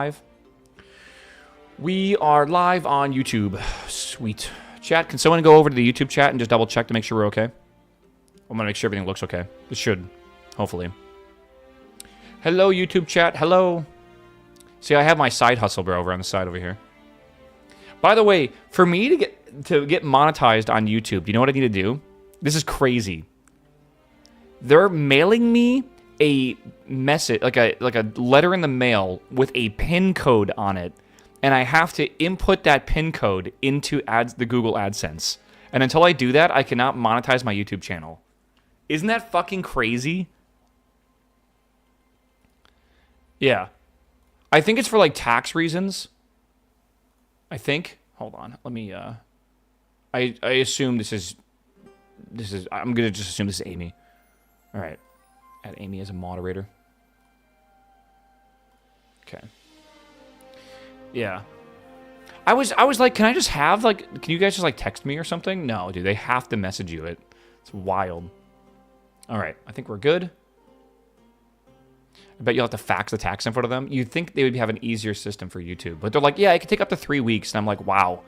live. We are live on YouTube. Sweet. Chat, can someone go over to the YouTube chat and just double check to make sure we're okay? I'm gonna make sure everything looks okay. It should, hopefully. Hello, YouTube chat. Hello. See, I have my side hustle, bro, over on the side over here. By the way, for me to get monetized on YouTube, do you know what I need to do? This is crazy. They're mailing me a message, like a letter in the mail with a PIN code on it, and I have to input that PIN code into the Google AdSense. And until I do that, I cannot monetize my YouTube channel. Isn't that fucking crazy? Yeah. I think it's for like tax reasons. I think. Hold on. Let me I assume this is I'm going to just assume this is Amy. All right. Add Amy as a moderator. Okay. Yeah. I was like, can I just have like, can you guys just like text me or something? No, dude, they have to message you. It's wild. All right, I think we're good. I bet you'll have to fax the tax info to them. You'd think they would have an easier system for YouTube, but they're like, yeah, it could take up to 3 weeks, and I'm like, wow,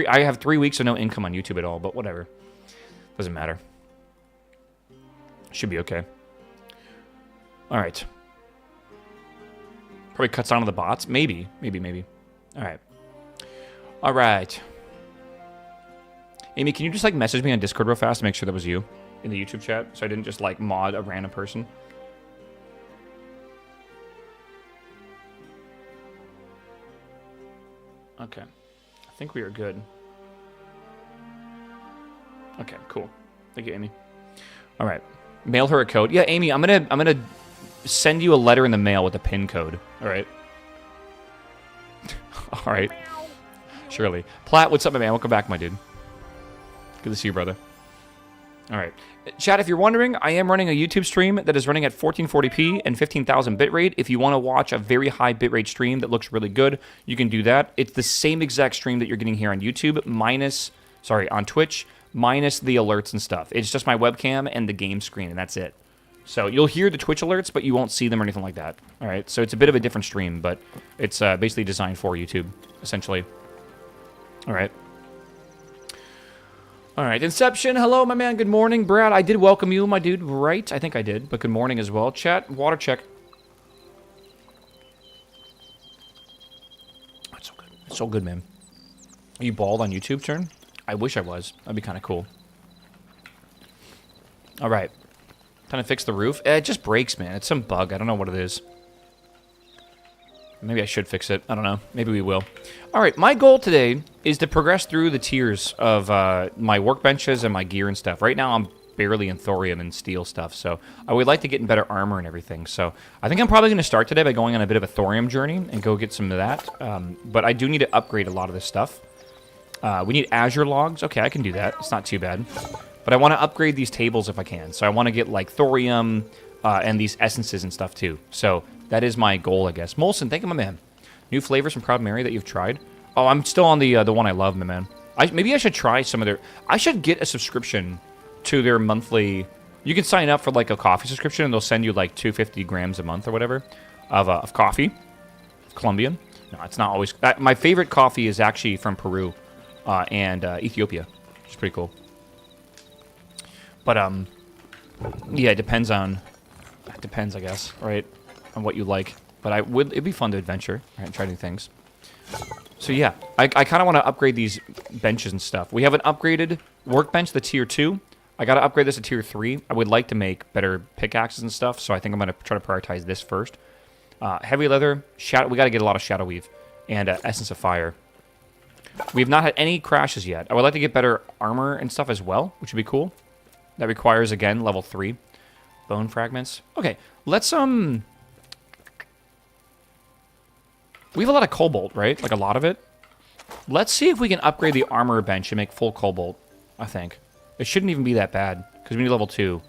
I have 3 weeks of no income on YouTube at all, but whatever, doesn't matter. Should be okay. All right. Probably cuts down on the bots. Maybe. All right. All right. Amy, can you just like message me on Discord real fast to make sure that was you in the YouTube chat, so I didn't just like mod a random person? Okay. I think we are good. Okay, cool. Thank you, Amy. All right. Mail her a code. Yeah, Amy, I'm gonna send you a letter in the mail with a PIN code. All right. All right. Surely. Platt, what's up, my man? Welcome back, my dude. Good to see you, brother. All right. Chat, if you're wondering, I am running a YouTube stream that is running at 1440p and 15,000 bitrate. If you want to watch a very high bitrate stream that looks really good, you can do that. It's the same exact stream that you're getting here on YouTube, on Twitch, minus the alerts and stuff. It's just my webcam and the game screen, and that's it. So you'll hear the Twitch alerts, but you won't see them or anything like that. All right, so it's a bit of a different stream, but it's basically designed for YouTube, essentially. All right. All right, Inception, hello, my man, good morning. Brad, I did welcome you, my dude, right? I think I did, but good morning as well. Chat, water check. That's so good. It's so good, man. Are you bald on YouTube, Turn? I wish I was. That'd be kind of cool. All right. Time to fix the roof. It just breaks, man. It's some bug. I don't know what it is. Maybe I should fix it. I don't know. Maybe we will. All right. My goal today is to progress through the tiers of my workbenches and my gear and stuff. Right now, I'm barely in thorium and steel stuff, so I would like to get in better armor and everything. So I think I'm probably going to start today by going on a bit of a thorium journey and go get some of that. But I do need to upgrade a lot of this stuff. We need Azure logs. Okay, I can do that. It's not too bad. But I want to upgrade these tables if I can. So I want to get like thorium and these essences and stuff too. So that is my goal, I guess. Molson, thank you, my man. New flavors from Proud Mary that you've tried? Oh, I'm still on the one I love, my man. Maybe I should try some of their... I should get a subscription to their monthly... You can sign up for like a coffee subscription and they'll send you like 250 grams a month or whatever of coffee. Colombian. No, it's not always... my favorite coffee is actually from Peru and Ethiopia, which is pretty cool. But, yeah, it depends, I guess, right, on what you like. But it'd be fun to adventure, right, and try new things. So, yeah, I kind of want to upgrade these benches and stuff. We have an upgraded workbench, the tier 2. I got to upgrade this to tier 3. I would like to make better pickaxes and stuff, so I think I'm going to try to prioritize this first. Heavy leather, we got to get a lot of shadow weave, and essence of fire. We've not had any crashes yet. I would like to get better armor and stuff as well, which would be cool. That requires, again, level 3. Bone fragments. Okay, let's, we have a lot of cobalt, right? Like, a lot of it. Let's see if we can upgrade the armor bench and make full cobalt, I think. It shouldn't even be that bad, because we need level 2.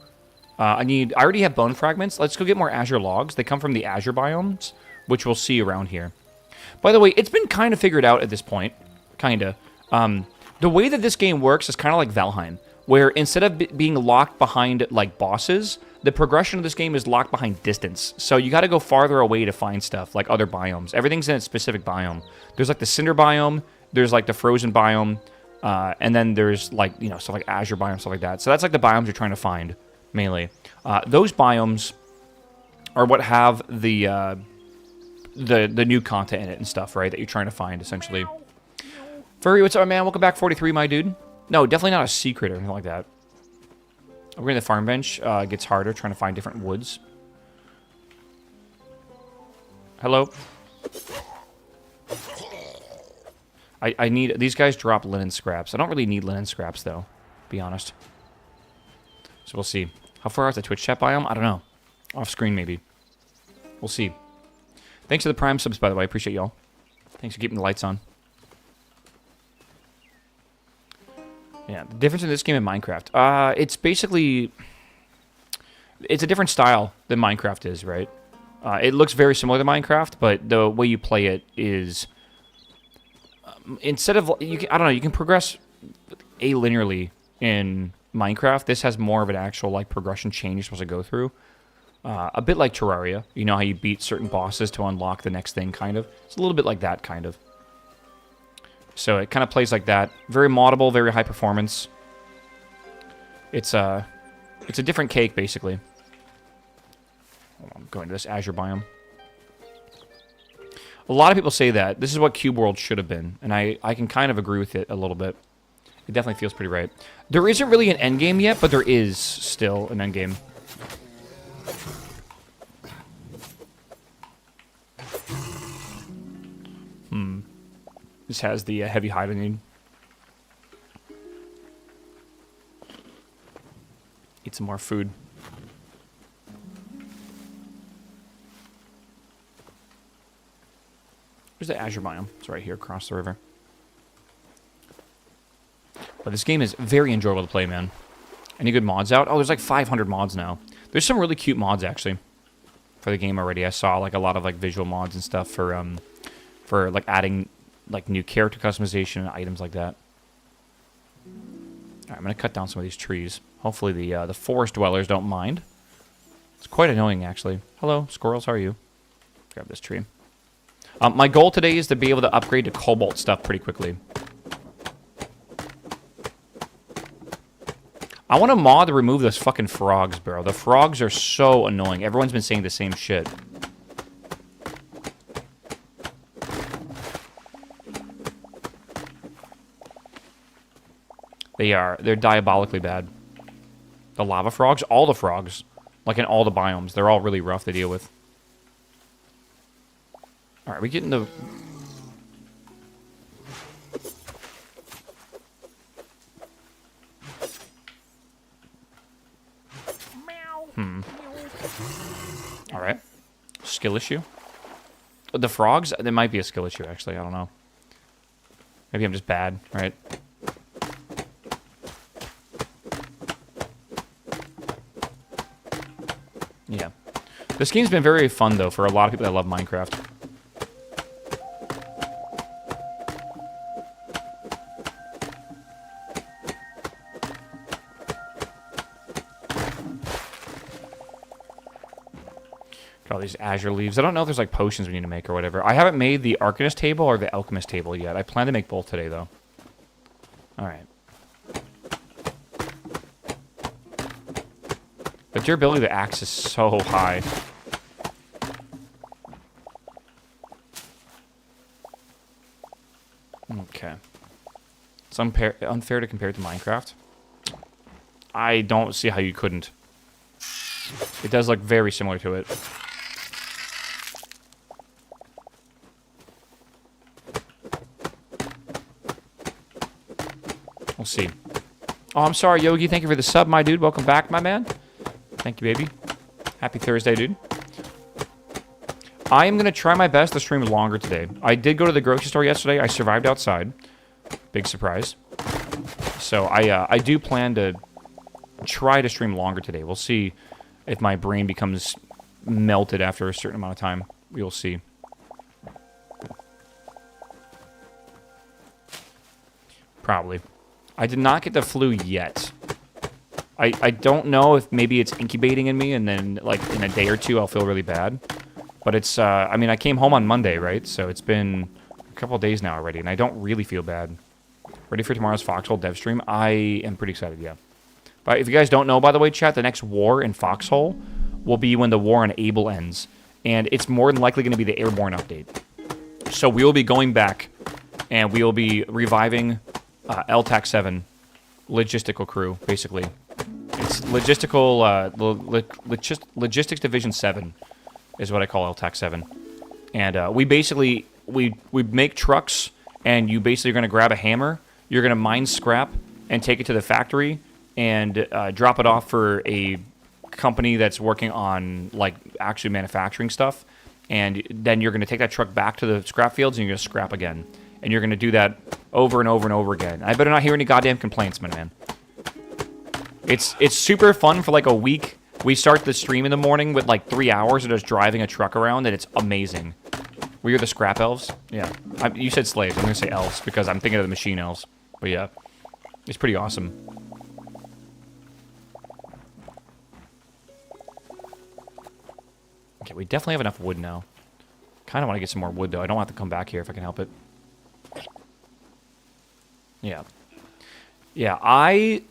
I already have bone fragments. Let's go get more Azure logs. They come from the Azure biomes, which we'll see around here. By the way, it's been kind of figured out at this point. Kinda. The way that this game works is kind of like Valheim, where instead of being locked behind, like, bosses, the progression of this game is locked behind distance. So you got to go farther away to find stuff, like other biomes. Everything's in a specific biome. There's like the cinder biome, there's like the frozen biome, and then there's like, you know, stuff like azure biome, stuff like that. So that's like the biomes you're trying to find, mainly. Those biomes are what have the new content in it and stuff, right, that you're trying to find, essentially. Furry, what's up, man? Welcome back, 43, my dude. No, definitely not a secret or anything like that. We're in the farm bench. It gets harder trying to find different woods. Hello. I need... These guys drop linen scraps. I don't really need linen scraps, though, to be honest. So we'll see. How far out the Twitch chat biome? I don't know. Off screen, maybe. We'll see. Thanks for the Prime subs, by the way. I appreciate y'all. Thanks for keeping the lights on. Yeah, the difference in this game and Minecraft. It's basically... It's a different style than Minecraft is, right? It looks very similar to Minecraft, but the way you play it is... instead of... I don't know, you can progress alinearly in Minecraft. This has more of an actual like progression chain you're supposed to go through. A bit like Terraria. You know how you beat certain bosses to unlock the next thing, kind of? It's a little bit like that, kind of. So it kind of plays like that. Very moddable, very high performance. It's a different cake, basically. I'm going to this azure biome. A lot of people say that. This is what Cube World should have been. And I can kind of agree with it a little bit. It definitely feels pretty right. There isn't really an endgame yet, but there is still an endgame. This has the heavy hide I need. Eat some more food. Where's the azure biome? It's right here across the river. But this game is very enjoyable to play, man. Any good mods out? Oh, there's like 500 mods now. There's some really cute mods, actually, for the game already. I saw like a lot of like visual mods and stuff for like adding like new character customization and items like that. Alright, I'm gonna cut down some of these trees. Hopefully the forest dwellers don't mind. It's quite annoying, actually. Hello, squirrels, how are you? Grab this tree. My goal today is to be able to upgrade to cobalt stuff pretty quickly. I want to mod to remove those fucking frogs, bro. The frogs are so annoying. Everyone's been saying the same shit. They're diabolically bad. The lava frogs, all the frogs, like in all the biomes, they're all really rough to deal with. All right, we getting the... All right. Skill issue. The frogs, there might be a skill issue, actually. I don't know. Maybe I'm just bad, right? Yeah. This game's been very fun, though, for a lot of people that love Minecraft. Got all these azure leaves. I don't know if there's, like, potions we need to make or whatever. I haven't made the Arcanist table or the Alchemist table yet. I plan to make both today, though. Alright. The durability of the axe is so high. Okay. It's unfair to compare it to Minecraft. I don't see how you couldn't. It does look very similar to it. We'll see. Oh, I'm sorry, Yogi. Thank you for the sub, my dude. Welcome back, my man. Thank you, baby. Happy Thursday, dude. I am going to try my best to stream longer today. I did go to the grocery store yesterday. I survived outside. Big surprise. So I do plan to try to stream longer today. We'll see if my brain becomes melted after a certain amount of time. We'll see. Probably. I did not get the flu yet. I don't know if maybe it's incubating in me, and then like in a day or two I'll feel really bad. But it's I mean, I came home on Monday, right? So it's been a couple of days now already, and I don't really feel bad. Ready for tomorrow's Foxhole dev stream? I am pretty excited, yeah. But if you guys don't know, by the way, chat, the next war in Foxhole will be when the war on Able ends. And it's more than likely going to be the Airborne update. So we will be going back, and we will be reviving LTAC 7 logistical crew, basically. It's logistical, logistics division 7 is what I call LTAC 7. And we basically, we make trucks, and you basically are going to grab a hammer, you're going to mine scrap, and take it to the factory, and drop it off for a company that's working on, like, actually manufacturing stuff. And then you're going to take that truck back to the scrap fields, and you're going to scrap again. And you're going to do that over and over and over again. I better not hear any goddamn complaints, my man. It's super fun for like a week. We start the stream in the morning with like 3 hours of just driving a truck around, and it's amazing. We are the scrap elves? Yeah. You said slaves. I'm going to say elves because I'm thinking of the machine elves. But yeah, it's pretty awesome. Okay, we definitely have enough wood now. Kind of want to get some more wood, though. I don't have to come back here if I can help it. Yeah. Yeah, I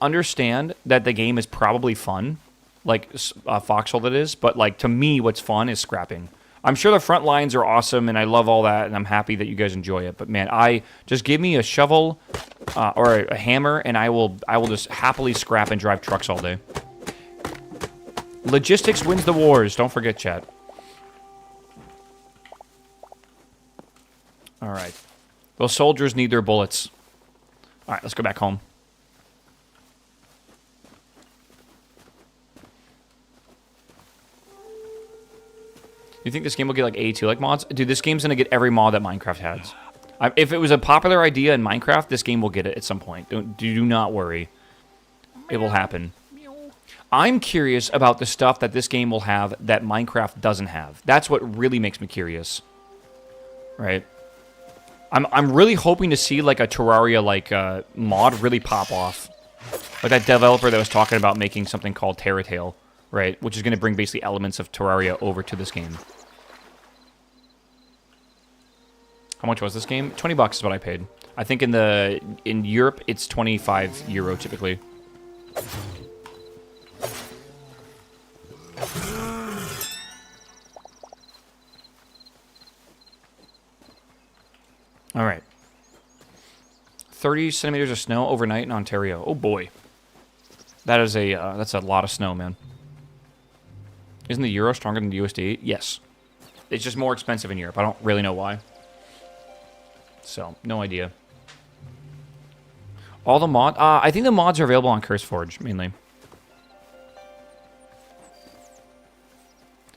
understand that the game is probably fun, like Foxhole it is, but like to me, what's fun is scrapping. I'm sure the front lines are awesome, and I love all that, and I'm happy that you guys enjoy it. But man, just give me a shovel or a hammer, and I will just happily scrap and drive trucks all day. Logistics wins the wars. Don't forget, chat. All right, those soldiers need their bullets. All right, let's go back home. You think this game will get like A2 mods? Dude, this game's gonna get every mod that Minecraft has. If it was a popular idea in Minecraft, this game will get it at some point. Do not worry. It will happen. I'm curious about the stuff that this game will have that Minecraft doesn't have. That's what really makes me curious. Right? I'm really hoping to see like a Terraria mod really pop off. Like that developer that was talking about making something called Hytale, right? Which is going to bring basically elements of Terraria over to this game. How much was this game? 20 bucks is what I paid. I think in Europe it's 25 euro typically. All right. 30 centimeters of snow overnight in Ontario. Oh boy. That is that's a lot of snow, man. Isn't the euro stronger than the USD? Yes. It's just more expensive in Europe. I don't really know why. So, no idea. All the mods... I think the mods are available on CurseForge, mainly.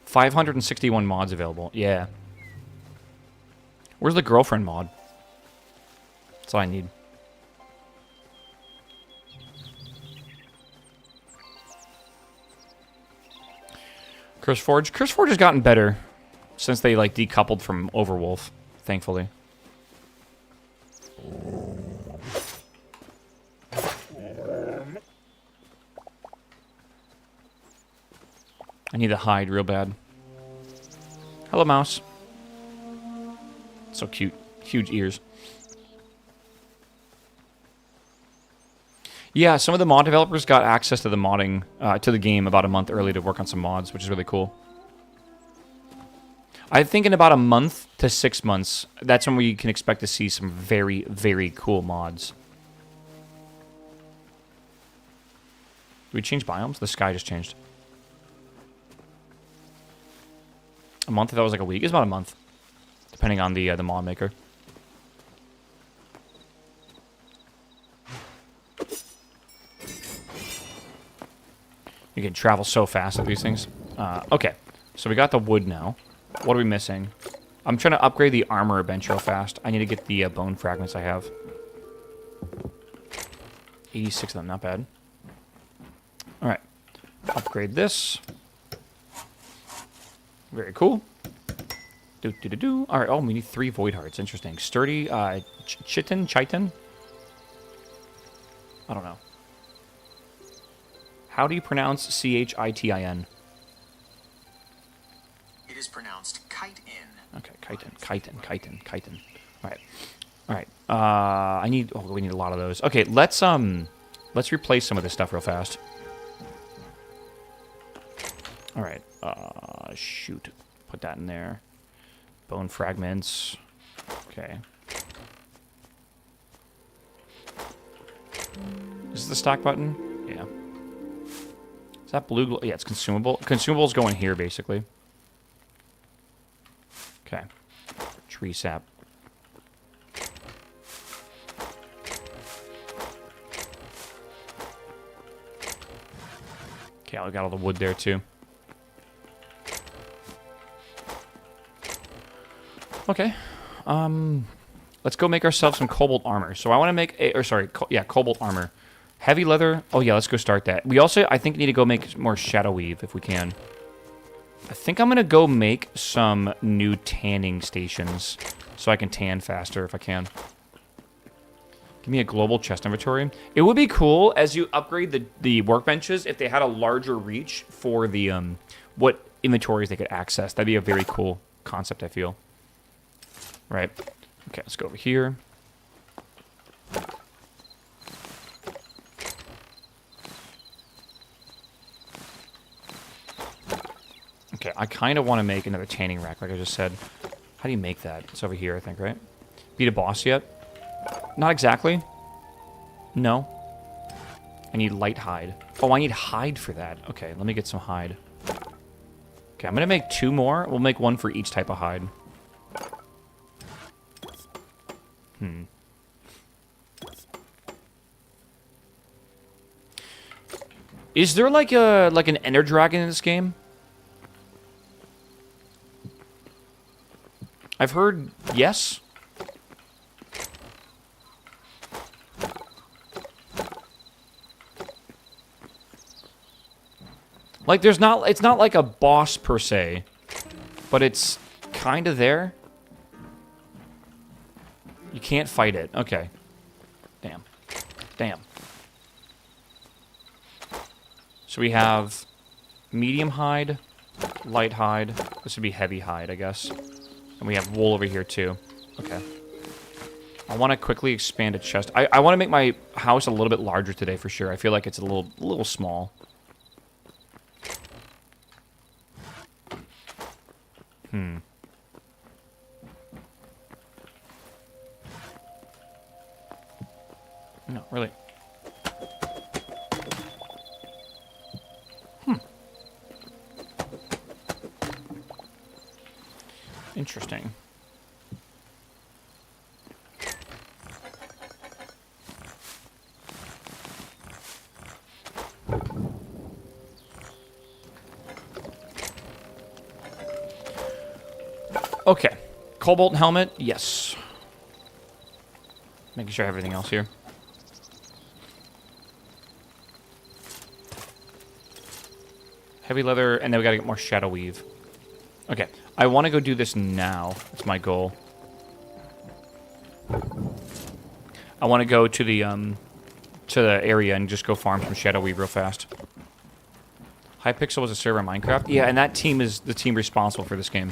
561 mods available. Yeah. Where's the girlfriend mod? That's all I need. CurseForge. CurseForge has gotten better since they like decoupled from Overwolf, thankfully. I need to hide real bad. Hello, mouse. So cute. Huge ears. Yeah, some of the mod developers got access to the modding, to the game about a month early to work on some mods, which is really cool. I think in about a month to 6 months, that's when we can expect to see some very, very cool mods. Did we change biomes? The sky just changed. A month? If that was like a week. It's about a month, depending on the mod maker. You can travel so fast with these things. Okay, so we got the wood now. What are we missing? I'm trying to upgrade the armor bench real fast. I need to get the bone fragments I have. 86 of them, not bad. Alright. Upgrade this. Very cool. Do-do-do-do. Alright, oh, we need 3 void hearts. Interesting. Sturdy, Chitin? I don't know. How do you pronounce Chitin? It is pronounced kite-in. Okay, chitin. All right. I need. Oh, we need a lot of those. Okay, let's replace some of this stuff real fast. All right. Shoot. Put that in there. Bone fragments. Okay. Is this the stock button? Yeah. Is that blue? Yeah, it's consumable. Consumables go in here, basically. Okay. Tree sap. Okay, I got all the wood there, too. Okay. Let's go make ourselves some cobalt armor. So I want to make cobalt armor. Heavy leather. Oh, yeah, let's go start that. We also, I think, need to go make more shadow weave if we can. I think I'm going to go make some new tanning stations so I can tan faster if I can. Give me a global chest inventory. It would be cool as you upgrade the workbenches if they had a larger reach for the what inventories they could access. That'd be a very cool concept, I feel. Right. Okay, let's go over here. Okay, I kind of want to make another tanning rack, like I just said. How do you make that? It's over here, I think, right? Beat a boss yet? Not exactly. No. I need light hide. Oh, I need hide for that. Okay, let me get some hide. Okay, I'm going to make 2 more. We'll make 1 for each type of hide. Is there like an ender dragon in this game? I've heard yes. Like it's not like a boss per se, but it's kind of there. You can't fight it. Okay. Damn. So we have medium hide, light hide. This would be heavy hide, I guess. And we have wool over here, too. Okay. I want to quickly expand a chest. I want to make my house a little bit larger today, for sure. I feel like it's a little small. No, really. Interesting. Okay. Cobalt helmet, yes. Making sure I have everything else here. Heavy leather, and then we gotta get more shadow weave. Okay, I want to go do this now. That's my goal. I want to go to the area and just go farm some shadow weave real fast. Hypixel was a server in Minecraft. Yeah, and that team is the team responsible for this game.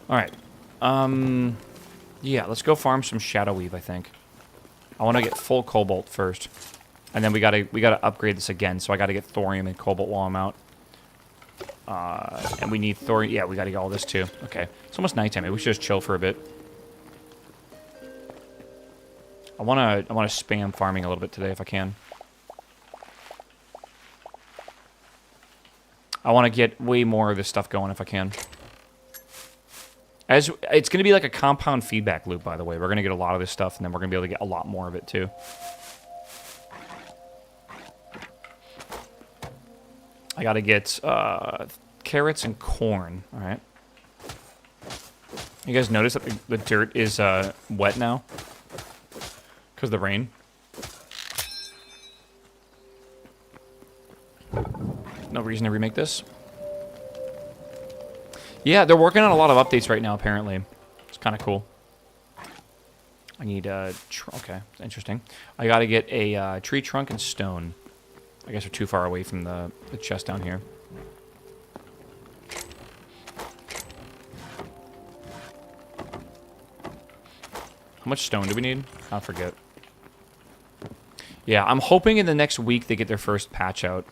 All right. Yeah, let's go farm some shadow weave, I think. I want to get full cobalt first. And then we gotta upgrade this again, so I gotta get thorium and cobalt while I'm out. And we need thorium. Yeah, we gotta get all this too. Okay. It's almost nighttime. Maybe we should just chill for a bit. I wanna spam farming a little bit today if I can. I wanna get way more of this stuff going if I can. As it's going to be like a compound feedback loop, by the way. We're going to get a lot of this stuff, and then we're going to be able to get a lot more of it, too. I got to get carrots and corn. All right. You guys notice that the dirt is wet now? Because of the rain? No reason to remake this. Yeah, they're working on a lot of updates right now, apparently. It's kind of cool. I need okay, interesting. I gotta get a tree trunk and stone. I guess we're too far away from the chest down here. How much stone do we need? I forget. Yeah, I'm hoping in the next week they get their first patch out.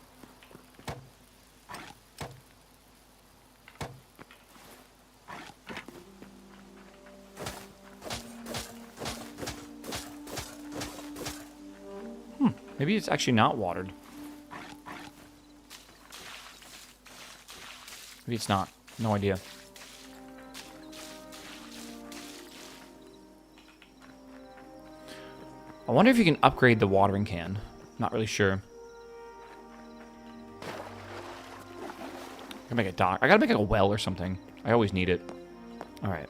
Maybe it's actually not watered. Maybe it's not. No idea. I wonder if you can upgrade the watering can. Not really sure. I gotta make a dock. I gotta make like a well or something. I always need it. All right.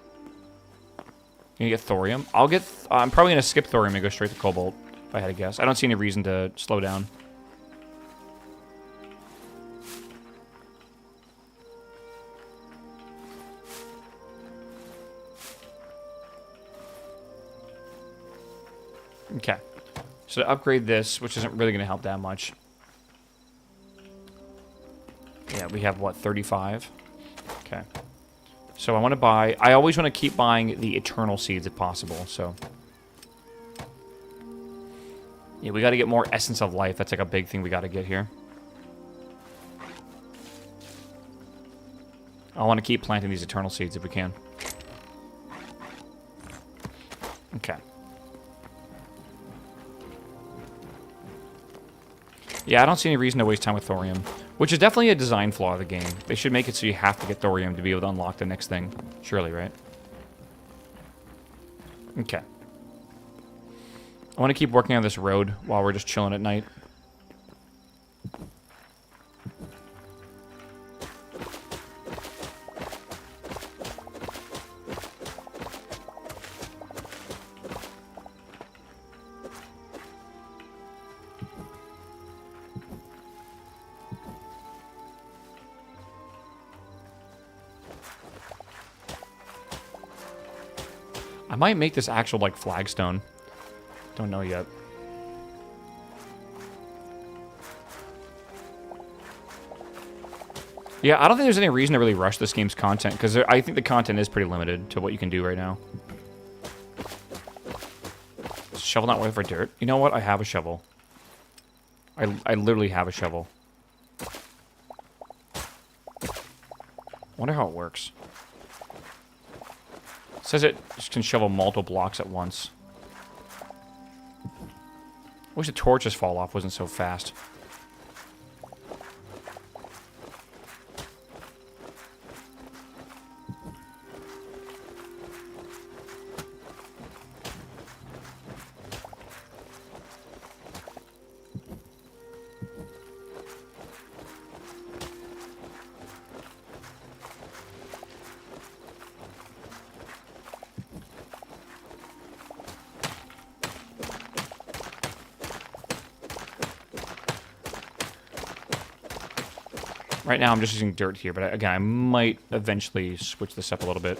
You gonna get thorium? I'll get. I'm probably gonna skip thorium and go straight to cobalt. If I had to guess, I don't see any reason to slow down. Okay, so to upgrade this, which isn't really going to help that much. Yeah, we have, what, 35? Okay. So I want to buy... I always want to keep buying the eternal seeds if possible, so... Yeah, we got to get more essence of life. That's like a big thing we got to get here. I want to keep planting these eternal seeds if we can. Okay. Yeah, I don't see any reason to waste time with thorium, which is definitely a design flaw of the game. They should make it so you have to get thorium to be able to unlock the next thing. Surely, right? Okay. I want to keep working on this road while we're just chilling at night. I might make this actual, like, flagstone. Don't know yet. Yeah, I don't think there's any reason to really rush this game's content, because I think the content is pretty limited to what you can do right now. Is shovel not worth for dirt? You know what? I have a shovel. I literally have a shovel. Wonder how it works. It says it can shovel multiple blocks at once. I wish the torches fall off wasn't so fast. Right now I'm just using dirt here, but again, I might eventually switch this up a little bit.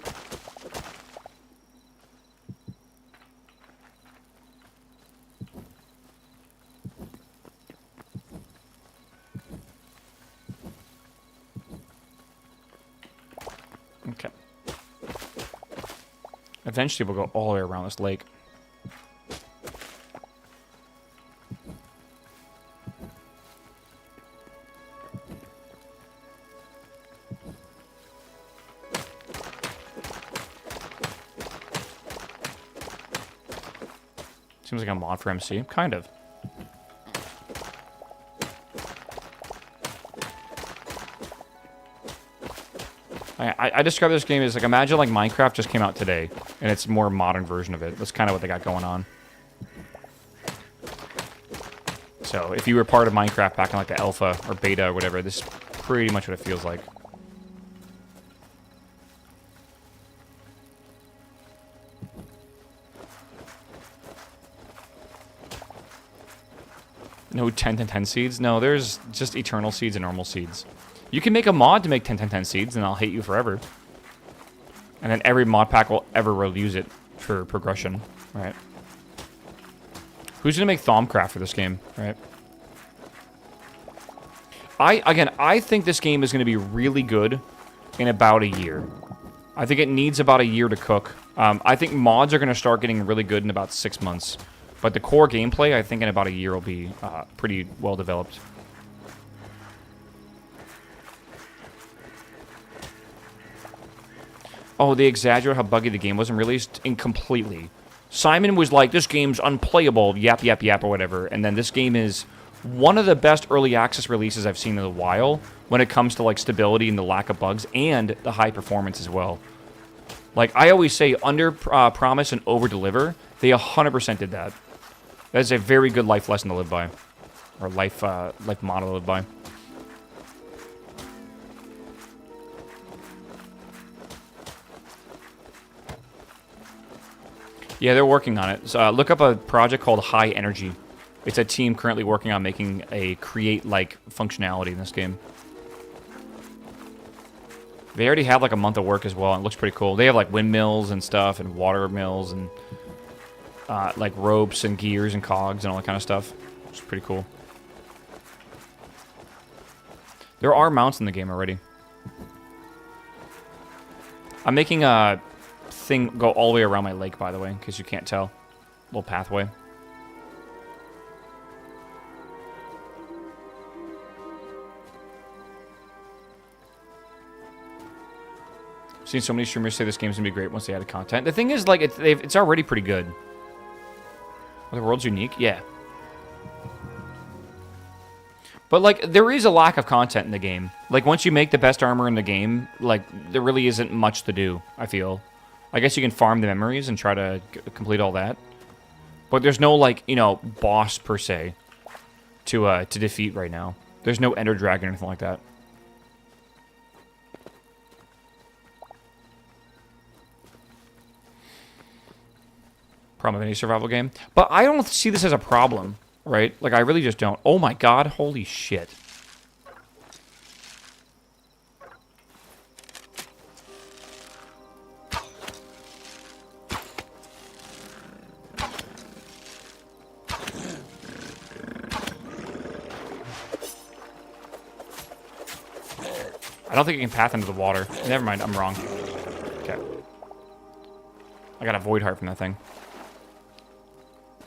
Okay. Eventually we'll go all the way around this lake. Seems like a mod for MC. Kind of. I describe this game as like, imagine like Minecraft just came out today, and it's a more modern version of it. That's kind of what they got going on. So if you were part of Minecraft back in like the alpha or beta or whatever, this is pretty much what it feels like. No 10 to 10 seeds? No, there's just eternal seeds and normal seeds. You can make a mod to make 10 10 10 seeds, and I'll hate you forever. And then every mod pack will ever use it for progression. right? Who's gonna make Thaumcraft for this game, right? I think this game is gonna be really good in about a year. I think it needs about a year to cook. I think mods are gonna start getting really good in about 6 months. But the core gameplay, I think in about a year will be pretty well developed. Oh, they exaggerate how buggy the game was and released incompletely. Simon was like, this game's unplayable, yap, yap, yap, or whatever. And then this game is one of the best early access releases I've seen in a while when it comes to like stability and the lack of bugs and the high performance as well. Like I always say, under promise and over deliver. They 100% did that. That is a very good life lesson to live by, or life motto to live by. Yeah, they're working on it. So, look up a project called High Energy. It's a team currently working on making a create-like functionality in this game. They already have like a month of work as well, and it looks pretty cool. They have like windmills and stuff, and water mills, and like ropes and gears and cogs and all that kind of stuff. It's pretty cool. There are mounts in the game already. I'm making a thing go all the way around my lake, by the way, in case you can't tell. Little pathway. I've seen so many streamers say this game's gonna be great once they added content. The thing is, like, it's already pretty good. Are the world's unique? Yeah. But, like, there is a lack of content in the game. Like, once you make the best armor in the game, like, there really isn't much to do, I feel. I guess you can farm the memories and try to complete all that. But there's no, like, you know, boss, per se, to defeat right now. There's no Ender Dragon or anything like that. Problem of any survival game. But I don't see this as a problem, right? Like, I really just don't. Oh my god, holy shit. I don't think it can path into the water. Never mind, I'm wrong. Okay. I got a void heart from that thing.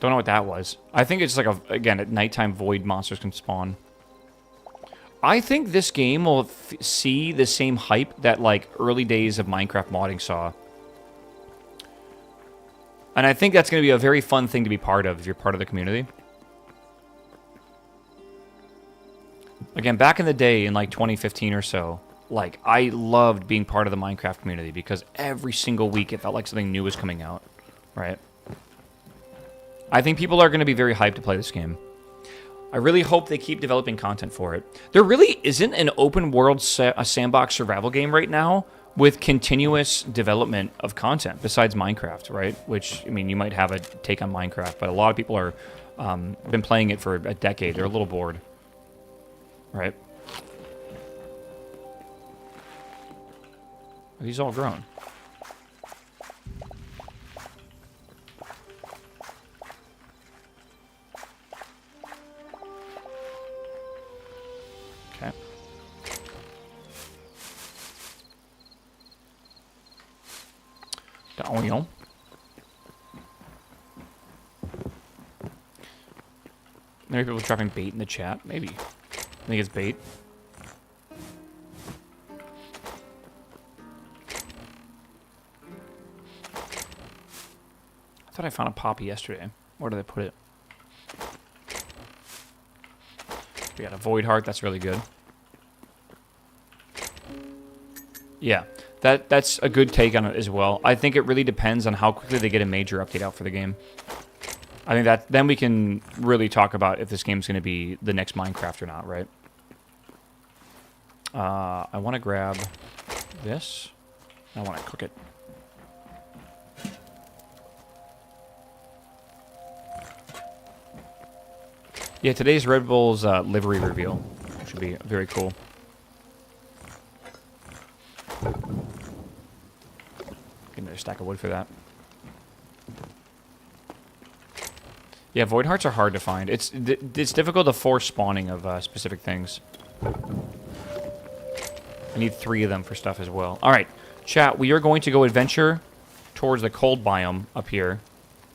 Don't know what that was. I think it's like a, again, at nighttime void monsters can spawn. I think this game will see the same hype that like early days of Minecraft modding saw. And I think that's going to be a very fun thing to be part of if you're part of the community. Again, back in the day in like 2015 or so, like I loved being part of the Minecraft community because every single week it felt like something new was coming out, right? I think people are going to be very hyped to play this game. I really hope they keep developing content for it. There really isn't an open world a sandbox survival game right now with continuous development of content besides Minecraft, right? Which, I mean, you might have a take on Minecraft, but a lot of people are been playing it for a decade. They're a little bored, right? Are these all grown? Okay. Thorium. Maybe people dropping bait in the chat. Maybe. I think it's bait. I thought I found a poppy yesterday. Where did I put it? We got a void heart. That's really good. Yeah, that's a good take on it as well. I think it really depends on how quickly they get a major update out for the game. I think that then we can really talk about if this game's going to be the next Minecraft or not, right? I want to grab this. I want to cook it. Yeah, today's Red Bull's livery reveal should be very cool. Get another stack of wood for that. Yeah, void hearts are hard to find. It's difficult to force spawning of specific things. I need 3 of them for stuff as well. All right, chat. We are going to go adventure towards the cold biome up here,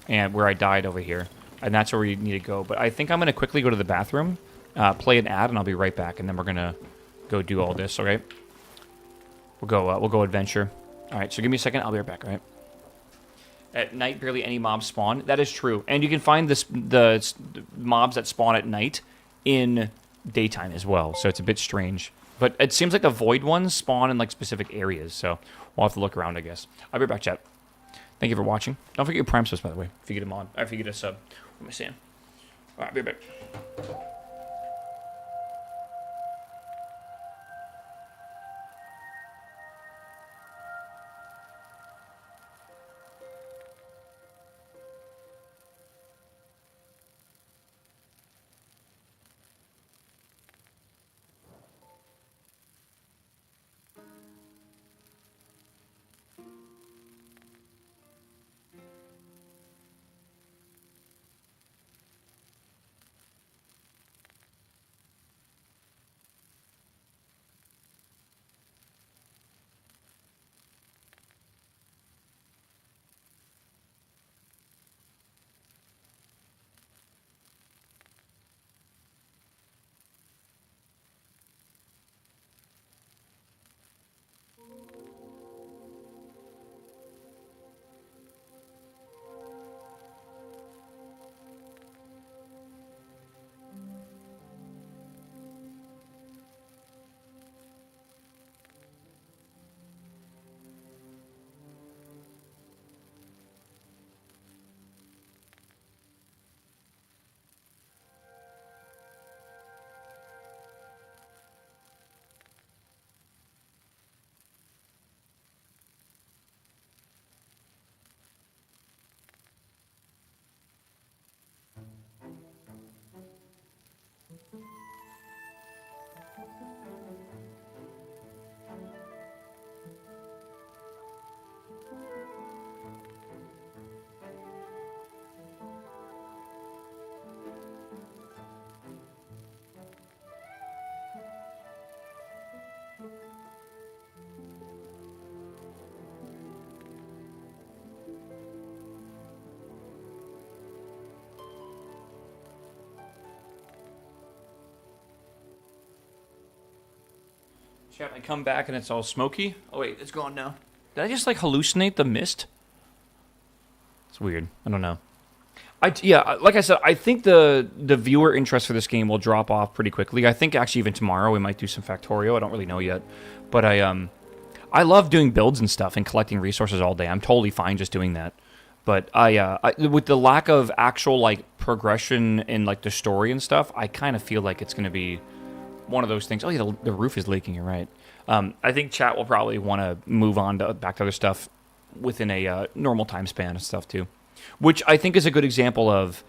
and where I died over here, and that's where we need to go. But I think I'm gonna quickly go to the bathroom, play an ad, and I'll be right back. And then we're gonna go do all this. Okay? We'll go adventure. All right. So give me a second. I'll be right back. All right. At night, barely any mobs spawn. That is true. And you can find the mobs that spawn at night in daytime as well. So it's a bit strange. But it seems like the void ones spawn in like specific areas. So we'll have to look around, I guess. I'll be right back, chat. Thank you for watching. Don't forget your Prime subs, by the way, if you get a mod. Or if you get a sub. What am I saying? All right, I'll be right back. Chat, I come back and it's all smoky. Oh wait, it's gone now. Did I just like hallucinate the mist? It's weird. I don't know. Yeah, like I said, I think the viewer interest for this game will drop off pretty quickly. I think actually even tomorrow we might do some Factorio. I don't really know yet, but I love doing builds and stuff and collecting resources all day. I'm totally fine just doing that. But I with the lack of actual like progression in like the story and stuff, I kind of feel like it's going to be one of those things. Oh yeah, the roof is leaking. You're right. I think chat will probably want to move on to back to other stuff within a normal time span and stuff too, which I think is a good example of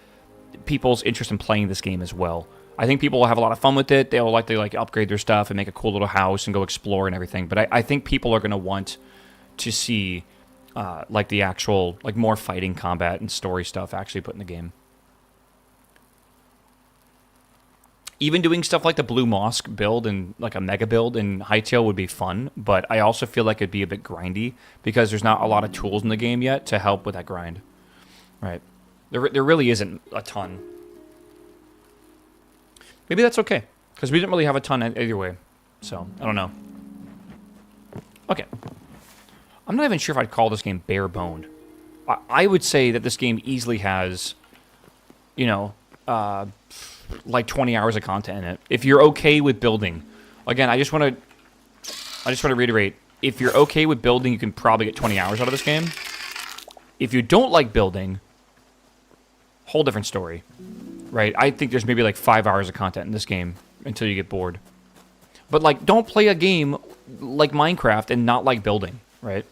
people's interest in playing this game as well. I think people will have a lot of fun with it. They'll like to like upgrade their stuff and make a cool little house and go explore and everything. But I think people are going to want to see like the actual like more fighting combat and story stuff actually put in the game. Even doing stuff like the Blue Mosque build and like a mega build in Hytale would be fun, but I also feel like it'd be a bit grindy because there's not a lot of tools in the game yet to help with that grind. Right. There really isn't a ton. Maybe that's okay, because we didn't really have a ton either way. So, I don't know. Okay. I'm not even sure if I'd call this game bare-boned. I would say that this game easily has, you know, like 20 hours of content in it. If you're okay with building, again, I just want to reiterate, if you're okay with building, you can probably get 20 hours out of this game. If you don't like building, whole different story, right? I think there's maybe like 5 hours of content in this game until you get bored. But like, don't play a game like Minecraft and not like building, right?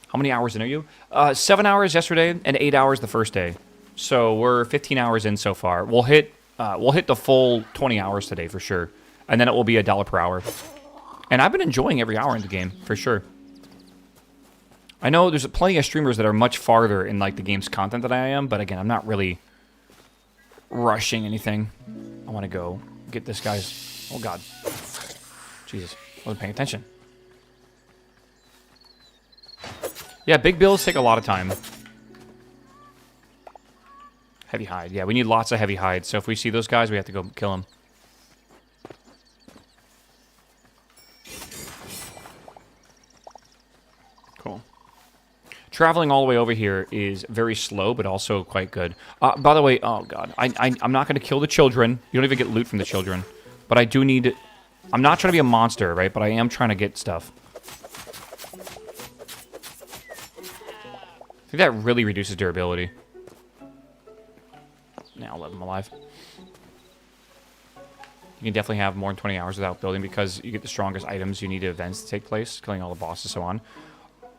How many hours in are you? 7 hours yesterday and 8 hours the first day. So we're 15 hours in so far. We'll hit the full 20 hours today for sure, and then it will be $1 per hour. And I've been enjoying every hour in the game for sure. I know there's plenty of streamers that are much farther in like the game's content than I am, but again, I'm not really rushing anything. I want to go get this guy's... Oh, God. Jesus. I wasn't paying attention. Yeah, big builds take a lot of time. Heavy hide. Yeah, we need lots of heavy hide. So if we see those guys, we have to go kill them. Cool. Traveling all the way over here is very slow, but also quite good. By the way, oh god, I'm not going to kill the children. You don't even get loot from the children. But I do need... I'm not trying to be a monster, right? But I am trying to get stuff. I think that really reduces durability. Now I'll let them alive. You can definitely have more than 20 hours without building because you get the strongest items. You need events to take place, killing all the bosses, so on.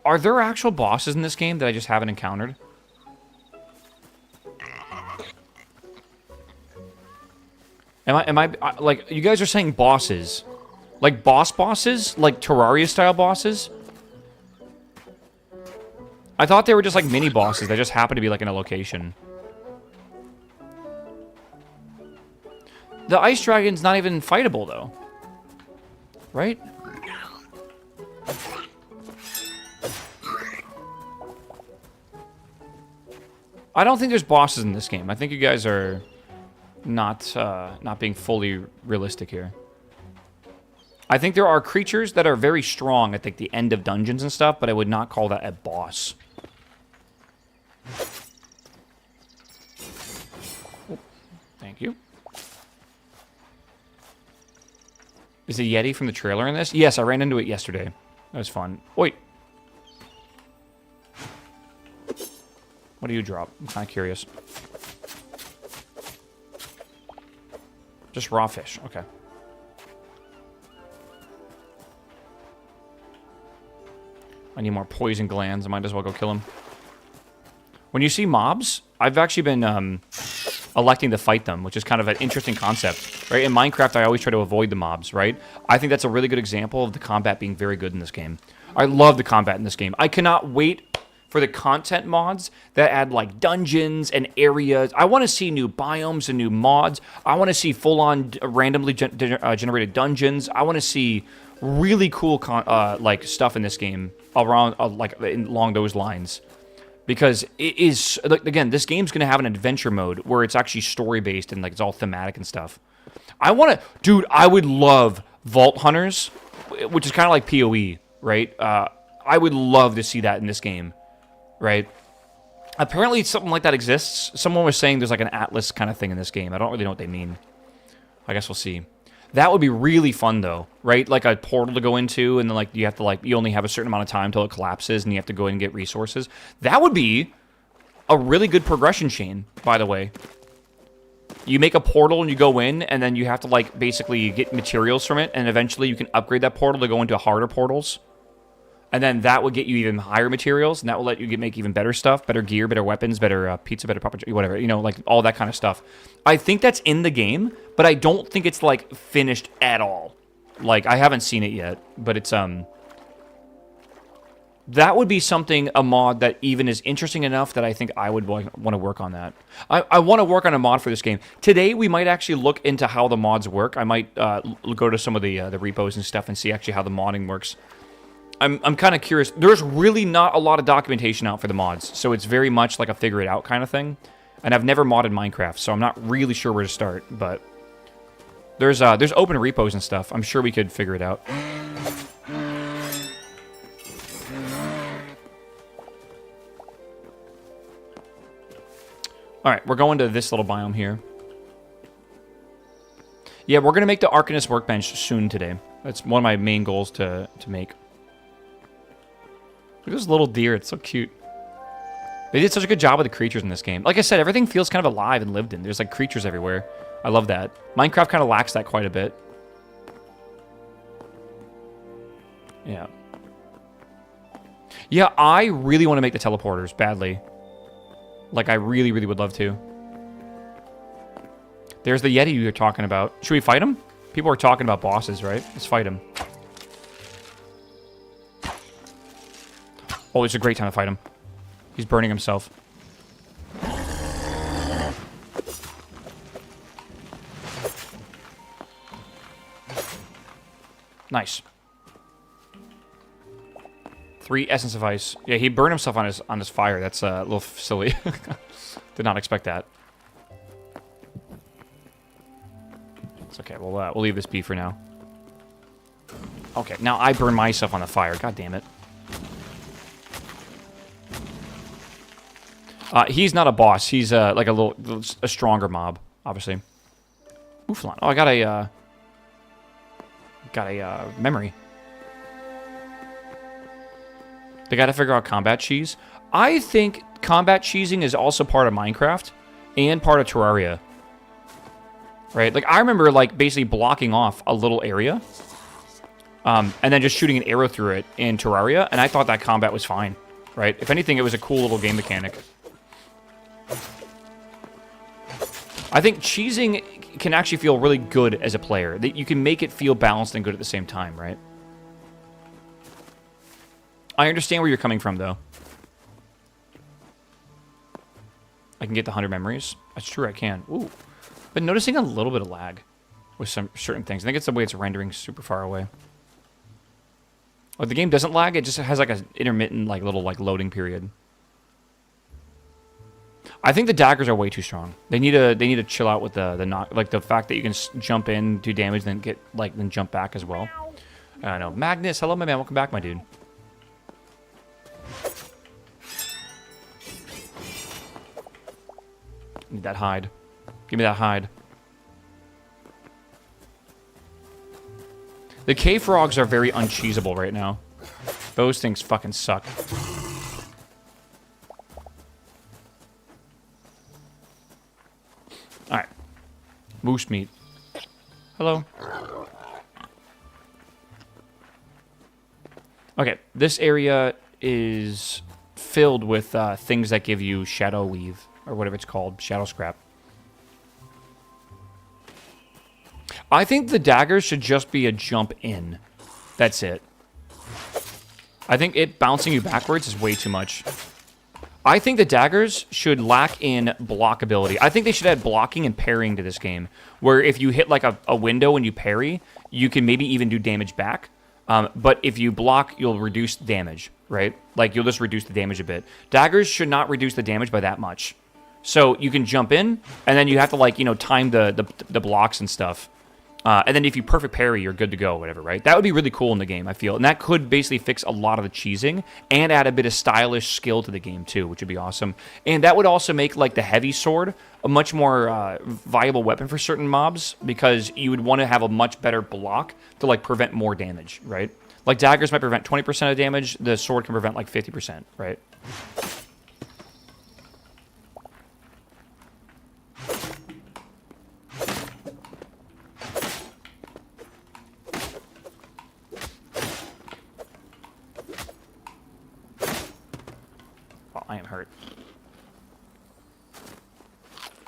Are there actual bosses in this game that I just haven't encountered? Am I like, you guys are saying bosses. Like bosses? Like Terraria-style bosses? I thought they were just like mini-bosses that just happen to be like in a location. The ice dragon's not even fightable, though. Right? I don't think there's bosses in this game. I think you guys are not being fully realistic here. I think there are creatures that are very strong at like the end of dungeons and stuff, but I would not call that a boss. Oh, thank you. Is the Yeti from the trailer in this? Yes, I ran into it yesterday. That was fun. Wait. What do you drop? I'm kind of curious. Just raw fish. Okay. I need more poison glands. I might as well go kill them. When you see mobs, I've actually been electing to fight them, which is kind of an interesting concept, right? In Minecraft, I always try to avoid the mobs, right? I think that's a really good example of the combat being very good in this game. I love the combat in this game. I cannot wait for the content mods that add like dungeons and areas. I want to see new biomes and new mods. I want to see full-on randomly generated dungeons. I want to see really cool like stuff in this game around along those lines. Because it is, again, this game's going to have an adventure mode where it's actually story-based and like it's all thematic and stuff. I want to... Dude, I would love Vault Hunters, which is kind of like PoE, right? I would love to see that in this game, right? Apparently something like that exists. Someone was saying there's like an Atlas kind of thing in this game. I don't really know what they mean. I guess we'll see. That would be really fun, though, right? Like a portal to go into, and then like you have to like you only have a certain amount of time till it collapses, and you have to go in and get resources. That would be a really good progression chain, by the way. You make a portal and you go in, and then you have to like basically get materials from it, and eventually you can upgrade that portal to go into harder portals. And then that would get you even higher materials, and that will let you make even better stuff, better gear, better weapons, better pizza, better papa, whatever, you know, like all that kind of stuff. I think that's in the game, but I don't think it's like finished at all. Like I haven't seen it yet, but it's that would be something, a mod that even is interesting enough that I think I would want to work on that. I want to work on a mod for this game. Today we might actually look into how the mods work. I might go to some of the repos and stuff and see actually how the modding works. I'm kind of curious. There's really not a lot of documentation out for the mods, so it's very much like a figure it out kind of thing. And I've never modded Minecraft, so I'm not really sure where to start. But there's open repos and stuff. I'm sure we could figure it out. All right, we're going to this little biome here. Yeah, we're gonna make the Arcanist Workbench soon today. That's one of my main goals to make. Look at this little deer. It's so cute. They did such a good job with the creatures in this game. Like I said, everything feels kind of alive and lived in. There's like creatures everywhere. I love that. Minecraft kind of lacks that quite a bit. Yeah. Yeah, I really want to make the teleporters badly. Like, I really, really would love to. There's the Yeti you're talking about. Should we fight him? People are talking about bosses, right? Let's fight him. Oh, it's a great time to fight him. He's burning himself. Nice. 3 essence of ice. Yeah, he burned himself on his fire. That's a little silly. Did not expect that. It's okay. We'll leave this be for now. Okay, now I burn myself on the fire. God damn it. He's not a boss. He's like a stronger mob, obviously. Mouflon. Oh, I got a memory. They got to figure out combat cheese. I think combat cheesing is also part of Minecraft and part of Terraria. Right? Like, I remember, like, basically blocking off a little area and then just shooting an arrow through it in Terraria, and I thought that combat was fine. Right? If anything, it was a cool little game mechanic. I think cheesing can actually feel really good as a player. That you can make it feel balanced and good at the same time, right? I understand where you're coming from, though. I can get the 100 memories. That's true, I can. Ooh. But noticing a little bit of lag with some certain things. I think it's the way it's rendering super far away. Oh, the game doesn't lag. It just has like an intermittent, like little like loading period. I think the daggers are way too strong. They need to chill out with the knock, like the fact that you can jump in, do damage, then then jump back as well. I know. Magnus, hello, my man. Welcome back, my dude. Need that hide. Give me that hide. The cave frogs are very uncheesable right now. Those things fucking suck. Alright. Moose meat. Hello. Okay, this area is filled with things that give you shadow weave, or whatever it's called, shadow scrap. I think the daggers should just be a jump in. That's it. I think it bouncing you backwards is way too much. I think the daggers should lack in blockability. I think they should add blocking and parrying to this game, where if you hit like a window and you parry, you can maybe even do damage back. But if you block, you'll reduce damage, right? Like, you'll just reduce the damage a bit. Daggers should not reduce the damage by that much. So you can jump in, and then you have to, like, you know, time the blocks and stuff. And then if you perfect parry, you're good to go, whatever, right? That would be really cool in the game, I feel. And that could basically fix a lot of the cheesing and add a bit of stylish skill to the game, too, which would be awesome. And that would also make, like, the heavy sword a much more viable weapon for certain mobs, because you would want to have a much better block to, like, prevent more damage, right? Like, daggers might prevent 20% of damage. The sword can prevent, like, 50%, right? I am hurt.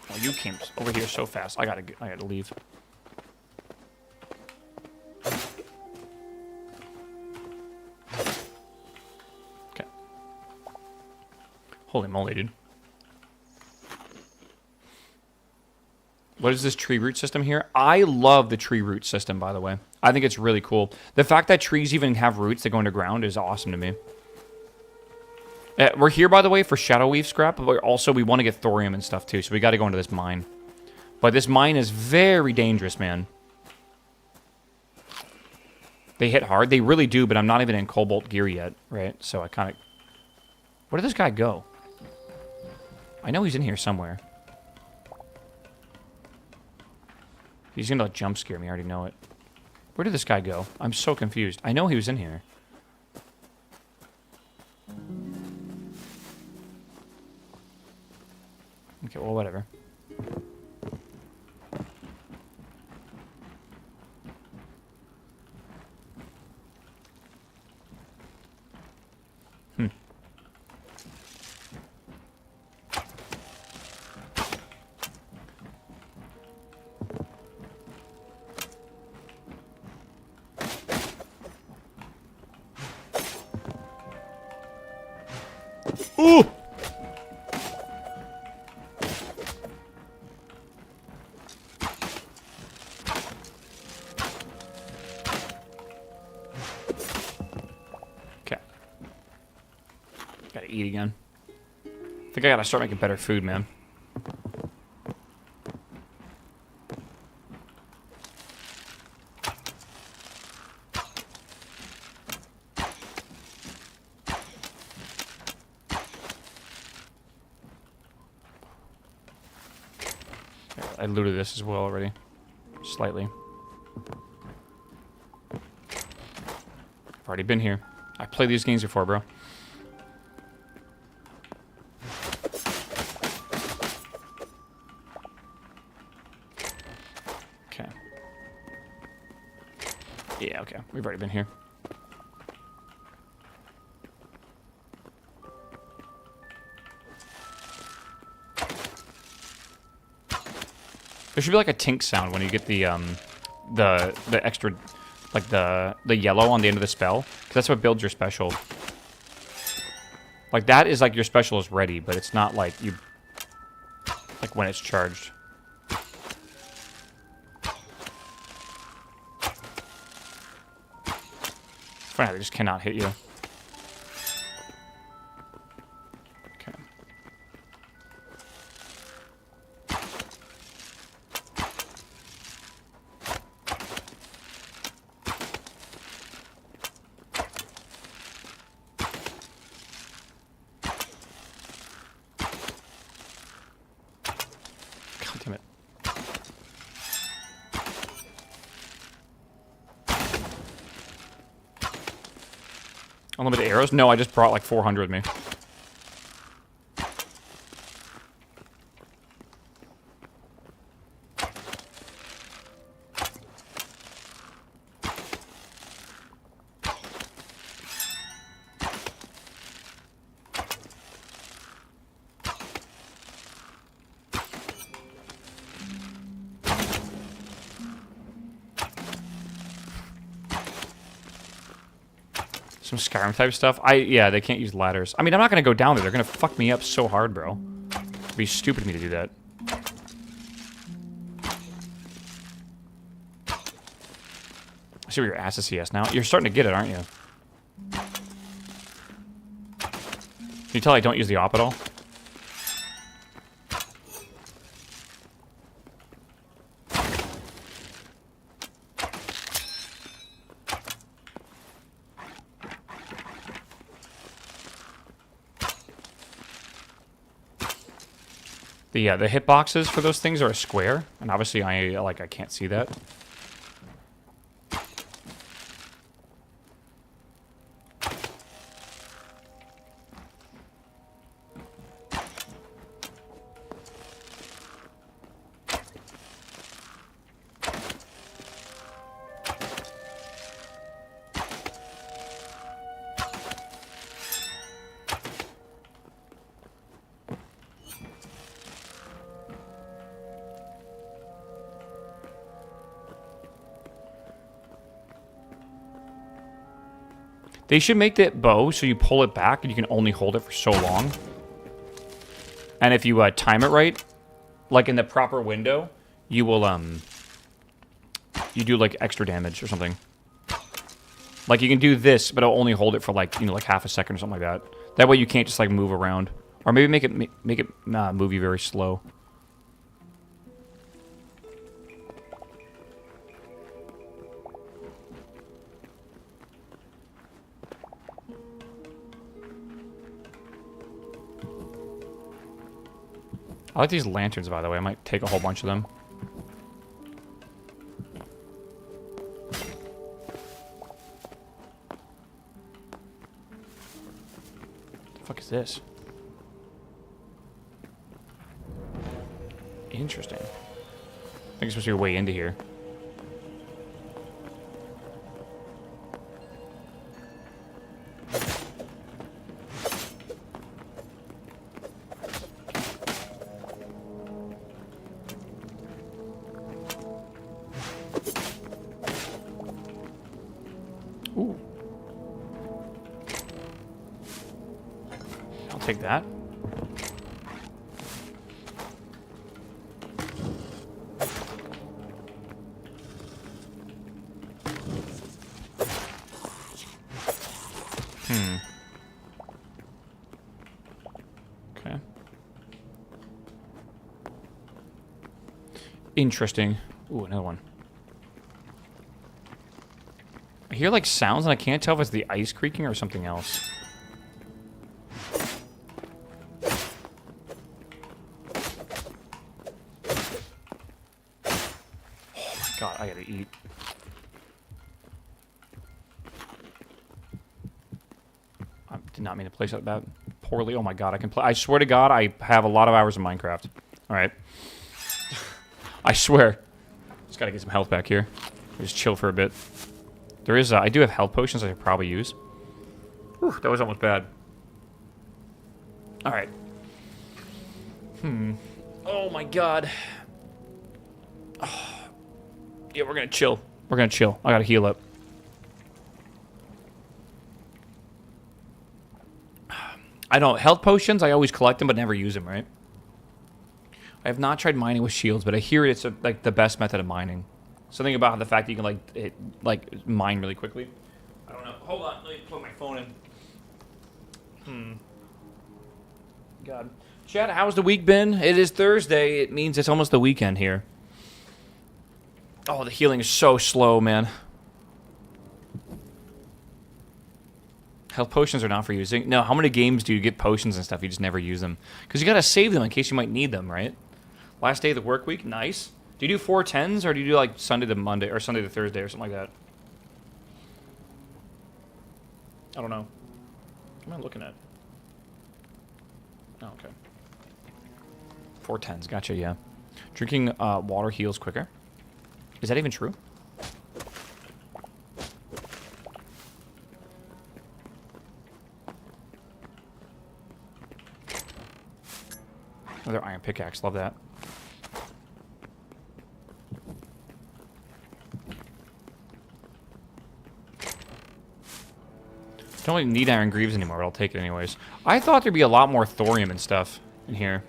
Oh, you came over here so fast. I gotta leave. Okay. Holy moly, dude. What is this tree root system here? I love the tree root system, by the way. I think it's really cool. The fact that trees even have roots that go underground is awesome to me. We're here, by the way, for Shadow Weave scrap, but also we want to get thorium and stuff, too, so we got to go into this mine. But this mine is very dangerous, man. They hit hard. They really do, but I'm not even in cobalt gear yet, right? So I kind of... Where did this guy go? I know he's in here somewhere. He's going to jump scare me. I already know it. Where did this guy go? I'm so confused. I know he was in here. Okay, well, whatever. Ooh! Gotta eat again. I think I gotta start making better food, man. I looted this as well already. Slightly. I've already been here. I played these games before, bro. Okay. Yeah, okay. We've already been here. There should be like a tink sound when you get the extra, like the yellow on the end of the spell, because that's what builds your special. Like that is like your special is ready, but it's not like you, like when it's charged. It's funny how they just cannot hit you. Okay. God damn it. Unlimited arrows? No, I just brought like 400 with me. Some Skyrim type stuff. Yeah, they can't use ladders. I mean, I'm not gonna go down there. They're gonna fuck me up so hard, bro. It'd be stupid of me to do that. I see where your ass is CS now. You're starting to get it, aren't you? Can you tell I don't use the op at all? The hitboxes for those things are a square, and obviously I can't see that. They should make that bow so you pull it back and you can only hold it for so long. And if you time it right, like in the proper window, you will you do like extra damage or something. Like you can do this, but it'll only hold it for like, you know, like half a second or something like that. That way you can't just like move around, or maybe make it move you very slow. I like these lanterns, by the way. I might take a whole bunch of them. What the fuck is this? Interesting. I think it's supposed to be a way into here. Ooh. I'll take that. Interesting. Ooh, another one. I hear like sounds and I can't tell if it's the ice creaking or something else. Oh my god, I gotta eat. I did not mean to place that poorly. Oh my god, I can play. I swear to god, I have a lot of hours in Minecraft. Alright. I swear. Just gotta get some health back here. Just chill for a bit. There is, I do have health potions I could probably use. Whew, that was almost bad. Alright. Oh my god. Oh. Yeah, we're gonna chill. We're gonna chill. I gotta heal up. I don't, health potions, I always collect them but never use them, right? I have not tried mining with shields, but I hear it's like the best method of mining. Something about the fact that you can like mine really quickly. I don't know. Hold on, let me put my phone in. God. Chad, how's the week been? It is Thursday. It means it's almost the weekend here. Oh, the healing is so slow, man. Health potions are not for using. No, how many games do you get potions and stuff? You just never use them. Because you gotta save them in case you might need them, right? Last day of the work week, nice. Do you do 410s, or do you do like Sunday to Monday, or Sunday to Thursday, or something like that? I don't know. What am I looking at? Oh, okay. 410s, gotcha, yeah. Drinking water heals quicker. Is that even true? Another iron pickaxe, love that. Don't really need iron greaves anymore, but I'll take it anyways. I thought there'd be a lot more thorium and stuff in here.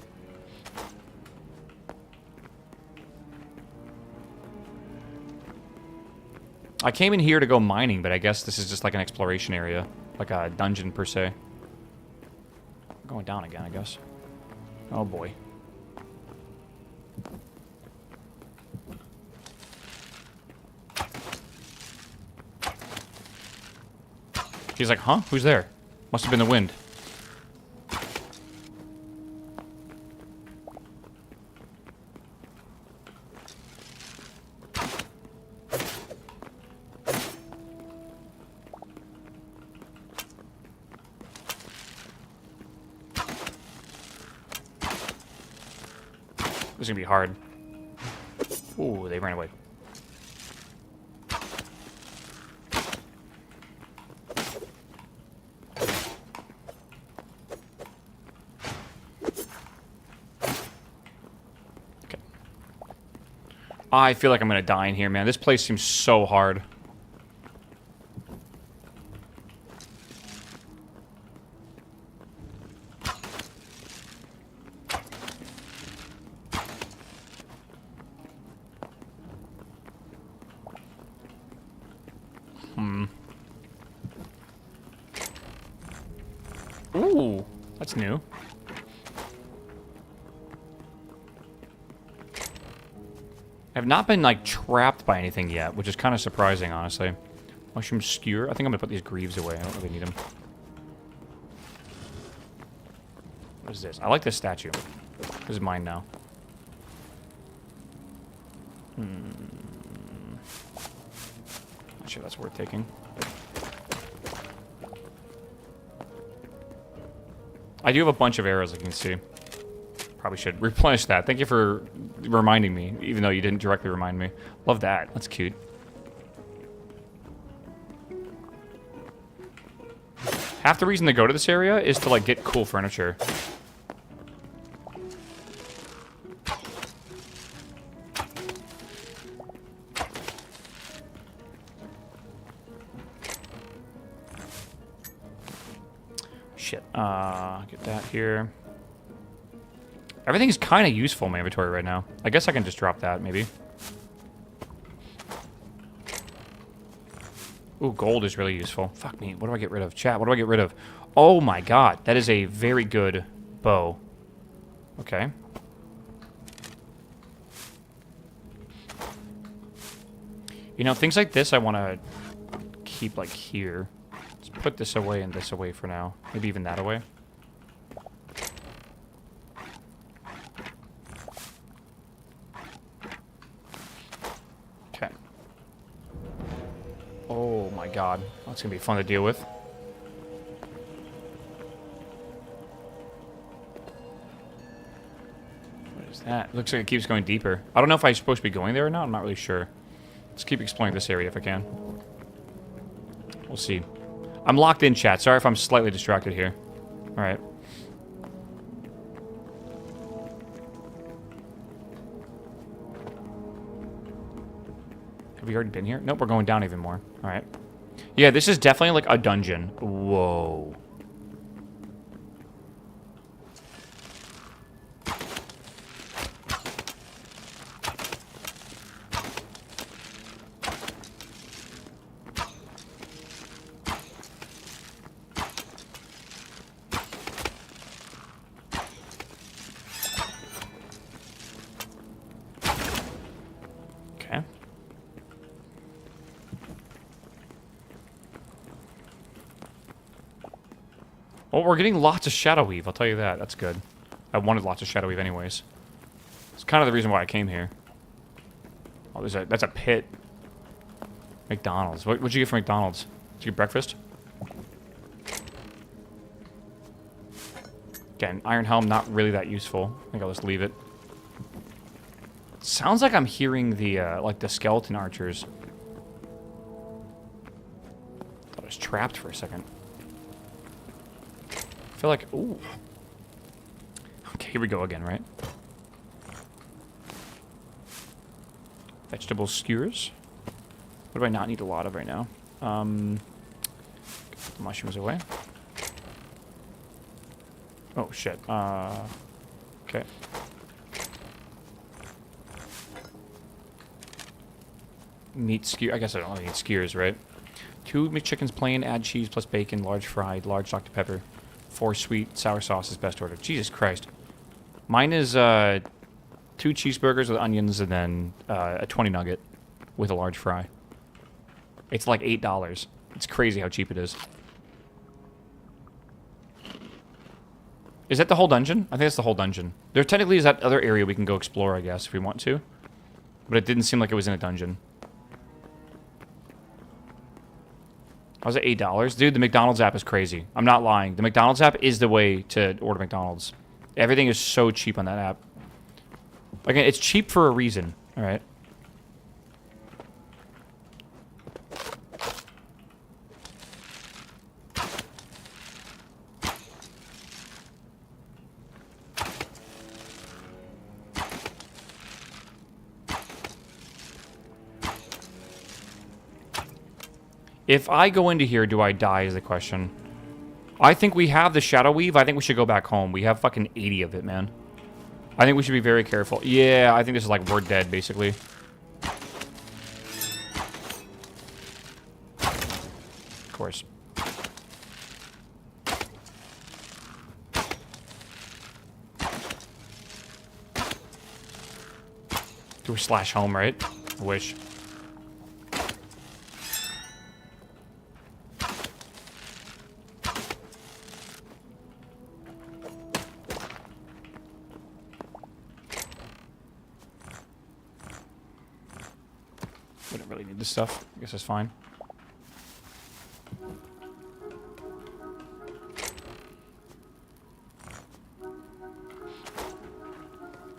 I came in here to go mining, but I guess this is just like an exploration area. Like a dungeon, per se. I'm going down again, I guess. Oh, boy. He's like, huh? Who's there? Must have been the wind. This is gonna be hard. Ooh, they ran away. I feel like I'm gonna die in here, man. This place seems so hard. Ooh, that's new. I have not been, like, trapped by anything yet, which is kind of surprising, honestly. Mushroom skewer. I think I'm going to put these greaves away. I don't really need them. What is this? I like this statue. This is mine now. Not sure that's worth taking. I do have a bunch of arrows, as you can see. Probably should replenish that. Thank you for reminding me, even though you didn't directly remind me. Love that. That's cute. Half the reason to go to this area is to, like, get cool furniture. Shit. Get that here. Everything's kind of useful in my inventory right now. I guess I can just drop that, maybe. Ooh, gold is really useful. Fuck me. What do I get rid of? Chat, what do I get rid of? Oh my god. That is a very good bow. Okay. You know, things like this I want to keep, like, here. Let's put this away and this away for now. Maybe even that away. Okay. Oh, my God. That's going to be fun to deal with. What is that? Looks like it keeps going deeper. I don't know if I'm supposed to be going there or not. I'm not really sure. Let's keep exploring this area if I can. We'll see. I'm locked in, chat. Sorry if I'm slightly distracted here. Alright. Have we already been here? Nope, we're going down even more. Alright. Yeah, this is definitely like a dungeon. Whoa. Well, we're getting lots of shadow weave, I'll tell you that. That's good. I wanted lots of shadow weave anyways. It's kind of the reason why I came here. Oh, that's a pit. McDonald's. What'd you get from McDonald's? Did you get breakfast? Again, iron helm, not really that useful. I think I'll just leave it. Sounds like I'm hearing the, like the skeleton archers. Thought I was trapped for a second. I feel like, ooh. Okay, here we go again, right? Vegetable skewers. What do I not need a lot of right now? Get the mushrooms away. Oh, shit. Okay. Meat skewer. I guess I don't really need skewers, right? 2 McChickens plain, add cheese plus bacon, large fried, large Dr. Pepper. 4 sweet, sour sauce is best order. Jesus Christ. Mine is 2 cheeseburgers with onions and then a 20 nugget with a large fry. It's like $8. It's crazy how cheap it is. Is that the whole dungeon? I think that's the whole dungeon. There technically is that other area we can go explore, I guess, if we want to. But it didn't seem like it was in a dungeon. How's it $8? Dude, the McDonald's app is crazy. I'm not lying. The McDonald's app is the way to order McDonald's. Everything is so cheap on that app. Again, it's cheap for a reason. Alright. If I go into here, do I die is the question. I think we have the shadow weave. I think we should go back home. We have fucking 80 of it, man. I think we should be very careful. Yeah, I think this is like we're dead, basically. Of course. Do a slash home, right? I wish. Wouldn't really need this stuff. I guess that's fine.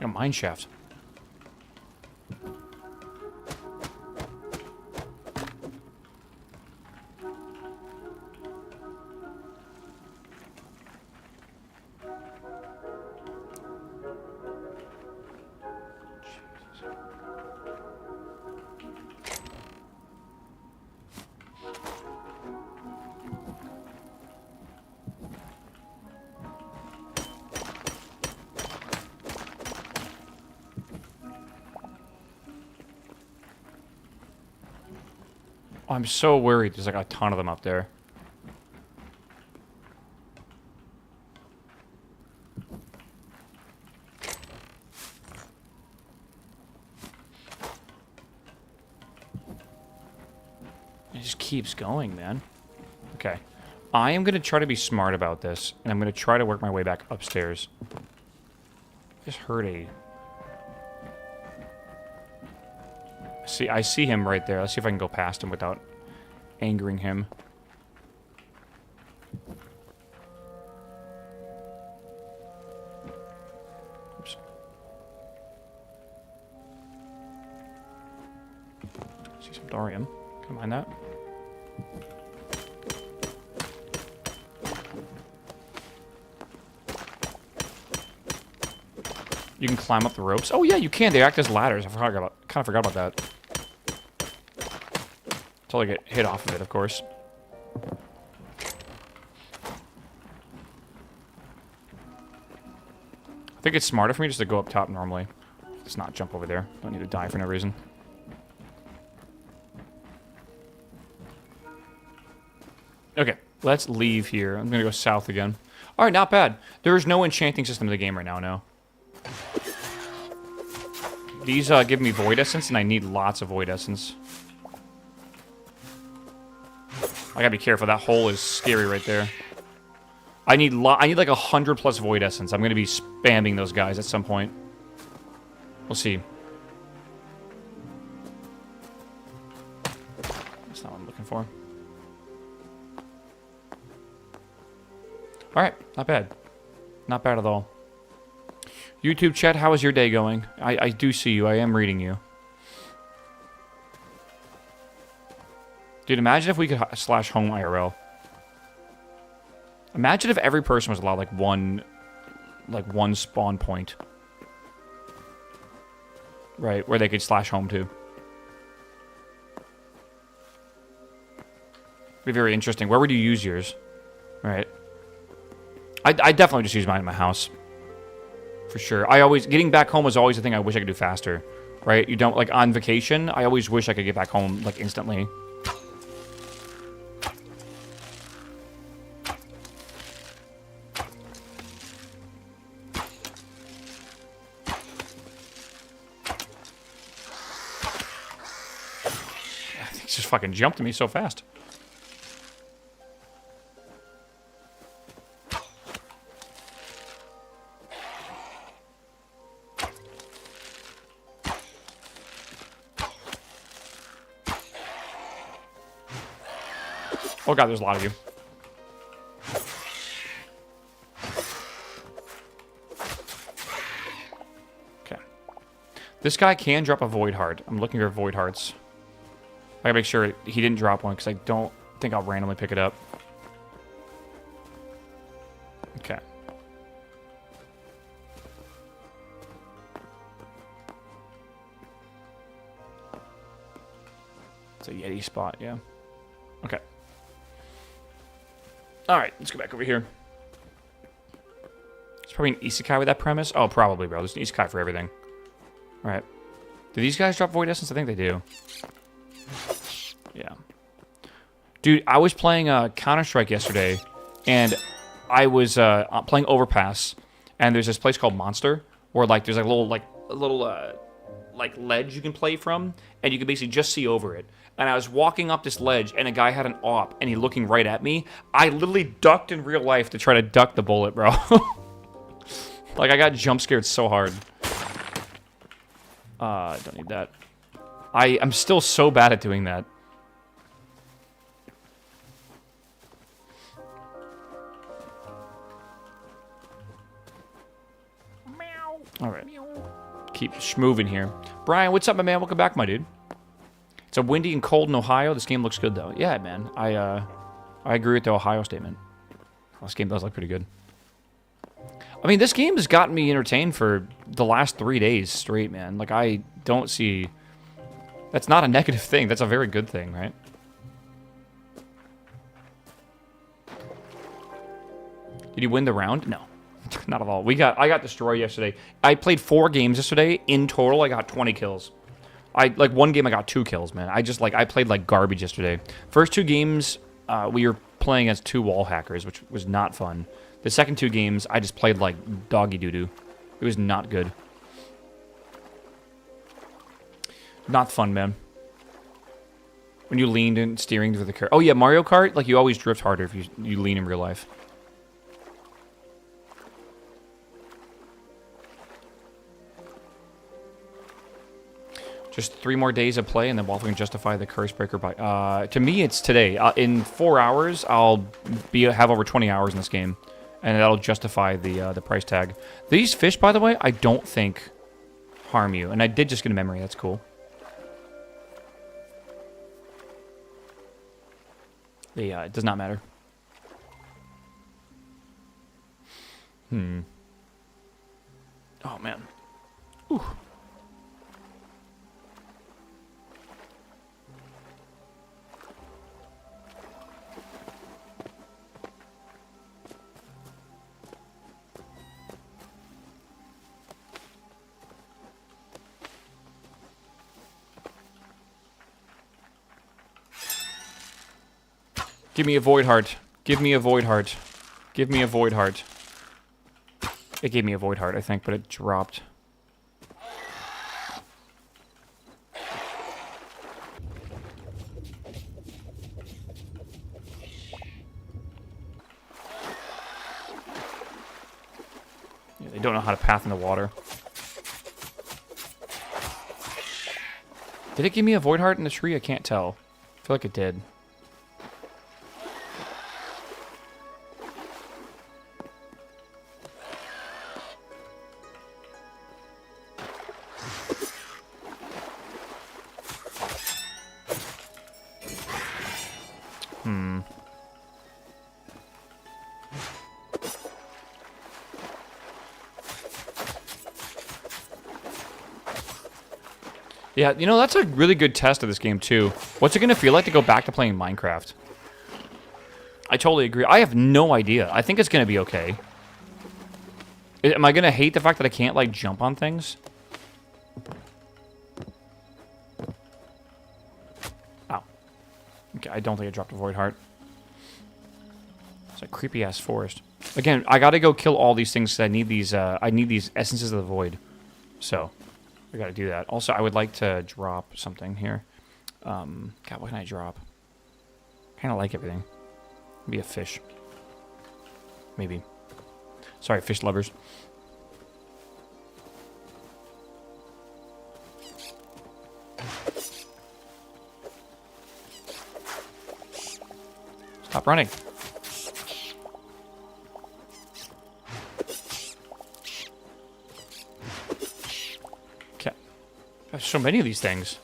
A mineshaft. I'm so worried. There's like a ton of them up there. keeps going, man. Okay. I am going to try to be smart about this, and I'm going to try to work my way back upstairs. Just heard a... See, I see him right there. Let's see if I can go past him without angering him. Oops. See some thorium. Can I mine that? You can climb up the ropes. Oh yeah, you can. They act as ladders. I kind of forgot about that. Until I get hit off of it, of course. I think it's smarter for me just to go up top normally. Let's not jump over there. Don't need to die for no reason. Okay, let's leave here. I'm gonna go south again. All right, not bad. There is no enchanting system in the game right now, no. These give me void essence, and I need lots of void essence. I gotta be careful. That hole is scary right there. I need like 100+ void essence. I'm gonna be spamming those guys at some point. We'll see. That's not what I'm looking for. All right, not bad. Not bad at all. YouTube chat, how is your day going? I do see you. I am reading you. Dude, imagine if we could slash home IRL. Imagine if every person was allowed like one spawn point. Right, where they could slash home to. Be very interesting. Where would you use yours? Right. I definitely just use mine in my house. For sure. Getting back home was always the thing I wish I could do faster. Right? You don't, like, on vacation, I always wish I could get back home, like, instantly. He just fucking jumped at me so fast. Oh god, there's a lot of you. Okay. This guy can drop a void heart. I'm looking for void hearts. I gotta make sure he didn't drop one, because I don't think I'll randomly pick it up. Okay. It's a Yeti spot, yeah. Okay. Alright, let's go back over here. There's probably an isekai with that premise. Oh, probably, bro. There's an isekai for everything. Alright. Do these guys drop void essence? I think they do. Yeah. Dude, I was playing Counter-Strike yesterday, and I was playing Overpass, and there's this place called Monster, where like there's like a little ledge you can play from, and you can basically just see over it. And I was walking up this ledge, and a guy had an AWP, and he looking right at me. I literally ducked in real life to try to duck the bullet, bro. Like, I got jump scared so hard. I don't need that. I'm still so bad at doing that. Alright. Keep schmoving here. Brian, what's up, my man? Welcome back, my dude. It's a windy and cold in Ohio. This game looks good, though. Yeah, man. I agree with the Ohio statement. This game does look pretty good. I mean, this game has gotten me entertained for the last 3 days straight, man. Like, I don't see... That's not a negative thing. That's a very good thing, right? Did you win the round? No. Not at all. I got destroyed yesterday. I played 4 games yesterday. In total, I got 20 kills. Like, one game I got 2 kills, man. I played like garbage yesterday. First 2 games, we were playing as 2 wall hackers, which was not fun. The second 2 games, I just played like doggy doo-doo. It was not good. Not fun, man. When you leaned in steering through the curve. Oh yeah, Mario Kart, like you always drift harder if you lean in real life. Just 3 more days of play, and then Waffle can justify the curse breaker by... to me, it's today. In 4 hours, I'll have over 20 hours in this game, and that'll justify the price tag. These fish, by the way, I don't think harm you, and I did just get a memory. That's cool. Yeah, it does not matter. Oh, man. Ooh. Give me a void heart. Give me a void heart. Give me a void heart. It gave me a void heart, I think, but it dropped. Yeah, they don't know how to path in the water. Did it give me a void heart in the tree? I can't tell. I feel like it did. Yeah, you know, that's a really good test of this game, too. What's it going to feel like to go back to playing Minecraft? I totally agree. I have no idea. I think it's going to be okay. Am I going to hate the fact that I can't, like, jump on things? Ow. Okay, I don't think I dropped a void heart. It's a creepy-ass forest. Again, I got to go kill all these things because I need these essences of the void. So... I gotta do that. Also, I would like to drop something here. God, what can I drop? Kind of like everything. Maybe a fish. Maybe. Sorry, fish lovers. Stop running. There's so many of these things.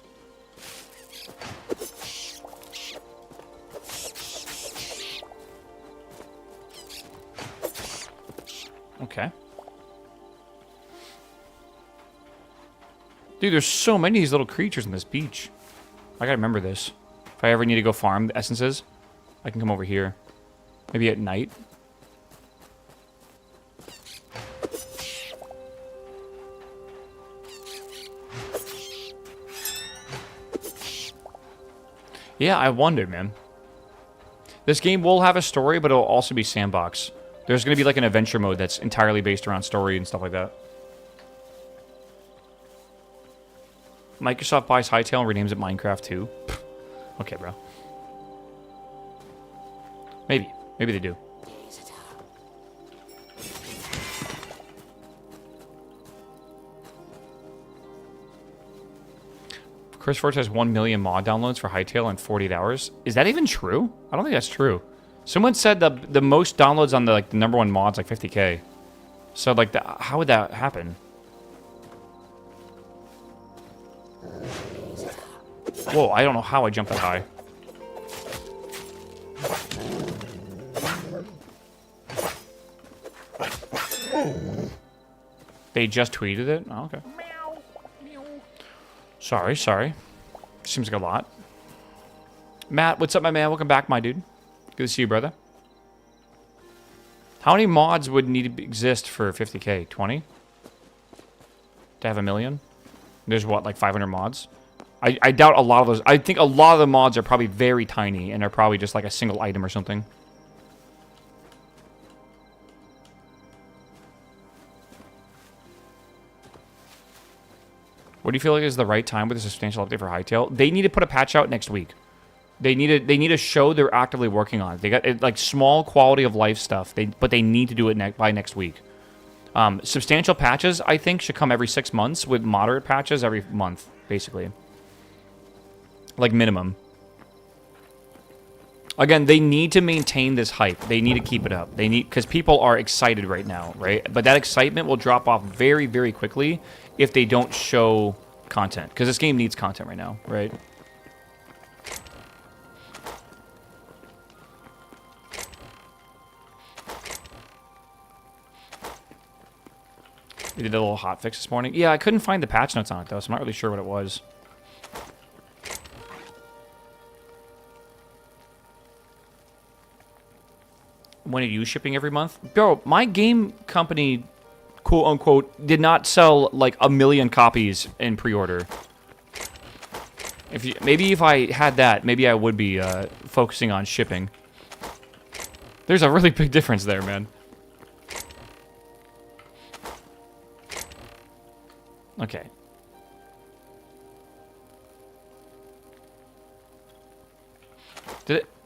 Okay. Dude, there's so many of these little creatures in this beach. I gotta remember this. If I ever need to go farm the essences, I can come over here. Maybe at night. Yeah, I wondered, man. This game will have a story, but it'll also be sandbox. There's going to be like an adventure mode that's entirely based around story and stuff like that. Microsoft buys Hytale and renames it Minecraft 2. Okay, bro. Maybe. Maybe they do. Chris Forge has 1 million mod downloads for Hytale in 48 hours. Is that even true? I don't think that's true. Someone said the most downloads on the number one mod's like 50K. So like, how would that happen? Whoa, I don't know how I jumped that high. They just tweeted it? Oh, okay. Sorry. Seems like a lot. Matt, what's up, my man? Welcome back, my dude. Good to see you, brother. How many mods would need to exist for 50K? 20? To have 1 million? There's what, like 500 mods? I doubt a lot of those. I think a lot of the mods are probably very tiny and are probably just like a single item or something. What do you feel like is the right time with a substantial update for Hytale? They need to put a patch out next week. They need to show they're actively working on it. They got like small quality of life stuff. But they need to do it by next week. Substantial patches, I think, should come every 6 months, with moderate patches every month, basically. Like minimum. Again, they need to maintain this hype. They need to keep it up. They need, because people are excited right now, right? But that excitement will drop off very, very quickly if they don't show content. Because this game needs content right now, right? We did a little hotfix this morning. Yeah, I couldn't find the patch notes on it, though, so I'm not really sure what it was. When are you shipping every month? Bro, my game company, quote unquote, did not sell like 1 million copies in pre-order. Maybe if I had that, maybe I would be focusing on shipping. There's a really big difference there, man. Okay.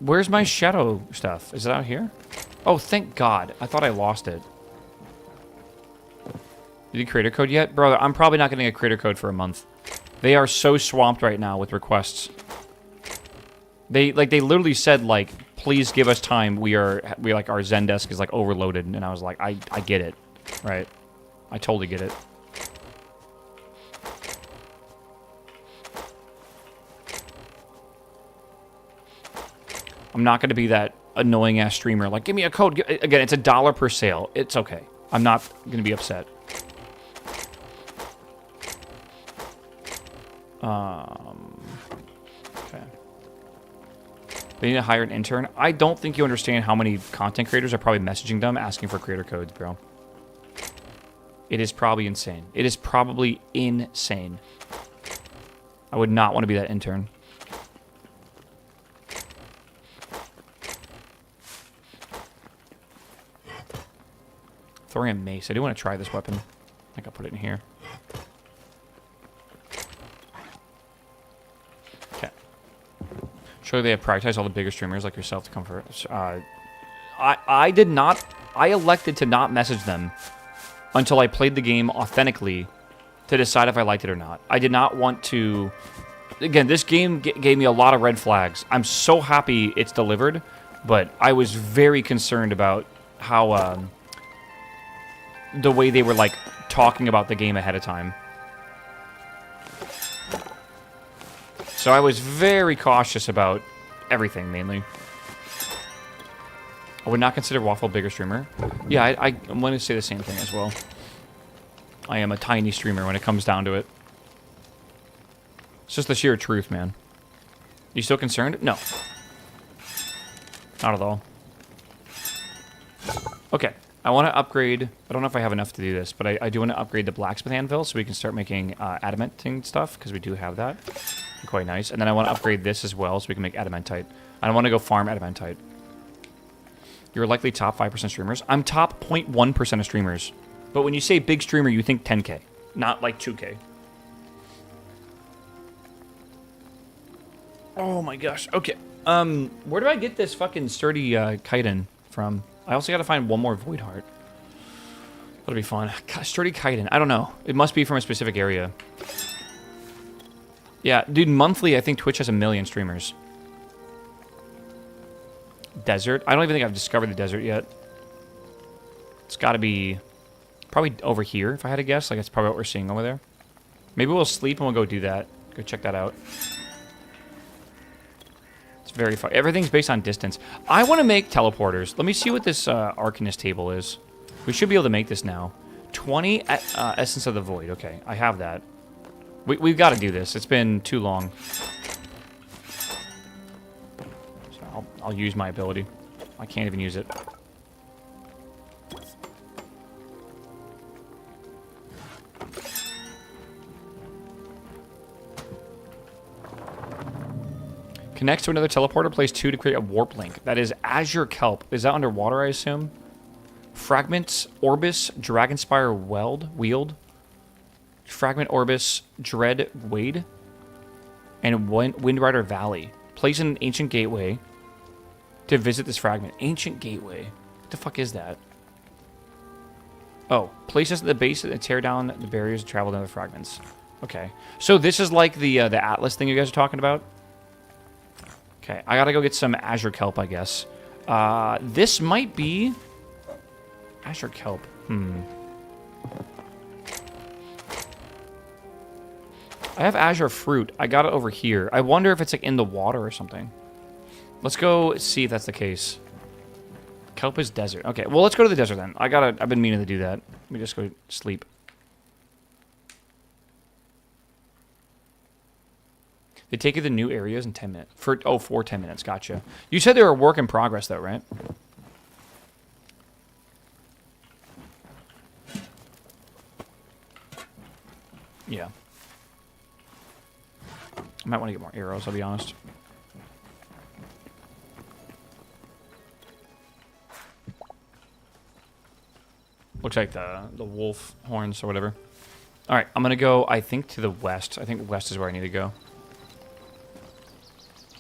Where's my shadow stuff? Is it out here? Oh, thank God. I thought I lost it. Did you creator code yet? Brother, I'm probably not getting a creator code for a month. They are so swamped right now with requests. They literally said, like, please give us time. We like, our Zendesk is, like, overloaded. And I was like, I get it. Right? I totally get it. I'm not going to be that annoying-ass streamer. Like, give me a code. Again, it's $1 per sale. It's okay. I'm not going to be upset. Okay. They need to hire an intern. I don't think you understand how many content creators are probably messaging them asking for creator codes, bro. It is probably insane. It is probably insane. I would not want to be that intern. Thorium mace. I do want to try this weapon. I think I'll put it in here. Okay. Surely they have prioritized all the bigger streamers like yourself to come first. I did not. I elected to not message them until I played the game authentically to decide if I liked it or not. I did not want to. Again, this game gave me a lot of red flags. I'm so happy it's delivered, but I was very concerned about how the way they were, like, talking about the game ahead of time. So I was very cautious about everything, mainly. I would not consider Waffle a bigger streamer. Yeah, I'm going to say the same thing as well. I am a tiny streamer when it comes down to it. It's just the sheer truth, man. You still concerned? No. Not at all. Okay. I want to upgrade. I don't know if I have enough to do this, but I do want to upgrade the blacksmith anvil so we can start making adamanting stuff, because we do have that. Quite nice. And then I want to upgrade this as well so we can make adamantite. I don't want to go farm adamantite. You're likely top 5% streamers. I'm top 0.1% of streamers. But when you say big streamer, you think 10K, not like 2K. Oh my gosh. Okay. Where do I get this fucking sturdy chitin from? I also got to find one more void heart. That'll be fun. Sturdy chitin. I don't know. It must be from a specific area. Yeah, dude, monthly, I think Twitch has 1 million streamers. Desert? I don't even think I've discovered the desert yet. It's got to be probably over here, if I had to guess. Like, that's probably what we're seeing over there. Maybe we'll sleep and we'll go do that. Go check that out. It's very fun. Everything's based on distance. I want to make teleporters. Let me see what this Arcanist table is. We should be able to make this now. 20 Essence of the Void. Okay, I have that. We've got to do this. It's been too long. So I'll use my ability. I can't even use it. Connects to another teleporter, plays 2 to create a warp link. That is Azure Kelp. Is that underwater, I assume? Fragments, Orbis, Dragonspire Wield. Fragment Orbis, Dread Wade. And Windrider Valley. place an ancient gateway to visit this fragment. Ancient gateway. What the fuck is that? Oh, place us at the base and tear down the barriers and travel down the fragments. Okay. So this is like the Atlas thing you guys are talking about? Okay, I gotta go get some Azure Kelp, I guess. This might be... Azure Kelp. I have Azure Fruit. I got it over here. I wonder if it's like in the water or something. Let's go see if that's the case. Kelp is desert. Okay, well, let's go to the desert then. I've been meaning to do that. Let me just go sleep. They take you to new areas in 10 minutes. For 10 minutes. Gotcha. You said they were a work in progress, though, right? Yeah. I might want to get more arrows, I'll be honest. Looks like the wolf horns or whatever. All right, I'm going to go, I think, to the west. I think west is where I need to go.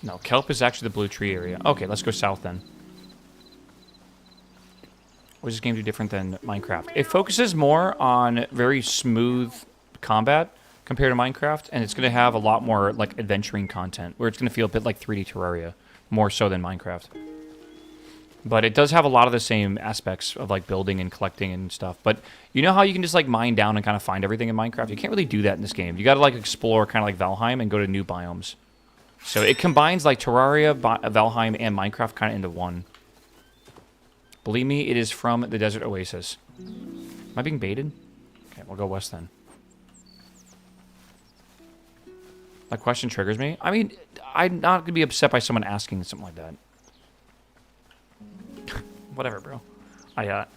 No, Kelp is actually the blue tree area. Okay, let's go south then. What does this game do different than Minecraft? It focuses more on very smooth combat compared to Minecraft, and it's going to have a lot more like adventuring content, where it's going to feel a bit like 3D Terraria, more so than Minecraft. But it does have a lot of the same aspects of like building and collecting and stuff. But you know how you can just like mine down and kind of find everything in Minecraft? You can't really do that in this game. You got to like explore kind of like Valheim and go to new biomes. So it combines like Terraria, Valheim, and Minecraft kind of into one. Believe me, it is from the Desert Oasis. Am I being baited? Okay, we'll go west then. That question triggers me. I mean, I'm not going to be upset by someone asking something like that. Whatever, bro.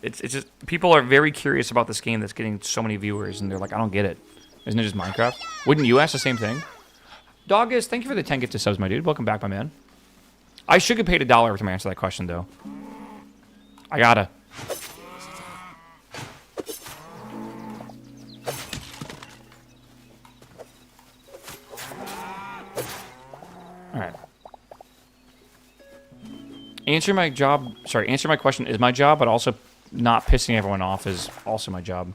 It's just, people are very curious about this game that's getting so many viewers, and they're like, I don't get it. Isn't it just Minecraft? Wouldn't you ask the same thing? Doggus, thank you for the 10 gifted subs, my dude. Welcome back, my man. I should get paid $1 every time I answer that question, though. I gotta. Alright. Answer my question is my job, but also not pissing everyone off is also my job.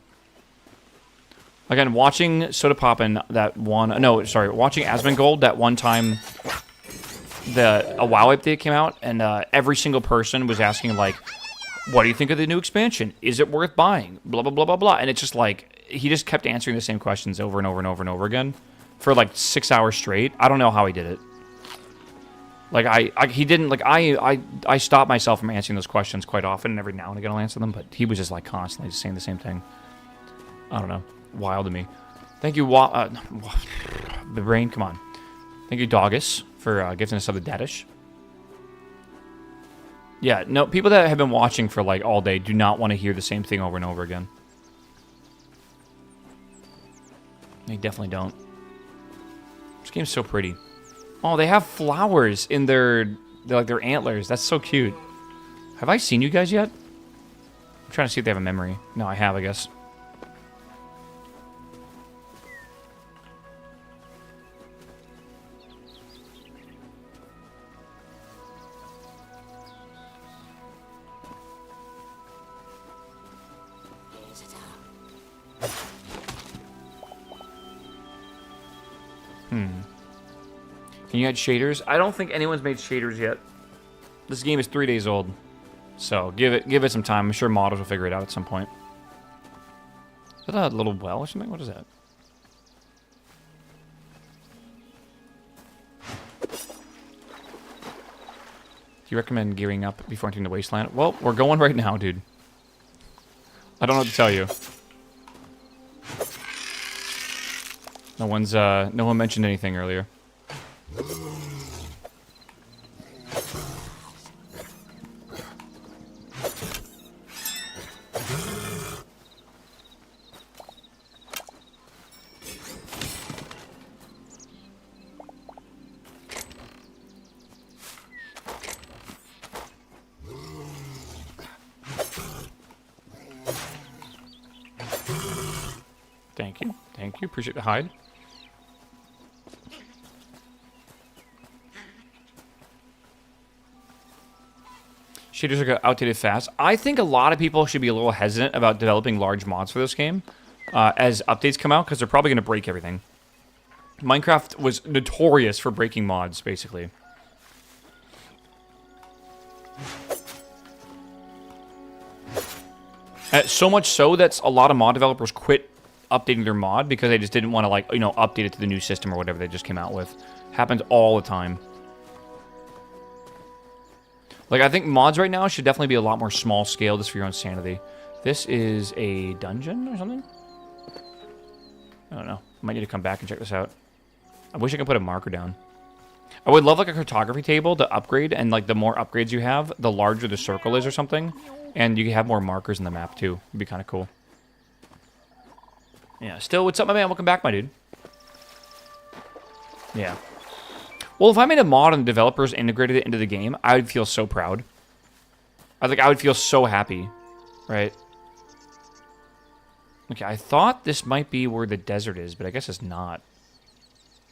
Again, watching Soda Poppin' that one... No, sorry. Watching Asmongold that one time a WoW update came out, and every single person was asking, like, what do you think of the new expansion? Is it worth buying? Blah, blah, blah, blah, blah. And it's just like, he just kept answering the same questions over and over and over and over again for like 6 hours straight. I don't know how he did it. Like, he didn't, like, I stop myself from answering those questions quite often, and every now and again I'll answer them, but he was just, like, constantly just saying the same thing. I don't know. Wild to me. Thank you, the brain, come on. Thank you, Doggus, for gifting us up the Dadish. Yeah, no, people that have been watching for, like, all day do not want to hear the same thing over and over again. They definitely don't. This game's so pretty. Oh, they have flowers in their antlers. That's so cute. Have I seen you guys yet? I'm trying to see if they have a memory. No, I have, I guess. Can you add shaders? I don't think anyone's made shaders yet. This game is 3 days old. So give it some time. I'm sure modders will figure it out at some point. Is that a little well or something? What is that? Do you recommend gearing up before entering the wasteland? Well, we're going right now, dude. I don't know what to tell you. No one mentioned anything earlier. Thank you. Thank you. Appreciate the hide. Shaders are outdated fast. I think a lot of people should be a little hesitant about developing large mods for this game as updates come out, because they're probably going to break everything. Minecraft was notorious for breaking mods, basically. So much so that a lot of mod developers quit updating their mod because they just didn't want to, like, you know, update it to the new system or whatever they just came out with. Happens all the time. Like, I think mods right now should definitely be a lot more small scale just for your own sanity. This is a dungeon or something? I don't know. Might need to come back and check this out. I wish I could put a marker down. I would love, like, a cartography table to upgrade, and, like, the more upgrades you have, the larger the circle is or something. And you can have more markers in the map, too. It'd be kind of cool. Yeah, still, what's up, my man? Welcome back, my dude. Yeah. Well, if I made a mod and the developers integrated it into the game, I would feel so proud. I would feel so happy, right? Okay, I thought this might be where the desert is, but I guess it's not.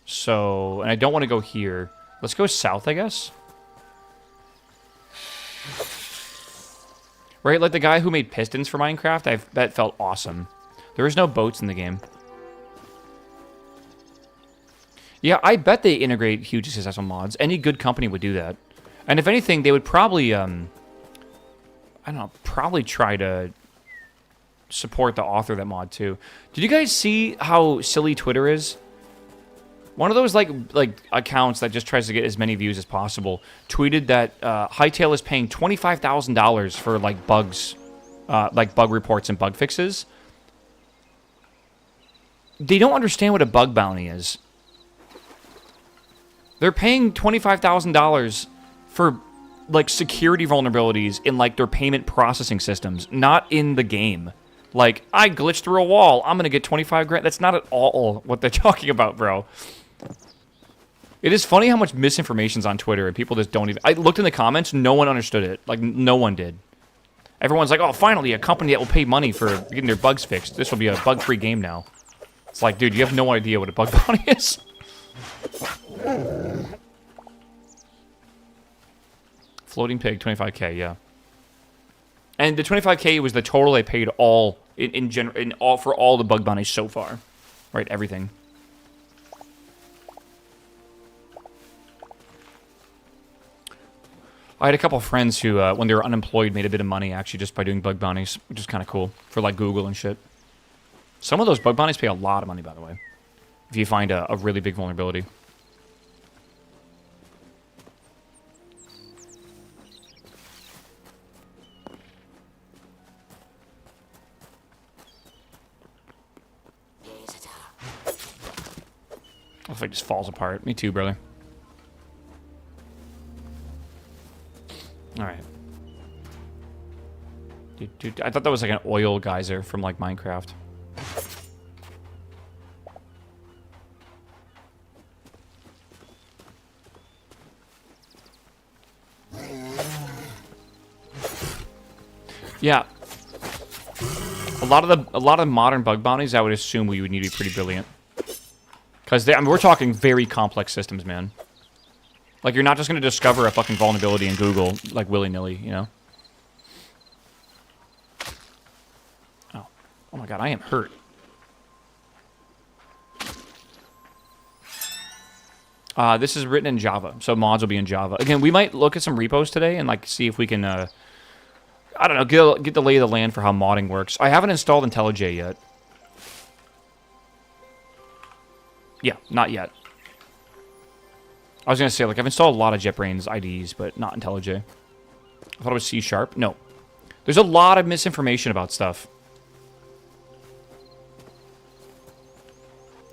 So, and I don't want to go here. Let's go south, I guess. Right, like the guy who made pistons for Minecraft, that felt awesome. There is no boats in the game. Yeah, I bet they integrate hugely successful mods. Any good company would do that. And if anything, they would probably, I don't know, probably try to support the author of that mod, too. Did you guys see how silly Twitter is? One of those, like accounts that just tries to get as many views as possible tweeted that Hytale is paying $25,000 for, like, bugs, like bug reports and bug fixes. They don't understand what a bug bounty is. They're paying $25,000 for, like, security vulnerabilities in, like, their payment processing systems, not in the game. Like, I glitched through a wall, I'm gonna get 25 grand. That's not at all what they're talking about, bro. It is funny how much misinformation's on Twitter and people just don't even... I looked in the comments, no one understood it. Like, no one did. Everyone's like, oh, finally, a company that will pay money for getting their bugs fixed. This will be a bug-free game now. It's like, dude, you have no idea what a bug bounty is. Floating pig, 25k, yeah. And the 25k was the total they paid all for all the bug bounties so far. Right, everything. I had a couple of friends who, when they were unemployed, made a bit of money, actually, just by doing bug bounties, which is kind of cool, for, like, Google and shit. Some of those bug bounties pay a lot of money, by the way, if you find a really big vulnerability. Looks like it just falls apart. Me too, brother. Alright. Dude, I thought that was like an oil geyser from, like, Minecraft. Yeah. A lot of the modern bug bounties, I would assume we would need to be pretty brilliant. Because I mean, we're talking very complex systems, man. Like, you're not just going to discover a fucking vulnerability in Google, like, willy-nilly, you know? Oh. Oh my god, I am hurt. This is written in Java, so mods will be in Java. Again, we might look at some repos today and, like, see if we can, I don't know, get the lay of the land for how modding works. I haven't installed IntelliJ yet. Yeah, not yet. I was going to say, like, I've installed a lot of JetBrains IDEs, but not IntelliJ. I thought it was C#. No. There's a lot of misinformation about stuff.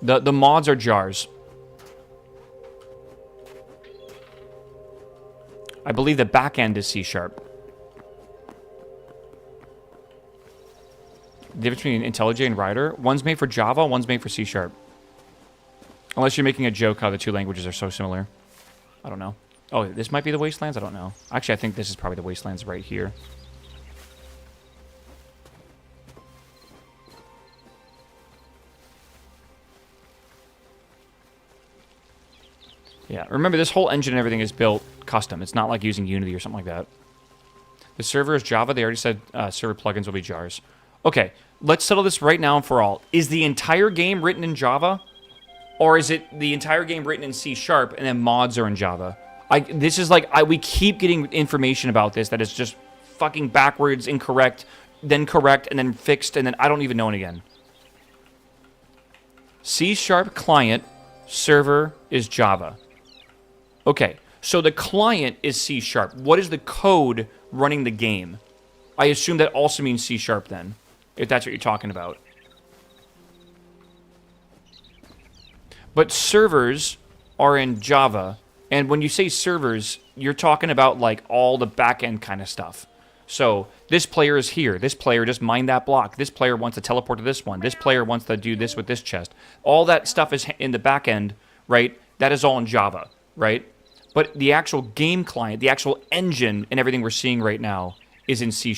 The mods are jars. I believe the back end is C#. The difference between IntelliJ and Rider, one's made for Java, one's made for C#. Unless you're making a joke how the two languages are so similar. I don't know. Oh, this might be the Wastelands? I don't know. Actually, I think this is probably the Wastelands right here. Yeah, remember, this whole engine and everything is built custom. It's not like using Unity or something like that. The server is Java. They already said server plugins will be jars. Okay, let's settle this right now and for all. Is the entire game written in Java? Or is it the entire game written in C# and then mods are in Java? This is like, we keep getting information about this that is just fucking backwards, incorrect, then correct, and then fixed, and then I don't even know it again. C# client, server is Java. Okay, so the client is C#. What is the code running the game? I assume that also means C# then, if that's what you're talking about. But servers are in Java, and when you say servers, you're talking about like all the back-end kind of stuff. So this player is here. This player just mined that block. This player wants to teleport to this one. This player wants to do this with this chest. All that stuff is in the back end, right? That is all in Java, right? But the actual game client, the actual engine and everything we're seeing right now is in C#.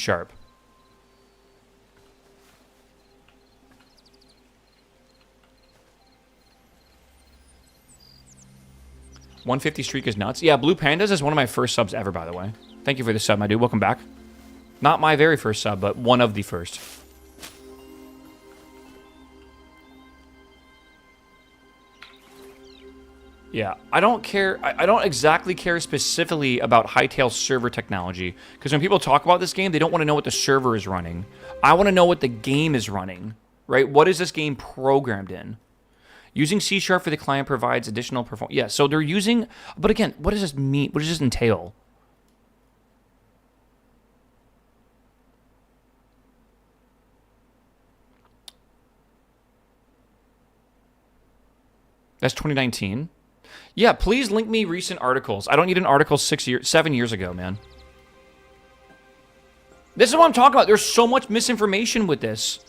150 streak is nuts. Yeah, Blue Pandas is one of my first subs ever, by the way. Thank you for the sub, my dude. Welcome back. Not my very first sub, but one of the first. Yeah, I don't care. I don't exactly care specifically about Hytale server technology. Because when people talk about this game, they don't want to know what the server is running. I want to know what the game is running, right? What is this game programmed in? Using C# for the client provides additional performance. Yeah, so they're using... But again, what does this mean? What does this entail? That's 2019. Yeah, please link me recent articles. I don't need an article 7 years ago, man. This is what I'm talking about. There's so much misinformation with this.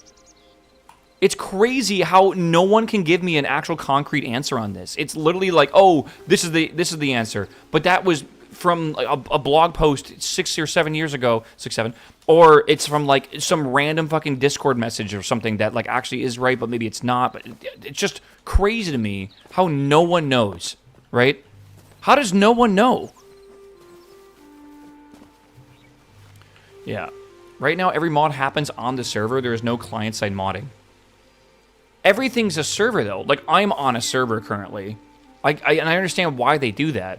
It's crazy how no one can give me an actual concrete answer on this. It's literally like, oh, this is the answer. But that was from a blog post 6 or 7 years ago, 6, 7, or it's from like some random fucking Discord message or something that like actually is right, but maybe it's not. But it's just crazy to me how no one knows, right? How does no one know? Yeah. Right now, every mod happens on the server. There is no client-side modding. Everything's a server, though. Like, I'm on a server currently. And I understand why they do that.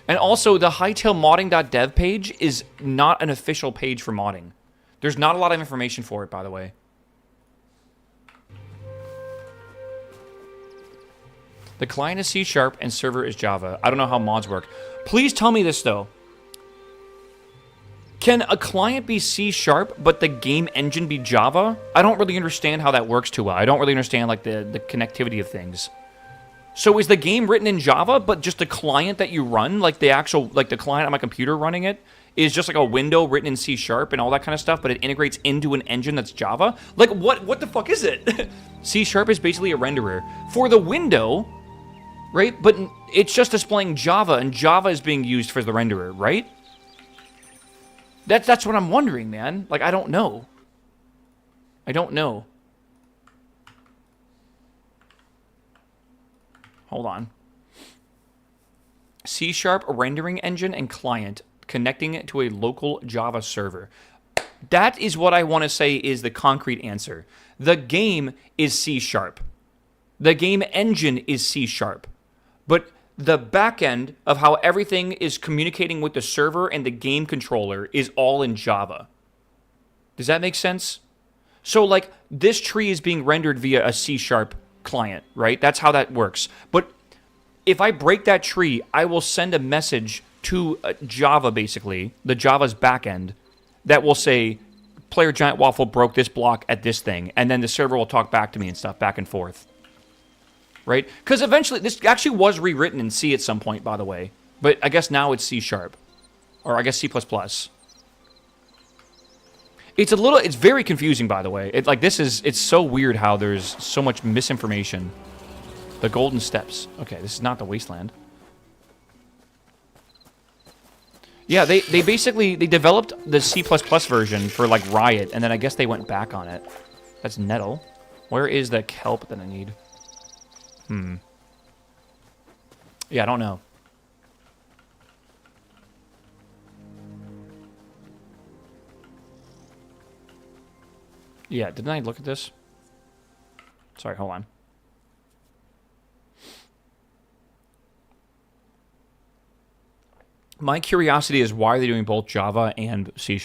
And also, the Hytale modding.dev page is not an official page for modding. There's not a lot of information for it, by the way. The client is C# and server is Java. I don't know how mods work. Please tell me this, though. Can a client be C#, but the game engine be Java? I don't really understand how that works too well. I don't really understand, like, the connectivity of things. So is the game written in Java, but just the client that you run, like the actual, like the client on my computer running it, is just like a window written in C# and all that kind of stuff, but it integrates into an engine that's Java? Like, what the fuck is it? C# is basically a renderer for the window, right? But it's just displaying Java, and Java is being used for the renderer, right? That's what I'm wondering, man. Like, I don't know. I don't know. Hold on. C# rendering engine and client connecting it to a local Java server. That is what I want to say is the concrete answer. The game is C#. The game engine is C#. But the back end of how everything is communicating with the server and the game controller is all in Java. Does that make sense? So, like, this tree is being rendered via a C# client, right? That's how that works. But if I break that tree, I will send a message to Java, basically, the Java's backend, that will say, player GiantWaffle broke this block at this thing, and then the server will talk back to me and stuff, back and forth. Right? Because eventually, this actually was rewritten in C at some point, by the way. But I guess now it's C#. Or I guess C++. It's very confusing, by the way. It's so weird how there's so much misinformation. The Golden Steps. Okay, this is not the Wasteland. Yeah, they basically, they developed the C++ version for, like, Riot, and then I guess they went back on it. That's Nettle. Where is the Kelp that I need? Yeah, I don't know. Yeah, didn't I look at this? Sorry, hold on. My curiosity is why are they doing both Java and C#,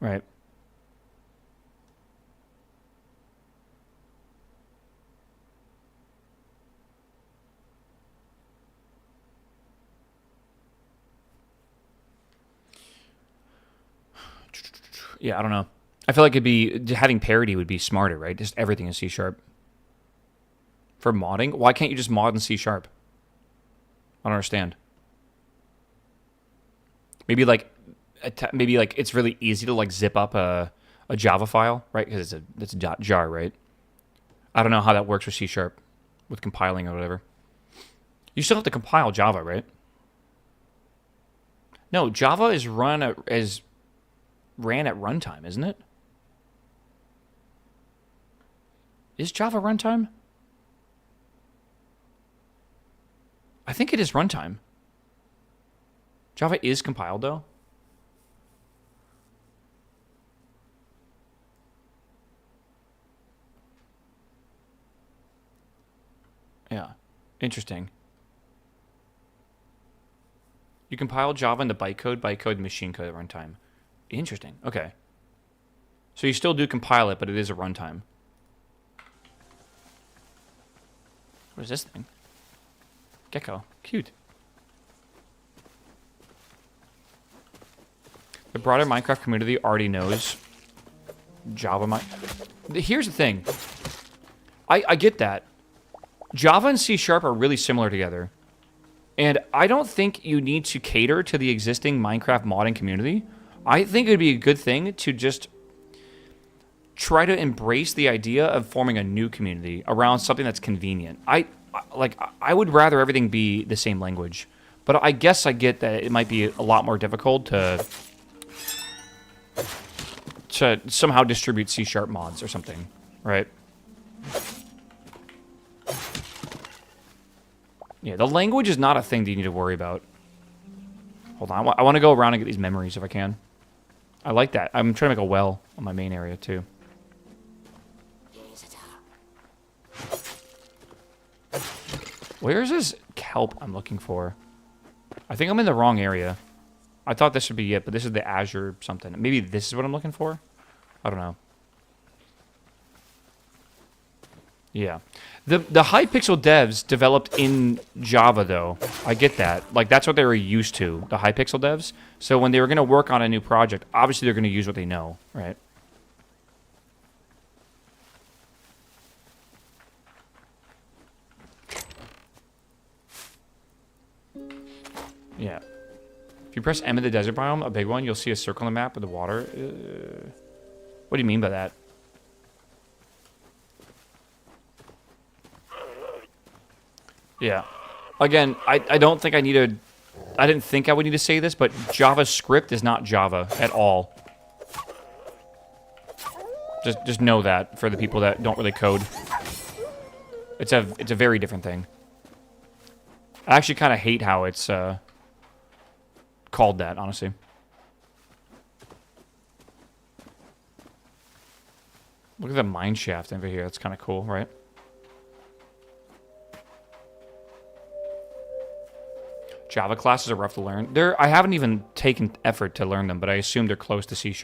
right? Yeah, I don't know. I feel like it'd be having parity would be smarter, right? Just everything in C#. For modding, why can't you just mod in C#? I don't understand. Maybe like it's really easy to like zip up a Java file, right? Because it's a jar, right? I don't know how that works with C# with compiling or whatever. You still have to compile Java, right? No, Java is ran at runtime, isn't it? Is Java runtime? I think it is runtime. Java is compiled, though. Yeah. Interesting. You compile Java into bytecode, machine code at runtime. Interesting. Okay. So you still do compile it, but it is a runtime. What is this thing? Gecko. Cute. The broader Minecraft community already knows Java. Here's the thing. I get that. Java and C# are really similar together. And I don't think you need to cater to the existing Minecraft modding community. I think it would be a good thing to just try to embrace the idea of forming a new community around something that's convenient. I would rather everything be the same language. But I guess I get that it might be a lot more difficult to somehow distribute C# mods or something, right? Yeah, the language is not a thing that you need to worry about. Hold on, I want to go around and get these memories if I can. I like that. I'm trying to make a well on my main area, too. Where is this kelp I'm looking for? I think I'm in the wrong area. I thought this would be it, but this is the Azure something. Maybe this is what I'm looking for? I don't know. Yeah. The Hypixel devs developed in Java, though. I get that. Like, that's what they were used to, the Hypixel devs. So when they were going to work on a new project, obviously they're going to use what they know, right? Yeah. If you press M in the desert biome, a big one, you'll see a circle on the map with the water. What do you mean by that? Yeah. Again, I don't think I need to... I didn't think I would need to say this, but JavaScript is not Java at all. Just know that for the people that don't really code. It's a very different thing. I actually kind of hate how it's called that, honestly. Look at the Mineshaft over here. That's kind of cool, right? Java classes are rough to learn. I haven't even taken effort to learn them, but I assume they're close to C#.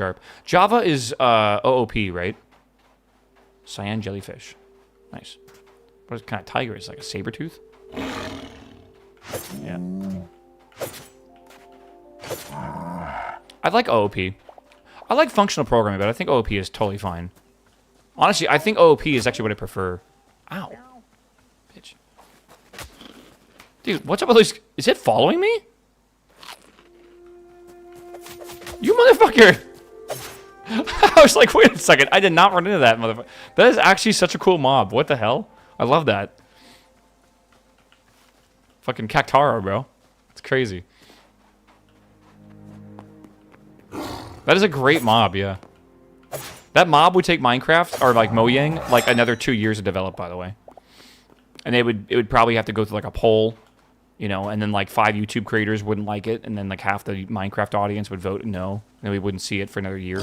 Java is OOP, right? Cyan jellyfish. Nice. What kind of tiger is it? Like a saber tooth? Yeah. I like OOP. I like functional programming, but I think OOP is totally fine. Honestly, I think OOP is actually what I prefer. Ow. Bitch. Dude, what's up with these? Is it following me? You motherfucker! I was like, wait a second. I did not run into that motherfucker. That is actually such a cool mob. What the hell? I love that. Fucking Cactaro, bro. It's crazy. That is a great mob, yeah. That mob would take Minecraft, or like Mojang, like another 2 years to develop, by the way. And it would probably have to go through like a poll, you know, and then like 5 YouTube creators wouldn't like it, and then like half the Minecraft audience would vote no, and we wouldn't see it for another year.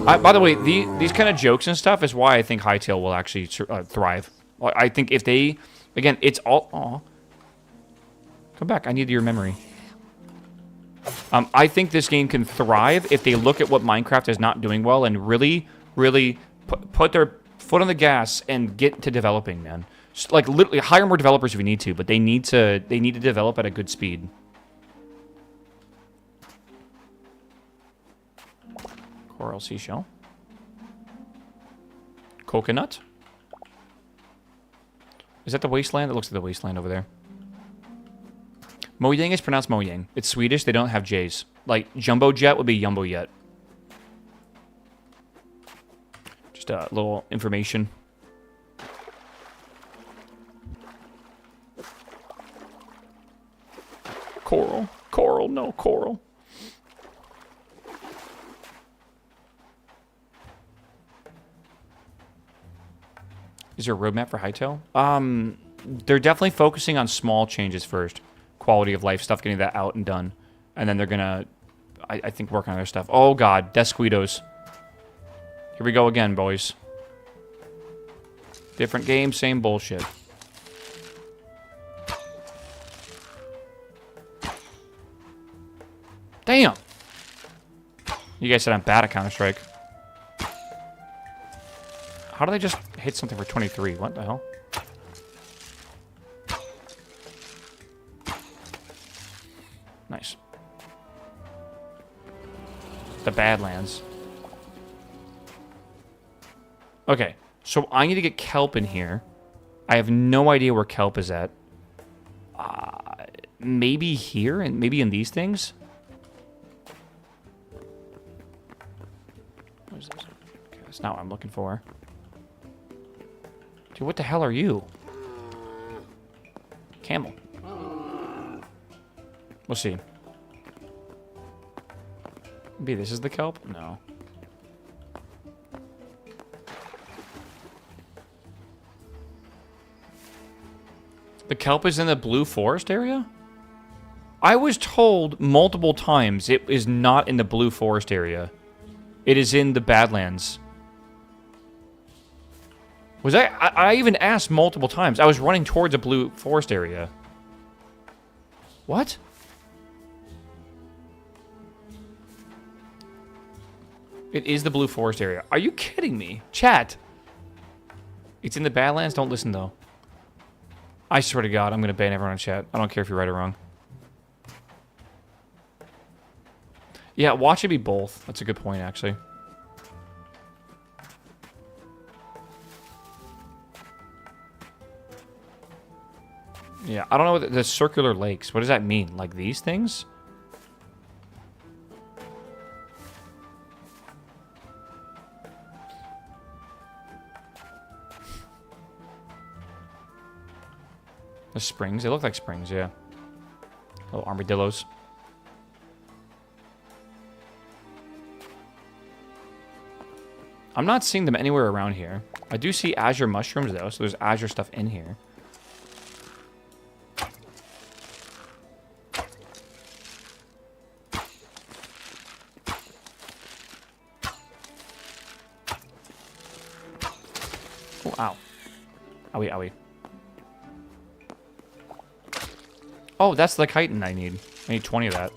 By the way, these kind of jokes and stuff is why I think Hytale will actually thrive. I think if they, again, it's all. Aw. Come back. I need your memory. I think this game can thrive if they look at what Minecraft is not doing well and really, really put their foot on the gas and get to developing, man. Just, like literally hire more developers if we need to, but they need to develop at a good speed. Coral seashell. Coconut. Is that the wasteland? It looks like the wasteland over there. Mojang is pronounced Mojang. It's Swedish. They don't have J's. Like, Jumbo Jet would be Jumbo Jet. Just a little information. Coral. Coral. No, coral. Is there a roadmap for Hytale? They're definitely focusing on small changes first. Quality of life stuff, getting that out and done. And then they're gonna, I think, work on other stuff. Oh god, Desquitos. Here we go again, boys. Different game, same bullshit. Damn! You guys said I'm bad at Counter-Strike. How do they just hit something for 23? What the hell? Nice. The Badlands. Okay, so I need to get Kelp in here. I have no idea where Kelp is at. Maybe here, and maybe in these things? What is this? Okay, that's not what I'm looking for. Dude, what the hell are you? Camel. We'll see. Maybe this is the kelp? No. The kelp is in the blue forest area? I was told multiple times it is not in the blue forest area. It is in the Badlands. Was I even asked multiple times. I was running towards a blue forest area. What? It is the blue forest area. Are you kidding me? Chat. It's in the Badlands? Don't listen, though. I swear to God, I'm going to ban everyone in chat. I don't care if you're right or wrong. Yeah, watch it be both. That's a good point, actually. Yeah, I don't know what the circular lakes. What does that mean? Like these things? The springs? They look like springs, yeah. Little armadillos. I'm not seeing them anywhere around here. I do see azure mushrooms, though, so there's azure stuff in here. Oh, ow. Owie, owie. Oh, that's the chitin I need. I need 20 of that.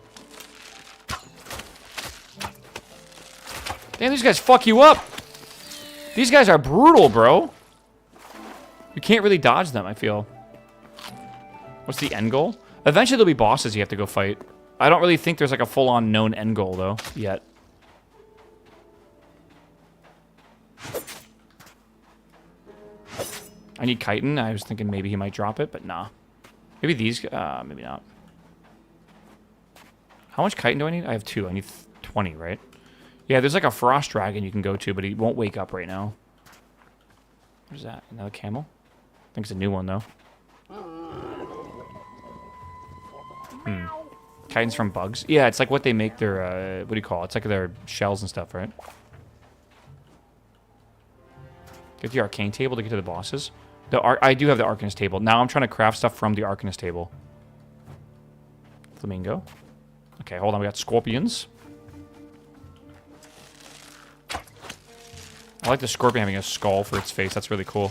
Damn, these guys fuck you up! These guys are brutal, bro. You can't really dodge them, I feel. What's the end goal? Eventually there'll be bosses you have to go fight. I don't really think there's like a full-on known end goal, though, yet. I need chitin. I was thinking maybe he might drop it, but nah. Maybe these, maybe not. How much chitin do I need? I have 2. I need 20, right? Yeah, there's like a frost dragon you can go to, but he won't wake up right now. What is that? Another camel? I think it's a new one, though. Chitin's from bugs? Yeah, it's like what they make their, what do you call it? It's like their shells and stuff, right? Get the arcane table to get to the bosses. I do have the Arcanist table. Now I'm trying to craft stuff from the Arcanist table. Flamingo. Okay, hold on. We got scorpions. like the scorpion having a skull for its face. That's really cool.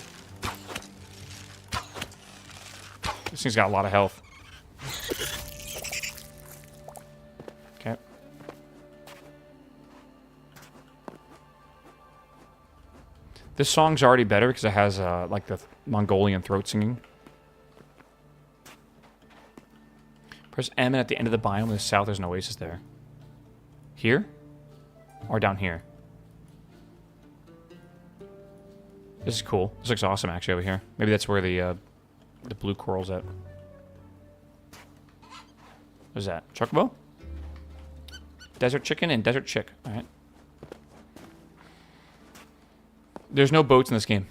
This thing's got a lot of health. Okay. This song's already better because it has, like, the Mongolian throat singing. Press M, and at the end of the biome in the south, there's an oasis there. Here? Or down here? This is cool. This looks awesome, actually, over here. Maybe that's where the blue coral's at. What is that? Chocobo? Desert chicken and desert chick. Alright. There's no boats in this game.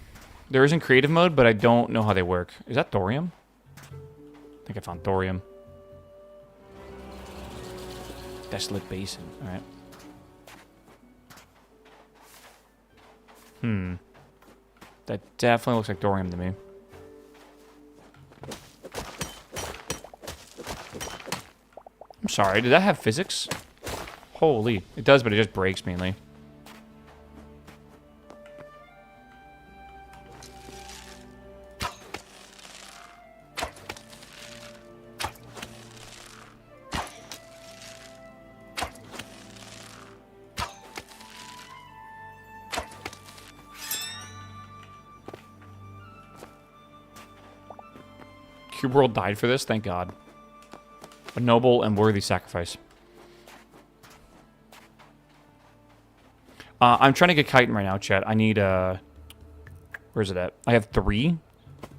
There is in creative mode, but I don't know how they work. Is that thorium? I think I found thorium. Desolate basin. Alright. That definitely looks like thorium to me. I'm sorry, did that have physics? Holy. It does, but it just breaks mainly. Cube World died for this, thank God. A noble and worthy sacrifice. I'm trying to get Kitan right now, chat. I need, where's it at? I have 3.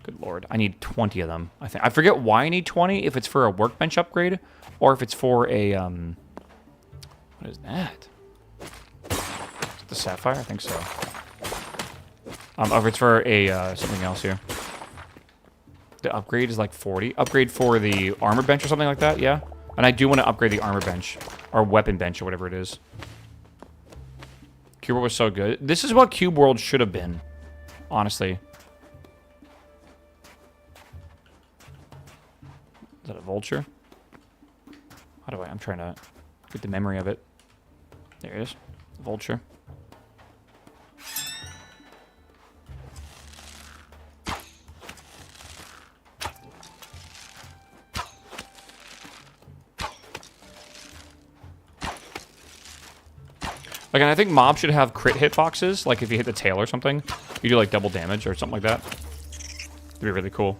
Good lord. I need 20 of them, I think. I forget why I need 20, if it's for a workbench upgrade, or if it's for a, what is that? Is it the sapphire? I think so. Or if it's for a, something else here. The upgrade is like 40. Upgrade for the armor bench or something like that, yeah? And I do want to upgrade the armor bench. Or weapon bench or whatever it is. Cube World was so good. This is what Cube World should have been. Honestly. Is that a vulture? How do I'm trying to get the memory of it. There it is. Vulture. Like, and I think mobs should have crit hitboxes. Like, if you hit the tail or something, you do, like, double damage or something like that. It'd be really cool.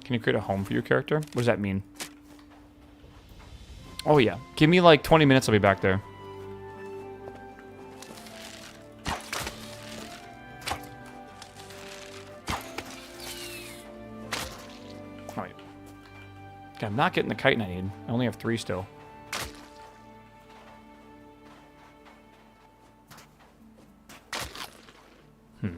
Can you create a home for your character? What does that mean? Oh, yeah. Give me, like, 20 minutes, I'll be back there. I'm not getting the chitin I need. I only have 3 still. We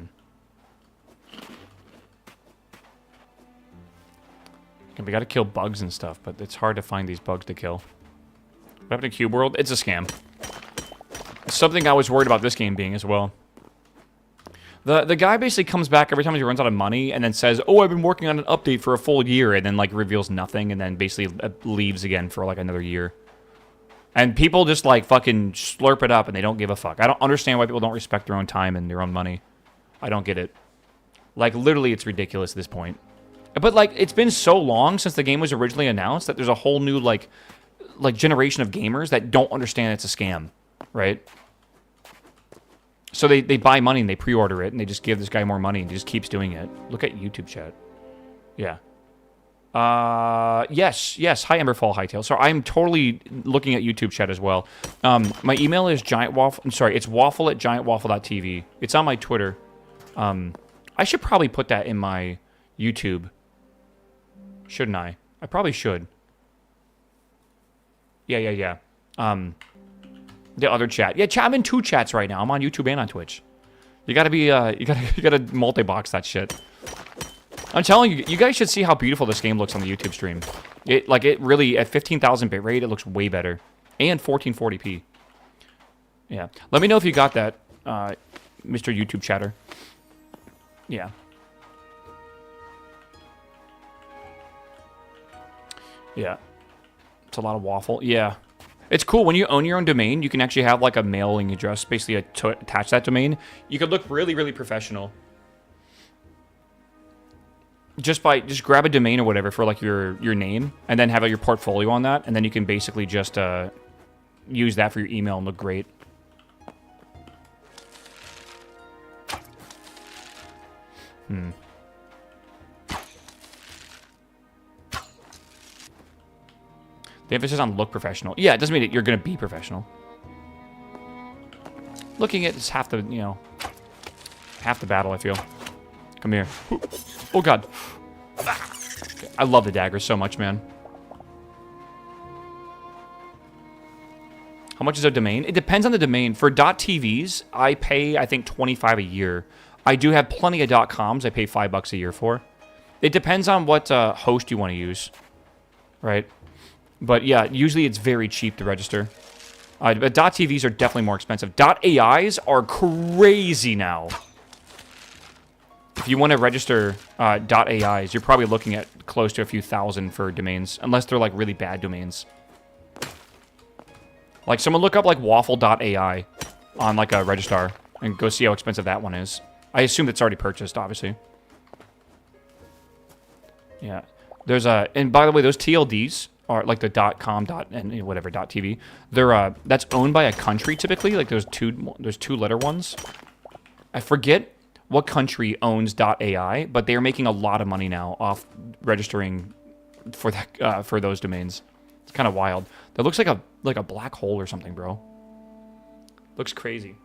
gotta kill bugs and stuff, but it's hard to find these bugs to kill. What happened to Cube World? It's a scam. It's something I was worried about this game being as well. The guy basically comes back every time he runs out of money and then says, oh, I've been working on an update for a full year, and then, like, reveals nothing and then basically leaves again for, like, another year. And people just, like, fucking slurp it up and they don't give a fuck. I don't understand why people don't respect their own time and their own money. I don't get it. Like, literally, it's ridiculous at this point. But, like, it's been so long since the game was originally announced that there's a whole new, like generation of gamers that don't understand it's a scam, right? So they buy money and they pre-order it and they just give this guy more money and he just keeps doing it. Look at YouTube chat. Yeah. Yes. Hi, Emberfall Hytale. So I'm totally looking at YouTube chat as well. My email is GiantWaffle. I'm sorry, it's waffle@giantwaffle.tv. It's on my Twitter. I should probably put that in my YouTube. Shouldn't I? I probably should. Yeah. The other chat. Yeah, I'm in 2 chats right now. I'm on YouTube and on Twitch. You gotta be, you gotta multi-box that shit. I'm telling you, you guys should see how beautiful this game looks on the YouTube stream. It really, at 15,000 bitrate, it looks way better. And 1440p. Yeah. Let me know if you got that, Mr. YouTube chatter. Yeah. Yeah. It's a lot of waffle. Yeah. It's cool. When you own your own domain, you can actually have like a mailing address basically to attach that domain. You could look really, really professional. Just grab a domain or whatever for like your name and then have your portfolio on that. And then you can basically just use that for your email and look great. The emphasis on look professional. Yeah, it doesn't mean that you're going to be professional. Looking at is half the, you know, half the battle, I feel. Come here. Oh, God. I love the daggers so much, man. How much is a domain? It depends on the domain. For .tvs, I pay, I think, $25 a year. I do have plenty of .coms I pay $5 a year for. It depends on what host you want to use, right? But yeah, usually it's very cheap to register. But .tvs are definitely more expensive. .ais are crazy now. If you want to register .ais, you're probably looking at close to a few thousand for domains, unless they're like really bad domains. Like someone look up like waffle.ai on like a registrar and go see how expensive that one is. I assume that's already purchased, obviously. Yeah. There's and by the way, those TLDs are like the .com and whatever .tv. They're that's owned by a country typically. Like there's two letter ones. I forget what country owns .ai, but they're making a lot of money now off registering for that for those domains. It's kind of wild. That looks like a black hole or something, bro. Looks crazy.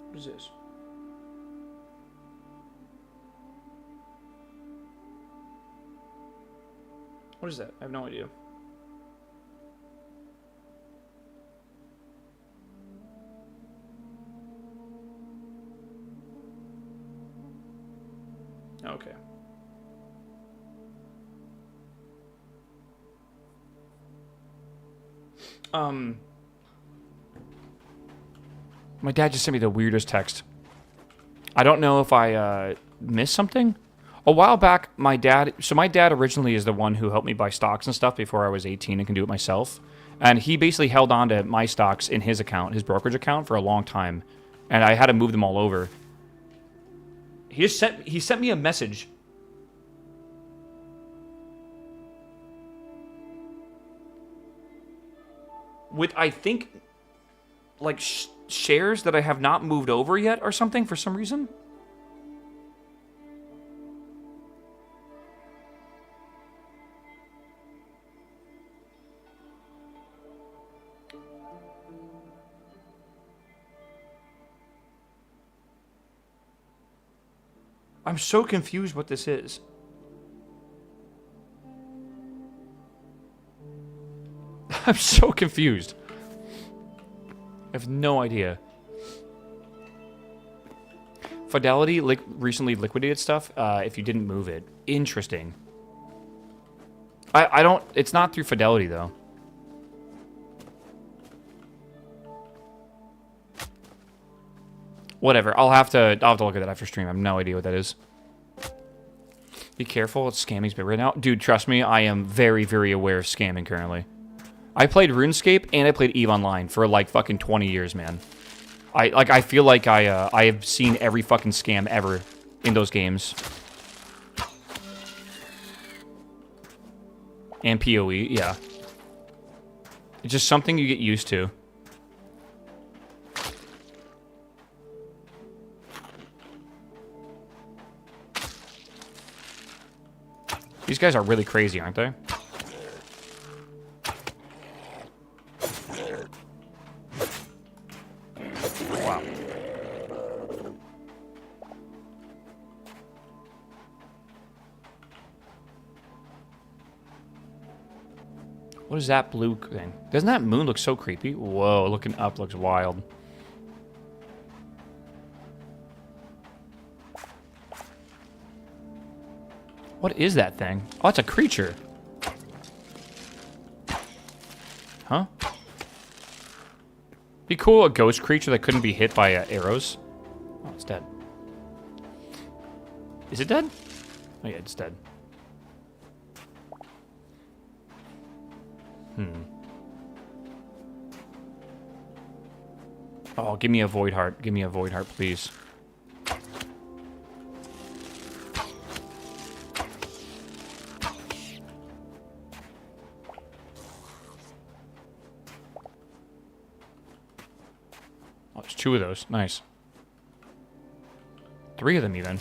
What is this? What is that? I have no idea. Okay. My dad just sent me the weirdest text. I don't know if I missed something. A while back, my dad originally is the one who helped me buy stocks and stuff before I was 18 and can do it myself. And he basically held on to my stocks in his account, his brokerage account, for a long time. And I had to move them all over. He sent me a message. With, I think, like, shares that I have not moved over yet or something for some reason. I'm so confused what this is. I'm so confused. I have no idea. Fidelity recently liquidated stuff if you didn't move it. Interesting. I don't... It's not through Fidelity, though. Whatever. I'll have to look at that after stream. I have no idea what that is. Be careful. It's scamming's big right now. Dude, trust me. I am very, very aware of scamming currently. I played RuneScape and I played EVE Online for like fucking 20 years, man. I feel like I have seen every fucking scam ever in those games. And PoE, yeah. It's just something you get used to. These guys are really crazy, aren't they? Wow. What is that blue thing? Doesn't that moon look so creepy? Whoa, looking up looks wild. What is that thing? Oh, it's a creature. Huh? Be cool, a ghost creature that couldn't be hit by arrows. Oh, it's dead. Is it dead? Oh yeah, it's dead. Oh, give me a void heart. Give me a void heart, please. Oh, there's 2 of those. Nice. 3 of them, even.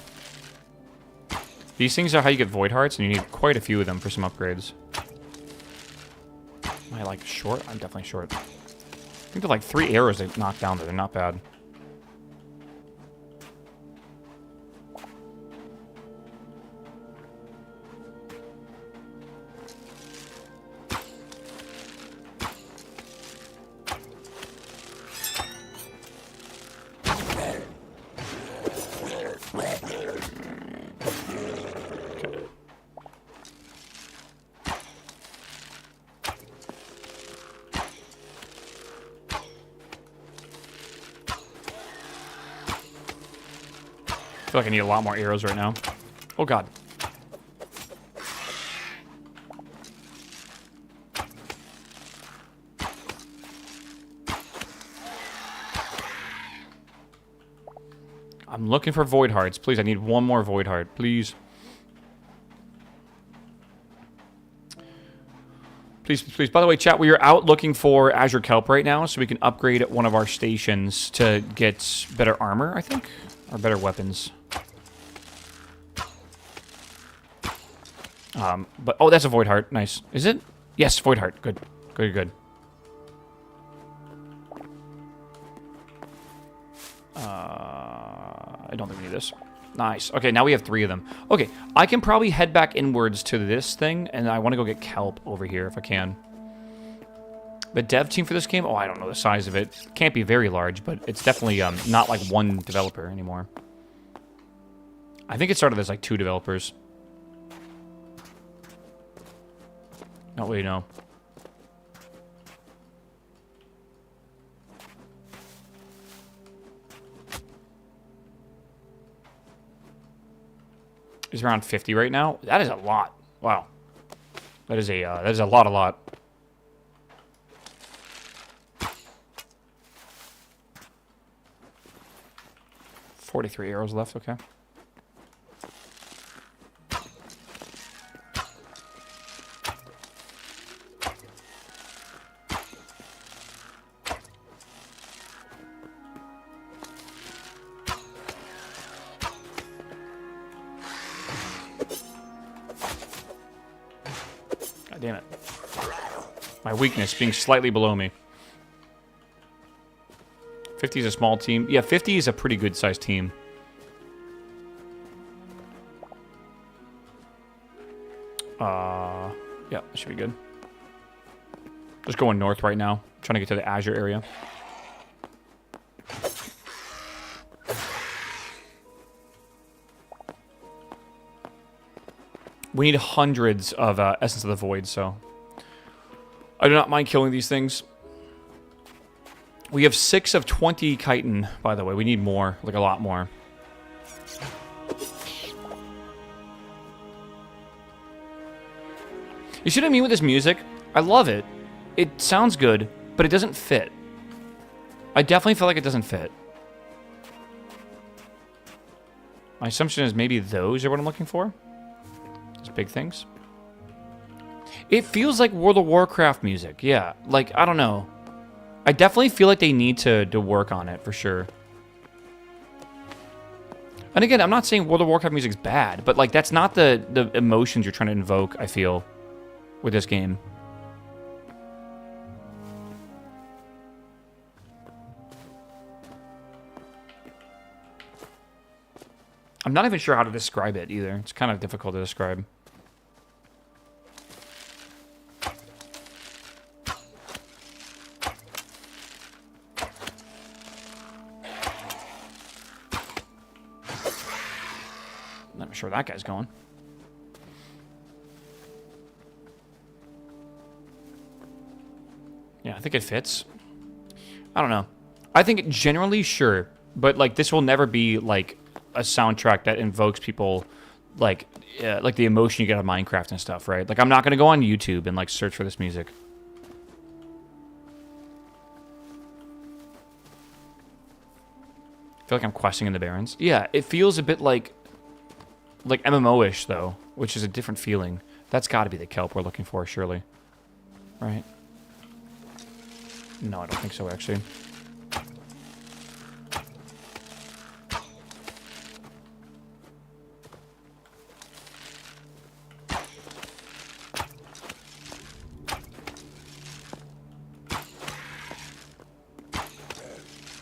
These things are how you get void hearts, and you need quite a few of them for some upgrades. Am I, like, short? I'm definitely short. I think they're like 3 arrows they knock down there. They're not bad. I feel like I need a lot more arrows right now. Oh god. I'm looking for void hearts. Please, I need one more void heart. Please. Please, please. By the way, chat, we are out looking for Azure Kelp right now, so we can upgrade one of our stations to get better armor, I think. Or better weapons. But oh, that's a void heart. Nice. Is it? Yes, void heart. Good. Good, good. I don't think we need this. Nice. Okay, now we have 3 of them. Okay, I can probably head back inwards to this thing, and I want to go get kelp over here if I can. The dev team for this game? Oh, I don't know the size of it. Can't be very large, but it's definitely not like 1 developer anymore. I think it started as like 2 developers. Not really, no. Is around 50 right now. That is a lot. Wow. That is a lot. 43 arrows left, okay. God damn it. My weakness being slightly below me. 50 is a small team. Yeah, 50 is a pretty good sized team. Yeah, that should be good. Just going north right now. Trying to get to the Azure area. We need hundreds of Essence of the Void, so I do not mind killing these things. We have 6 of 20 chitin, by the way. We need more, like a lot more. You see what I mean with this music? I love it. It sounds good, but it doesn't fit. I definitely feel like it doesn't fit. My assumption is maybe those are what I'm looking for. Those big things. It feels like World of Warcraft music, yeah. Like, I don't know. I definitely feel like they need to work on it, for sure. And again, I'm not saying World of Warcraft music's bad, but like that's not the emotions you're trying to invoke, I feel, with this game. I'm not even sure how to describe it either. It's kind of difficult to describe. sure where that guy's going. Yeah, I think it fits. I don't know. I think generally, sure. But, like, this will never be, like, a soundtrack that invokes people, like the emotion you get out of Minecraft and stuff, right? Like, I'm not going to go on YouTube and, like, search for this music. I feel like I'm questing in the Barrens. Yeah, it feels a bit like MMO-ish, though, which is a different feeling. That's got to be the kelp we're looking for, surely. Right? No, I don't think so, actually.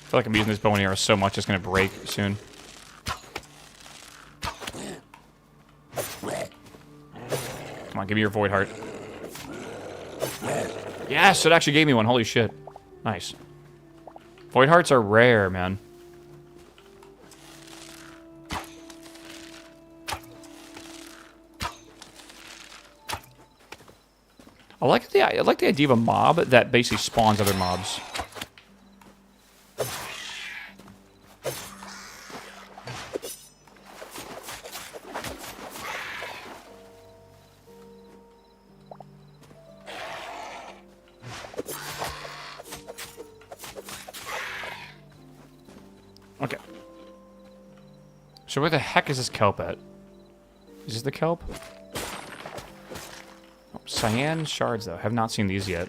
I feel like I'm using this bow and arrow so much it's going to break soon. Come on, give me your void heart. Yes, it actually gave me one. Holy shit. Nice. Void hearts are rare, man. I like the idea of a mob that basically spawns other mobs. Okay. So where the heck is this kelp at? Is this the kelp? Oh, cyan shards, though. Have not seen these yet.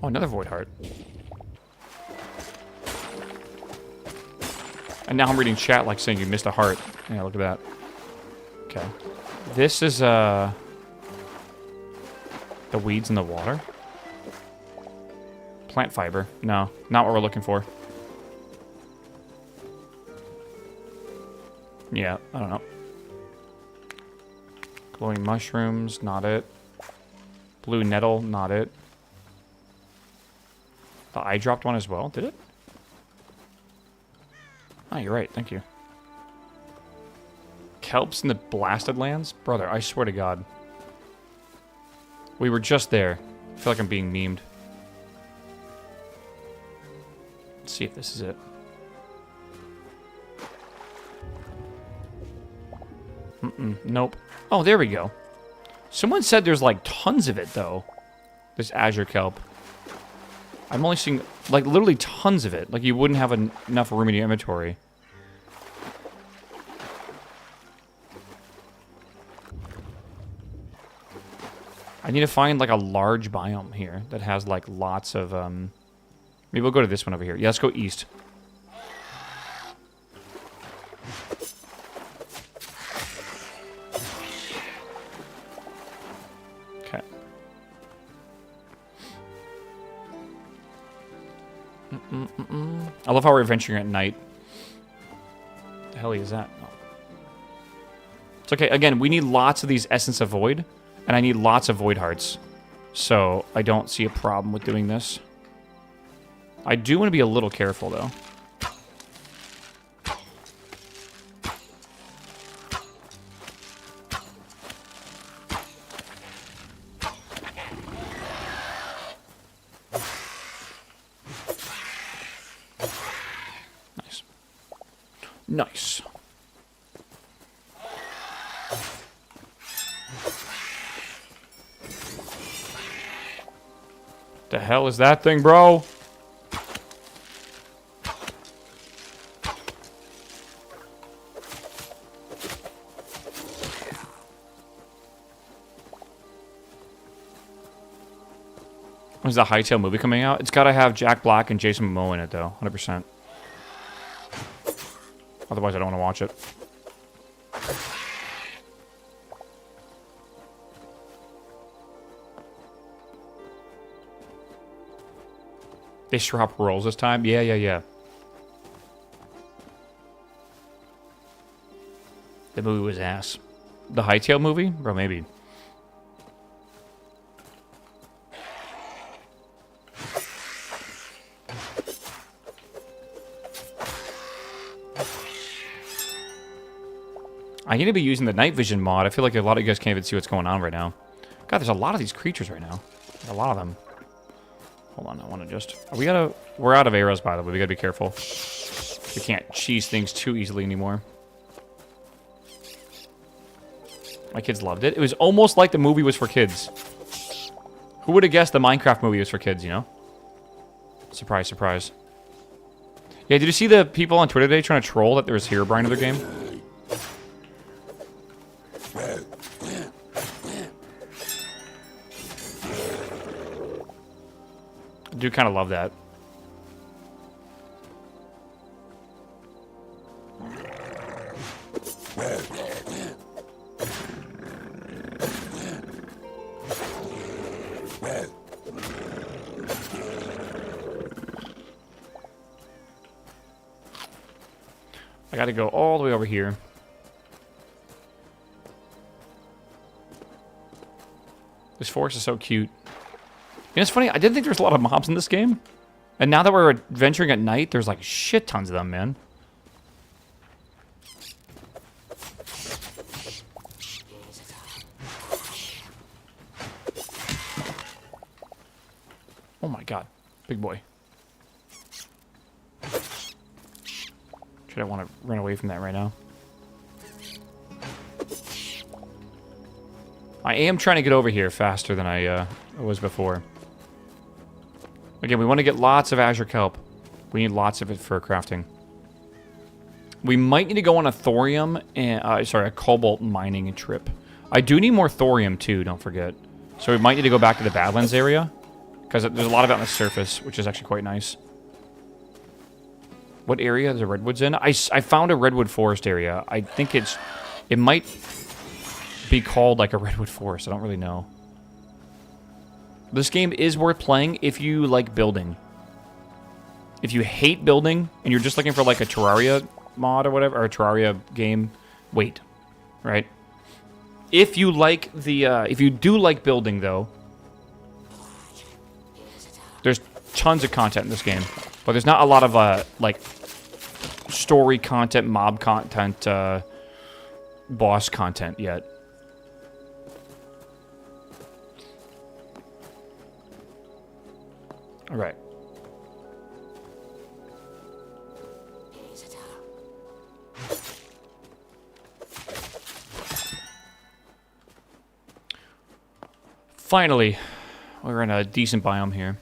Oh, another void heart. And now I'm reading chat like saying you missed a heart. Yeah, look at that. Okay. This is, the weeds in the water? Plant fiber. No, not what we're looking for. Yeah, I don't know. Glowing mushrooms, not it. Blue nettle, not it. The eye dropped one as well, did it? Oh, you're right, thank you. Kelps in the blasted lands? Brother, I swear to God. We were just there. I feel like I'm being memed. Let's see if this is it. Nope. Oh, there we go. Someone said there's like tons of it, though. This azure kelp. I'm only seeing, like, literally tons of it. Like, you wouldn't have enough room in your inventory. I need to find, like, a large biome here that has, like, lots of, Maybe we'll go to this one over here. Yeah, let's go east. Okay. I love how we're venturing at night. What the hell is that? Oh. It's okay. Again, we need lots of these Essence of Void, and I need lots of Void Hearts. So I don't see a problem with doing this. I do want to be a little careful, though. Nice. Nice. The hell is that thing, bro? When's the Hytale movie coming out? It's got to have Jack Black and Jason Momoa in it, though. 100%. Otherwise, I don't want to watch it. They swap roles this time? Yeah. The movie was ass. The Hytale movie? Bro, maybe. I need to be using the night vision mod. I feel like a lot of you guys can't even see what's going on right now. God, there's a lot of these creatures right now. A lot of them. Hold on, I want to just... We're out of arrows, by the way. We gotta be careful. We can't cheese things too easily anymore. My kids loved it. It was almost like the movie was for kids. Who would have guessed the Minecraft movie was for kids, you know? Surprise, surprise. Yeah, did you see the people on Twitter today trying to troll that there was Herobrine in their game? I do kind of love that. I gotta go all the way over here. This forest is so cute. You know, it's funny, I didn't think there was a lot of mobs in this game. And now that we're adventuring at night, there's like shit tons of them, man. Oh my god. Big boy. Should I want to run away from that right now? I am trying to get over here faster than I was before. Again, we want to get lots of azure kelp. We need lots of it for crafting. We might need to go on a thorium and a cobalt mining trip. I do need more thorium too, don't forget. So we might need to go back to the Badlands area because there's a lot of it on the surface, which is actually quite nice. What area are the redwoods in? I found a redwood forest area. I think it might be called like a redwood forest. I don't really know. This game is worth playing if you like building. If you hate building and you're just looking for like a Terraria mod or whatever, or a Terraria game, wait, right? If you like the, if you do like building though, there's tons of content in this game, but there's not a lot of like story content, mob content, boss content yet. All right. Finally, we're in a decent biome here.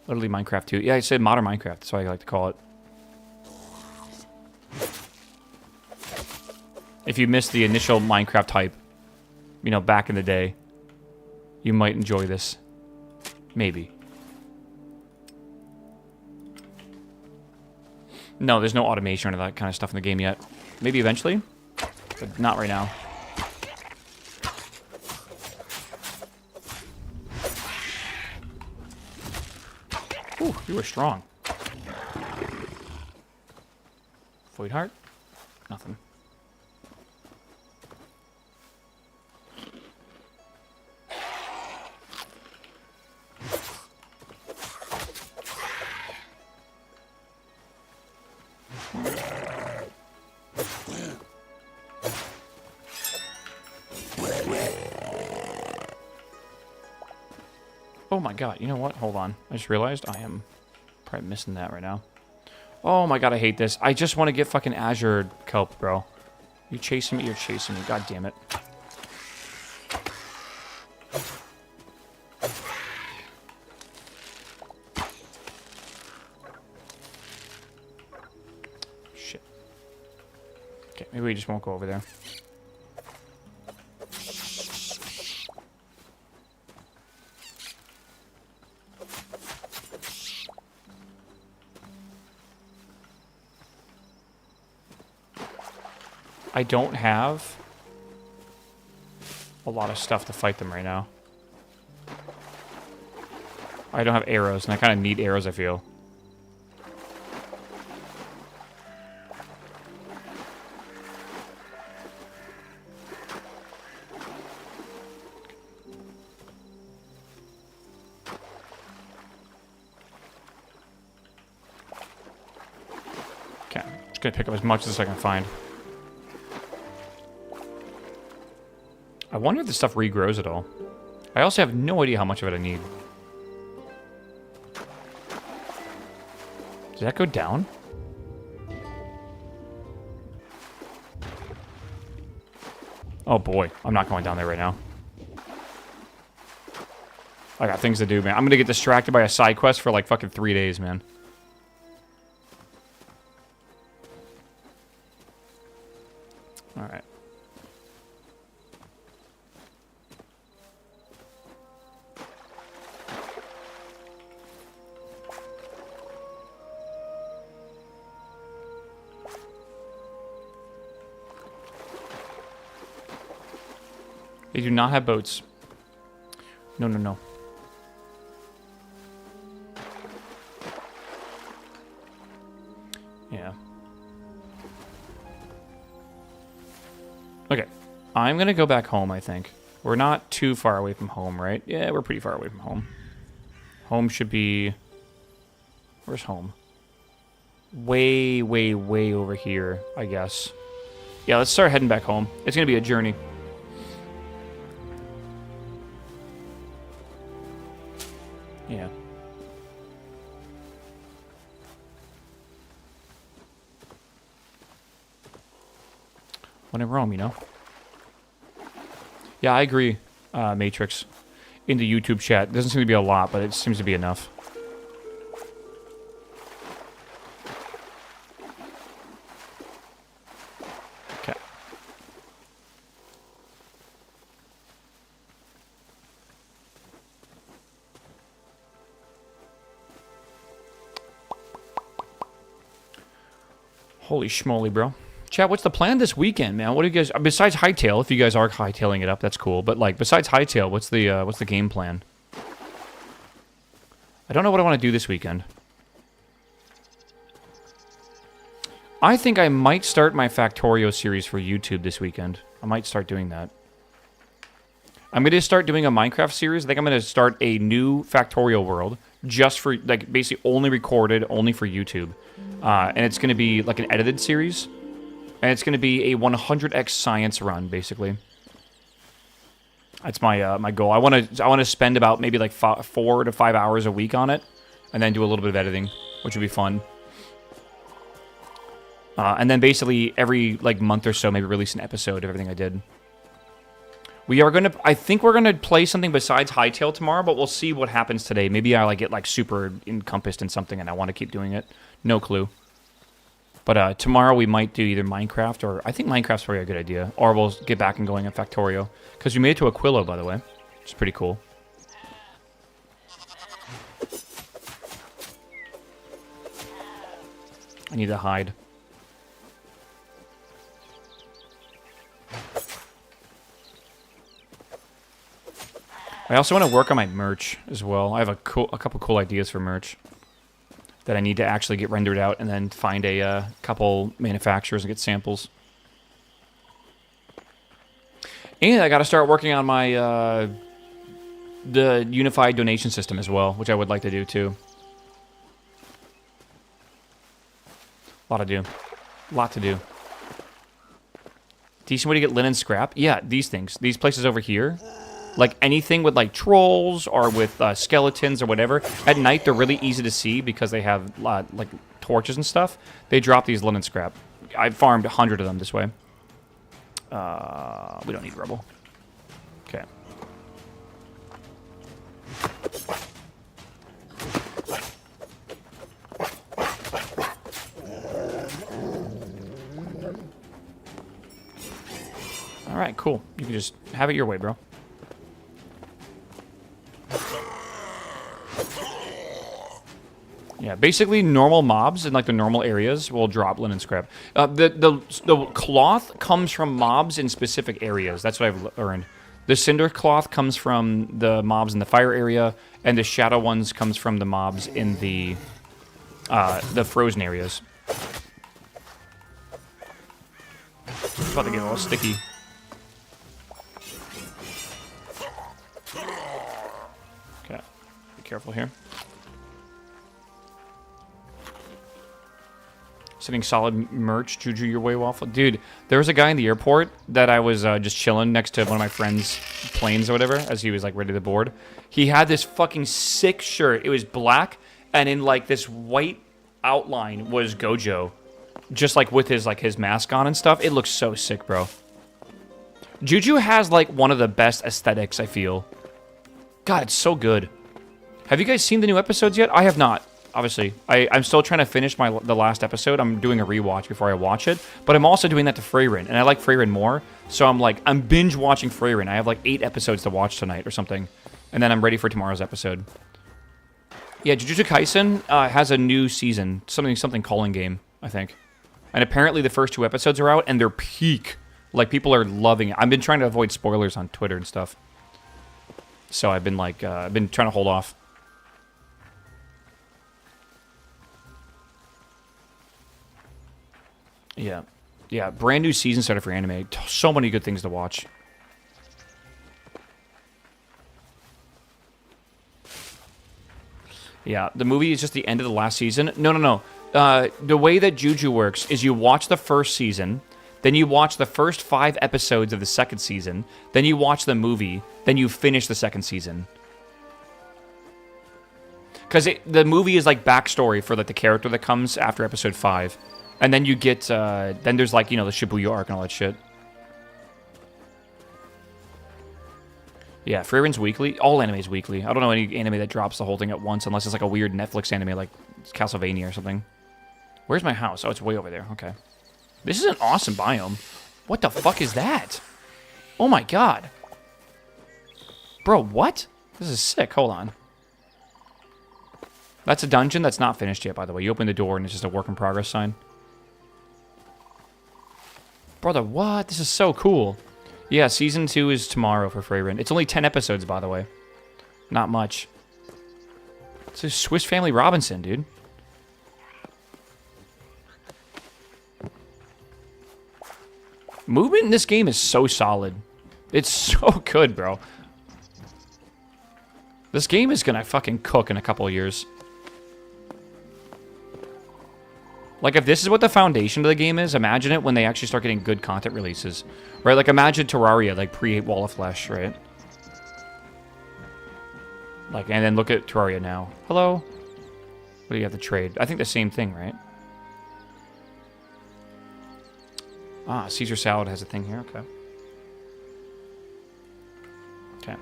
Literally Minecraft 2. Yeah, I said modern Minecraft. That's what I like to call it. If you missed the initial Minecraft hype, you know, back in the day, you might enjoy this. Maybe. No, there's no automation or that kind of stuff in the game yet. Maybe eventually, but not right now. Ooh, you were strong. Void heart? Nothing. Oh my god, you know what? Hold on. I just realized I am probably missing that right now. Oh my god, I hate this. I just want to get fucking azure kelp, bro. You chasing me? You're chasing me. God damn it. Shit. Okay, maybe we just won't go over there. I don't have a lot of stuff to fight them right now. I don't have arrows, and I kind of need arrows, I feel. Okay, I'm just gonna pick up as much as I can find. I wonder if this stuff regrows at all. I also have no idea how much of it I need. Does that go down? Oh boy, I'm not going down there right now. I got things to do, man. I'm gonna get distracted by a side quest for like fucking 3 days, man. Alright. They do not have boats. No, no, no. Yeah. Okay. I'm gonna go back home, I think. We're not too far away from home, right? Yeah, we're pretty far away from home. Home should be... Where's home? Way, way, way over here, I guess. Yeah, let's start heading back home. It's gonna be a journey. Yeah. When in Rome, you know? Yeah, I agree, Matrix. In the YouTube chat. Doesn't seem to be a lot, but it seems to be enough. Okay. Holy schmoly, bro. Chat, what's the plan this weekend, man? What do you guys... Besides Hytale, if you guys are hightailing it up, that's cool. But, like, besides Hytale, what's the game plan? I don't know what I want to do this weekend. I think I might start my Factorio series for YouTube this weekend. I might start doing that. I'm going to start doing a Minecraft series. I think I'm going to start a new Factorio world just for, like, basically only recorded, only for YouTube. And it's going to be, like, an edited series. And it's going to be a 100x science run, basically. That's my my goal. I want to spend about maybe like 4 to 5 hours a week on it, and then do a little bit of editing, which would be fun. And then basically every like month or so, maybe release an episode of everything I did. We are gonna. I think we're gonna play something besides Hytale tomorrow, but we'll see what happens today. Maybe I like get like super encompassed in something, and I want to keep doing it. No clue. But tomorrow we might do either Minecraft or... I think Minecraft's probably a good idea. Or we'll get back and going on Factorio. Because we made it to Aquilo, by the way. Which is pretty cool. I need to hide. I also want to work on my merch as well. I have a couple cool ideas for merch that I need to actually get rendered out and then find a couple manufacturers and get samples. And I got to start working on my the unified donation system as well, which I would like to do too. A lot to do. A lot to do. Decent way to get linen scrap? Yeah, these things. These places over here. Like anything with like trolls or with skeletons or whatever. At night, they're really easy to see because they have like torches and stuff. They drop these linen scrap. I farmed 100 of them this way. We don't need rubble. Okay. All right, cool. You can just have it your way, bro. Yeah, basically normal mobs in like the normal areas will drop linen scrap. The cloth comes from mobs in specific areas. That's what I've learned. The cinder cloth comes from the mobs in the fire area, and the shadow ones comes from the mobs in the frozen areas. It's about to get a little sticky. Okay, be careful here. Sending solid merch, Juju your way waffle. Dude, there was a guy in the airport that I was just chilling next to one of my friend's planes or whatever as he was like ready to board. He had this fucking sick shirt. It was black and in like this white outline was Gojo. Just like with his mask on and stuff. It looks so sick, bro. Juju has like one of the best aesthetics, I feel. God, it's so good. Have you guys seen the new episodes yet? I have not. Obviously, I'm still trying to finish the last episode. I'm doing a rewatch before I watch it, but I'm also doing that to Freyrin, and I like Freyrin more. So I'm binge watching Freyrin. I have like 8 episodes to watch tonight or something, and then I'm ready for tomorrow's episode. Yeah, Jujutsu Kaisen has a new season, something calling game, I think, and apparently the first 2 episodes are out, and they're peak. Like people are loving it. I've been trying to avoid spoilers on Twitter and stuff, so I've been trying to hold off. Yeah. Yeah, brand new season started for anime. So many good things to watch. Yeah, the movie is just the end of the last season. No. The way that Juju works is you watch the first season, then you watch the first 5 episodes of the second season, then you watch the movie, then you finish the second season. Because the movie is like backstory for like the character that comes after episode 5. And then you get, then there's like, you know, the Shibuya arc and all that shit. Yeah, Freyrin's weekly. All anime's weekly. I don't know any anime that drops the whole thing at once unless it's like a weird Netflix anime like Castlevania or something. Where's my house? Oh, it's way over there. Okay. This is an awesome biome. What the fuck is that? Oh my god. Bro, what? This is sick. Hold on. That's a dungeon that's not finished yet, by the way. You open the door and it's just a work in progress sign. Brother, what? This is so cool. Yeah, Season 2 is tomorrow for Freyrin. It's only 10 episodes, by the way. Not much. It's a Swiss Family Robinson, dude. Movement in this game is so solid. It's so good, bro. This game is gonna fucking cook in a couple of years. Like, if this is what the foundation of the game is, imagine it when they actually start getting good content releases. Right? Like, imagine Terraria, like, pre-Wall of Flesh, right? Like, and then look at Terraria now. Hello? What do you have to trade? I think the same thing, right? Ah, Caesar salad has a thing here. Okay. Okay.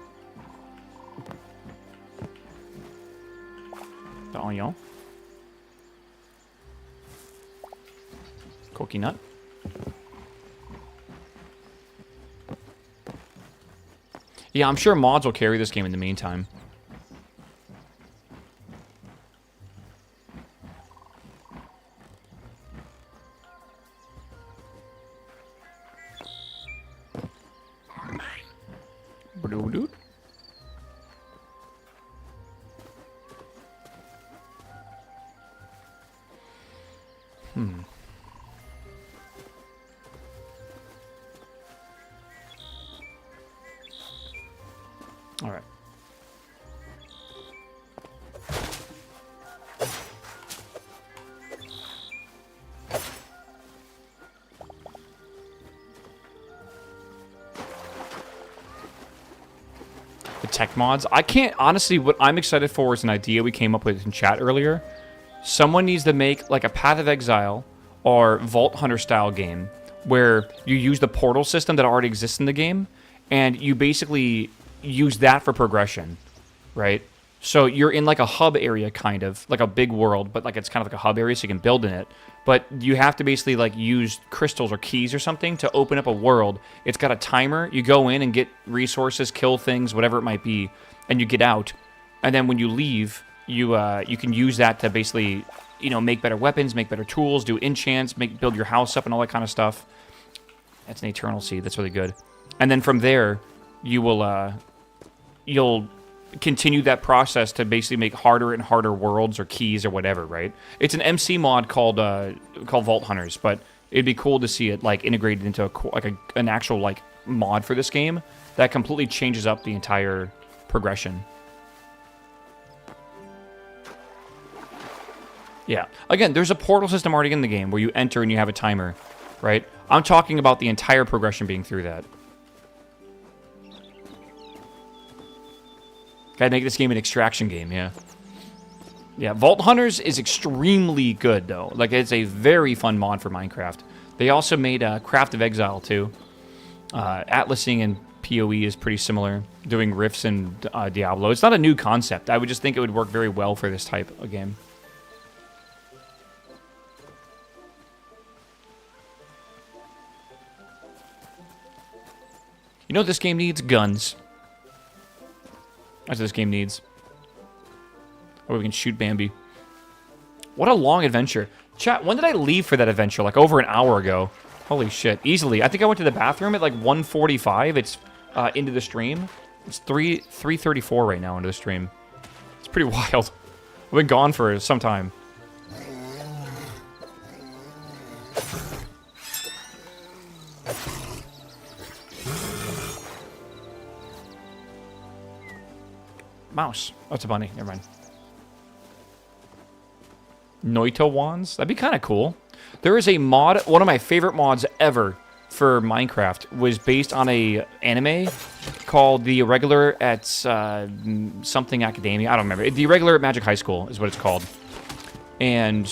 The onion. Cookie nut. Yeah, I'm sure mods will carry this game in the meantime. All right. The tech mods. I can't, honestly, what I'm excited for is an idea we came up with in chat earlier. Someone needs to make like a Path of Exile or Vault Hunter style game where you use the portal system that already exists in the game and you basically use that for progression, right? So you're in like a hub area, kind of like a big world, but like it's kind of like a hub area so you can build in it. But you have to basically like use crystals or keys or something to open up a world. It's got a timer. You go in and get resources, kill things, whatever it might be, and you get out. And then when you leave, you can use that to basically, you know, make better weapons, make better tools, do enchants, build your house up and all that kind of stuff. That's an eternal seed. That's really good. And then from there, you will you'll continue that process to basically make harder and harder worlds or keys or whatever, right? It's an MC mod called Vault Hunters, but it'd be cool to see it like integrated into an actual like mod for this game that completely changes up the entire progression. Yeah. Again, there's a portal system already in the game where you enter and you have a timer, right? I'm talking about the entire progression being through that. Gotta make this game an extraction game, yeah. Yeah, Vault Hunters is extremely good, though. Like, it's a very fun mod for Minecraft. They also made Craft of Exile, too. Atlasing and PoE is pretty similar, doing Rifts and Diablo. It's not a new concept. I would just think it would work very well for this type of game. You know what this game needs? Guns. That's what this game needs. Or we can shoot Bambi. What a long adventure. Chat, when did I leave for that adventure? Like over an hour ago. Holy shit. Easily. I think I went to the bathroom at like 1:45. It's into the stream. It's 3:34 right now into the stream. It's pretty wild. I've been gone for some time. Mouse. Oh, it's a bunny. Never mind. Noito wands? That'd be kind of cool. There is a mod, one of my favorite mods ever for Minecraft was based on a anime called The Irregular at something Academia. I don't remember. The Irregular at Magic High School is what it's called. And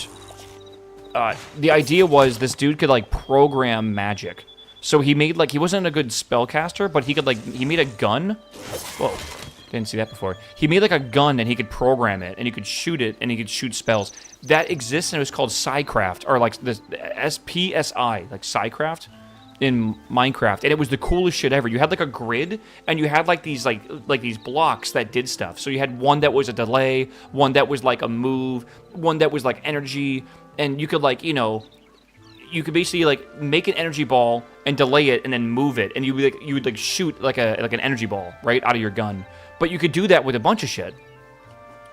the idea was this dude could like program magic. So he made like, he wasn't a good spellcaster, but he could like, he made a gun. Whoa. Didn't see that before. He made like a gun and he could program it and he could shoot it and he could shoot spells. That exists and it was called Psycraft or like the SPSI, like Psycraft in Minecraft. And it was the coolest shit ever. You had like a grid and you had like these these blocks that did stuff. So you had one that was a delay, one that was like a move, one that was like energy, and you could like, you know, you could basically like make an energy ball and delay it and then move it, and you would shoot like an energy ball right out of your gun. But you could do that with a bunch of shit,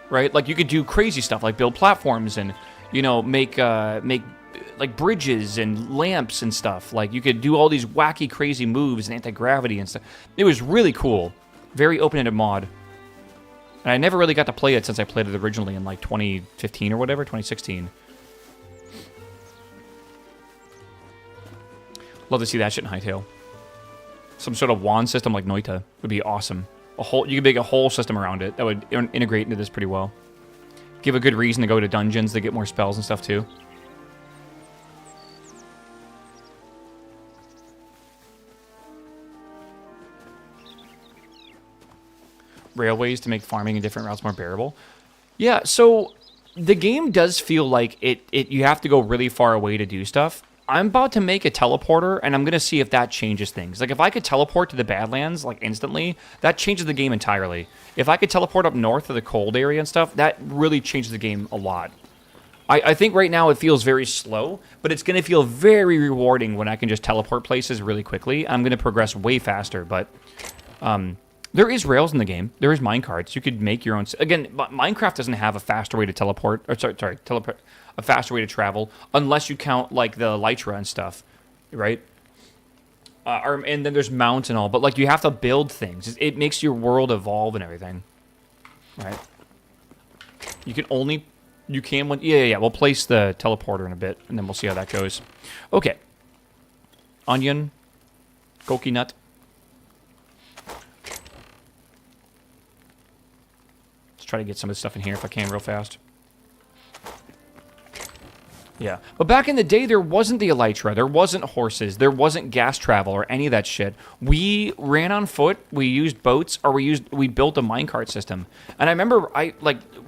right? Like you could do crazy stuff like build platforms and, you know, make like bridges and lamps and stuff. Like you could do all these wacky crazy moves and anti-gravity and stuff. It was really cool. Very open-ended mod. And I never really got to play it since I played it originally in like 2015 or whatever, 2016. Love to see that shit in Hytale. Some sort of wand system like Noita would be awesome. You could make a whole system around it that would integrate into this pretty well. Give a good reason to go to dungeons to get more spells and stuff too. Railways to make farming in different routes more bearable. Yeah, so the game does feel like you have to go really far away to do stuff. I'm about to make a teleporter, and I'm going to see if that changes things. Like, if I could teleport to the Badlands, like, instantly, that changes the game entirely. If I could teleport up north to the cold area and stuff, that really changes the game a lot. I think right now it feels very slow, but it's going to feel very rewarding when I can just teleport places really quickly. I'm going to progress way faster, but there is rails in the game. There is minecarts. You could make your own... Again, Minecraft doesn't have a faster way to teleport... Or sorry, teleport... A faster way to travel, unless you count, like, the Elytra and stuff, right? And then there's mounts and all, but, like, you have to build things. It makes your world evolve and everything, right? You can... We'll place the teleporter in a bit, and then we'll see how that goes. Okay. Onion. Goki nut. Let's try to get some of this stuff in here if I can real fast. Yeah, but back in the day, there wasn't the Elytra, there wasn't horses, there wasn't gas travel or any of that shit. We ran on foot, we used boats, or we built a minecart system. And I remember,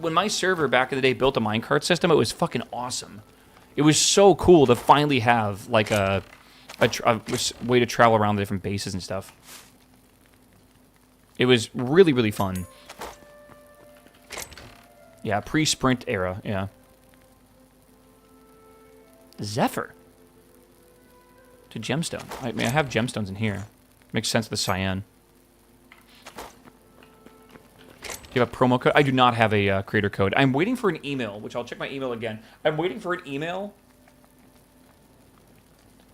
when my server back in the day built a minecart system, it was fucking awesome. It was so cool to finally have, like, a way to travel around the different bases and stuff. It was really, really fun. Yeah, pre-sprint era, yeah. Zephyr. To gemstone. I mean, I have gemstones in here. Makes sense with the cyan. Do you have a promo code? I do not have a creator code. I'm waiting for an email, which I'll check my email again. I'm waiting for an email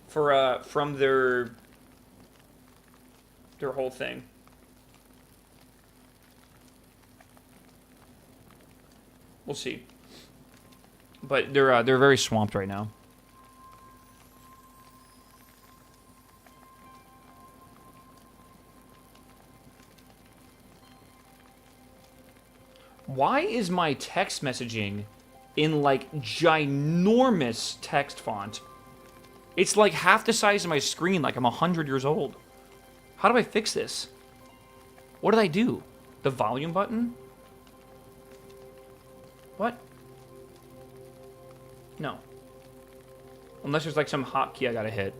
for from their whole thing. We'll see. But they're very swamped right now. Why is my text messaging in, like, ginormous text font? It's like half the size of my screen, like I'm 100 years old. How do I fix this? What did I do? The volume button? What? No. Unless there's like some hotkey I gotta hit.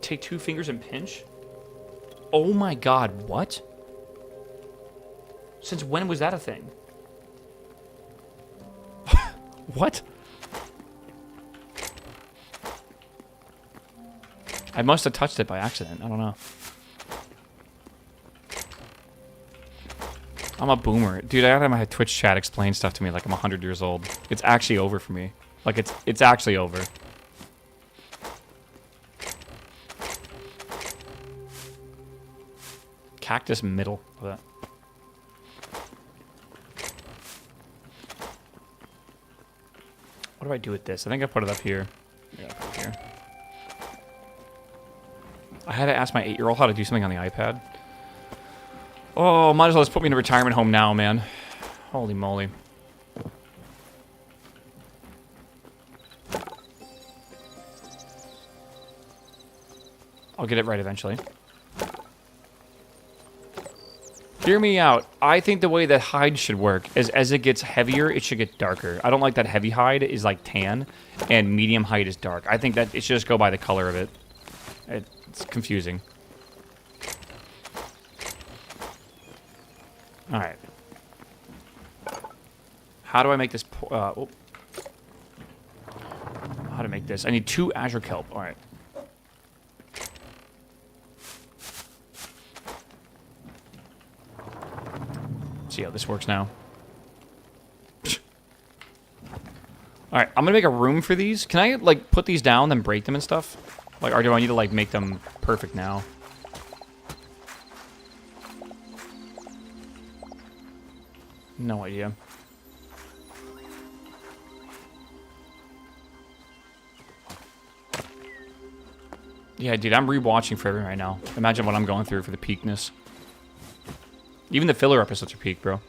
Take 2 fingers and pinch? Oh my god, what? Since when was that a thing? What? I must have touched it by accident. I don't know. I'm a boomer. Dude, I gotta have my Twitch chat explain stuff to me like I'm 100 years old. It's actually over for me. Like, it's actually over. Cactus middle. What do I do with this? I think I put it up here. Yeah, put it here. I had to ask my 8-year-old how to do something on the iPad. Oh, might as well just put me in a retirement home now, man. Holy moly. I'll get it right eventually. Hear me out. I think the way that hide should work is as it gets heavier, it should get darker. I don't like that heavy hide is like tan, and medium hide is dark. I think that it should just go by the color of it. It's confusing. Alright. How do I make this... oh. How to make this? I need 2 Azure Kelp. Alright. See how this works now. Alright, I'm gonna make a room for these. Can I, like, put these down, then break them and stuff? Like, or do I need to, like, make them perfect now? No idea. Yeah, dude, I'm rewatching for everything right now. Imagine what I'm going through for the peakness. Even the filler episodes are peak, bro.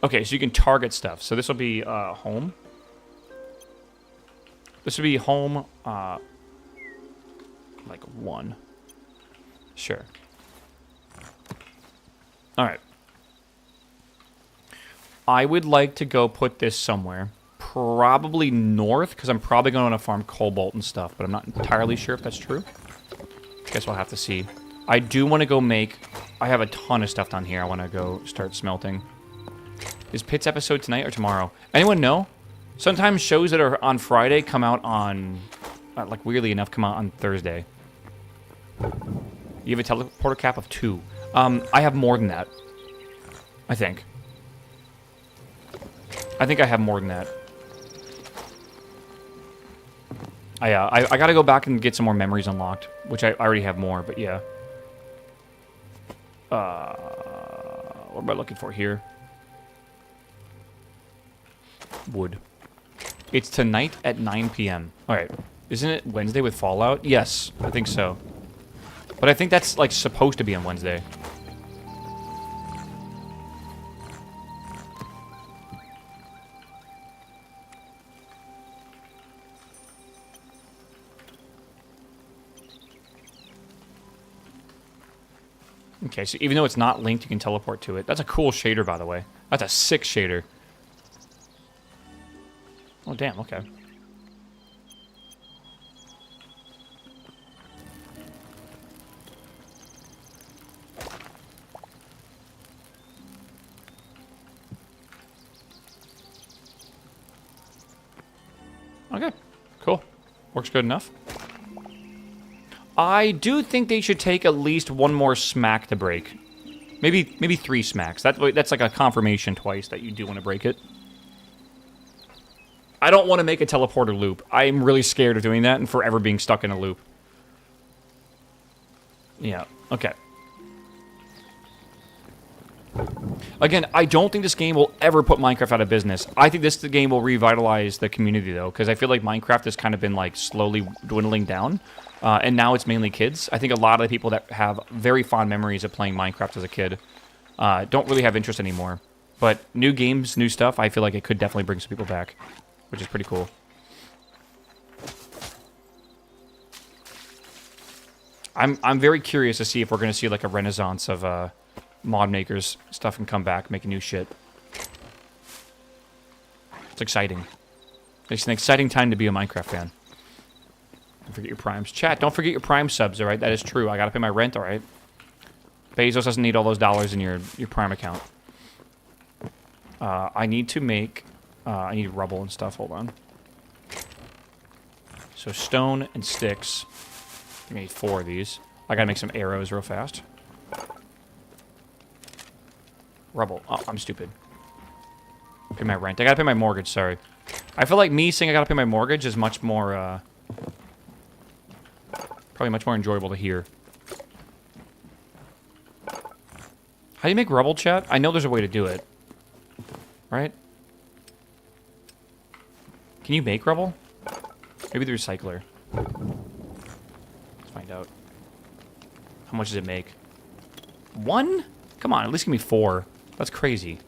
Okay, so you can target stuff. So this will be home. This would be home, like 1. Sure. Alright. I would like to go put this somewhere. Probably north, because I'm probably going to farm cobalt and stuff, but I'm not entirely sure if that's true. Guess we'll have to see. I do want to go make... I have a ton of stuff down here I want to go start smelting. Is Pitt's episode tonight or tomorrow? Anyone know? Sometimes shows that are on Friday come out on... like, weirdly enough, come out on Thursday. You have a teleporter cap of 2. I have more than that. I think. I think I have more than that. I gotta go back and get some more memories unlocked, which I already have more, but yeah. What am I looking for here? Wood. It's tonight at 9 p.m. Alright. Isn't it Wednesday with Fallout? Yes, I think so. But I think that's, like, supposed to be on Wednesday. Okay, so even though it's not linked, you can teleport to it. That's a cool shader, by the way. That's a sick shader. Oh, damn, okay. Okay, cool. Works good enough. I do think they should take at least 1 more smack to break. Maybe 3 smacks. That's like a confirmation twice that you do want to break it. I don't want to make a teleporter loop. I'm really scared of doing that and forever being stuck in a loop. Yeah, okay. Again, I don't think this game will ever put Minecraft out of business. I think the game will revitalize the community, though, because I feel like Minecraft has kind of been, like, slowly dwindling down, and now it's mainly kids. I think a lot of the people that have very fond memories of playing Minecraft as a kid don't really have interest anymore. But new games, new stuff, I feel like it could definitely bring some people back, which is pretty cool. I'm very curious to see if we're going to see, like, a renaissance of mod makers. Stuff can come back, making new shit. It's exciting. It's an exciting time to be a Minecraft fan. Don't forget your primes. Chat, don't forget your prime subs, alright? That is true. I gotta pay my rent, alright? Bezos doesn't need all those dollars in your prime account. I need to make... I need rubble and stuff. Hold on. So stone and sticks. I need 4 of these. I gotta make some arrows real fast. Rubble. Oh, I'm stupid. Pay my rent. I gotta pay my mortgage, sorry. I feel like me saying I gotta pay my mortgage is much more, probably much more enjoyable to hear. How do you make rubble, chat? I know there's a way to do it. Right? Can you make rubble? Maybe the recycler. Let's find out. How much does it make? 1? Come on, at least give me 4. That's crazy.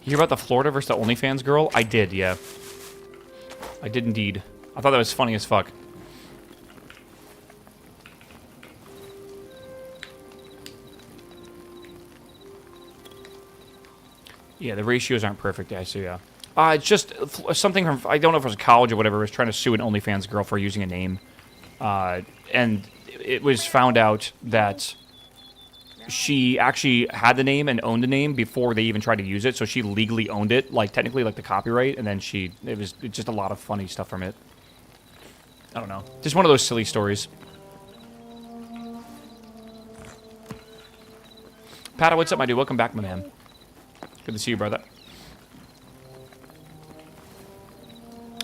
You hear about the Florida versus the OnlyFans girl? I did, yeah. I did indeed. I thought that was funny as fuck. Yeah, the ratios aren't perfect, I see, yeah. It's just something from, I don't know if it was college or whatever, was trying to sue an OnlyFans girl for using a name. And it was found out that she actually had the name and owned the name before they even tried to use it, so she legally owned it, like, technically, like, the copyright, and then it's just a lot of funny stuff from it. I don't know. Just one of those silly stories. Pata, what's up, my dude? Welcome back, my man. Good to see you, brother.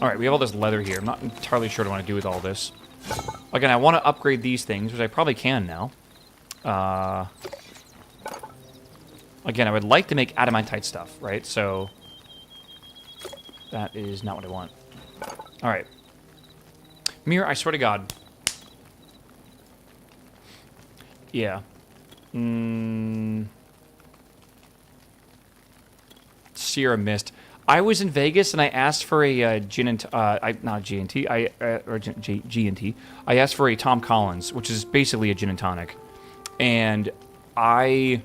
Alright, we have all this leather here. I'm not entirely sure what I want to do with all this. Again, I want to upgrade these things, which I probably can now. Again, I would like to make adamantite stuff, right? So, that is not what I want. Alright. Mirror, I swear to God. Yeah. Sierra Mist. I was in Vegas and I asked for a gin and not G&T, or G&T. I asked for a Tom Collins, which is basically a gin and tonic. And what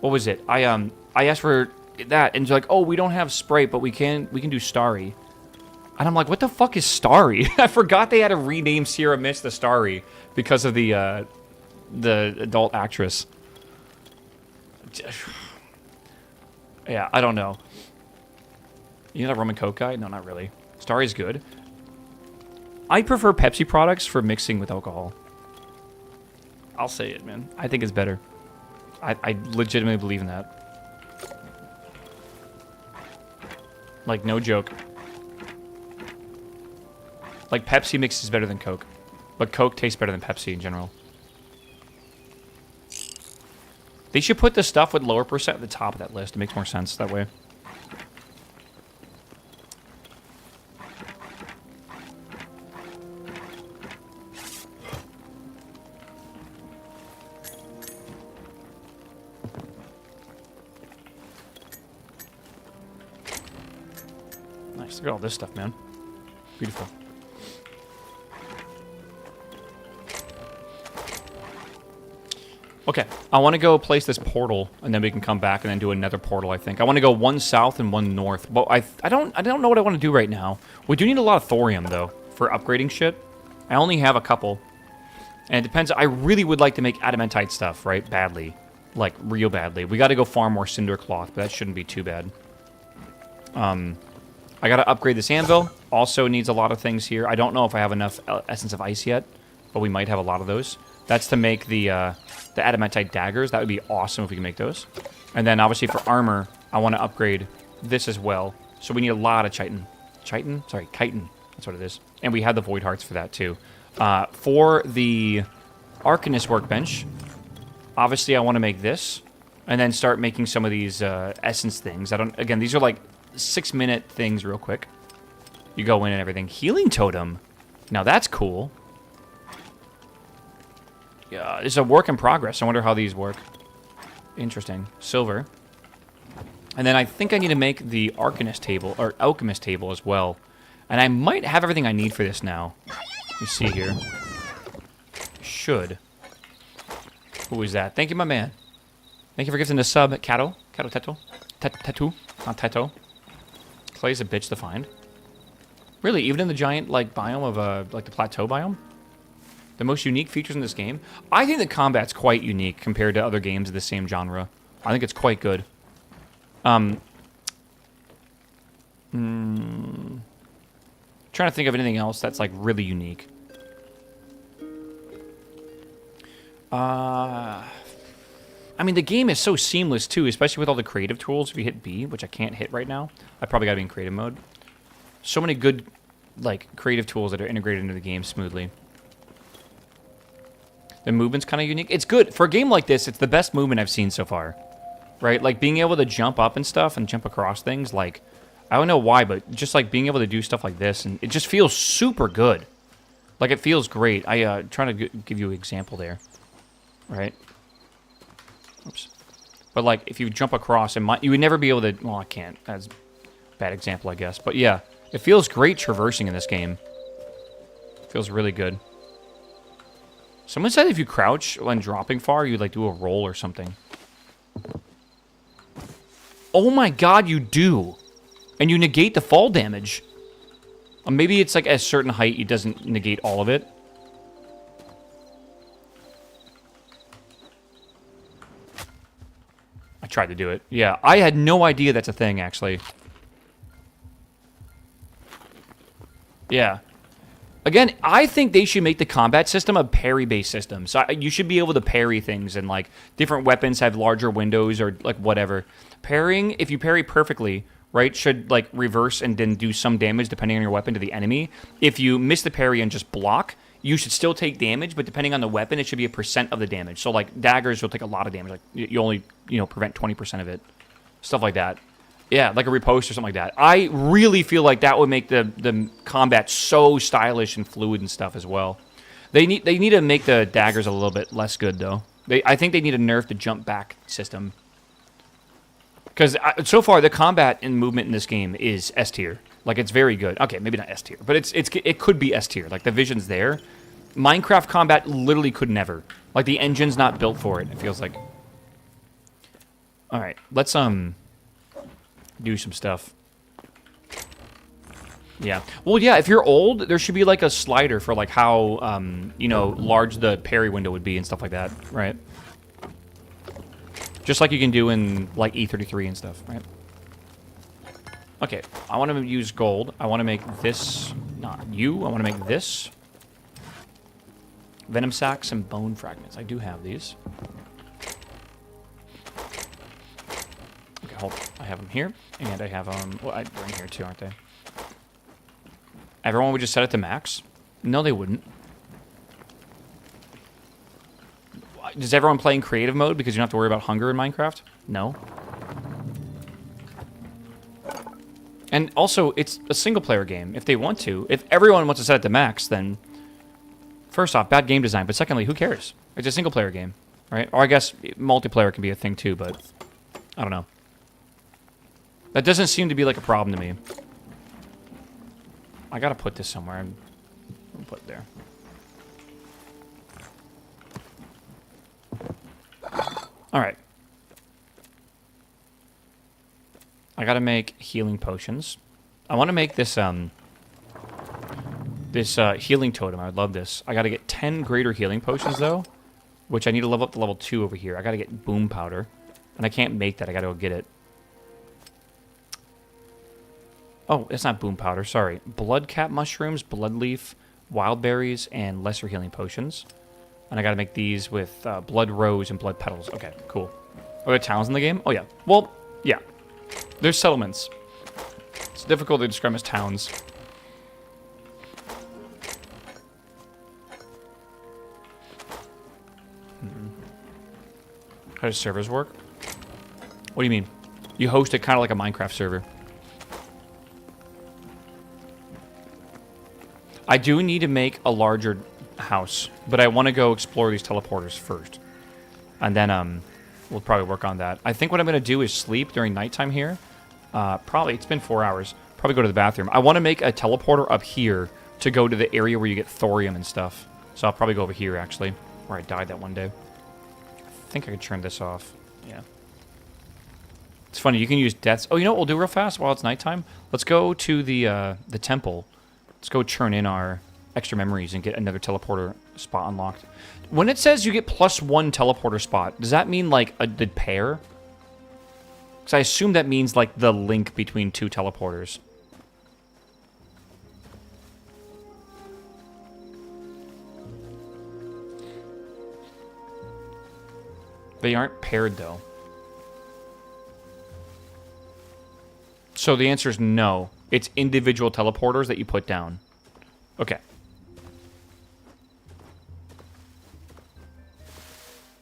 was it? I asked for that, and they're like, "Oh, we don't have Sprite, but we can do Starry." And I'm like, "What the fuck is Starry?" I forgot they had to rename Sierra Mist the Starry because of the adult actress. Yeah, I don't know. You not a rum and coke guy? No, not really. Starry's good. I prefer Pepsi products for mixing with alcohol. I'll say it, man. I think it's better. I legitimately believe in that. Like, no joke. Like, Pepsi mixes better than Coke. But Coke tastes better than Pepsi in general. They should put the stuff with lower percent at the top of that list. It makes more sense that way. Nice. Look at all this stuff, man. Beautiful. Okay, I want to go place this portal, and then we can come back and then do another portal, I think. I want to go one south and one north. But I don't know what I want to do right now. We do need a lot of thorium, though, for upgrading shit. I only have a couple. And it depends. I really would like to make adamantite stuff, right? Badly. Like, real badly. We got to go farm more cinder cloth, but that shouldn't be too bad. I got to upgrade this anvil. Also needs a lot of things here. I don't know if I have enough Essence of Ice yet, but we might have a lot of those. That's to make the adamantite daggers. That would be awesome if we can make those. And then, obviously, for armor, I want to upgrade this as well. So we need a lot of chitin. Chitin? Sorry, chitin. That's what it is. And we have the void hearts for that, too. For the Arcanist workbench, obviously I want to make this, and then start making some of these essence things. Again, these are like 6-minute things real quick. You go in and everything. Healing totem. Now that's cool. Yeah, it's a work in progress. I wonder how these work. Interesting. Silver. And then I think I need to make the Arcanist table, or Alchemist table as well. And I might have everything I need for this now. Let me see here. Should. Who is that? Thank you, my man. Thank you for gifting the sub, Cato. Cato Teto. Tetu. Not Teto. Clay's a bitch to find. Really, even in the giant, like, biome of, like, the plateau biome? The most unique features in this game? I think the combat's quite unique compared to other games of the same genre. I think it's quite good. Trying to think of anything else that's, like, really unique. I mean, the game is so seamless, too, especially with all the creative tools. If you hit B, which I can't hit right now, I probably gotta be in creative mode. So many good, like, creative tools that are integrated into the game smoothly. The movement's kind of unique. It's good. For a game like this, it's the best movement I've seen so far. Right? Like, being able to jump up and stuff and jump across things, like, I don't know why, but just, like, being able to do stuff like this, and it just feels super good. Like, it feels great. Trying to give you an example there. Right? Oops. But, like, if you jump across, you would never be able to... Well, I can't. That's a bad example, I guess. But, yeah. It feels great traversing in this game. Feels really good. Someone said if you crouch when dropping far, you'd, like, do a roll or something. Oh my god, you do. And you negate the fall damage. Maybe it's, like, at a certain height, it doesn't negate all of it. I tried to do it. Yeah, I had no idea that's a thing, actually. Yeah. Again, I think they should make the combat system a parry-based system. So you should be able to parry things, and, like, different weapons have larger windows or, like, whatever. Parrying, if you parry perfectly, right, should, like, reverse and then do some damage depending on your weapon to the enemy. If you miss the parry and just block, you should still take damage, but depending on the weapon, it should be a % of the damage. So, like, daggers will take a lot of damage. Like, you only, prevent 20% of it. Stuff like that. Yeah, like a riposte or something like that. I really feel like that would make the combat so stylish and fluid and stuff as well. They need to make the daggers a little bit less good, though. I think they need to nerf the jump back system. Because so far, the combat and movement in this game is S tier. Like, it's very good. Okay, maybe not S tier, but it could be S tier. Like, the vision's there. Minecraft combat literally could never. Like, the engine's not built for it, it feels like. Alright, let's, do some stuff. Yeah. Well, yeah, if you're old, there should be, like, a slider for, like, how, large the parry window would be and stuff like that, right? Just like you can do in, like, E33 and stuff, right? Okay, I want to use gold. I want to make this... Not you. I want to make this. Venom sacks and bone fragments. I do have these. Okay, hold on. I have them here. And I have them... Well, they're in here too, aren't they? Everyone would just set it to max? No, they wouldn't. Does everyone play in creative mode because you don't have to worry about hunger in Minecraft? No. And also, it's a single-player game. If they want to, if everyone wants to set it to max, then... First off, bad game design. But secondly, who cares? It's a single-player game, right? Or I guess multiplayer can be a thing too, but... I don't know. That doesn't seem to be like a problem to me. I gotta put this somewhere. I'll put it there. Alright. I gotta make healing potions. I want to make this, healing totem. I would love this. I gotta get 10 greater healing potions, though. Which I need to level up to level 2 over here. I gotta get boom powder. And I can't make that. I gotta go get it. Oh, it's not boom powder. Sorry. Blood cap mushrooms, blood leaf, wild berries, and lesser healing potions. And I gotta make these with blood rose and blood petals. Okay, cool. Are there towns in the game? Oh, yeah. Well, yeah. There's settlements. It's difficult to describe as towns. How does servers work? What do you mean? You host it kind of like a Minecraft server. I do need to make a larger house, but I want to go explore these teleporters first. And then we'll probably work on that. I think what I'm going to do is sleep during nighttime here. Probably, it's been 4 hours. Probably go to the bathroom. I want to make a teleporter up here to go to the area where you get thorium and stuff. So I'll probably go over here, actually, where I died that one day. I think I could turn this off. Yeah. It's funny, you can use deaths. Oh, you know what we'll do real fast while it's nighttime? Let's go to the temple. Let's go churn in our extra memories and get another teleporter spot unlocked. When it says you get +1 teleporter spot, does that mean, like, the pair? Because I assume that means, like, the link between 2 teleporters. They aren't paired, though. So the answer is no. It's individual teleporters that you put down. Okay.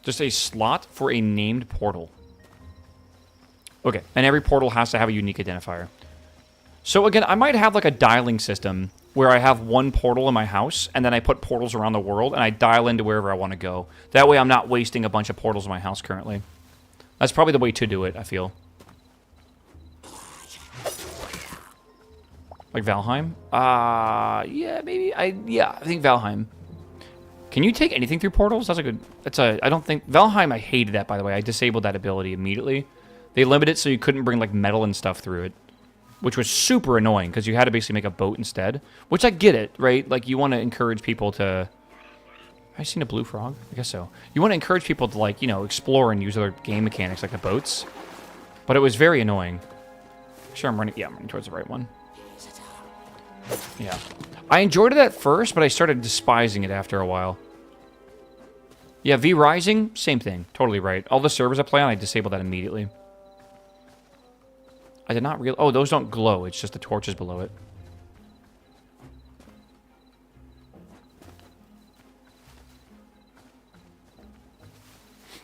Just a slot for a named portal. Okay, and every portal has to have a unique identifier. So again, I might have like a dialing system where I have one portal in my house, and then I put portals around the world, and I dial into wherever I want to go. That way I'm not wasting a bunch of portals in my house currently. That's probably the way to do it, I feel. Like Valheim? Yeah, maybe. I think Valheim. Can you take anything through portals? That's a good... I don't think... Valheim, I hated that, by the way. I disabled that ability immediately. They limited it so you couldn't bring, like, metal and stuff through it. Which was super annoying, because you had to basically make a boat instead. Which I get it, right? Like, you want to encourage people to... Have I seen a blue frog? I guess so. You want to encourage people to, like, you know, explore and use other game mechanics, like the boats. But it was very annoying. Sure, I'm running... Yeah, I'm running towards the right one. Yeah. I enjoyed it at first, but I started despising it after a while. Yeah, V Rising, same thing. Totally right. All the servers I play on, I disabled that immediately. I did not realize... Oh, those don't glow. It's just the torches below it.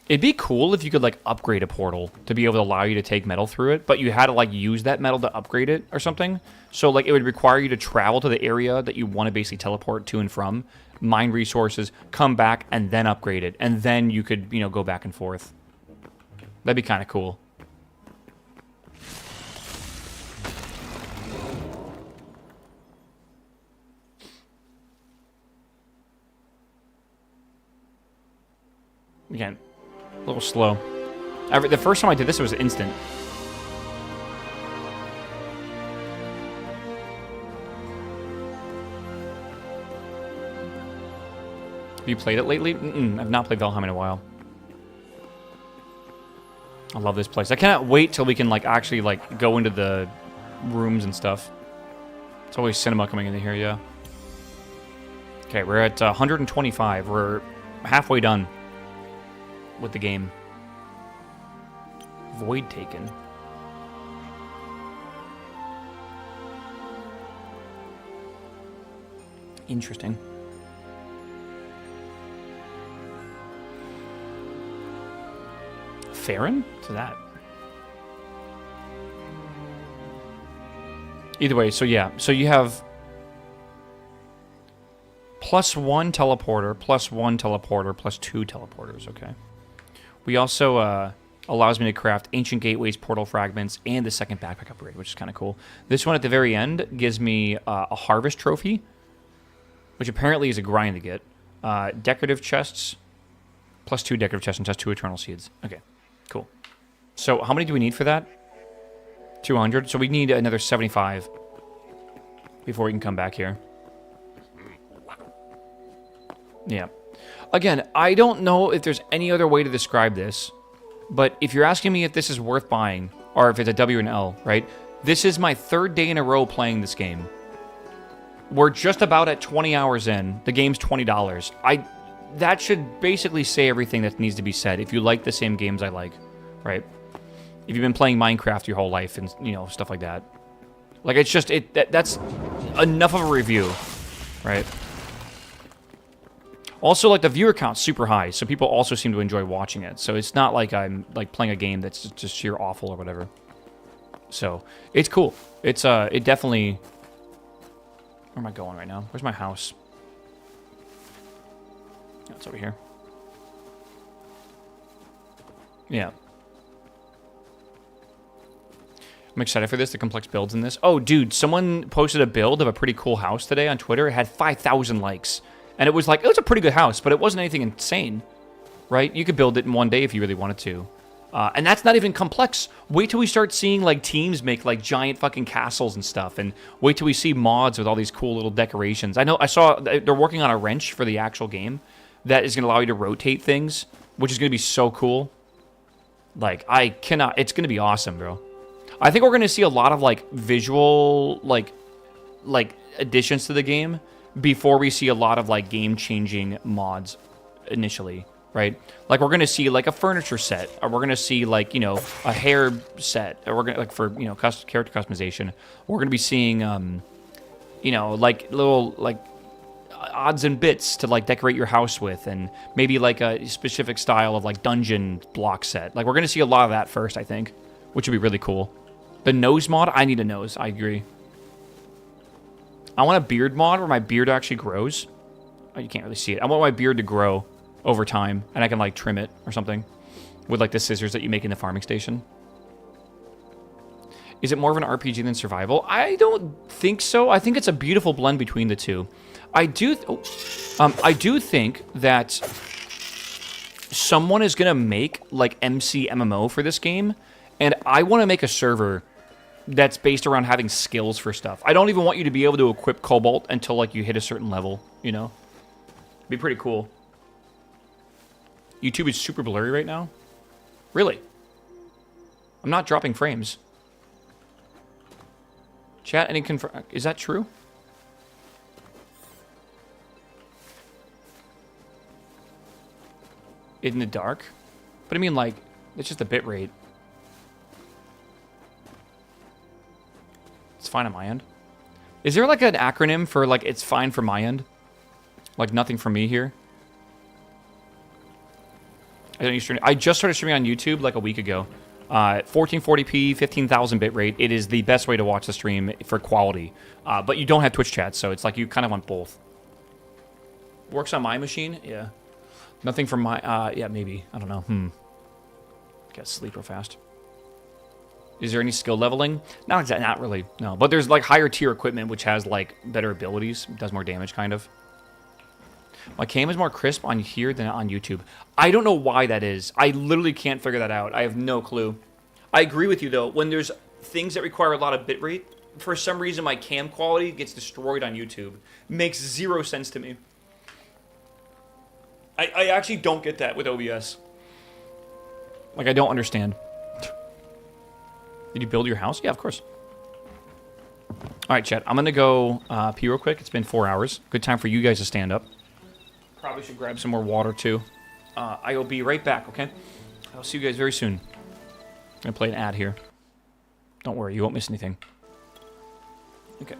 It'd be cool if you could, like, upgrade a portal to be able to allow you to take metal through it, but you had to, like, use that metal to upgrade it or something. So, like, it would require you to travel to the area that you want to basically teleport to and from, mine resources, come back, and then upgrade it. And then you could, you know, go back and forth. That'd be kind of cool. Again, a little slow. The first time I did this, it was instant. Have you played it lately? I've not played Valheim in a while. I love this place. I cannot wait till we can, like, actually, like, go into the rooms and stuff. It's always cinema coming into here, yeah. Okay, we're at 125. We're halfway done with the game. Void taken. Interesting. Farron? To that. Either way, so yeah. So you have +1 teleporter, +1 teleporter, +2 teleporters, okay. We also, allows me to craft ancient gateways, portal fragments, and the second backpack upgrade, which is kind of cool. This one at the very end gives me a harvest trophy, which apparently is a grind to get. Decorative chests, +2 decorative chests, and +2 eternal seeds. Okay, cool. So how many do we need for that? 200. So we need another 75 before we can come back here. Yeah. Again, I don't know if there's any other way to describe this, but if you're asking me if this is worth buying, or if it's a W and L, right? This is my 3rd day in a row playing this game. We're just about at 20 hours in. The game's $20. That should basically say everything that needs to be said if you like the same games I like, right? If you've been playing Minecraft your whole life and, you know, stuff like that. Like, it's just, that's enough of a review, right? Also, like the viewer count's super high, so people also seem to enjoy watching it. So it's not like I'm like playing a game that's just sheer awful or whatever. So it's cool. It's it definitely. Where am I going right now? Where's my house? Oh, it's over here. Yeah. I'm excited for this, the complex builds in this. Oh, dude, someone posted a build of a pretty cool house today on Twitter. It had 5,000 likes. And it was like, it was a pretty good house, but it wasn't anything insane, right? You could build it in one day if you really wanted to. And that's not even complex. Wait till we start seeing, like, teams make, like, giant fucking castles and stuff. And wait till we see mods with all these cool little decorations. I saw they're working on a wrench for the actual game that is going to allow you to rotate things, which is going to be so cool. Like, it's going to be awesome, bro. I think we're going to see a lot of, like, visual, like additions to the game before we see a lot of, like, game-changing mods initially, right? Like, we're going to see, like, a furniture set, or we're going to see, like, you know, a hair set, or we're going to, like, for, you know, character customization. We're going to be seeing, you know, like, little, like, odds and bits to, like, decorate your house with, and maybe, like, a specific style of, like, dungeon block set. Like, we're going to see a lot of that first, I think, which would be really cool. The nose mod, I need a nose. I agree. I want a beard mod where my beard actually grows. Oh, you can't really see it. I want my beard to grow over time, and I can, like, trim it or something with, like, the scissors that you make in the farming station. Is it more of an RPG than survival? I don't think so. I think it's a beautiful blend between the two. I do think that someone is going to make, like, MC MMO for this game, and I want to make a server that's based around having skills for stuff. I don't even want you to be able to equip Cobalt until, like, you hit a certain level, you know? Be pretty cool. YouTube is super blurry right now? Really? I'm not dropping frames. Chat, any confirm... Is that true? In the dark? But I mean, like, it's just the bit rate. It's fine on my end. Is there, like, an acronym for, like, it's fine for my end? Like, nothing from me here? I just started streaming on YouTube, like, a week ago. 1440p, 15,000 bit rate. It is the best way to watch the stream for quality. But you don't have Twitch chat, so it's like you kind of want both. Works on my machine? Yeah. Nothing from my... yeah, maybe. I don't know. Gotta sleep real fast. Is there any skill leveling? Not really, no. But there's, like, higher tier equipment, which has, like, better abilities. Does more damage, kind of. My cam is more crisp on here than on YouTube. I don't know why that is. I literally can't figure that out. I have no clue. I agree with you, though. When there's things that require a lot of bitrate, for some reason my cam quality gets destroyed on YouTube. Makes zero sense to me. I actually don't get that with OBS. Like, I don't understand. Did you build your house? Yeah, of course. All right, chat. I'm going to go pee real quick. It's been 4 hours. Good time for you guys to stand up. Probably should grab some more water, too. I will be right back, okay? I'll see you guys very soon. I'm going to play an ad here. Don't worry, you won't miss anything. Okay.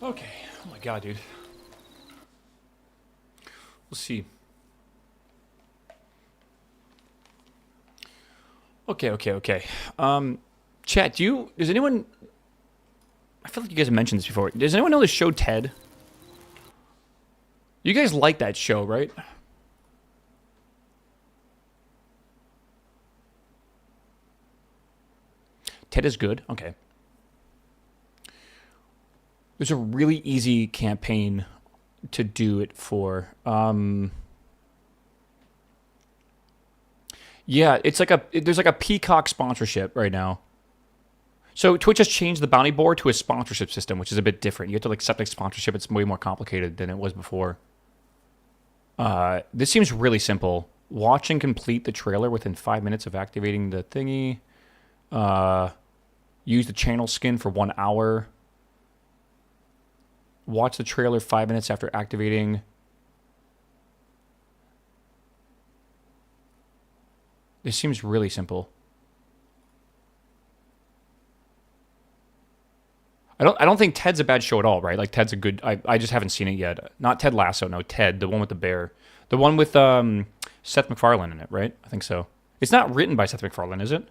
Okay. Oh my god, dude. We'll see. Okay. Chat, does anyone... I feel like you guys have mentioned this before. Does anyone know the show Ted? You guys like that show, right? Ted is good? Okay. There's a really easy campaign to do it for. Yeah, it's like there's like a Peacock sponsorship right now. So Twitch has changed the bounty board to a sponsorship system, which is a bit different. You have to like accept a sponsorship. It's way more complicated than it was before. This seems really simple. Watch and complete the trailer within 5 minutes of activating the thingy. Use the channel skin for 1 hour. Watch the trailer 5 minutes after activating. This seems really simple. I don't think Ted's a bad show at all, right? Like Ted's a good. I just haven't seen it yet. Not Ted Lasso, no, Ted, the one with the bear, the one with Seth MacFarlane in it, right? I think so. It's not written by Seth MacFarlane, is it?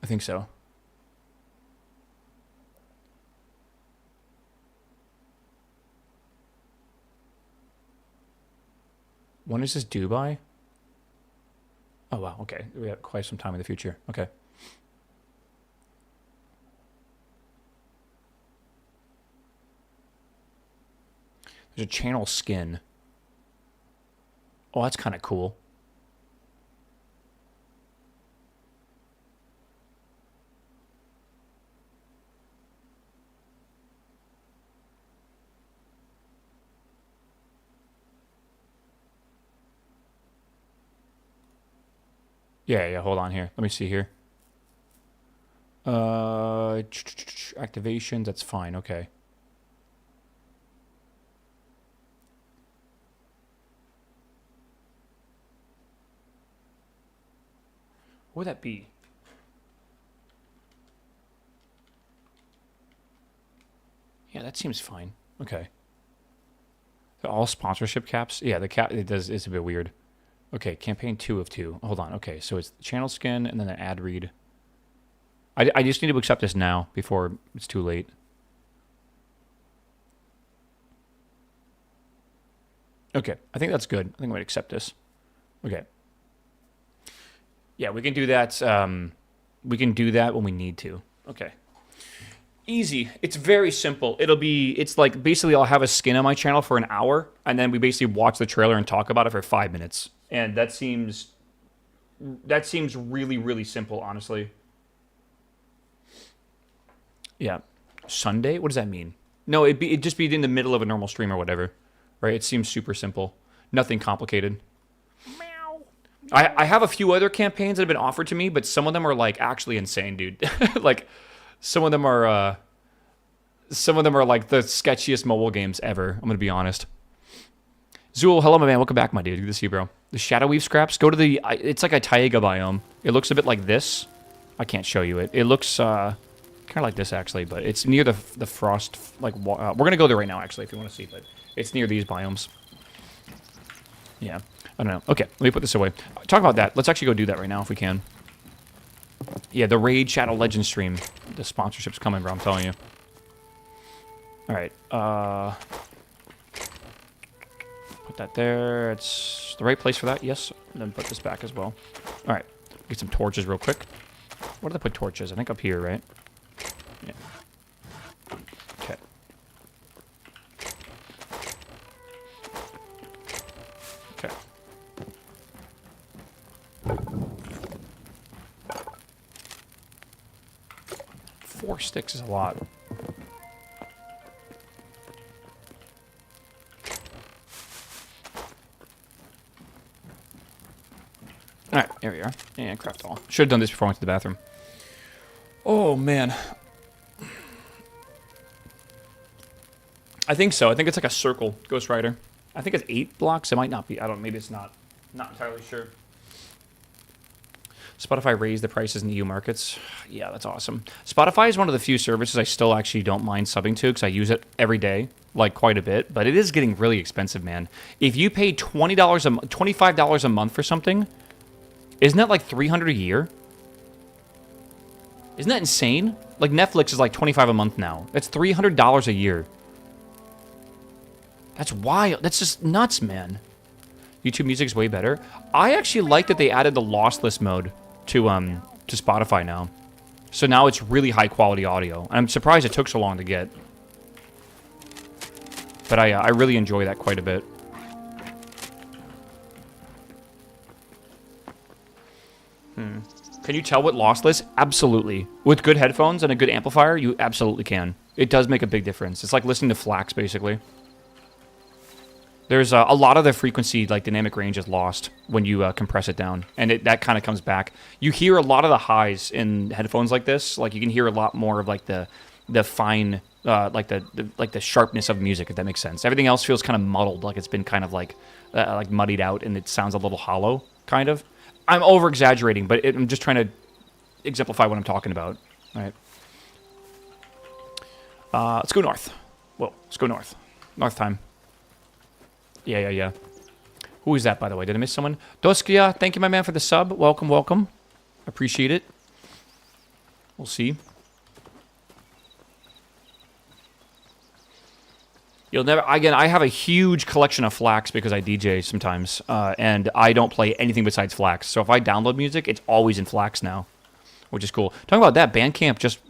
I think so. When is this due by? Oh wow, okay. We have quite some time in the future. Okay. There's a channel skin. Oh, that's kind of cool. Yeah, hold on here. Let me see here. Activations, that's fine, okay. What would that be? Yeah, that seems fine. Okay. They're all sponsorship caps? Yeah, the cap it's a bit weird. Okay, campaign 2 of 2. Hold on. Okay, so it's the channel skin and then the ad read. I just need to accept this now before it's too late. Okay, I think that's good. I think I'm going to accept this. Okay. Yeah, we can do that. We can do that when we need to. Okay. Easy. It's very simple. It's like basically I'll have a skin on my channel for an hour, and then we basically watch the trailer and talk about it for 5 minutes. And that seems really, really simple, honestly. Yeah. Sunday? What does that mean? No, it'd just be in the middle of a normal stream or whatever. Right? It seems super simple. Nothing complicated. Meow. I have a few other campaigns that have been offered to me, but some of them are like actually insane, dude. Like some of them are like the sketchiest mobile games ever. I'm gonna be honest. Zool, hello my man, welcome back, my dude. Good to see you, bro. The Shadow Weave scraps. Go to the. It's like a taiga biome. It looks a bit like this. I can't show you it. It looks kind of like this actually, but it's near the frost. Like we're gonna go there right now actually if you want to see, but it's near these biomes. Yeah, I don't know. Okay, let me put this away. Talk about that. Let's actually go do that right now if we can. Yeah, the Raid Shadow Legends stream. The sponsorship's coming, bro. I'm telling you. All right. Put that there. It's the right place for that. Yes. And then put this back as well. All right. Get some torches real quick. Where did I put torches? I think up here, right? Yeah. Okay. Okay. 4 sticks is a lot. Alright, here we are. And craft all. Should have done this before I went to the bathroom. Oh, man. I think so. I think it's like a circle, Ghost Rider. I think it's 8 blocks. It might not be. I don't know. Maybe it's not. Not entirely sure. Spotify raised the prices in EU markets. Yeah, that's awesome. Spotify is one of the few services I still actually don't mind subbing to because I use it every day, like quite a bit. But it is getting really expensive, man. If you pay $25 a month for something, isn't that like $300 a year? Isn't that insane? Like Netflix is like $25 a month now. That's $300 a year. That's wild. That's just nuts, man. YouTube Music is way better. I actually like that they added the lossless mode to Spotify now. So now it's really high quality audio. And I'm surprised it took so long to get. But I really enjoy that quite a bit. Can you tell what lossless? Absolutely. With good headphones and a good amplifier, you absolutely can. It does make a big difference. It's like listening to Flax, basically. There's a lot of the frequency, like dynamic range, is lost when you compress it down, and that kind of comes back. You hear a lot of the highs in headphones like this. Like you can hear a lot more of like the fine, like the sharpness of music, if that makes sense. Everything else feels kind of muddled, like it's been kind of like muddied out, and it sounds a little hollow, kind of. I'm over exaggerating, but I'm just trying to exemplify what I'm talking about. All right. Let's go north. Whoa, let's go north. North time. Yeah. Who is that, by the way? Did I miss someone? Doskia, thank you, my man, for the sub. Welcome, welcome. Appreciate it. We'll see. You'll never... Again, I have a huge collection of Flax because I DJ sometimes, and I don't play anything besides Flax. So if I download music, it's always in Flax now, which is cool. Talking about that, Bandcamp just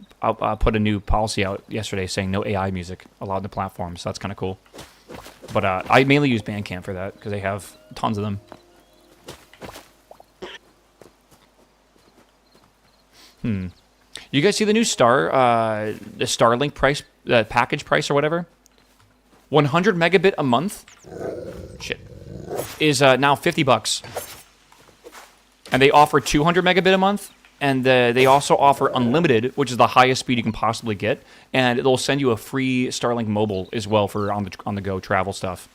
put a new policy out yesterday saying no AI music allowed in the platform, so that's kind of cool. But I mainly use Bandcamp for that because they have tons of them. You guys see the new the Starlink price, package price or whatever? 100 megabit a month, shit, is now $50. And they offer 200 megabit a month, and they also offer unlimited, which is the highest speed you can possibly get, and they'll send you a free Starlink mobile as well for on the go travel stuff.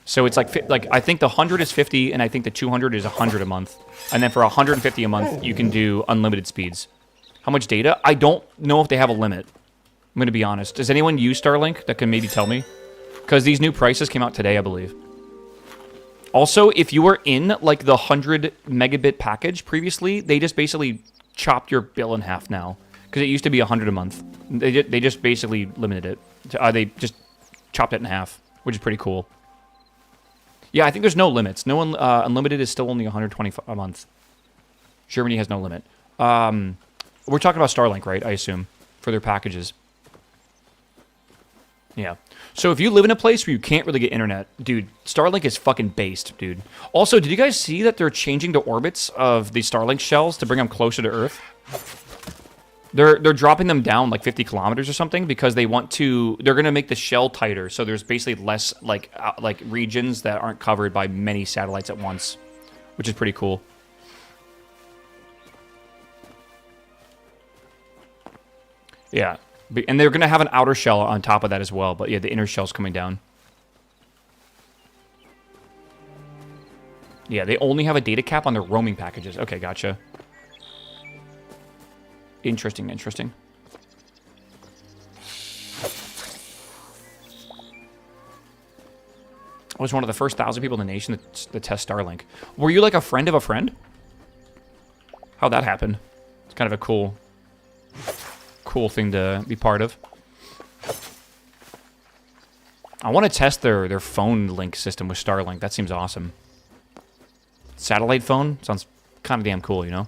So it's like I think the 100 is 50, and I think the 200 is 100 a month, and then for 150 a month you can do unlimited speeds. How much data? I don't know if they have a limit. I'm going to be honest. Does anyone use Starlink that can maybe tell me? Because these new prices came out today, I believe. Also, if you were in like the 100 megabit package previously, they just basically chopped your bill in half now. Because it used to be 100 a month. They just basically limited it. They just chopped it in half, which is pretty cool. Yeah, I think there's no limits. No one unlimited is still only 120 a month. Germany has no limit. We're talking about Starlink, right? I assume for their packages. Yeah. So if you live in a place where you can't really get internet, dude, Starlink is fucking based, dude. Also, did you guys see that they're changing the orbits of the Starlink shells to bring them closer to Earth? They're dropping them down like 50 kilometers or something because they want to. They're gonna make the shell tighter, so there's basically less like regions that aren't covered by many satellites at once, which is pretty cool. Yeah. And they're going to have an outer shell on top of that as well. But yeah, the inner shell's coming down. Yeah, they only have a data cap on their roaming packages. Okay, gotcha. Interesting. I was one of the first 1,000 people in the nation that test Starlink. Were you like a friend of a friend? How'd that happen? It's kind of a cool thing to be part of. I want to test their phone link system with Starlink. That seems awesome. Satellite phone sounds kind of damn cool, you know?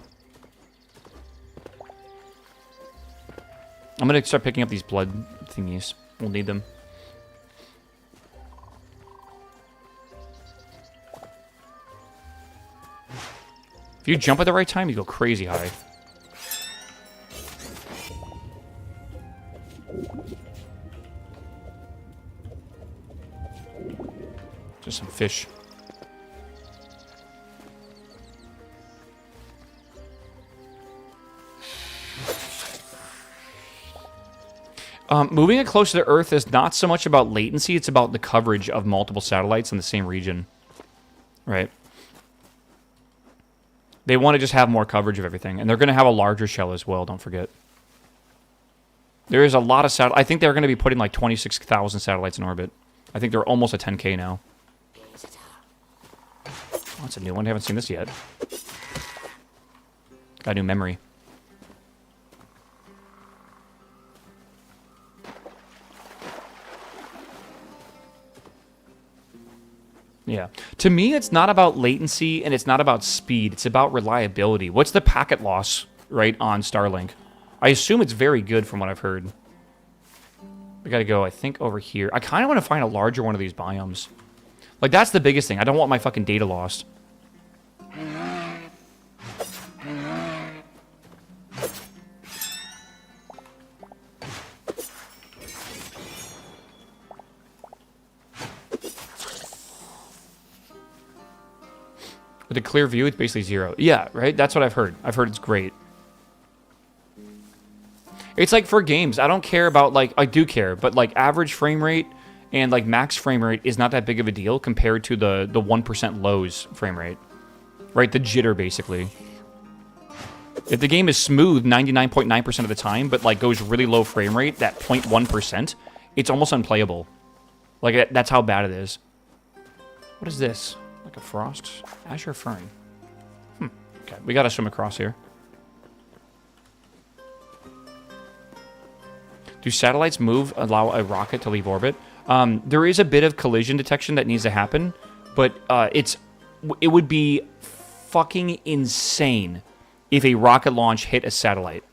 I'm going to start picking up these blood thingies. We'll need them. If you jump at the right time, you go crazy high. Just some fish. Moving it closer to Earth is not so much about latency, it's about the coverage of multiple satellites in the same region. Right. They want to just have more coverage of everything. And they're going to have a larger shell as well, don't forget. There is a lot of satellites. I think they're going to be putting like 26,000 satellites in orbit. I think they're almost at 10K now. Oh, that's a new one. I haven't seen this yet. Got a new memory. Yeah. To me, it's not about latency and it's not about speed. It's about reliability. What's the packet loss, right, on Starlink? I assume it's very good from what I've heard. We gotta go, I think, over here. I kind of want to find a larger one of these biomes. Like, that's the biggest thing. I don't want my fucking data lost. With a clear view, it's basically 0. Yeah, right? That's what I've heard. I've heard it's great. It's like for games, I don't care about, like, I do care, but, like, average frame rate and, like, max frame rate is not that big of a deal compared to the 1% lows frame rate. Right? The jitter, basically. If the game is smooth 99.9% of the time, but, like, goes really low frame rate, that 0.1%, it's almost unplayable. Like, that's how bad it is. What is this? Like a frost? Azure fern. Okay, we gotta swim across here. Do satellites move, allow a rocket to leave orbit? There is a bit of collision detection that needs to happen, but it would be fucking insane if a rocket launch hit a satellite.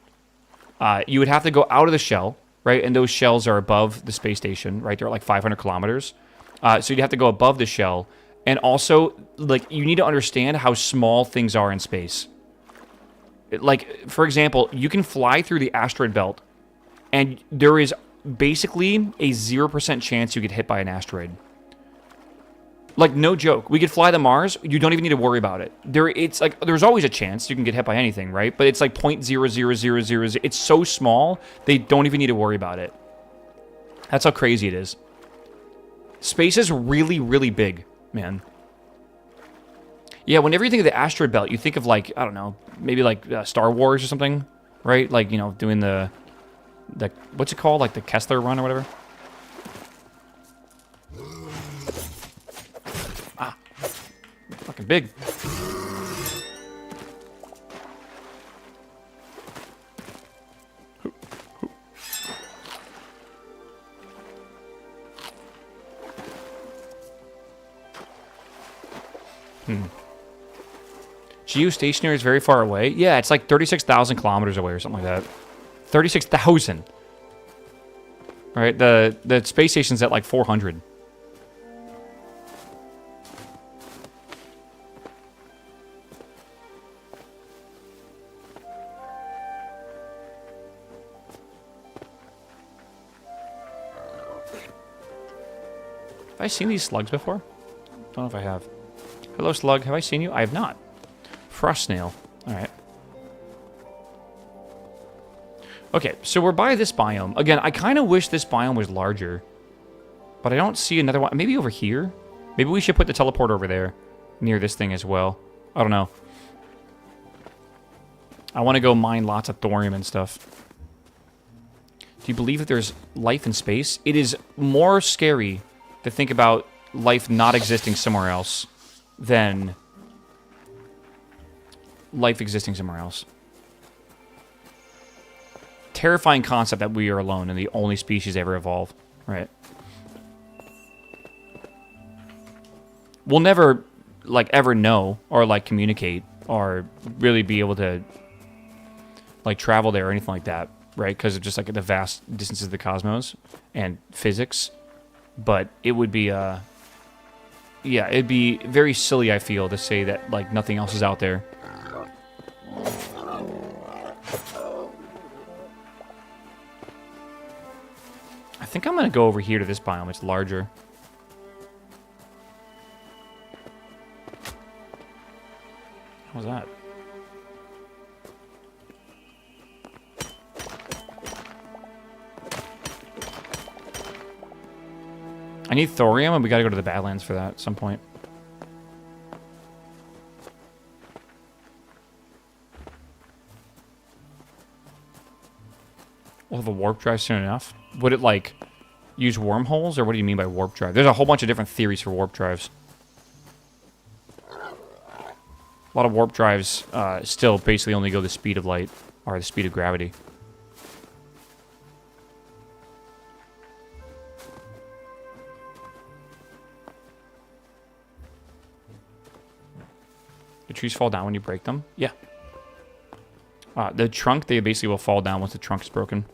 You would have to go out of the shell, right? And those shells are above the space station, right? They're at like 500 kilometers. So you'd have to go above the shell. And also, like, you need to understand how small things are in space. Like, for example, you can fly through the asteroid belt, and there is basically a 0% chance you get hit by an asteroid. Like, no joke. We could fly to Mars. You don't even need to worry about it. It's like, there's always a chance you can get hit by anything, right? But it's like 0.00000. It's so small, they don't even need to worry about it. That's how crazy it is. Space is really, really big, man. Yeah, whenever you think of the asteroid belt, you think of, like, I don't know, maybe like Star Wars or something, right? Like, you know, doing the what's it called? Like the Kessler run or whatever? Ah. Fucking big. Geostationary is very far away. Yeah, it's like 36,000 kilometers away or something like that. 36,000. All right, the space station's at like 400. Have I seen these slugs before? Don't know if I have. Hello, slug. Have I seen you? I have not. Frost snail. All right. Okay, so we're by this biome. Again, I kind of wish this biome was larger. But I don't see another one. Maybe over here? Maybe we should put the teleporter over there. Near this thing as well. I don't know. I want to go mine lots of thorium and stuff. Do you believe that there's life in space? It is more scary to think about life not existing somewhere else than life existing somewhere else. Terrifying concept that we are alone and the only species ever evolved, right? We'll never, like, ever know or, like, communicate or really be able to, like, travel there or anything like that, right? Because of just, like, the vast distances of the cosmos and physics. But it would be, yeah, it'd be very silly, I feel, to say that, like, nothing else is out there. I think I'm going to go over here to this biome. It's larger. What was that? I need thorium, and we got to go to the Badlands for that at some point. Will the warp drive soon enough? Would it, like, use wormholes, or what do you mean by warp drive? There's a whole bunch of different theories for warp drives. A lot of warp drives still basically only go the speed of light, or the speed of gravity. The trees fall down when you break them? Yeah. The trunk, they basically will fall down once the trunk is broken.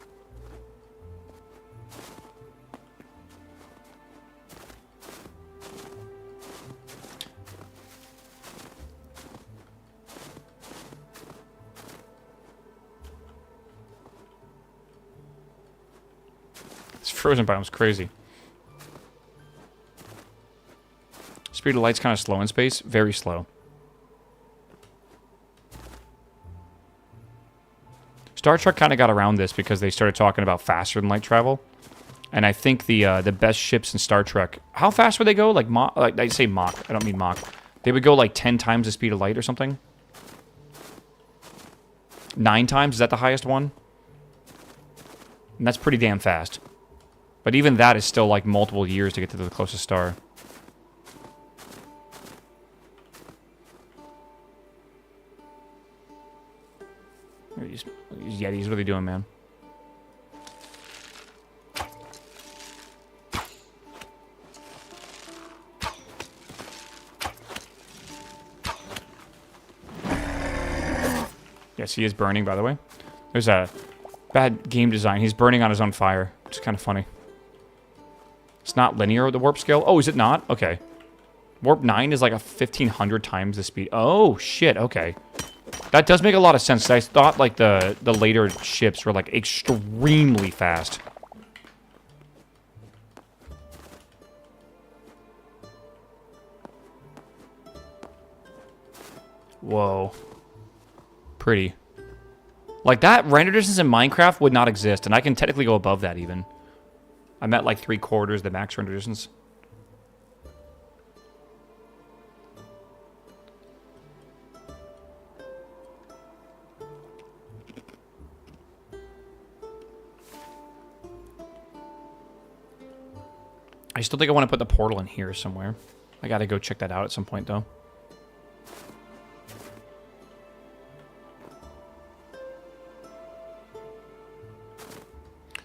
This frozen biome's crazy. Speed of light's kind of slow in space. Very slow. Star Trek kind of got around this because they started talking about faster than light travel, and I think the best ships in Star Trek, how fast would they go? Like I say Mach. I don't mean Mach. They would go like 10 times the speed of light or something. 9 times, is that the highest one? And that's pretty damn fast. But even that is still like multiple years to get to the closest star. These Yetis, what are they doing, man? Yes, he is burning, by the way. There's a bad game design. He's burning on his own fire, which is kind of funny. It's not linear with the warp scale. Oh, is it not? Okay. Warp 9 is like a 1,500 times the speed. Oh, shit, okay. That does make a lot of sense. I thought, like, the later ships were, like, extremely fast. Whoa. Pretty. Like, that render distance in Minecraft would not exist, and I can technically go above that, even. I'm at, like, 3/4 the max render distance. I still think I want to put the portal in here somewhere. I gotta go check that out at some point, though.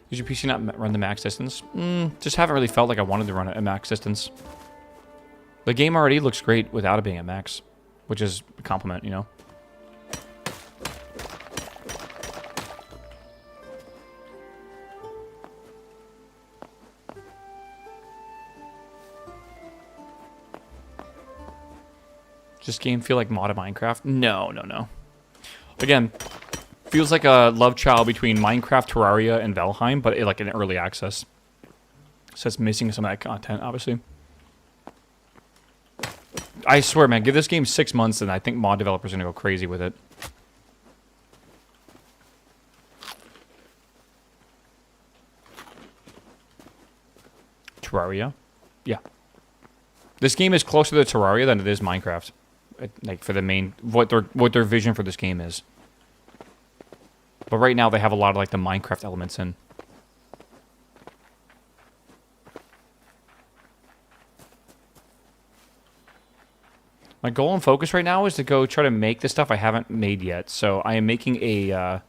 Did your PC not run the max distance? Just haven't really felt like I wanted to run it at max distance. The game already looks great without it being at max, which is a compliment, you know? Does this game feel like modded Minecraft? No, no, no. Again, feels like a love child between Minecraft, Terraria, and Valheim, but like in early access. So it's missing some of that content, obviously. I swear, man, give this game 6 months and I think mod developers are going to go crazy with it. Terraria? Yeah. This game is closer to Terraria than it is Minecraft. Like, for the main... What their vision for this game is. But right now, they have a lot of, like, the Minecraft elements in. My goal and focus right now is to go try to make the stuff I haven't made yet. So I am making a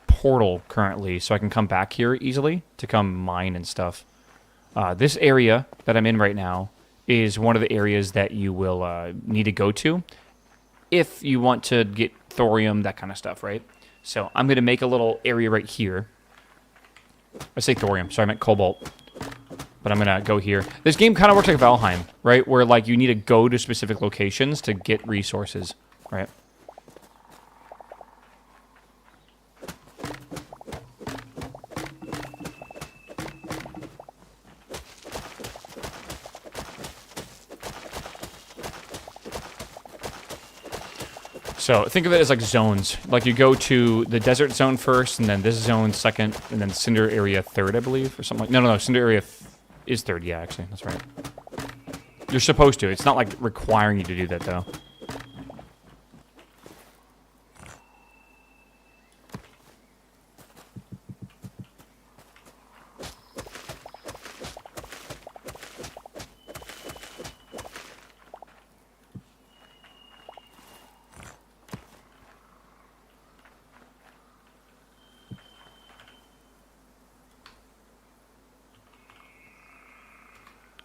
portal currently, so I can come back here easily to come mine and stuff. This area that I'm in right now is one of the areas that you will need to go to if you want to get thorium, that kind of stuff, right? So I'm going to make a little area right here. I say thorium, sorry, I meant cobalt. But I'm going to go here. This game kind of works like Valheim, right? Where, like, you need to go to specific locations to get resources, right? So think of it as like zones. Like you go to the desert zone first, and then this zone second, and then Cinder area third, I believe, or something like. No, Cinder area is third. Yeah, actually, that's right. You're supposed to. It's not like requiring you to do that though.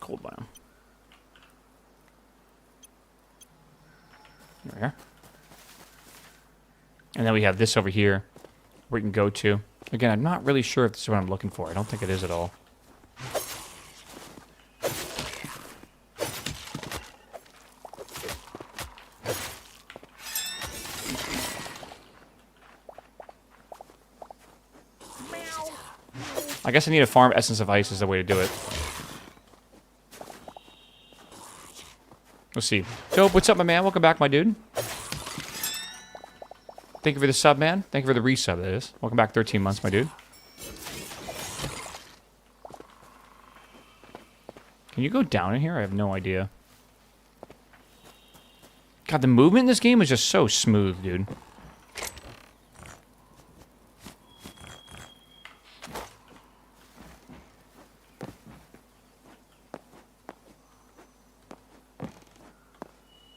cold biome. There. And then we have this over here where we can go to. Again, I'm not really sure if this is what I'm looking for. I don't think it is at all. I guess I need to farm Essence of Ice is the way to do it. Let's see. Dope, what's up, my man? Welcome back, my dude. Thank you for the sub, man. Thank you for the resub, that is. Welcome back 13 months, my dude. Can you go down in here? I have no idea. God, the movement in this game is just so smooth, dude.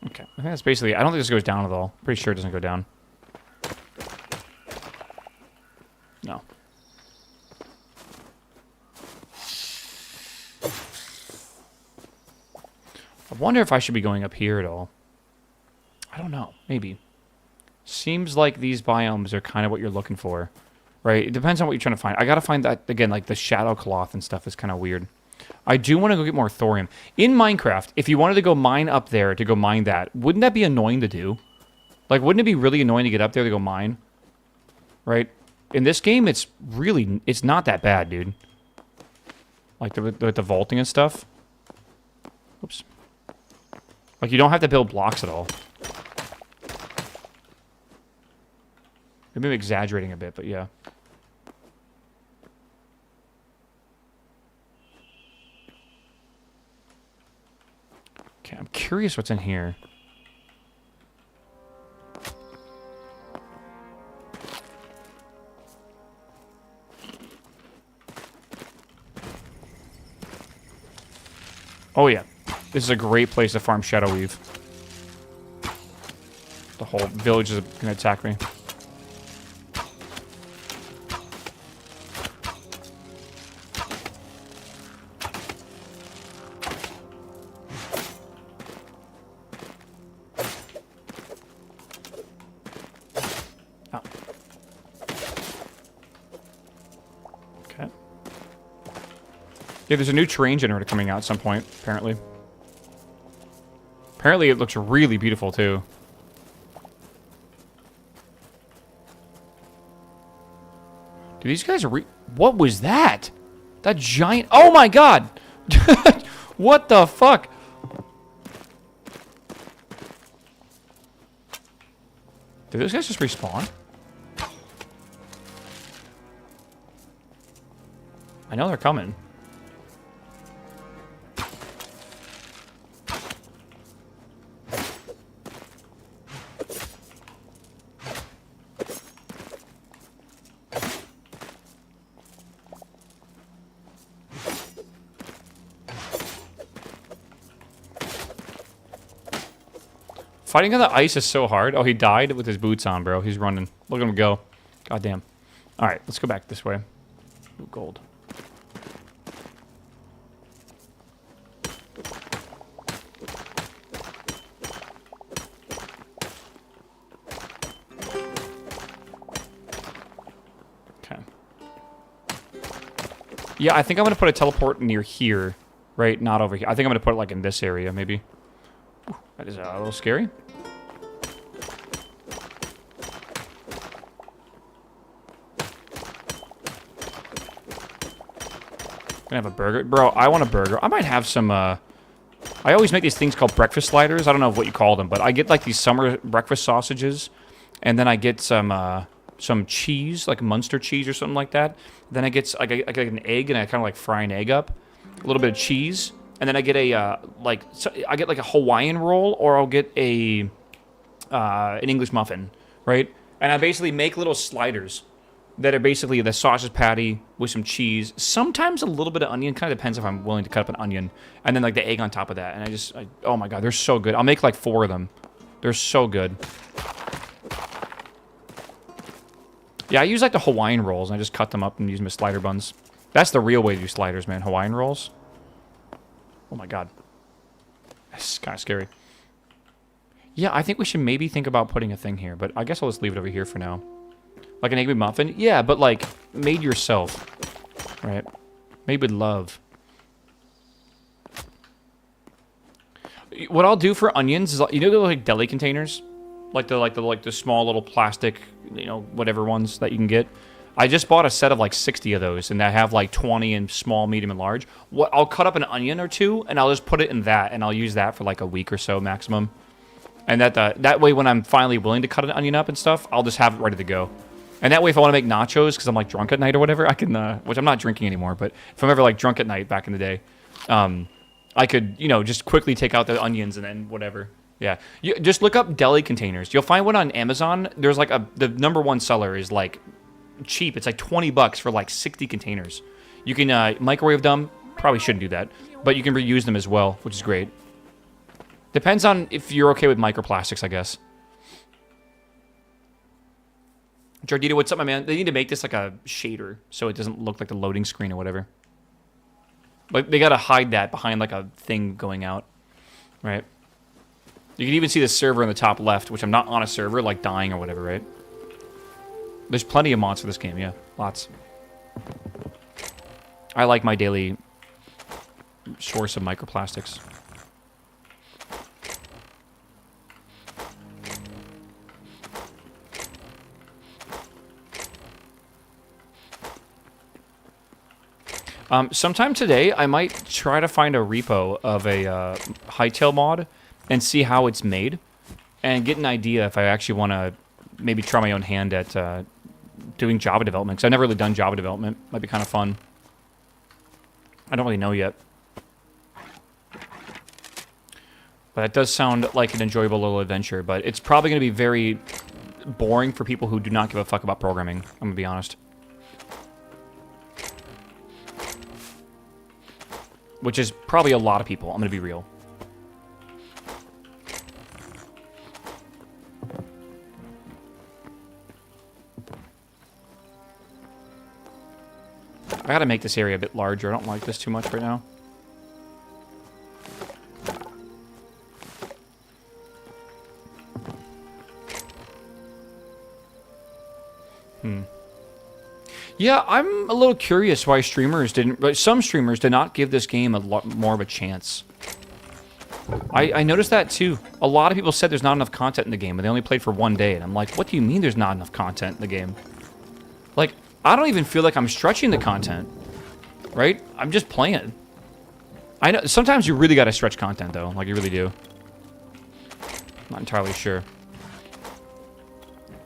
Okay, I think that's basically... I don't think this goes down at all. Pretty sure it doesn't go down. No. I wonder if I should be going up here at all. I don't know. Maybe. Seems like these biomes are kind of what you're looking for. Right? It depends on what you're trying to find. I gotta find that, again, like the shadow cloth and stuff is kind of weird. I do want to go get more thorium. In Minecraft, if you wanted to go mine up there to go mine that, wouldn't that be annoying to do? Like, wouldn't it be really annoying to get up there to go mine? Right? In this game, it's really... It's not that bad, dude. Like, the vaulting and stuff. Oops. Like, you don't have to build blocks at all. Maybe I'm exaggerating a bit, but yeah. Okay, I'm curious what's in here. Oh yeah, this is a great place to farm Shadow Weave. The whole village is gonna attack me. Oh. Okay. Yeah, there's a new terrain generator coming out at some point, apparently. Apparently it looks really beautiful, too. Do these guys what was that? That giant... Oh my god! What the fuck? Did those guys just respawn? I know they're coming. Fighting on the ice is so hard. Oh, he died with his boots on, bro. He's running. Look at him go. God damn. All right, let's go back this way. Ooh, gold. Okay. Yeah, I think I'm going to put a teleport near here. Right? Not over here. I think I'm going to put it like in this area, maybe. Ooh, that is a little scary. Gonna have a burger. Bro, I want a burger. I might have some, I always make these things called breakfast sliders. I don't know what you call them, but I get like these summer breakfast sausages, and then I get some cheese, like Munster cheese or something like that. Then I get like an egg, and I kind of like fry an egg up, a little bit of cheese, and then I get a I get like a Hawaiian roll, or I'll get a an English muffin, right? And I basically make little sliders that are basically the sausage patty with some cheese, sometimes a little bit of onion, kind of depends if I'm willing to cut up an onion, and then like the egg on top of that, and oh my god, they're so good. I'll make like 4 of them. They're so good. Yeah, I use like the Hawaiian rolls, and I just cut them up and use them as slider buns. That's the real way to do sliders, man. Hawaiian rolls. Oh my god. This is kind of scary. Yeah, I think we should maybe think about putting a thing here, but I guess I'll just leave it over here for now. Like an egg McMuffin? Yeah, but like, made yourself. Right? Made with love. What I'll do for onions is, you know, the like deli containers, like the small little plastic, you know, whatever ones that you can get. I just bought a set of like 60 of those, and I have like 20 in small, medium, and large. What I'll cut up an onion or two, and I'll just put it in that, and I'll use that for like a week or so maximum. And that way, when I'm finally willing to cut an onion up and stuff, I'll just have it ready to go. And that way, if I want to make nachos because I'm like drunk at night or whatever, I can. Which I'm not drinking anymore, but if I'm ever like drunk at night back in the day, I could, you know, just quickly take out the onions and then whatever. Yeah, just look up deli containers. You'll find one on Amazon. There's like the #1 seller is like cheap. It's like $20 for like 60 containers. You can microwave them. Probably shouldn't do that, but you can reuse them as well, which is great. Depends on if you're okay with microplastics, I guess. Jardita, what's up, my man? They need to make this like a shader so it doesn't look like the loading screen or whatever. Like, they gotta hide that behind like a thing going out, right? You can even see the server in the top left, which I'm not on a server, like dying or whatever, right? There's plenty of mods for this game, yeah. Lots. I like my daily source of microplastics. Sometime today, I might try to find a repo of a Hytale mod and see how it's made, and get an idea if I actually want to maybe try my own hand at doing Java development, because I've never really done Java development. Might be kind of fun. I don't really know yet. But it does sound like an enjoyable little adventure, but it's probably going to be very boring for people who do not give a fuck about programming, I'm going to be honest. Which is probably a lot of people, I'm going to be real. I gotta make this area a bit larger. I don't like this too much right now. Yeah, I'm a little curious why streamers didn't... But some streamers did not give this game a lot more of a chance. I noticed that too. A lot of people said there's not enough content in the game, and they only played for one day. And I'm like, what do you mean there's not enough content in the game? Like, I don't even feel like I'm stretching the content. Right? I'm just playing. I know sometimes you really gotta stretch content though, like you really do. Not entirely sure.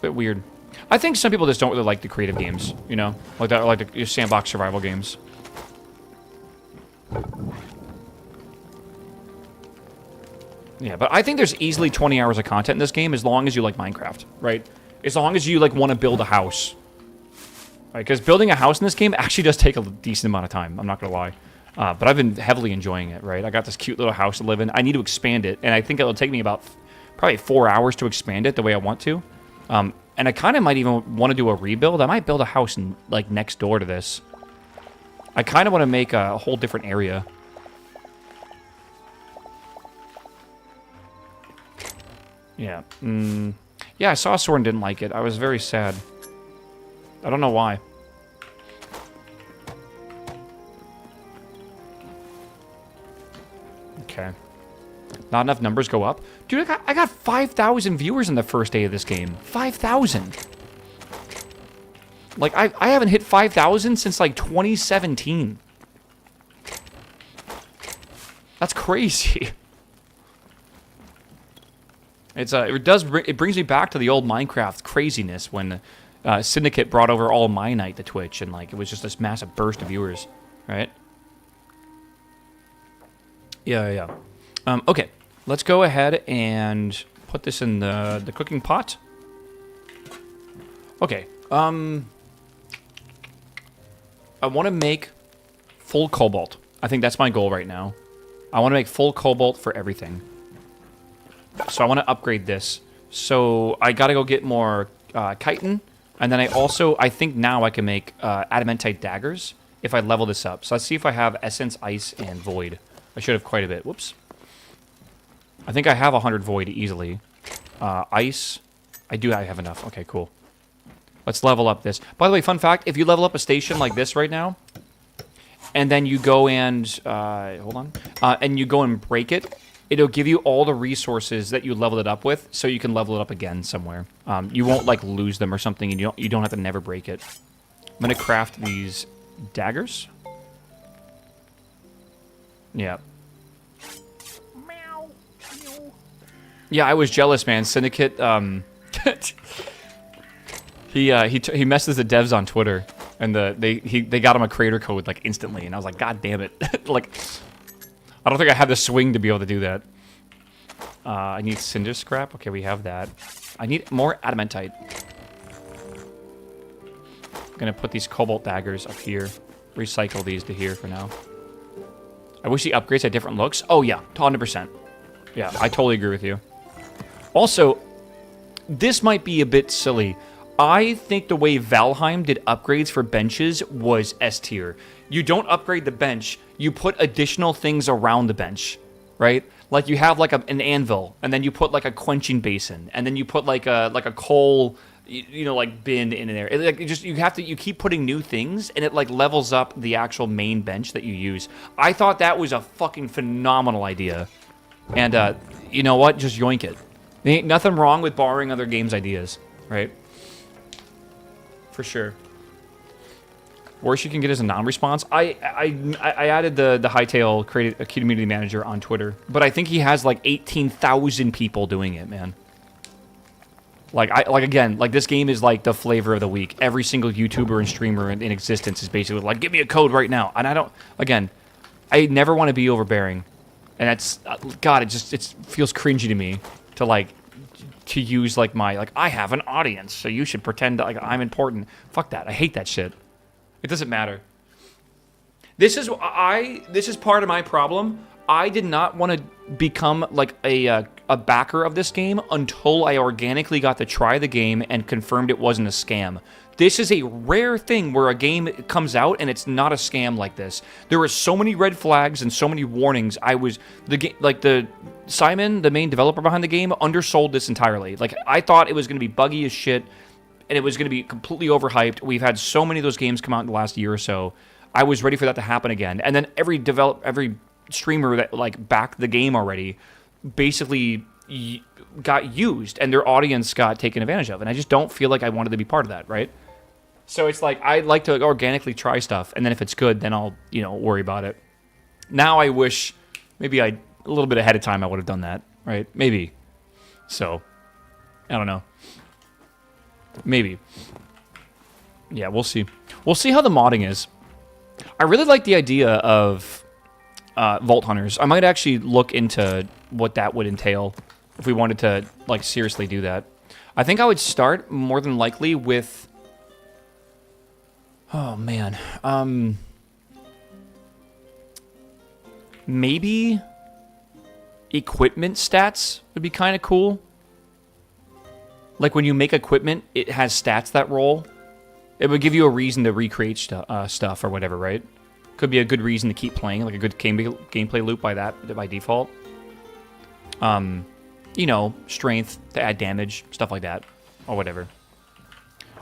Bit weird. I think some people just don't really like the creative games, you know, like that, or like the sandbox survival games. Yeah, but I think there's easily 20 hours of content in this game as long as you like Minecraft, right? As long as you like want to build a house. Right, because building a house in this game actually does take a decent amount of time, I'm not going to lie. But I've been heavily enjoying it, right? I got this cute little house to live in. I need to expand it, and I think it'll take me about probably 4 hours to expand it the way I want to. And I kind of might even want to do a rebuild. I might build a house in, like, next door to this. I kind of want to make a whole different area. Yeah. Yeah, I saw Sword and didn't like it. I was very sad. I don't know why. Okay. Not enough numbers go up? Dude, I got 5,000 viewers in the first day of this game. 5,000! Like, I haven't hit 5,000 since, like, 2017. That's crazy. It brings me back to the old Minecraft craziness when Syndicate brought over all Minite to Twitch, and, like, it was just this massive burst of viewers, right? Yeah. Okay, let's go ahead and put this in the cooking pot. Okay, I want to make full cobalt. I think that's my goal right now. I want to make full cobalt for everything. So I want to upgrade this. So I got to go get more chitin. And then I think now I can make adamantite daggers if I level this up. So let's see if I have essence, ice, and void. I should have quite a bit. Whoops. I think I have 100 void easily. Ice. I have enough. Okay, cool. Let's level up this. By the way, fun fact, if you level up a station like this right now, and then you go and, hold on, and you go and break it, it'll give you all the resources that you leveled it up with, so you can level it up again somewhere. You won't, like, lose them or something, and you don't have to never break it. I'm going to craft these daggers. Yeah. Yeah, I was jealous, man. Syndicate, he messes the devs on Twitter, and they got him a creator code like instantly, and I was like, God damn it! Like, I don't think I have the swing to be able to do that. I need cinder scrap. Okay, we have that. I need more adamantite. I'm gonna put these cobalt daggers up here. Recycle these to here for now. I wish the upgrades had different looks. Oh yeah, 100%. Yeah, I totally agree with you. Also, this might be a bit silly. I think the way Valheim did upgrades for benches was S tier. You don't upgrade the bench, you put additional things around the bench, right? Like you have like an anvil, and then you put like a quenching basin, and then you put like a coal, you know, like bin in there. Like you keep putting new things, and it like levels up the actual main bench that you use. I thought that was a fucking phenomenal idea, and you know what? Just yoink it. There ain't nothing wrong with borrowing other games' ideas, right? For sure. Worst you can get is a non-response. I added the Hytale created a community manager on Twitter, but I think he has like 18,000 people doing it, man. Like again, like this game is like the flavor of the week. Every single YouTuber and streamer in existence is basically like, give me a code right now. And I never want to be overbearing, and that's God. It feels cringy to me to use like I have an audience, so you should pretend like I'm important. Fuck that. I hate that shit. It doesn't matter. This is part of my problem. I did not want to become like a backer of this game until I organically got to try the game and confirmed it wasn't a scam. This is a rare thing where a game comes out and it's not a scam like this. There were so many red flags and so many warnings. Simon, the main developer behind the game, undersold this entirely. Like, I thought it was going to be buggy as shit, and it was going to be completely overhyped. We've had so many of those games come out in the last year or so. I was ready for that to happen again. And then every streamer that like backed the game already basically got used, and their audience got taken advantage of. And I just don't feel like I wanted to be part of that, right? So it's like I'd like to organically try stuff, and then if it's good, then I'll worry about it. Now I wish maybe a little bit ahead of time I would have done that, right? Maybe. So I don't know. Maybe. Yeah, we'll see. We'll see how the modding is. I really like the idea of Vault Hunters. I might actually look into what that would entail if we wanted to like seriously do that. I think I would start more than likely with... Oh, man. Maybe equipment stats would be kind of cool. Like when you make equipment, it has stats that roll. It would give you a reason to recreate stuff or whatever, right? Could be a good reason to keep playing, like a good gameplay loop by default. Strength to add damage, stuff like that, or whatever.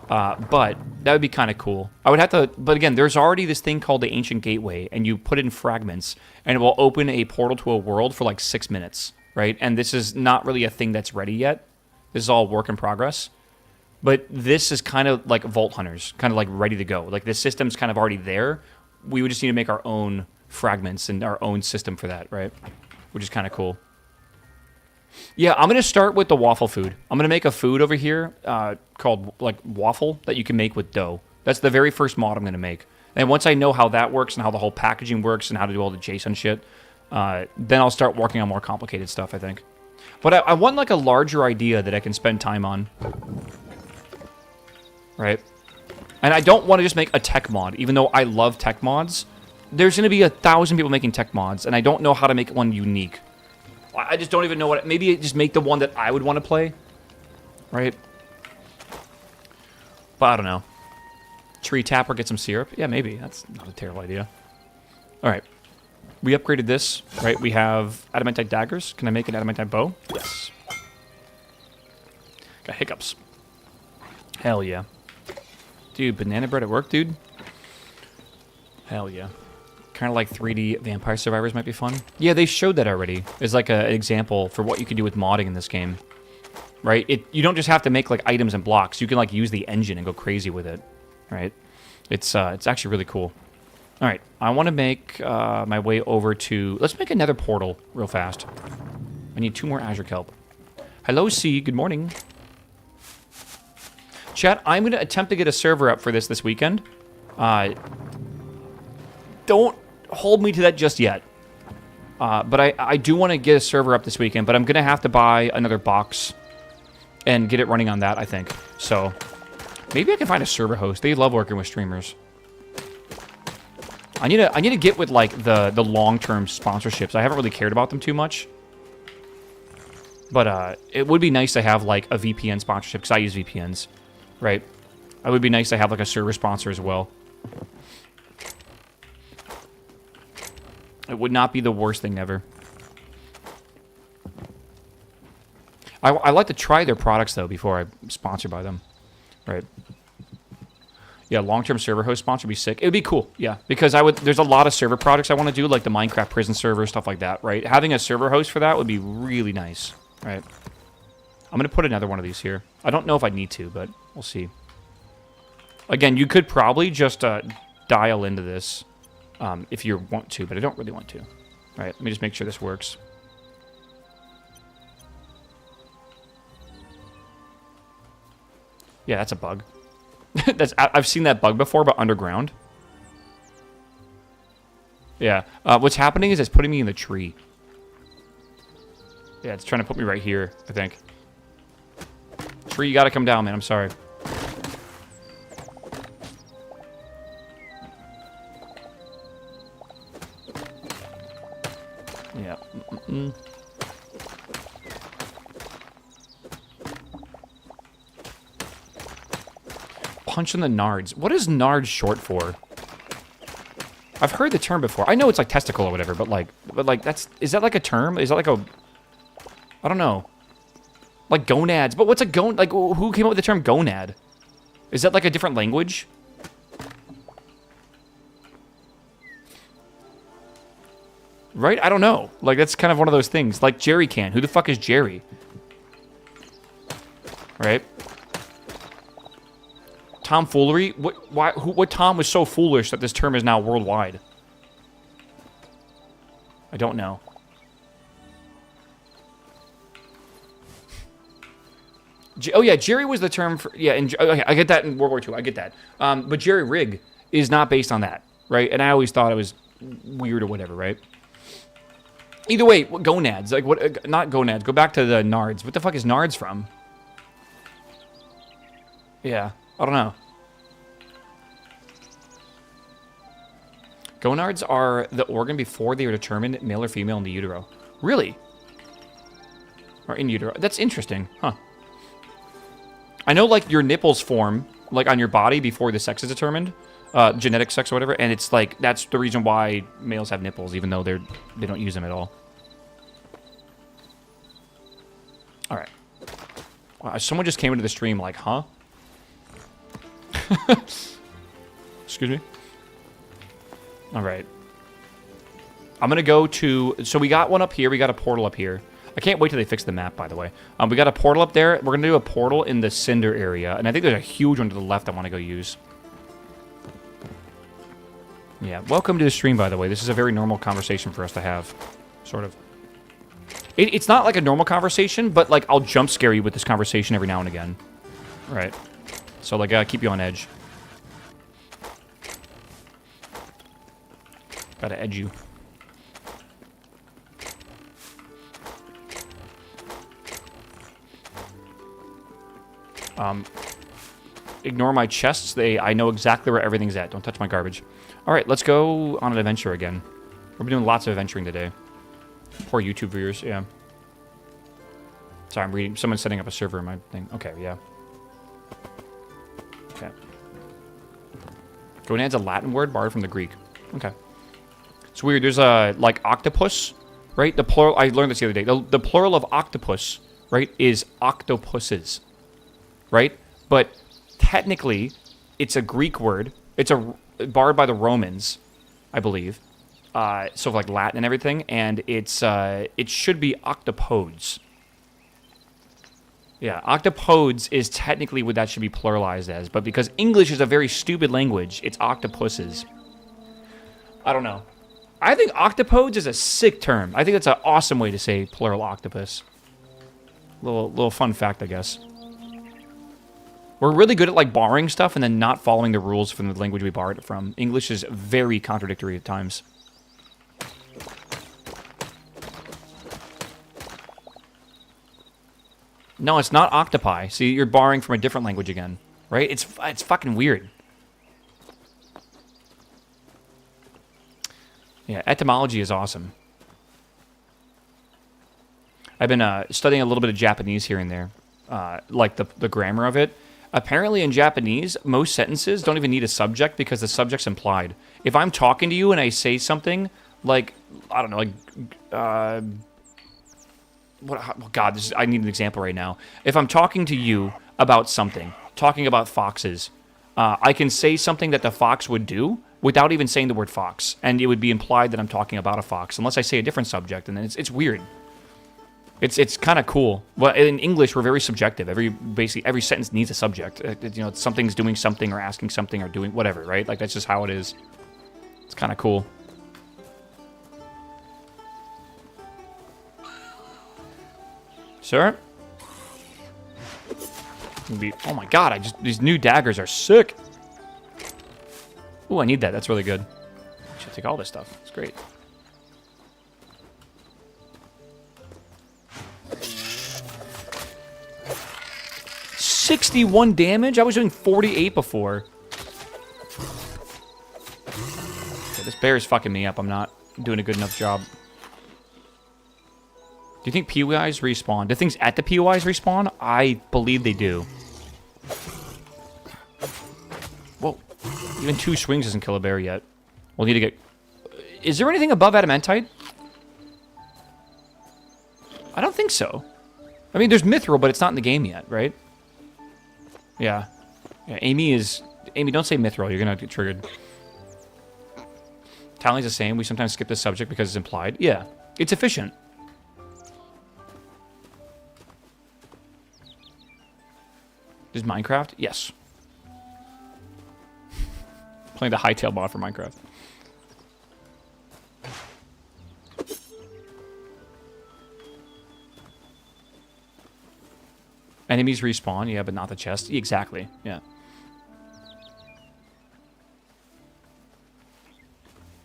But that would be kind of cool. I would have to, but again, there's already this thing called the Ancient Gateway, and you put in fragments, and it will open a portal to a world for like 6 minutes, right? And this is not really a thing that's ready yet. This is all work in progress. But this is kind of like Vault Hunters, kind of like ready to go. Like the system's kind of already there. We would just need to make our own fragments and our own system for that, right? Which is kind of cool. Yeah, I'm going to start with the waffle food. I'm going to make a food over here called like waffle that you can make with dough. That's the very first mod I'm going to make. And once I know how that works and how the whole packaging works and how to do all the JSON shit, then I'll start working on more complicated stuff, I think. But I want like a larger idea that I can spend time on. Right? And I don't want to just make a tech mod, even though I love tech mods. There's going to be 1,000 people making tech mods, and I don't know how to make one unique. I just don't even know what... Maybe just make the one that I would want to play. Right? But I don't know. Tree tapper, get some syrup? Yeah, maybe. That's not a terrible idea. Alright. We upgraded this, right? We have adamantite daggers. Can I make an adamantite bow? Yes. Got hiccups. Hell yeah. Dude, banana bread at work, dude? Hell yeah. Kind of like 3D Vampire Survivors might be fun. Yeah, they showed that already. It's like an example for what you can do with modding in this game. Right? You don't just have to make like items and blocks. You can like use the engine and go crazy with it. Right? It's actually really cool. All right, I want to make my way over to... Let's make another portal real fast. I need 2 more Azure Kelp. Hello, C. Good morning. Chat, I'm going to attempt to get a server up for this weekend. Don't hold me to that just yet. But I do want to get a server up this weekend, but I'm going to have to buy another box and get it running on that, I think. So, maybe I can find a server host. They love working with streamers. I need to get with like the long-term sponsorships. I haven't really cared about them too much. But it would be nice to have like a VPN sponsorship because I use VPNs, right? It would be nice to have like a server sponsor as well. It would not be the worst thing ever. I like to try their products though before I'm sponsored by them, right? Yeah, long-term server host sponsor would be sick. It would be cool, yeah. Because there's a lot of server products I want to do, like the Minecraft prison server, stuff like that, right? Having a server host for that would be really nice, right? I'm going to put another one of these here. I don't know if I need to, but we'll see. Again, you could probably just dial into this if you want to, but I don't really want to. All right, let me just make sure this works. Yeah, that's a bug. I've seen that bug before, but underground. Yeah. What's happening is it's putting me in the tree. Yeah, it's trying to put me right here, I think. Tree, you gotta come down, man. I'm sorry. Yeah. Punch in the nards. What is nards short for? I've heard the term before. I know it's like testicle or whatever, but like is that like a term? Is that like a, I don't know. Like gonads. But what's a like who came up with the term gonad? Is that like a different language? Right? I don't know. Like that's kind of one of those things. Like Jerry can. Who the fuck is Jerry? Right? Tomfoolery? What Tom was so foolish that this term is now worldwide? I don't know. Oh yeah, Jerry was the term for... Yeah, and, okay, I get that in World War II. I get that. But Jerry Rig is not based on that, right? And I always thought it was weird or whatever, right? Either way, gonads. Like, what? Not gonads. Go back to the nards. What the fuck is nards from? Yeah. I don't know. Gonads are the organ before they are determined male or female in the utero. Really? Or in utero. That's interesting. Huh. I know, like, your nipples form, like, on your body before the sex is determined. Genetic sex or whatever. And it's, like, that's the reason why males have nipples, even though they don't use them at all. Alright. Wow, someone just came into the stream like, huh? Excuse me. All right. I'm gonna go to. So we got one up here. We got a portal up here. I can't wait till they fix the map. By the way, we got a portal up there. We're gonna do a portal in the cinder area, and I think there's a huge one to the left. I want to go use. Yeah. Welcome to the stream. By the way, this is a very normal conversation for us to have, sort of. It's not like a normal conversation, but like I'll jump scare you with this conversation every now and again. Right. So, like, keep you on edge. Gotta edge you. Ignore my chests. I know exactly where everything's at. Don't touch my garbage. Alright, let's go on an adventure again. We've been doing lots of adventuring today. Poor YouTube viewers, yeah. Sorry, I'm reading. Someone's setting up a server in my thing. Okay, yeah. Okay. Gonad's a Latin word borrowed from the Greek. Okay. It's weird. There's a, like, octopus, right? The plural, I learned this the other day. The plural of octopus, right, is octopuses, right? But technically, it's a Greek word. It's borrowed by the Romans, I believe. So like Latin and everything, and it should be octopodes. Yeah, octopodes is technically what that should be pluralized as, but because English is a very stupid language, it's octopuses. I don't know. I think octopodes is a sick term. I think that's an awesome way to say plural octopus. Little fun fact, I guess. We're really good at like borrowing stuff and then not following the rules from the language we borrowed it from. English is very contradictory at times. No, it's not octopi. See, you're borrowing from a different language again, right? It's fucking weird. Yeah, etymology is awesome. I've been studying a little bit of Japanese here and there, like the grammar of it. Apparently in Japanese, most sentences don't even need a subject because the subject's implied. If I'm talking to you and I say something like, I don't know, like, God, I need an example right now. If I'm talking to you about something, talking about foxes, I can say something that the fox would do without even saying the word fox, and it would be implied that I'm talking about a fox, unless I say a different subject, and then it's weird. It's kind of cool. Well, in English, we're very subjective. Basically, every sentence needs a subject. You know, something's doing something or asking something or doing whatever, right? Like, that's just how it is. It's kind of cool. Sir? Oh my god, these new daggers are sick. Ooh, I need that. That's really good. I should take all this stuff. It's great. $61 damage? I was doing 48 before. Okay, this bear is fucking me up. I'm not doing a good enough job. Do you think POIs respawn? Do things at the POIs respawn? I believe they do. Whoa. Even 2 swings doesn't kill a bear yet. We'll need to get... Is there anything above adamantite? I don't think so. I mean, there's mithril, but it's not in the game yet, right? Yeah. Yeah, Amy, don't say mithril. You're going to get triggered. Tally's the same. We sometimes skip this subject because it's implied. Yeah. It's efficient. Is Minecraft? Yes. Playing the Hytale mod for Minecraft. Enemies respawn, yeah, but not the chest. Exactly, yeah.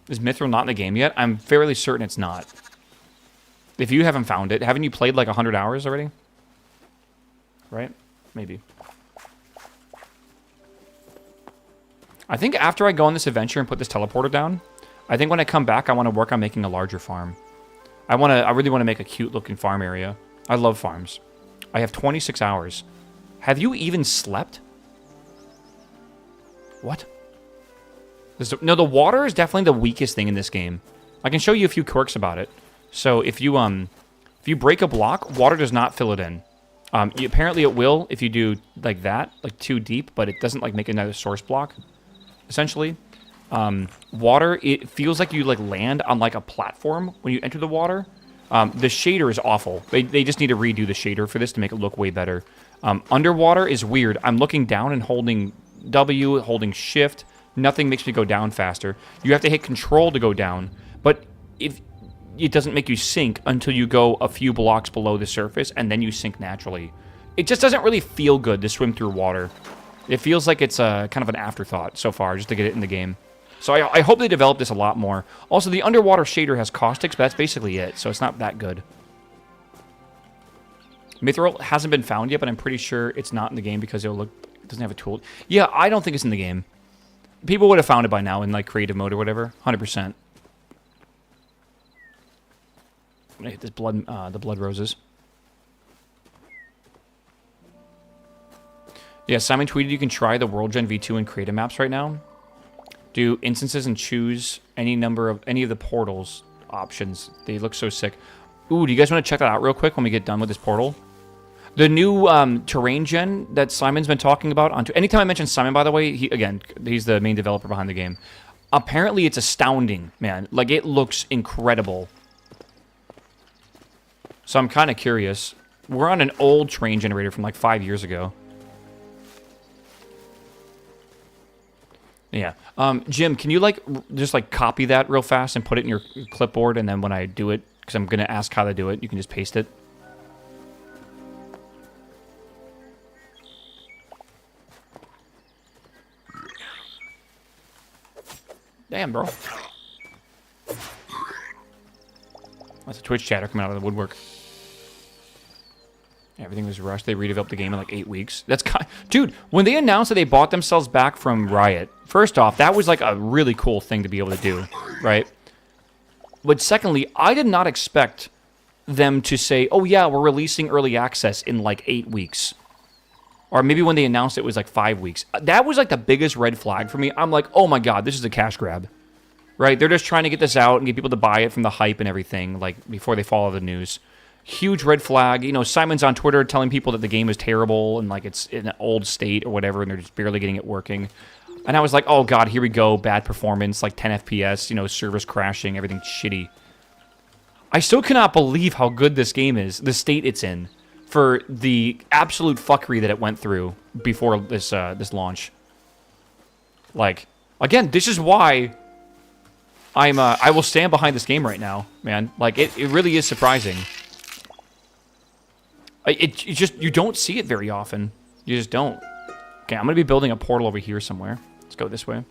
Is Mithril not in the game yet? I'm fairly certain it's not. If you haven't found it, haven't you played like 100 hours already? Right? Maybe. I think after I go on this adventure and put this teleporter down, I think when I come back, I want to work on making a larger farm. I really want to make a cute-looking farm area. I love farms. I have 26 hours. Have you even slept? What? No, the water is definitely the weakest thing in this game. I can show you a few quirks about it. So if you break a block, water does not fill it in. Apparently it will if you do like that, like too deep, but it doesn't like make another source block. Essentially, water, it feels like you like land on like a platform when you enter the water. The shader is awful. They just need to redo the shader for this to make it look way better. Underwater is weird. I'm looking down and holding W, holding shift. Nothing makes me go down faster. You have to hit control to go down, but if it doesn't make you sink until you go a few blocks below the surface, and then you sink naturally. It just doesn't really feel good to swim through water. It feels like it's kind of an afterthought so far, just to get it in the game. So I hope they develop this a lot more. Also, the underwater shader has caustics, but that's basically it, so it's not that good. Mithril hasn't been found yet, but I'm pretty sure it's not in the game because it doesn't have a tool. Yeah, I don't think it's in the game. People would have found it by now in like creative mode or whatever, 100%. I'm gonna hit this the blood roses. Yeah, Simon tweeted you can try the World Gen V2 and creative maps right now. Do instances and choose any of the portals options. They look so sick. Ooh, do you guys want to check that out real quick when we get done with this portal? The new terrain gen that Simon's been talking about. Anytime I mention Simon, by the way, he's the main developer behind the game. Apparently, it's astounding, man. Like, it looks incredible. So I'm kind of curious. We're on an old terrain generator from like 5 years ago. Yeah. Jim, can you just copy that real fast and put it in your clipboard, and then when I do it, because I'm gonna ask how to do it, you can just paste it. Damn, bro. That's a Twitch chatter coming out of the woodwork. Everything was rushed. They redeveloped the game in like 8 weeks. Dude, when they announced that they bought themselves back from Riot, first off, that was like a really cool thing to be able to do, right? But secondly, I did not expect them to say, oh yeah, we're releasing early access in like 8 weeks. Or maybe when they announced it was like 5 weeks. That was like the biggest red flag for me. I'm like, oh my god, this is a cash grab. Right? They're just trying to get this out and get people to buy it from the hype and everything, like before they follow the news. Huge red flag. You know, Simon's on Twitter telling people that the game is terrible and like it's in an old state or whatever, and they're just barely getting it working. And I was like, oh god, here we go. Bad performance, like 10 FPS, you know, servers crashing, everything shitty. I still cannot believe how good this game is, the state it's in, for the absolute fuckery that it went through before this this launch. Like, again, this is why I will stand behind this game right now, man. Like, it really is surprising. You don't see it very often. You just don't. Okay, I'm going to be building a portal over here somewhere. Let's go this way.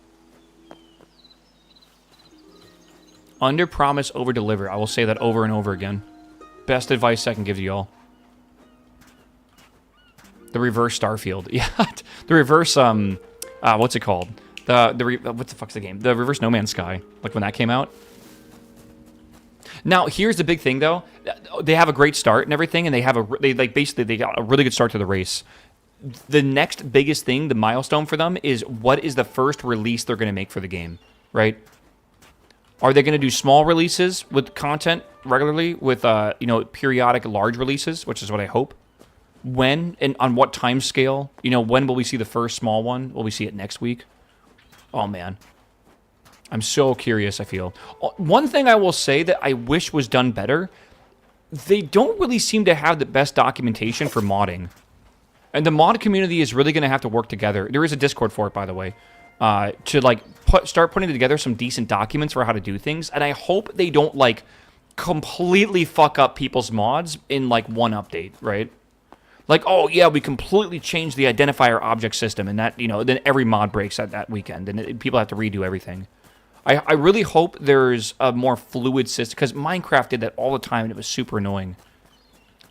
Under promise, over deliver. I will say that over and over again. Best advice I can give to y'all. The reverse Starfield. Yeah, the reverse, what's it called? What the fuck's the game? The reverse No Man's Sky. Like when that came out. Now, here's the big thing, though. They have a great start and everything, and they got a really good start to the race. The next biggest thing, the milestone for them, is what is the first release they're going to make for the game, right? Are they going to do small releases with content regularly, with periodic large releases, which is what I hope? When and on what time scale? You know, when will we see the first small one? Will we see it next week? Oh man. I'm so curious, I feel. One thing I will say that I wish was done better, they don't really seem to have the best documentation for modding. And the mod community is really going to have to work together. There is a Discord for it, by the way, to like start putting together some decent documents for how to do things. And I hope they don't like completely fuck up people's mods in like one update, right? Like, oh yeah, we completely changed the identifier object system, and that, you know, then every mod breaks at that weekend, and people have to redo everything. I really hope there's a more fluid system, because Minecraft did that all the time, and it was super annoying.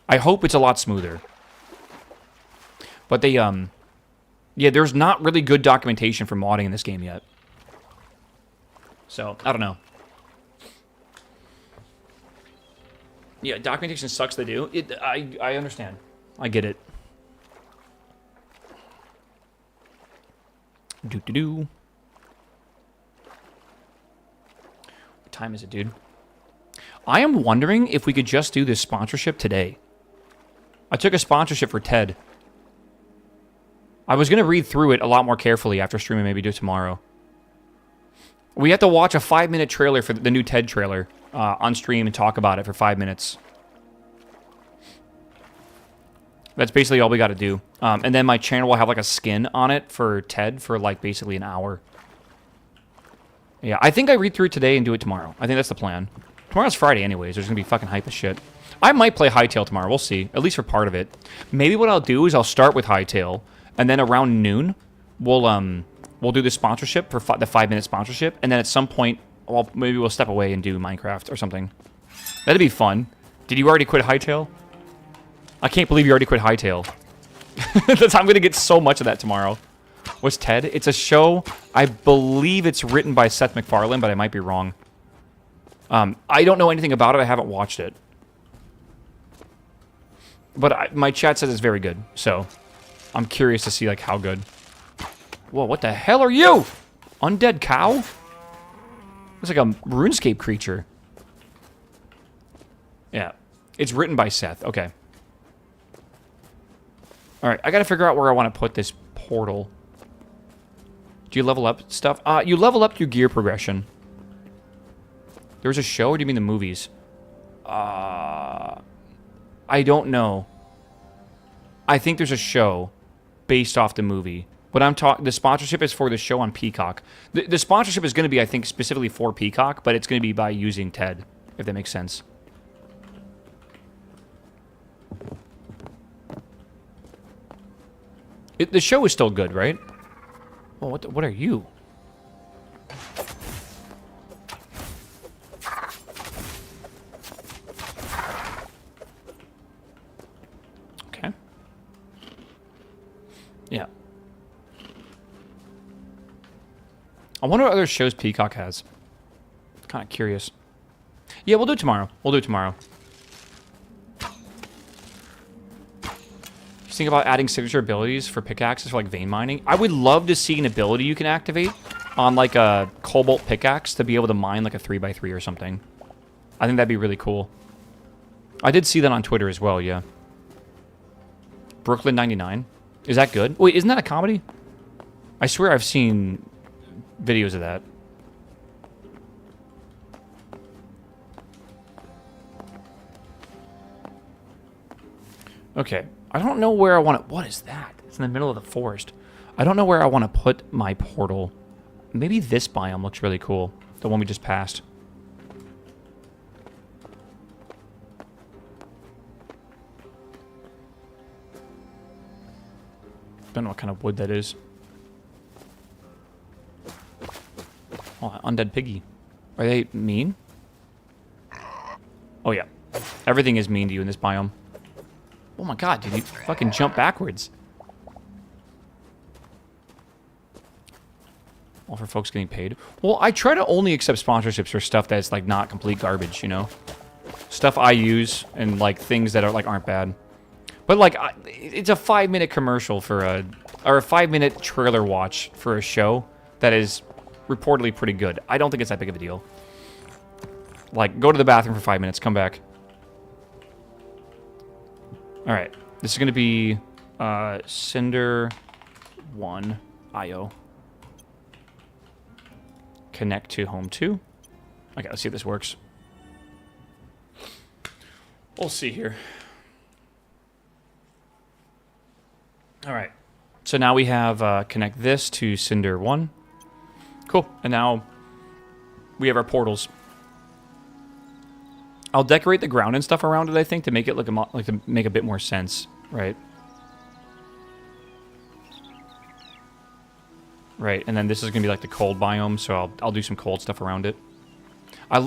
I hope it's a lot smoother. But they, yeah, there's not really good documentation for modding in this game yet. So, I don't know. Yeah, documentation sucks, they do. I understand. I get it. What time is it, dude? I am wondering if we could just do this sponsorship today. I took a sponsorship for TED. I was going to read through it a lot more carefully after streaming, maybe do it tomorrow. We have to watch a 5-minute trailer for the new TED trailer on stream and talk about it for 5 minutes. That's basically all we got to do. And then my channel will have like a skin on it for TED for like basically an hour. Yeah, I think I read through it today and do it tomorrow. I think that's the plan. Tomorrow's Friday anyways. There's going to be fucking hype as shit. I might play Hytale tomorrow. We'll see. At least for part of it. Maybe what I'll do is I'll start with Hytale. And then around noon, we'll do the sponsorship for the 5-minute sponsorship. And then at some point, well, maybe we'll step away and do Minecraft or something. That'd be fun. Did you already quit Hytale? I can't believe you already quit Hytale. I'm going to get so much of that tomorrow. What's TED? It's a show. I believe it's written by Seth MacFarlane, but I might be wrong. I don't know anything about it. I haven't watched it. But my chat says it's very good, so I'm curious to see like how good. Whoa, what the hell are you? Undead cow? It's like a RuneScape creature. Yeah. It's written by Seth. Okay. Alright, I gotta figure out where I want to put this portal. Do you level up stuff? You level up your gear progression. There's a show, or do you mean the movies? I don't know. I think there's a show based off the movie. But I'm talking. The sponsorship is for the show on Peacock. The sponsorship is going to be, I think, specifically for Peacock, but it's going to be by using TED, if that makes sense. The show is still good, right? Well, what are you? Okay. Yeah. I wonder what other shows Peacock has. Kind of curious. Yeah, we'll do it tomorrow. We'll do it tomorrow. You think about adding signature abilities for pickaxes for like vein mining? I would love to see an ability you can activate on like a cobalt pickaxe to be able to mine like a 3x3 or something. I think that'd be really cool. I did see that on Twitter as well, yeah. Brooklyn 99. Is that good? Wait, isn't that a comedy? I swear I've seen videos of that. Okay. I don't know where I want to... What is that? It's in the middle of the forest. I don't know where I want to put my portal. Maybe this biome looks really cool. The one we just passed. Don't know what kind of wood that is. Oh, undead piggy. Are they mean? Oh, yeah. Everything is mean to you in this biome. Oh my god, dude, you fucking jump backwards. All for folks getting paid. Well, I try to only accept sponsorships for stuff that's, like, not complete garbage, you know? Stuff I use and, like, things that are, like, aren't bad. But, like, it's a 5-minute commercial for a... Or a 5-minute trailer watch for a show that is reportedly pretty good. I don't think it's that big of a deal. Like, go to the bathroom for 5 minutes, come back. Alright, this is going to be Cinder 1 IO. Connect to Home 2. Okay, let's see if this works. We'll see here. Alright, so now we have connect this to Cinder 1. Cool, and now we have our portals. I'll decorate the ground and stuff around it, I think, to make it look to make a bit more sense, right? Right, and then this is gonna be like the cold biome, so I'll do some cold stuff around it.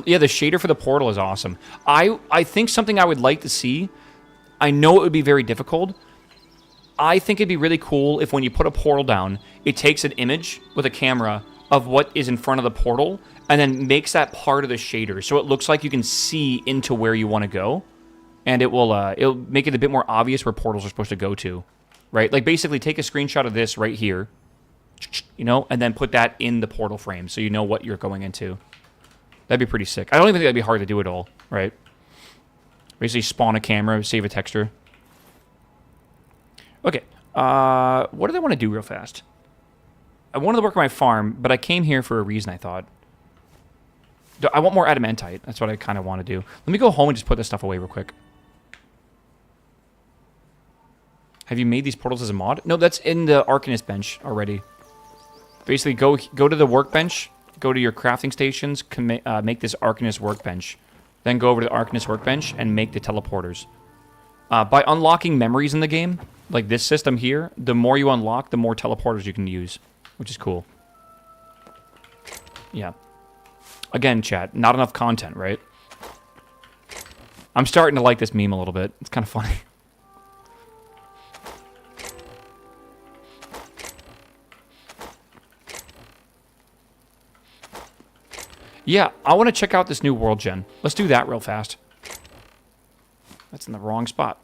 Yeah, the shader for the portal is awesome. I think something I would like to see. I know it would be very difficult. I think it'd be really cool if when you put a portal down, it takes an image with a camera of what is in front of the portal, and then makes that part of the shader, so it looks like you can see into where you want to go, and it'll make it a bit more obvious where portals are supposed to go to, right? Like basically take a screenshot of this right here, you know, and then put that in the portal frame, so you know what you're going into. That'd be pretty sick. I don't even think that'd be hard to do at all, right? Basically spawn a camera, save a texture. Okay, what did I want to do real fast? I wanted to work on my farm, but I came here for a reason, I thought. I want more adamantite. That's what I kind of want to do. Let me go home and just put this stuff away real quick. Have you made these portals as a mod? No, that's in the Arcanist bench already. Basically, go to the workbench, go to your crafting stations, make this Arcanist workbench. Then go over to the Arcanist workbench and make the teleporters. By unlocking memories in the game, like this system here, the more you unlock, the more teleporters you can use, which is cool. Yeah. Again, chat, not enough content, right? I'm starting to like this meme a little bit. It's kind of funny. Yeah, I want to check out this new world gen. Let's do that real fast. That's in the wrong spot.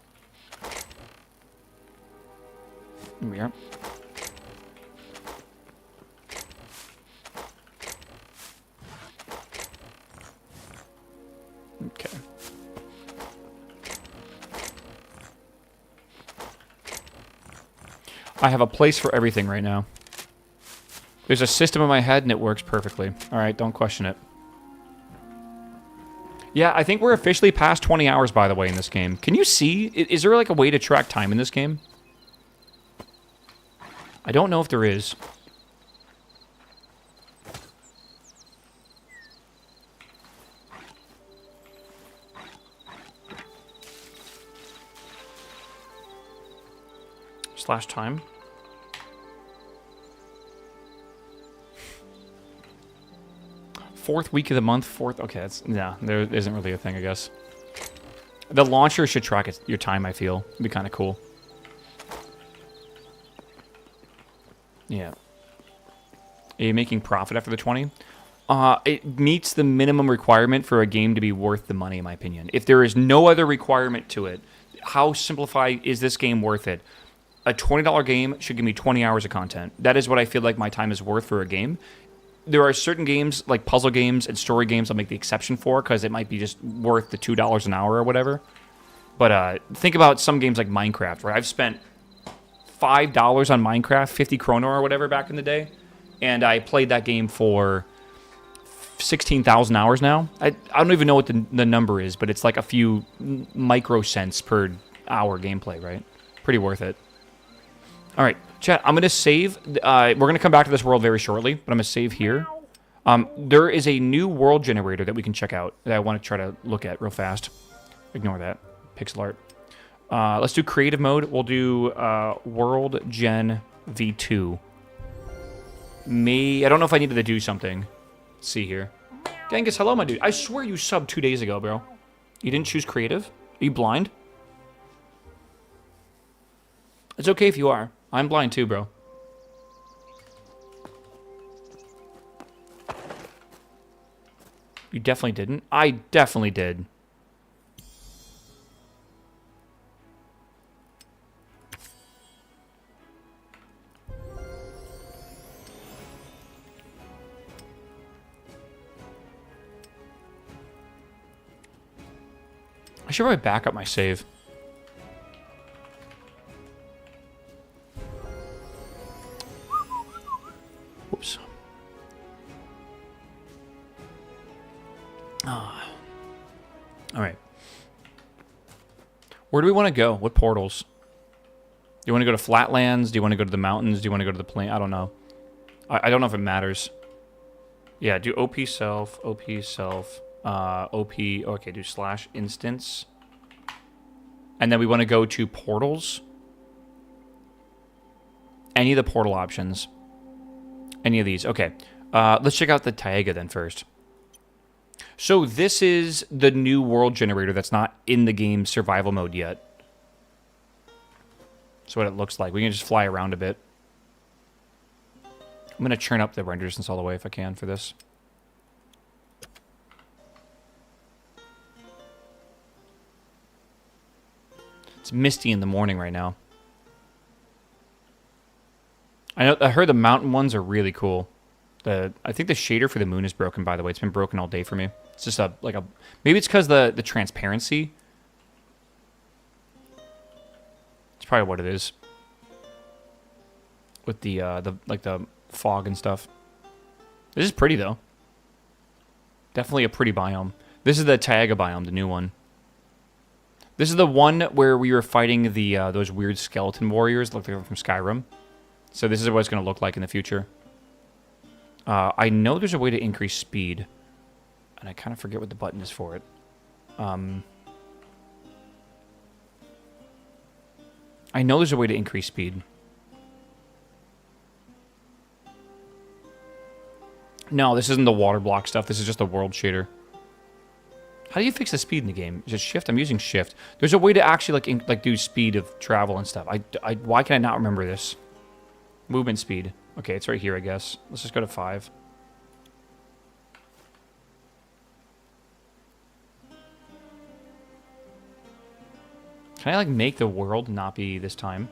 Here we are. I have a place for everything right now. There's a system in my head, and it works perfectly. All right, don't question it. Yeah, I think we're officially past 20 hours, by the way, in this game. Can you see? Is there, like, a way to track time in this game? I don't know if there is. Slash time. Fourth week of the month, fourth... Okay, that's... Yeah, there isn't really a thing, I guess. The launcher should track your time, I feel. It'd be kind of cool. Yeah. Are you making profit after the 20? It meets the minimum requirement for a game to be worth the money, in my opinion. If there is no other requirement to it, how simplified is this game worth it? A $20 game should give me 20 hours of content. That is what I feel like my time is worth for a game. There are certain games, like puzzle games and story games, I'll make the exception for, because it might be just worth the $2 an hour or whatever. But think about some games like Minecraft, where I've spent $5 on Minecraft, 50 kroner or whatever back in the day, and I played that game for 16,000 hours now. I don't even know what the number is, but it's like a few microcents per hour gameplay, right? Pretty worth it. All right, chat, I'm going to save. We're going to come back to this world very shortly, but I'm going to save here. There is a new world generator that we can check out that I want to try to look at real fast. Ignore that. Pixel art. Let's do creative mode. We'll do World Gen V2. I don't know if I needed to do something. Let's see here. Genghis, hello, my dude. I swear you subbed 2 days ago, bro. You didn't choose creative? Are you blind? It's okay if you are. I'm blind too, bro. You definitely didn't? I definitely did. I should probably back up my save. Whoops. Ah. All right. Where do we want to go? What portals? Do you want to go to Flatlands? Do you want to go to the mountains? Do you want to go to the plain? I don't know. I don't know if it matters. Yeah, do OP self, OP self, OP, okay, do slash instance. And then we want to go to portals. Any of the portal options. Any of these. Okay. Let's check out the Taiga then first. So this is the new world generator that's not in the game survival mode yet. That's what it looks like. We can just fly around a bit. I'm going to churn up the render distance all the way if I can for this. It's misty in the morning right now. I heard the mountain ones are really cool. I think the shader for the moon is broken, by the way. It's been broken all day for me. It's just maybe it's because the transparency. It's probably what it is. With the fog and stuff. This is pretty though. Definitely a pretty biome. This is the Taiga biome, the new one. This is the one where we were fighting the those weird skeleton warriors, like they're from Skyrim. So this is what it's going to look like in the future. I know there's a way to increase speed. And I kind of forget what the button is for it. I know there's a way to increase speed. No, this isn't the water block stuff. This is just the world shader. How do you fix the speed in the game? Is it shift? I'm using shift. There's a way to actually like do speed of travel and stuff. Why can I not remember this? Movement speed. Okay, it's right here, I guess. Let's just go to 5. Can I like make the world not be this time?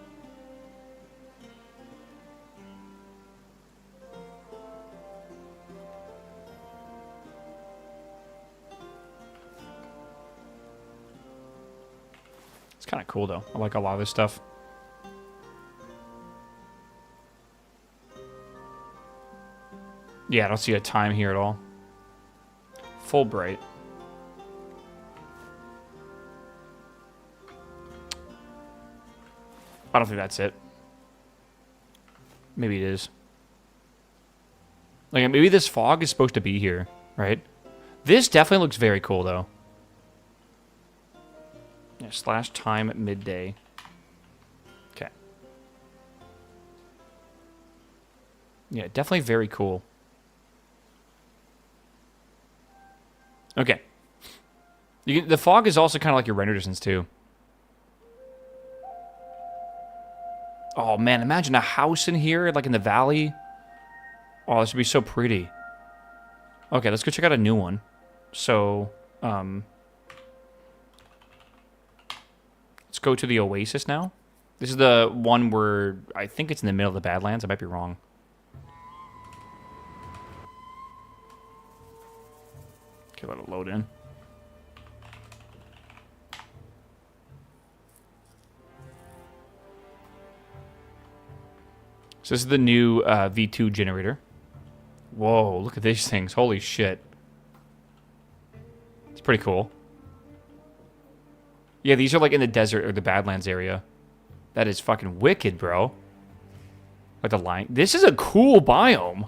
It's kind of cool though. I like a lot of this stuff. Yeah, I don't see a time here at all. Full bright. I don't think that's it. Maybe it is. Like, maybe this fog is supposed to be here, right? This definitely looks very cool, though. Yeah, slash time at midday. Okay. Yeah, definitely very cool. Okay. The fog is also kind of like your render distance, too. Oh, man, imagine a house in here, like in the valley. Oh, this would be so pretty. Okay, let's go check out a new one. So, let's go to the Oasis now. This is the one where I think it's in the middle of the Badlands. I might be wrong. Okay, let it load in. So this is the new V2 generator. Whoa, look at these things. Holy shit. It's pretty cool. Yeah, these are like in the desert or the Badlands area. That is fucking wicked, bro. Like the line. This is a cool biome.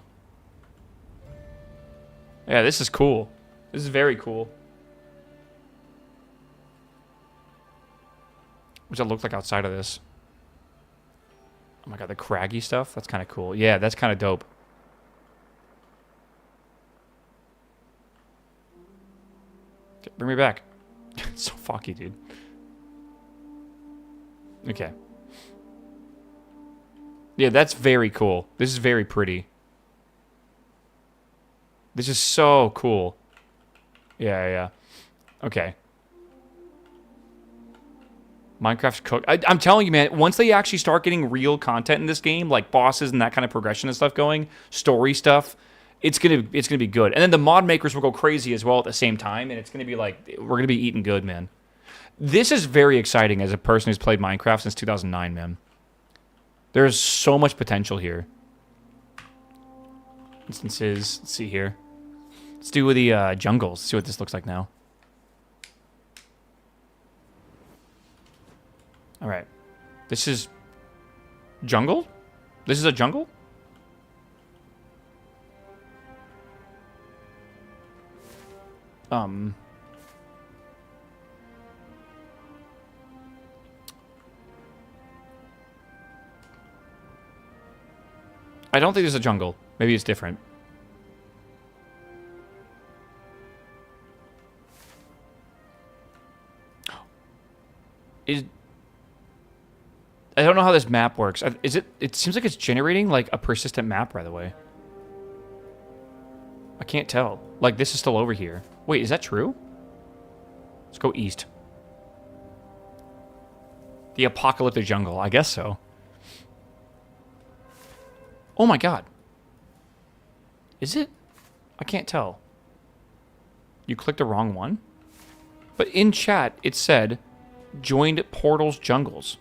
Yeah, this is cool. This is very cool. What does it look like outside of this? Oh my god, the craggy stuff? That's kind of cool. Yeah, that's kind of dope. Okay, bring me back. It's so foggy, dude. Okay. Yeah, that's very cool. This is very pretty. This is so cool. Yeah. Okay. Minecraft's cooked. I'm telling you, man, once they actually start getting real content in this game, like bosses and that kind of progression and stuff going, story stuff, it's gonna be good. And then the mod makers will go crazy as well at the same time, and it's gonna be like, we're gonna be eating good, man. This is very exciting as a person who's played Minecraft since 2009, man. There's so much potential here. Instances, let's see here. Let's do the jungles, see what this looks like now. All right. This is jungle? This is a jungle? I don't think there's a jungle. Maybe it's different. I don't know how this map works. It seems like it's generating like a persistent map, by the way. I can't tell. Like, this is still over here. Wait, is that true? Let's go east. The apocalyptic jungle. I guess so. Oh my god. Is it? I can't tell. You clicked the wrong one? But in chat, it said, joined Portal's Jungles.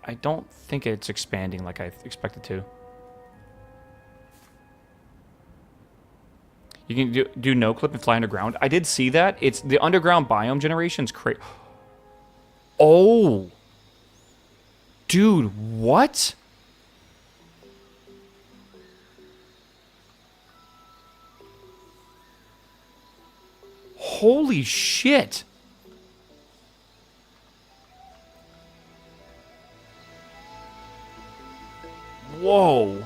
I don't think it's expanding like I expected to. You can do no clip and fly underground. I did see that. It's the underground biome generation's crazy. Oh. Dude, what? Holy shit. Whoa.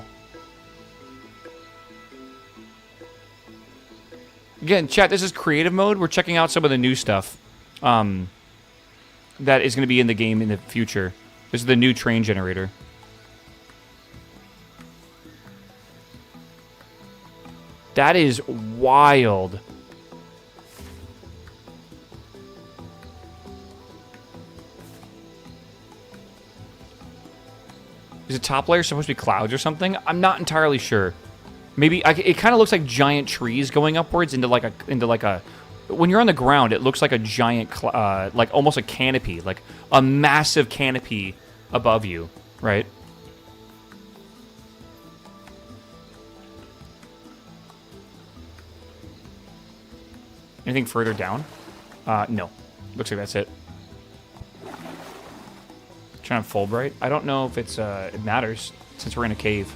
Again, chat, this is creative mode. We're checking out some of the new stuff that is going to be in the game in the future. This is the new train generator. That is wild. Is the top layer supposed to be clouds or something? I'm not entirely sure. Maybe it kind of looks like giant trees going upwards into like a. When you're on the ground, it looks like a giant, like almost a canopy, like a massive canopy above you, right? Anything further down? No. Looks like that's it. Trying to Fulbright. I don't know if it's it matters since we're in a cave.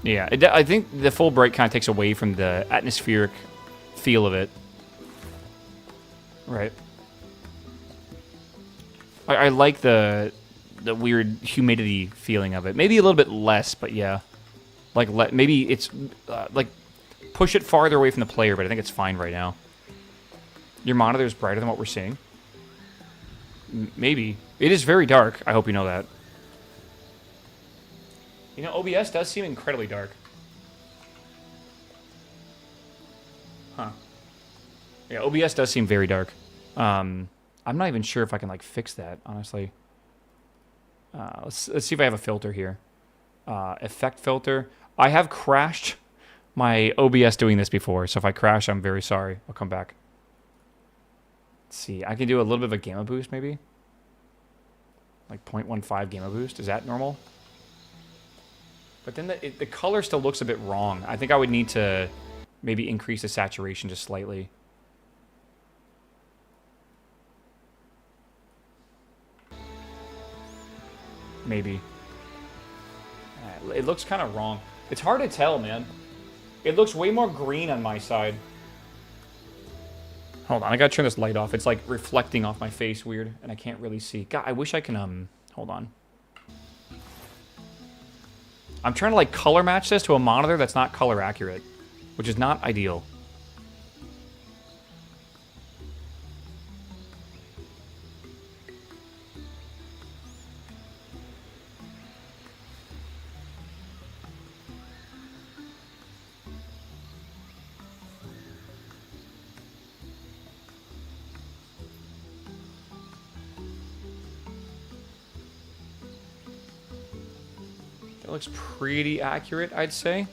Yeah, I think the Fulbright kind of takes away from the atmospheric feel of it. Right. I like the weird humidity feeling of it. Maybe a little bit less, but yeah. Like, maybe it's, like, push it farther away from the player, but I think it's fine right now. Your monitor is brighter than what we're seeing. Maybe. It is very dark. I hope you know that. You know, OBS does seem incredibly dark. Huh. Yeah, OBS does seem very dark. I'm not even sure if I can, like, fix that, honestly. Let's see if I have a filter here. Effect filter. I have crashed my OBS doing this before, so if I crash, I'm very sorry. I'll come back. Let's see. I can do a little bit of a gamma boost, maybe? Like 0.15 gamma boost. Is that normal? But then the color still looks a bit wrong. I think I would need to maybe increase the saturation just slightly. Maybe. It looks kind of wrong. It's hard to tell, man. It looks way more green on my side. Hold on, I gotta turn this light off. It's like reflecting off my face weird, and I can't really see. God, I wish I can, hold on. I'm trying to, like, color match this to a monitor that's not color accurate, which is not ideal. That looks pretty accurate, I'd say.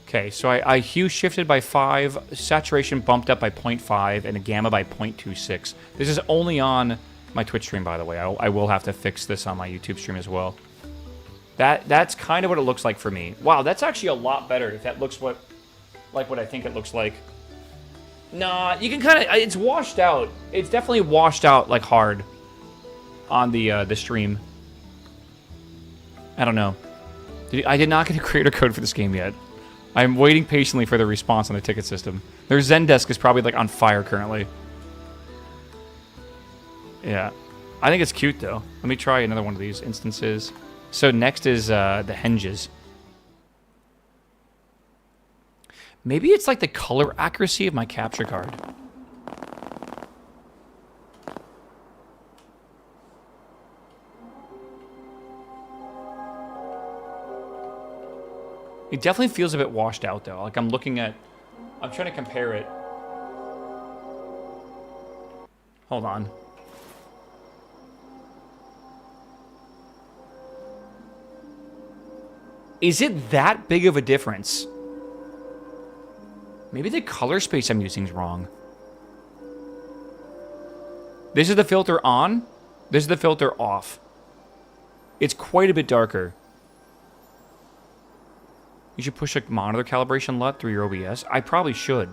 Okay, so I hue shifted by 5, saturation bumped up by 0.5, and a gamma by 0.26. This is only on my Twitch stream, by the way. I will have to fix this on my YouTube stream as well. That's kind of what it looks like for me. Wow, that's actually a lot better if that looks like what I think it looks like. Nah, you can kind of... It's washed out. It's definitely washed out, like, hard on the stream. I don't know. I did not get a creator code for this game yet. I'm waiting patiently for the response on the ticket system. Their Zendesk is probably, like, on fire currently. Yeah. I think it's cute, though. Let me try another one of these instances. So next is the hinges. Maybe it's, like, the color accuracy of my capture card. It definitely feels a bit washed out, though. Like, I'm trying to compare it. Hold on. Is it that big of a difference? Maybe the color space I'm using is wrong. This is the filter on. This is the filter off. It's quite a bit darker. You should push a monitor calibration LUT through your OBS. I probably should.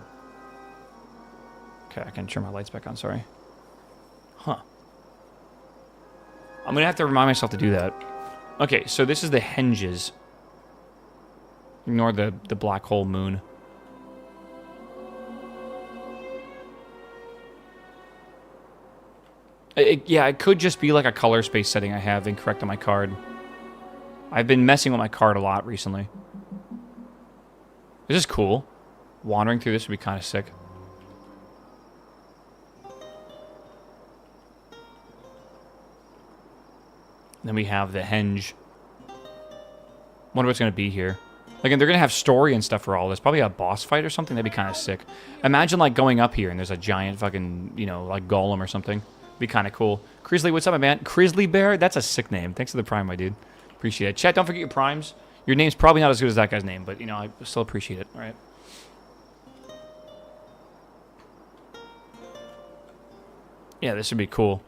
Okay, I can turn my lights back on, sorry. Huh. I'm gonna have to remind myself to do that. Okay, so this is the hinges. Ignore the black hole moon. Yeah, it could just be like a color space setting I have incorrect on my card. I've been messing with my card a lot recently. This is cool. Wandering through this would be kind of sick. Then we have the hinge. Wonder what's going to be here. Like, they're going to have story and stuff for all this. Probably a boss fight or something. That'd be kind of sick. Imagine, like, going up here and there's a giant fucking, you know, like, golem or something. Be kind of cool. Crisley, what's up, my man? Crisley Bear? That's a sick name. Thanks for the prime, my dude. Appreciate it. Chat, don't forget your primes. Your name's probably not as good as that guy's name, but, you know, I still appreciate it, all right? Yeah, this would be cool.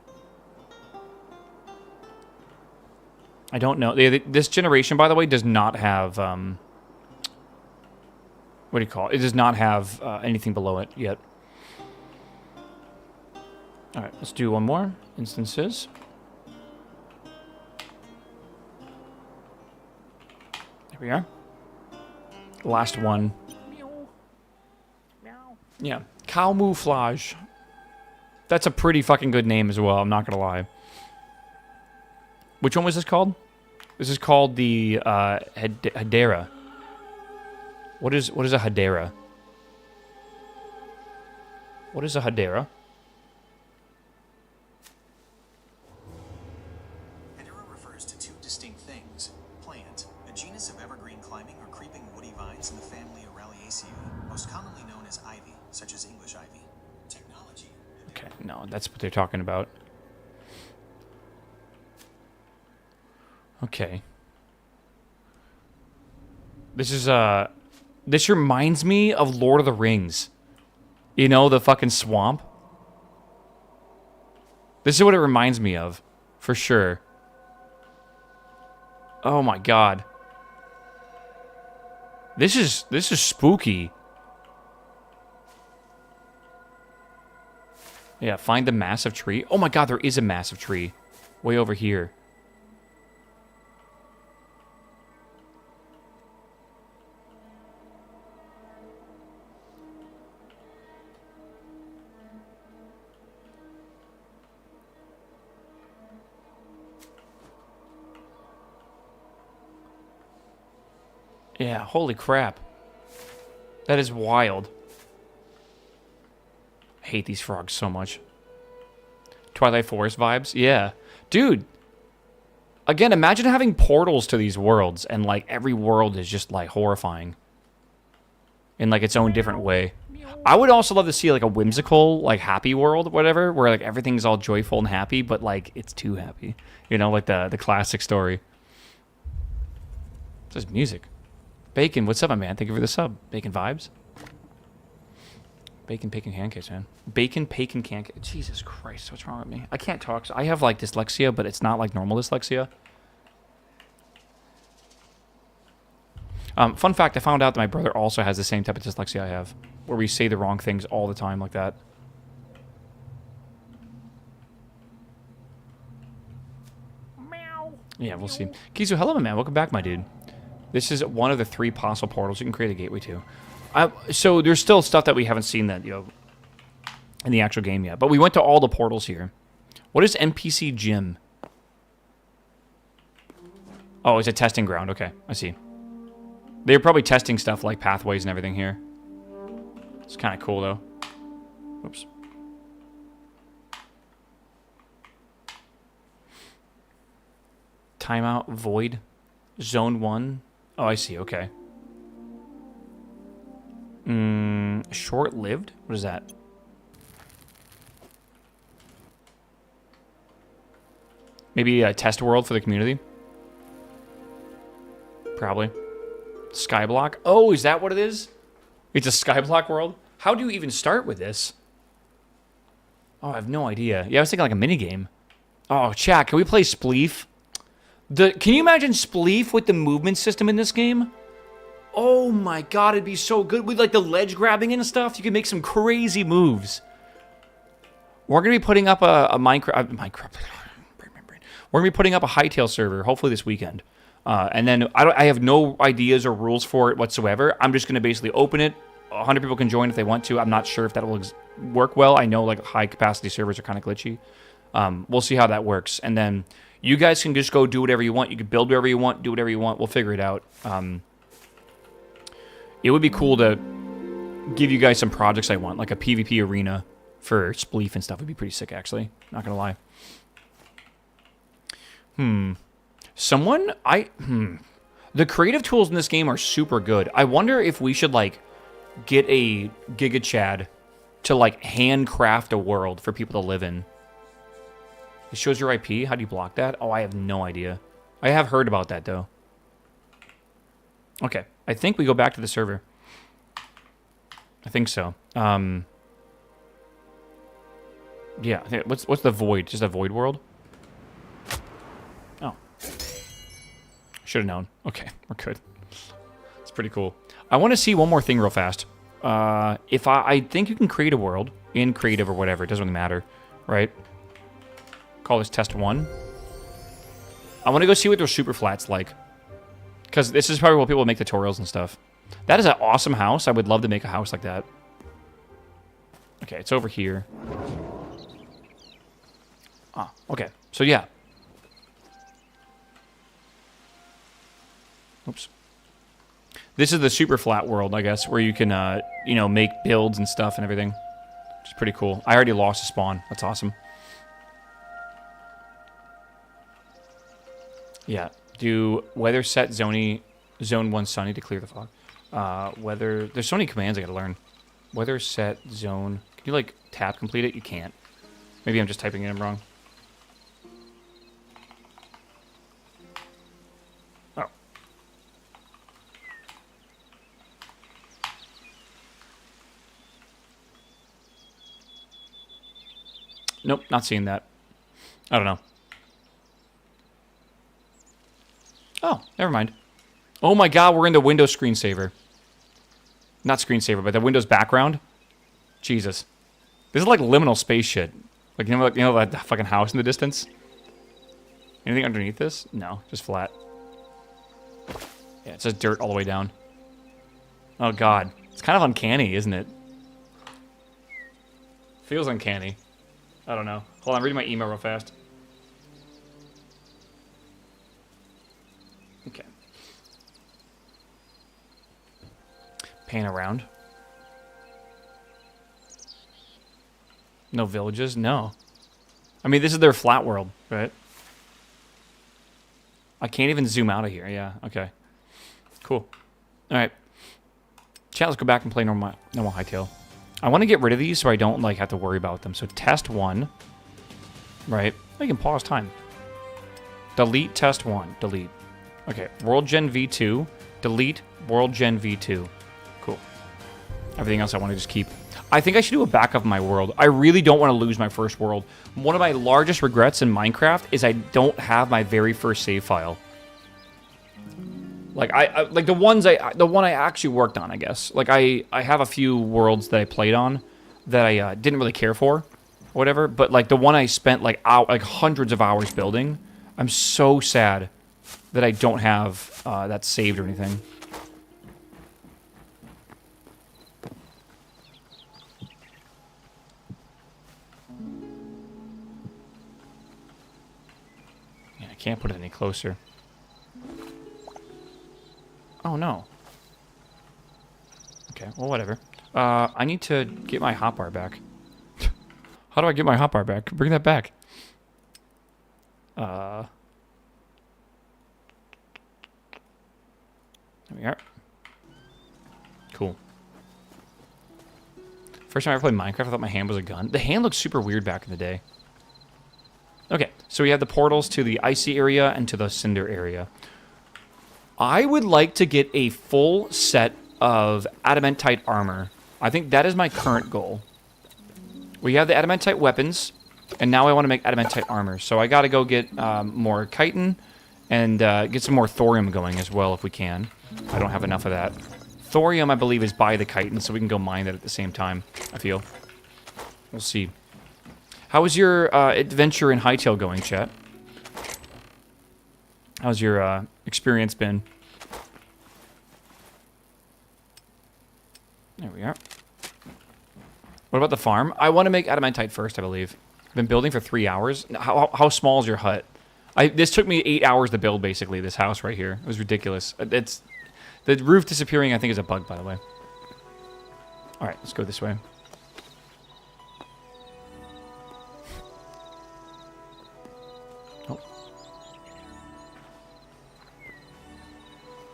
I don't know. This generation, by the way, does not have... what do you call it? It does not have anything below it yet. All right, let's do one more. Instances. There we are. Last one. Yeah. Camouflage. That's a pretty fucking good name as well, I'm not gonna lie. Which one was this called? This is called the Hedera. What is a Hedera? What is a Hedera? Hedera refers to two distinct things. Plant, a genus of evergreen climbing or creeping woody vines in the family Aureliaceae, most commonly known as ivy, such as English ivy. Technology. Okay, no, that's what they're talking about. Okay. This is, this reminds me of Lord of the Rings. You know, the fucking swamp? This is what it reminds me of, for sure. Oh my god. This is spooky. Yeah, find the massive tree. Oh my god, there is a massive tree. Way over here. Yeah, holy crap. That is wild. I hate these frogs so much. Twilight Forest vibes? Yeah. Dude. Again, imagine having portals to these worlds and, like, every world is just, like, horrifying. In, like, its own different way. I would also love to see, like, a whimsical, like, happy world, whatever, where, like, everything's all joyful and happy, but, like, it's too happy. You know, like the classic story. This is music. Bacon, what's up, my man? Thank you for the sub. Bacon vibes. Bacon, pancakes, man. Bacon, pancakes. Jesus Christ, what's wrong with me? I can't talk. I have, like, dyslexia, but it's not, like, normal dyslexia. Fun fact, I found out that my brother also has the same type of dyslexia I have, where we say the wrong things all the time like that. Meow. Yeah, we'll see. Kizu, hello, my man. Welcome back, my dude. This is one of the 3 possible portals you can create a gateway to. So there's still stuff that we haven't seen that, you know, in the actual game yet. But we went to all the portals here. What is NPC Gym? Oh, it's a testing ground. Okay, I see. They're probably testing stuff like pathways and everything here. It's kind of cool, though. Oops. Timeout, void, zone 1. Oh, I see, okay. Short-lived? What is that? Maybe a test world for the community? Probably. Skyblock? Oh, is that what it is? It's a Skyblock world? How do you even start with this? Oh, I have no idea. Yeah, I was thinking like a minigame. Oh, chat, can we play Spleef? Can you imagine Spleef with the movement system in this game? Oh my god, it'd be so good. With like the ledge grabbing and stuff, you could make some crazy moves. We're going to be putting up a Minecraft... We're going to be putting up a Hytale server, hopefully this weekend. And then I have no ideas or rules for it whatsoever. I'm just going to basically open it. 100 people can join if they want to. I'm not sure if that will work well. I know like high-capacity servers are kind of glitchy. We'll see how that works. And then you guys can just go do whatever you want. You can build whatever you want, do whatever you want. We'll figure it out. It would be cool to give you guys some projects I want, like a PvP arena for Spleef and stuff. Would be pretty sick, actually. Not gonna lie. The creative tools in this game are super good. I wonder if we should, like, get a Giga Chad to, like, handcraft a world for people to live in. It shows your IP. How do you block that? Oh, I have no idea. I have heard about that, though. Okay. I think we go back to the server. I think so. Yeah. What's the void? Just a void world? Oh. Should have known. Okay, we're good. It's pretty cool. I want to see one more thing real fast. If I think you can create a world in creative or whatever. It doesn't really matter, right? Call this test 1. I want to go see what their super flats like. Because this is probably what people make tutorials and stuff. That is an awesome house. I would love to make a house like that. Okay, it's over here. Ah, okay. So, yeah. Oops. This is the super flat world, I guess, where you can, you know, make builds and stuff and everything. Which is pretty cool. I already lost a spawn. That's awesome. Yeah. Do weather set zone 1 sunny to clear the fog. Weather... There's so many commands I gotta learn. Weather set zone... Can you, like, tab complete it? You can't. Maybe I'm just typing it in wrong. Oh. Nope, not seeing that. I don't know. Oh, never mind. Oh my god, we're in the Windows screensaver. Not screensaver, but the Windows background. Jesus. This is like liminal space shit. Like, you know that fucking house in the distance? Anything underneath this? No, just flat. Yeah, it's just dirt all the way down. Oh god. It's kind of uncanny, isn't it? Feels uncanny. I don't know. Hold on, I'm reading my email real fast. Okay. Pan around. No villages? No. I mean, this is their flat world, right? I can't even zoom out of here. Yeah, okay. Cool. Alright. Chat, let's go back and play normal Hytale. I want to get rid of these so I don't, like, have to worry about them. So test 1. Right? I can pause time. Delete test 1. Delete. Okay, World Gen V2. Delete World Gen V2. Cool. Everything else I want to just keep. I think I should do a backup of my world. I really don't want to lose my first world. One of my largest regrets in Minecraft is I don't have my very first save file. Like like the one I actually worked on, I guess. Like I have a few worlds that I played on that I didn't really care for, or whatever. But like the one I spent like hundreds of hours building, I'm so sad that I don't have that saved or anything. Yeah, I can't put it any closer. Oh, no. Okay, well, whatever. I need to get my hotbar back. How do I get my hotbar back? Bring that back. There we are. Cool. First time I ever played Minecraft, I thought my hand was a gun. The hand looked super weird back in the day. Okay, so we have the portals to the icy area and to the cinder area. I would like to get a full set of adamantite armor. I think that is my current goal. We have the adamantite weapons, and now I want to make adamantite armor. So I got to go get more chitin and get some more thorium going as well if we can. I don't have enough of that. Thorium, I believe, is by the chitin, so we can go mine that at the same time, I feel. We'll see. How was your adventure in Hytale going, chat? How's your experience been? There we are. What about the farm? I want to make adamantite first, I believe. I've been building for 3 hours. How small is your hut? This took me 8 hours to build, basically, this house right here. It was ridiculous. The roof disappearing, I think, is a bug, by the way. All right, let's go this way. Oh.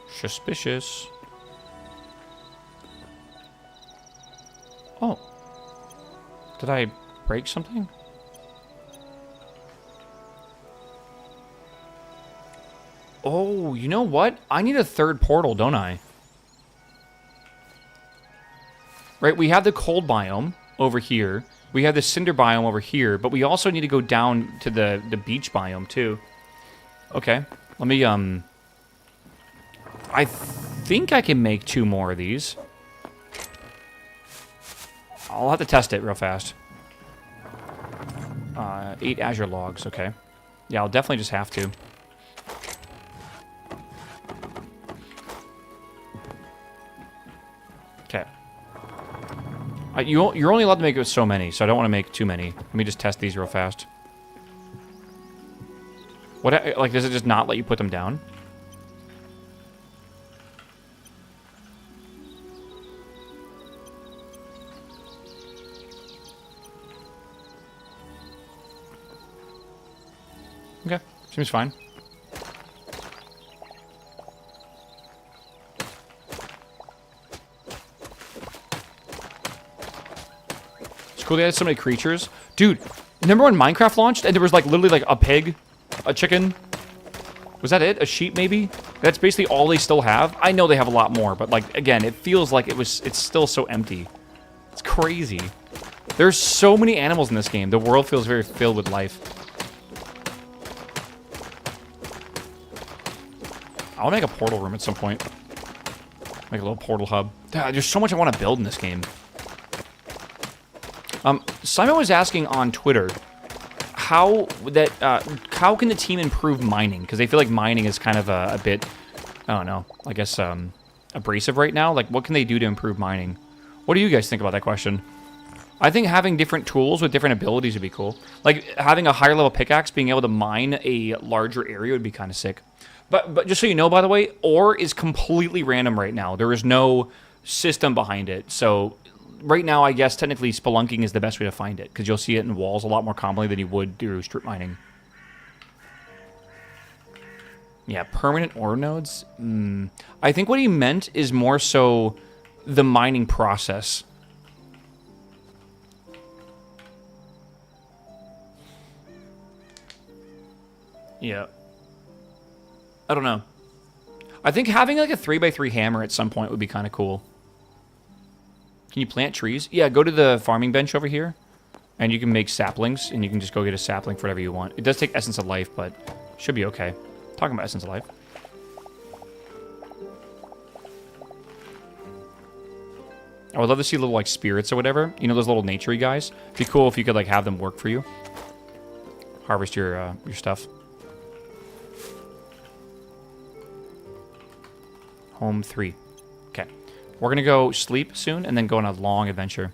Suspicious. Oh. Did I break something? Oh, you know what? I need a third portal, don't I? Right, we have the cold biome over here. We have the cinder biome over here, but we also need to go down to the beach biome, too. Okay, let me I think I can make 2 more of these. I'll have to test it real fast. 8 Azure logs, okay. Yeah, I'll definitely just have to. Okay. You're only allowed to make it with so many, so I don't want to make too many. Let me just test these real fast. What, like, does it just not let you put them down? Okay, seems fine. It's cool they had so many creatures. Dude, remember when Minecraft launched and there was like literally like a pig, a chicken? Was that it? A sheep maybe? That's basically all they still have. I know they have a lot more, but like again, it feels like it's still so empty. It's crazy. There's so many animals in this game. The world feels very filled with life. I'll make a portal room at some point. Make a little portal hub. There's so much I want to build in this game. Simon was asking on Twitter how can the team improve mining? Because they feel like mining is kind of a bit, I don't know, I guess abrasive right now. Like, what can they do to improve mining? What do you guys think about that question? I think having different tools with different abilities would be cool. Like having a higher level pickaxe, being able to mine a larger area would be kind of sick. But just so you know, by the way, ore is completely random right now. There is no system behind it. So right now, I guess technically spelunking is the best way to find it because you'll see it in walls a lot more commonly than you would through strip mining. Yeah, permanent ore nodes. I think what he meant is more so the mining process. Yeah. I don't know. I think having like a 3x3 hammer at some point would be kind of cool. Can you plant trees? Yeah, go to the farming bench over here, and you can make saplings, and you can just go get a sapling for whatever you want. It does take Essence of Life, but should be okay. Talking about Essence of Life. I would love to see little like spirits or whatever. You know those little naturey guys? It'd be cool if you could like have them work for you. Harvest your stuff. Home 3. Okay. We're going to go sleep soon and then go on a long adventure.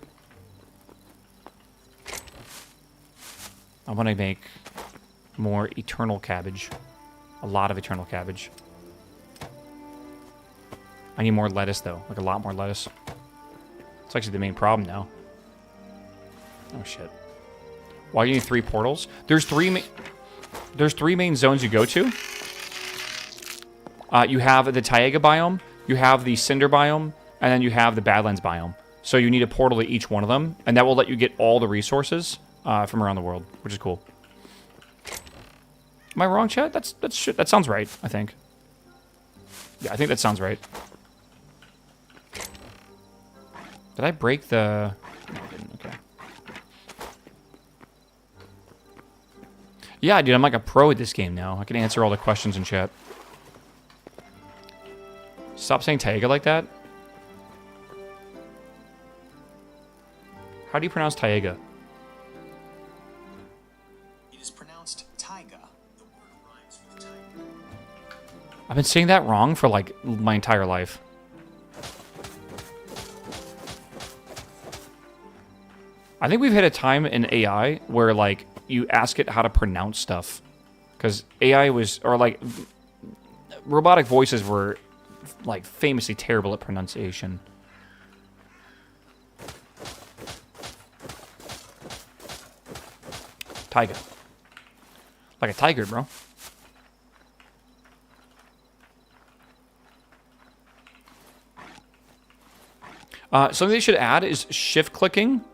I want to make more eternal cabbage. A lot of eternal cabbage. I need more lettuce, though. Like, a lot more lettuce. It's actually the main problem now. Oh, shit. Why do you need 3 portals? There's 3 main zones you go to. You have the Taiga biome, you have the Cinder biome, and then you have the Badlands biome. So you need a portal to each one of them, and that will let you get all the resources from around the world, which is cool. Am I wrong, chat? That's shit. That sounds right, I think. Yeah, I think that sounds right. Did I break the... No, I didn't. Okay. Yeah, dude, I'm like a pro at this game now. I can answer all the questions in chat. Stop saying Taiga like that. How do you pronounce Taiga? It is pronounced Taiga. The word rhymes with tiger. I've been saying that wrong for like my entire life. I think we've hit a time in AI where like you ask it how to pronounce stuff. Because AI was, or like robotic voices were like famously terrible at pronunciation. Taiga. Like a tiger, bro. Something they should add is shift clicking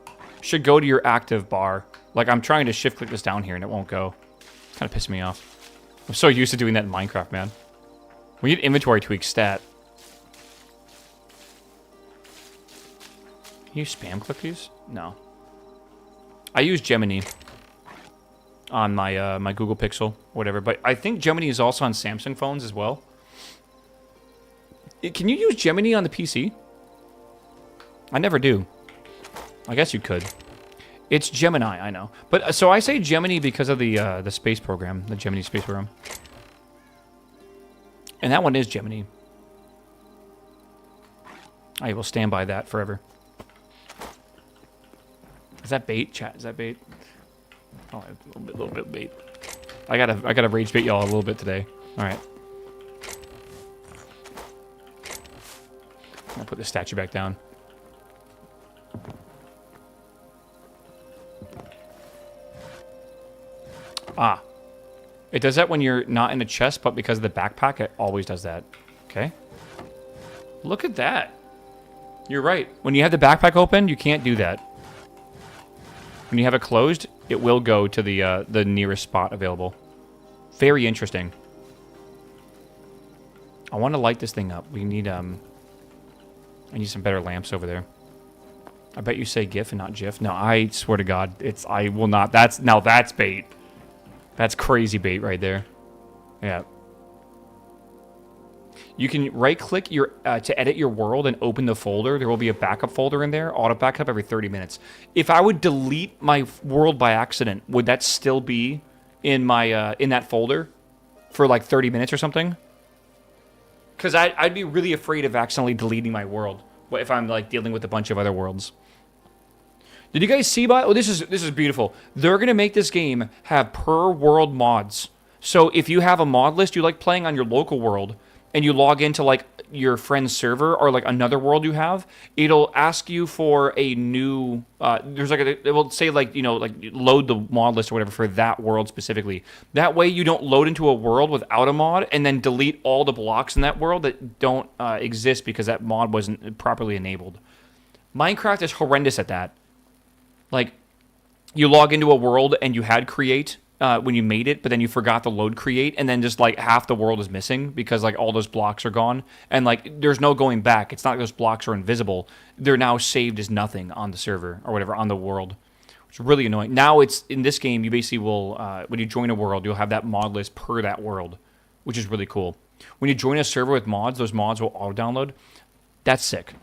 should go to your active bar. Like I'm trying to shift click this down here and it won't go. It's kind of pissing me off. I'm so used to doing that in Minecraft, man. We need inventory tweak stat. Can you spam click these? No. I use Gemini on my my Google Pixel, whatever. But I think Gemini is also on Samsung phones as well. Can you use Gemini on the PC? I never do. I guess you could. It's Gemini, I know. But so I say Gemini because of the space program, the Gemini space program. And that one is Gemini. I will stand by that forever. Is that bait, chat? Is that bait? Oh, a little bit bait. I gotta rage bait y'all a little bit today. All right. I'll put the statue back down. Ah. It does that when you're not in a chest, but because of the backpack, it always does that. Okay. Look at that. You're right. When you have the backpack open, you can't do that. When you have it closed, it will go to the nearest spot available. Very interesting. I want to light this thing up. We need I need some better lamps over there. I bet you say GIF and not GIF. No, I swear to God, I will not. That's bait. That's crazy bait right there. Yeah. You can right-click your to edit your world and open the folder. There will be a backup folder in there. Auto backup every 30 minutes. If I would delete my world by accident, would that still be in my in that folder for like 30 minutes or something? Because I'd be really afraid of accidentally deleting my world if I'm like dealing with a bunch of other worlds. Did you guys see? Oh, this is beautiful. They're gonna make this game have per world mods. So if you have a mod list you like playing on your local world, and you log into like your friend's server or like another world you have, it'll ask you for a new. There's like it will say like like load the mod list or whatever for that world specifically. That way you don't load into a world without a mod and then delete all the blocks in that world that don't exist because that mod wasn't properly enabled. Minecraft is horrendous at that. Like, you log into a world and you had create when you made it, but then you forgot to load create, and then just like half the world is missing because like all those blocks are gone, and like there's no going back. It's not like those blocks are invisible. They're now saved as nothing on the server or whatever on the world, which is really annoying. Now it's in this game, you basically will when you join a world, you'll have that mod list per that world, which is really cool. When you join a server with mods, those mods will auto download. That's sick.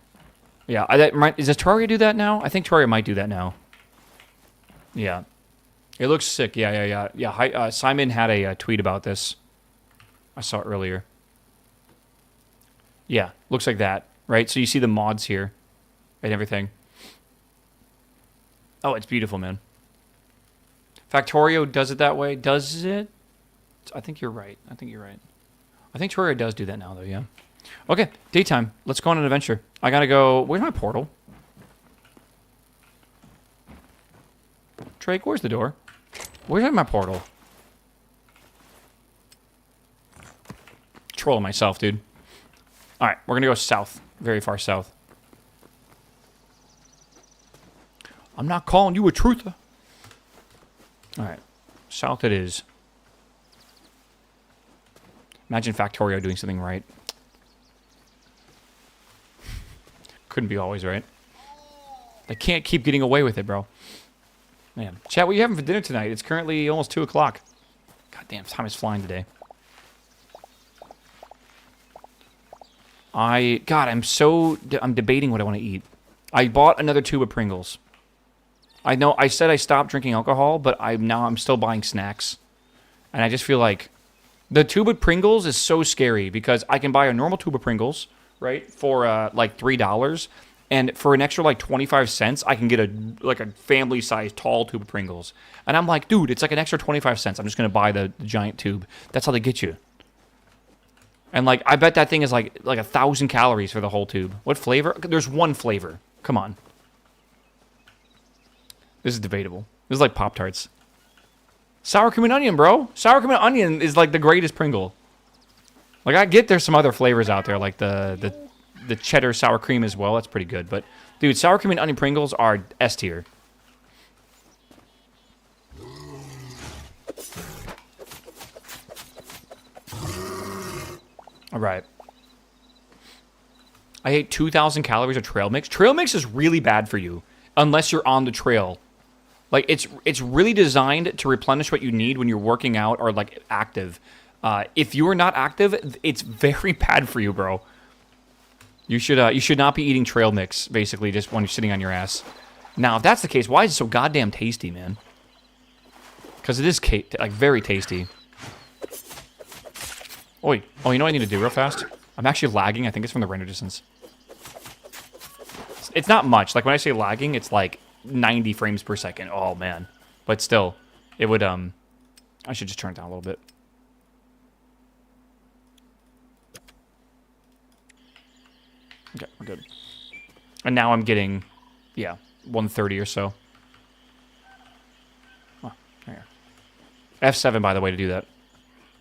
Yeah, does Terraria do that now? I think Terraria might do that now. Yeah. It looks sick. Yeah. Simon had a tweet about this. I saw it earlier. Yeah, looks like that, right? So you see the mods here and everything. Oh, it's beautiful, man. Factorio does it that way. Does it? I think you're right. I think Terraria does do that now, though, yeah. Okay, daytime. Let's go on an adventure. I gotta go... Where's my portal? Drake, where's the door? Where's my portal? Trolling myself, dude. Alright, we're gonna go south. Very far south. I'm not calling you a truther. Alright. South it is. Imagine Factorio doing something right. Couldn't be always right. They can't keep getting away with it, bro. Man. Chat, what are you having for dinner tonight? It's currently almost 2 o'clock. God damn, time is flying today. I'm debating what I want to eat. I bought another tube of Pringles. I know I said I stopped drinking alcohol, but I'm still buying snacks. And I just feel like the tube of Pringles is so scary because I can buy a normal tube of Pringles, right, for like $3. And for an extra, like, 25 cents, I can get a family-sized tall tube of Pringles. And I'm like, dude, it's like an extra 25 cents. I'm just going to buy the giant tube. That's how they get you. And, like, I bet that thing is, like 1,000 calories for the whole tube. What flavor? There's one flavor. Come on. This is debatable. This is like Pop-Tarts. Sour cream and onion, bro. Sour cream and onion is, like, the greatest Pringle. Like, I get there's some other flavors out there, like the cheddar sour cream as well. That's pretty good. But, dude, sour cream and onion Pringles are S tier. All right. I ate 2,000 calories of trail mix. Trail mix is really bad for you unless you're on the trail. Like, it's really designed to replenish what you need when you're working out or, like, active. If you are not active, it's very bad for you, bro. You should not be eating trail mix, basically, just when you're sitting on your ass. Now, if that's the case, why is it so goddamn tasty, man? Because it is, like, very tasty. Oi. Oh, you know what I need to do real fast? I'm actually lagging. I think it's from the render distance. It's not much. Like, when I say lagging, it's like 90 frames per second. Oh, man. But still, it would, I should just turn it down a little bit. Okay, we're good. And now I'm getting, yeah, 130 or so. Oh, there. F7, by the way, to do that.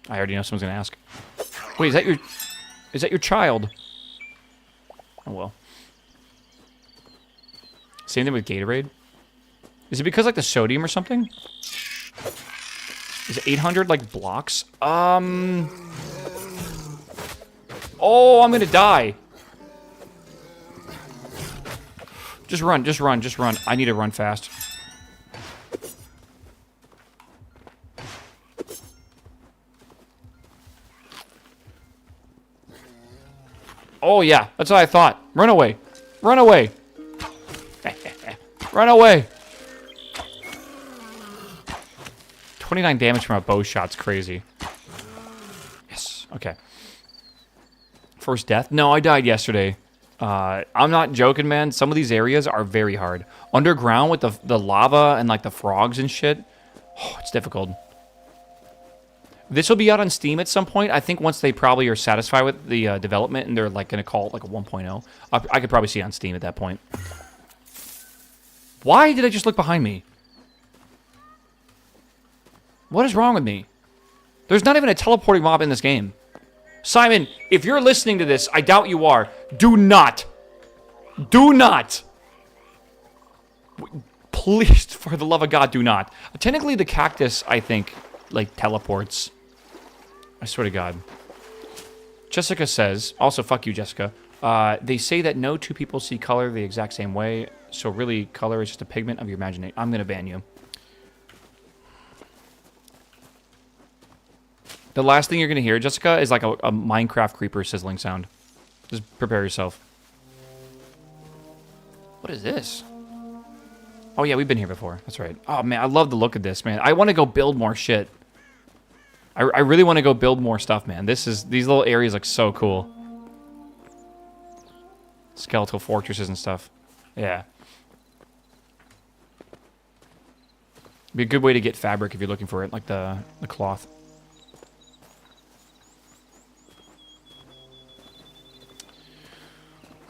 I already know someone's gonna ask. Wait, is that your child? Oh well. Same thing with Gatorade. Is it because like the sodium or something? Is it 800 like blocks? Oh, I'm gonna die. Just run, just run, just run. I need to run fast. Oh, yeah. That's what I thought. Run away. Run away. Run away. 29 damage from a bow shot's crazy. Yes. Okay. First death? No, I died yesterday. I'm not joking, man. Some of these areas are very hard. Underground with the lava and like the frogs and shit. Oh, it's difficult. This will be out on Steam at some point. I think once they probably are satisfied with the development and they're like going to call it like a 1.0. I could probably see it on Steam at that point. Why did I just look behind me? What is wrong with me? There's not even a teleporting mob in this game. Simon, if you're listening to this, I doubt you are. Do not. Do not. Please, for the love of God, do not. Technically, the cactus, I think, like, teleports. I swear to God. Jessica says, also, fuck you, Jessica. They say that no two people see color the exact same way, so really, color is just a pigment of your imagination. I'm gonna ban you. The last thing you're going to hear, Jessica, is like a Minecraft creeper sizzling sound. Just prepare yourself. What is this? Oh, yeah, we've been here before. That's right. Oh, man, I love the look of this, man. I want to go build more shit. I really want to go build more stuff, man. These little areas look so cool. Skeletal fortresses and stuff. Yeah. Be a good way to get fabric if you're looking for it, like the cloth.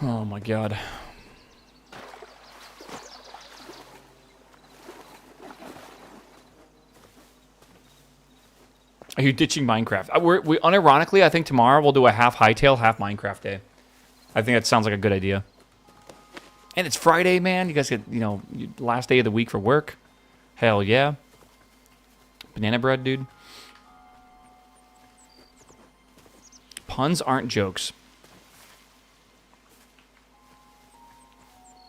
Oh my God. Are you ditching Minecraft? We unironically, I think tomorrow we'll do a half Hytale, half Minecraft day. I think that sounds like a good idea. And it's Friday, man. You guys get, you know, last day of the week for work. Hell yeah. Banana bread, dude. Puns aren't jokes.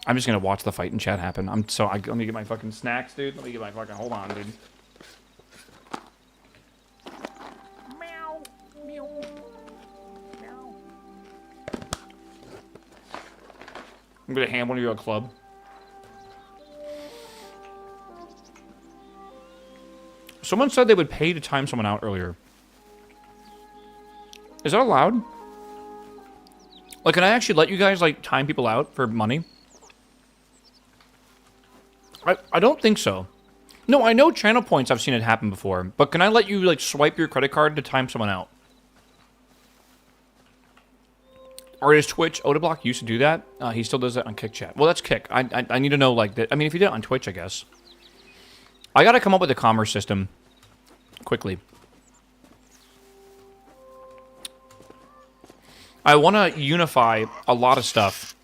I'm just gonna watch the fight and chat happen. Let me get my fucking snacks, dude. Let me get my fucking, hold on, dude. Meow. Meow. Meow. I'm gonna hand one of you a club. Someone said they would pay to time someone out earlier. Is that allowed? Like, can I actually let you guys, like, time people out for money? I don't think so. No, I know channel points, I've seen it happen before. But can I let you, like, swipe your credit card to time someone out? Or is Twitch, Odablock used to do that? He still does that on Kick Chat. Well, that's Kick. I need to know, like, that. I mean, if you did it on Twitch, I guess. I gotta come up with a commerce system. Quickly. I want to unify a lot of stuff.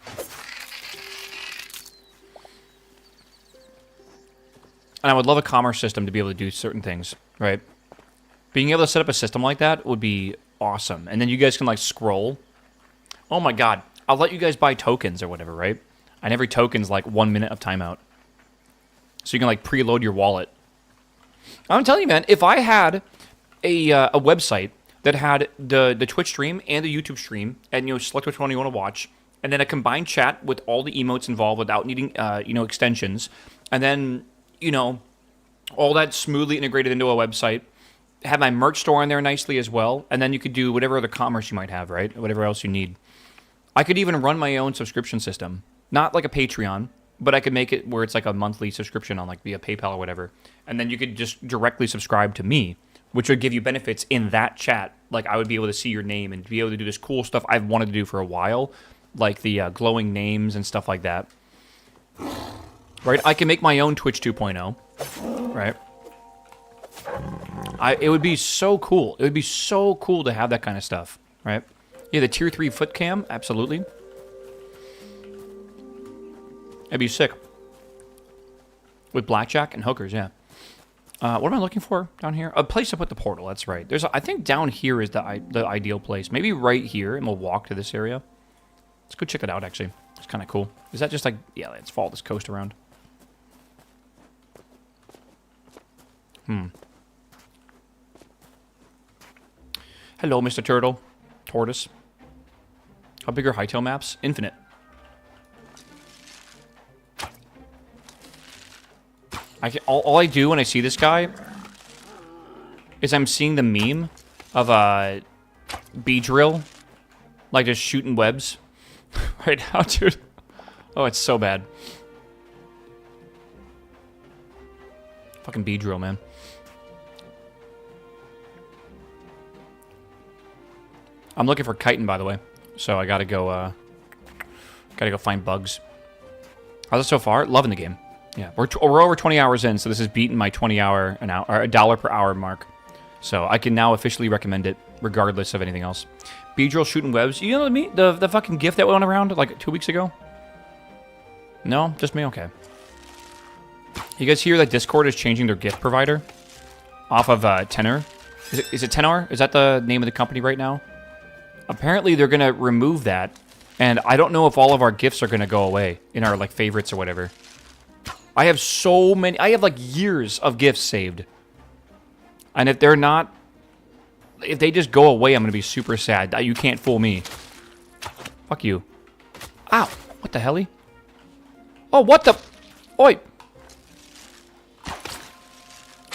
And I would love a commerce system to be able to do certain things, right? Being able to set up a system like that would be awesome. And then you guys can, like, scroll. Oh my God. I'll let you guys buy tokens or whatever, right? And every token's like 1 minute of timeout. So you can, like, preload your wallet. I'm telling you, man, if I had a website that had the Twitch stream and the YouTube stream, and, you know, select which one you want to watch, and then a combined chat with all the emotes involved without needing, extensions, and then, all that smoothly integrated into a website. Have my merch store in there nicely as well, and then you could do whatever other commerce you might have, right? Whatever else you need. I could even run my own subscription system. Not like a Patreon, but I could make it where it's like a monthly subscription on like via PayPal or whatever. And then you could just directly subscribe to me, which would give you benefits in that chat. Like I would be able to see your name and be able to do this cool stuff I've wanted to do for a while, like the glowing names and stuff like that. Right? I can make my own Twitch 2.0, right? It would be so cool. It would be so cool to have that kind of stuff, right? Yeah, the tier 3 foot cam, absolutely. It'd be sick. With blackjack and hookers, yeah. What am I looking for down here? A place to put the portal, that's right. I think down here is the ideal place. Maybe right here, and we'll walk to this area. Let's go check it out, actually. It's kind of cool. Is that just like... Yeah, let's follow this coast around. Hello, Mr. Turtle. Tortoise. How big are Hytale maps? Infinite. All I do when I see this guy is I'm seeing the meme of a bee drill, like just shooting webs right now, dude. Oh, it's so bad. Fucking bee drill, man. I'm looking for chitin, by the way, so I gotta go find bugs. How's it so far? Loving the game. Yeah, we're over 20 hours in, so this has beaten my $20 an hour or $1 per hour mark. So I can now officially recommend it, regardless of anything else. Beedrill shooting webs. You know the fucking GIF that went around like 2 weeks ago? No, just me. Okay. You guys hear that Discord is changing their GIF provider off of Tenor? Is it Tenor? Is that the name of the company right now? Apparently they're gonna remove that, and I don't know if all of our GIFs are gonna go away in our like favorites or whatever. I have so many. I have like years of GIFs saved. And if they're not... If they just go away, I'm going to be super sad. You can't fool me. Fuck you. Ow. What the hell? Oh, what the... Oi.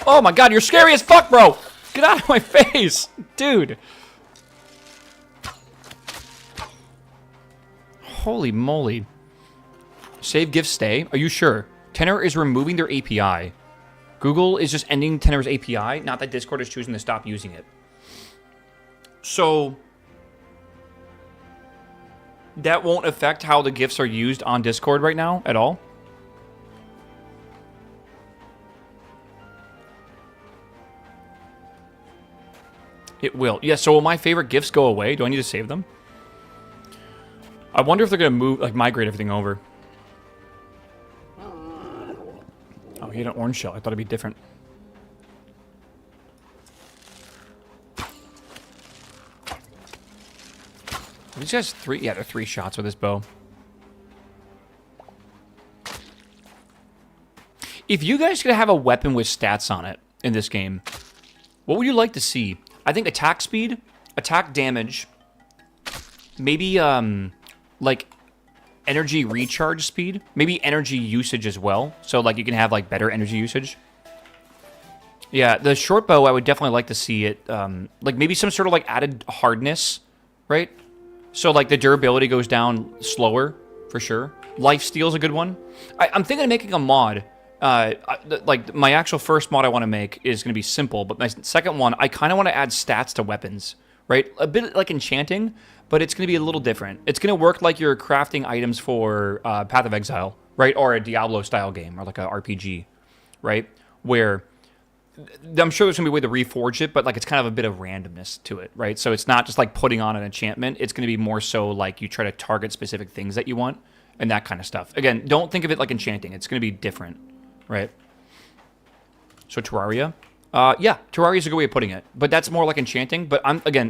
Oh my god, you're scary as fuck, bro. Get out of my face. Dude. Holy moly. Save GIF stay? Are you sure? Tenor is removing their API. Google is just ending Tenor's API, not that Discord is choosing to stop using it. So, that won't affect how the GIFs are used on Discord right now at all? It will. Yeah, so will my favorite GIFs go away? Do I need to save them? I wonder if they're going to move, like, migrate everything over. Oh, he had an orange shell. I thought it'd be different. These guys three... Yeah, they're 3 shots with this bow. If you guys could have a weapon with stats on it in this game, what would you like to see? I think attack speed, attack damage, maybe, like... energy recharge speed, maybe energy usage as well, so like you can have like better energy usage. Yeah, the short bow, I would definitely like to see it, like maybe some sort of like added hardness, right? So like the durability goes down slower, for sure. Lifesteal is a good one. I'm thinking of making a mod. Like my actual first mod I want to make is going to be simple, but my second one, I kind of want to add stats to weapons, right? A bit like enchanting, but it's going to be a little different. It's going to work like you're crafting items for Path of Exile, right? Or a Diablo-style game, or like a RPG, right? Where I'm sure there's going to be a way to reforge it, but like it's kind of a bit of randomness to it, right? So it's not just like putting on an enchantment. It's going to be more so like you try to target specific things that you want and that kind of stuff. Again, don't think of it like enchanting. It's going to be different, right? So Terraria. Yeah, Terraria is a good way of putting it, but that's more like enchanting. But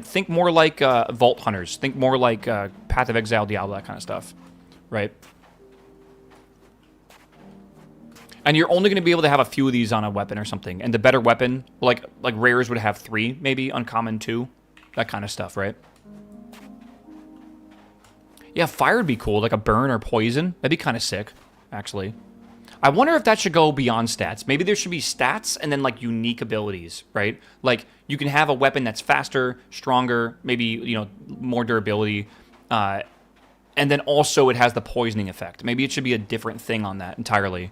think more like Vault Hunters. Think more like Path of Exile, Diablo, that kind of stuff, right? And you're only going to be able to have a few of these on a weapon or something. And the better weapon, like rares would have 3, maybe uncommon 2, that kind of stuff, right? Yeah, fire would be cool, like a burn or poison. That'd be kind of sick, actually. I wonder if that should go beyond stats. Maybe there should be stats and then like unique abilities, right? Like you can have a weapon that's faster, stronger, maybe, you know, more durability, and then also it has the poisoning effect. Maybe it should be a different thing on that entirely.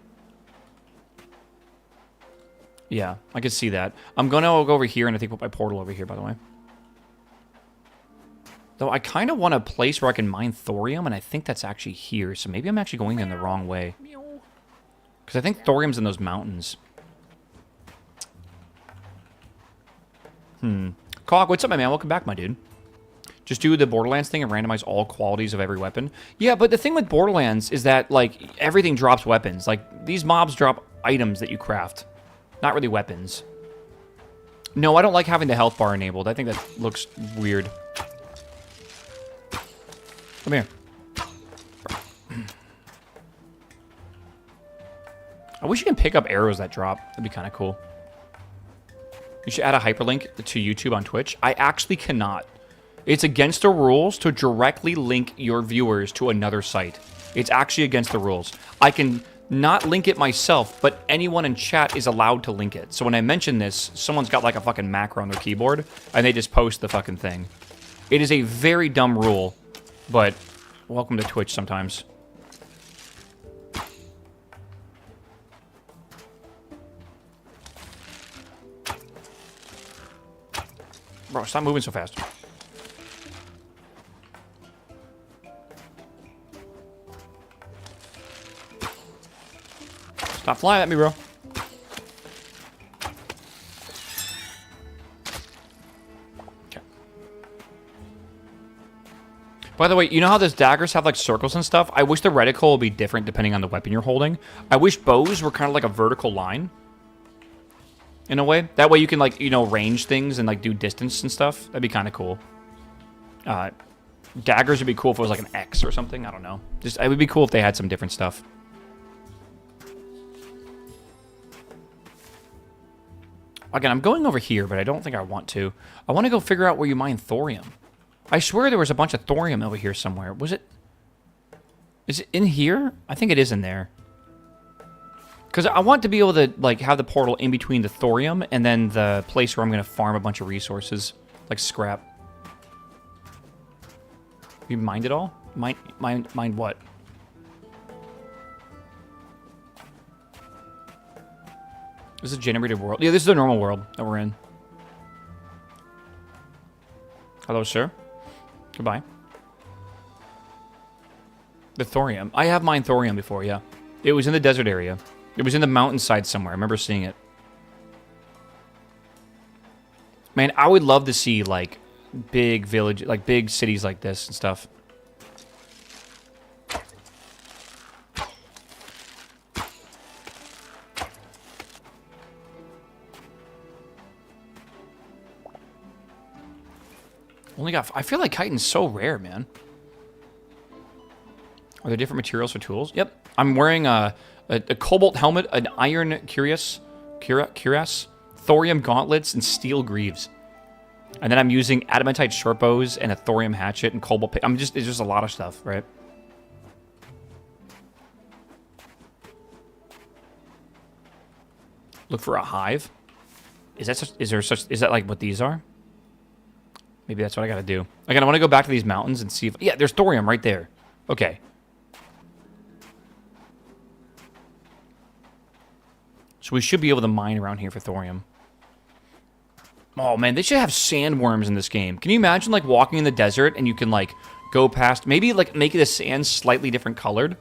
Yeah, I could see that. I'm gonna go over here and I think put my portal over here, by the way. Though I kind of want a place where I can mine thorium, and I think that's actually here. So maybe I'm actually going in the wrong way. Because I think thorium's in those mountains. Cog, what's up, my man? Welcome back, my dude. Just do the Borderlands thing and randomize all qualities of every weapon. Yeah, but the thing with Borderlands is that, like, everything drops weapons. Like, these mobs drop items that you craft. Not really weapons. No, I don't like having the health bar enabled. I think that looks weird. Come here. I wish you can pick up arrows that drop. That'd be kind of cool. You should add a hyperlink to YouTube on Twitch. I actually cannot. It's against the rules to directly link your viewers to another site. It's actually against the rules. I can not link it myself, but anyone in chat is allowed to link it. So when I mention this, someone's got like a fucking macro on their keyboard, and they just post the fucking thing. It is a very dumb rule, but welcome to Twitch sometimes. Bro, stop moving so fast. Stop flying at me, bro. Okay. By the way, you know how those daggers have like circles and stuff? I wish the reticle would be different depending on the weapon you're holding. I wish bows were kind of like a vertical line. In a way. That way you can, like, you know, range things and, like, do distance and stuff. That'd be kind of cool. Daggers would be cool if it was, like, an X or something. I don't know. Just, it would be cool if they had some different stuff. Again, I'm going over here, but I don't think I want to. I want to go figure out where you mine thorium. I swear there was a bunch of thorium over here somewhere. Was it? Is it in here? I think it is in there. Because I want to be able to, like, have the portal in between the thorium and then the place where I'm going to farm a bunch of resources, like scrap. You mined it all? Mined what? This is a generated world. Yeah, this is the normal world that we're in. Hello, sir. Goodbye. The thorium. I have mined thorium before, yeah. It was in the desert area. It was in the mountainside somewhere. I remember seeing it. Man, I would love to see, like, big village, like, big cities like this and stuff. Only got... I feel like chitin's so rare, man. Are there different materials for tools? Yep. I'm wearing a cobalt helmet, an iron cuirass, thorium gauntlets, and steel greaves. And then I'm using adamantite short bows and a thorium hatchet and cobalt pick. It's just a lot of stuff, right? Look for a hive. Is that like what these are? Maybe that's what I gotta do. Again, I want to go back to these mountains and see if... Yeah, there's thorium right there. Okay. So we should be able to mine around here for thorium. Oh, man, they should have sandworms in this game. Can you imagine, like, walking in the desert and you can, like, go past... Maybe, like, make the sand slightly different colored.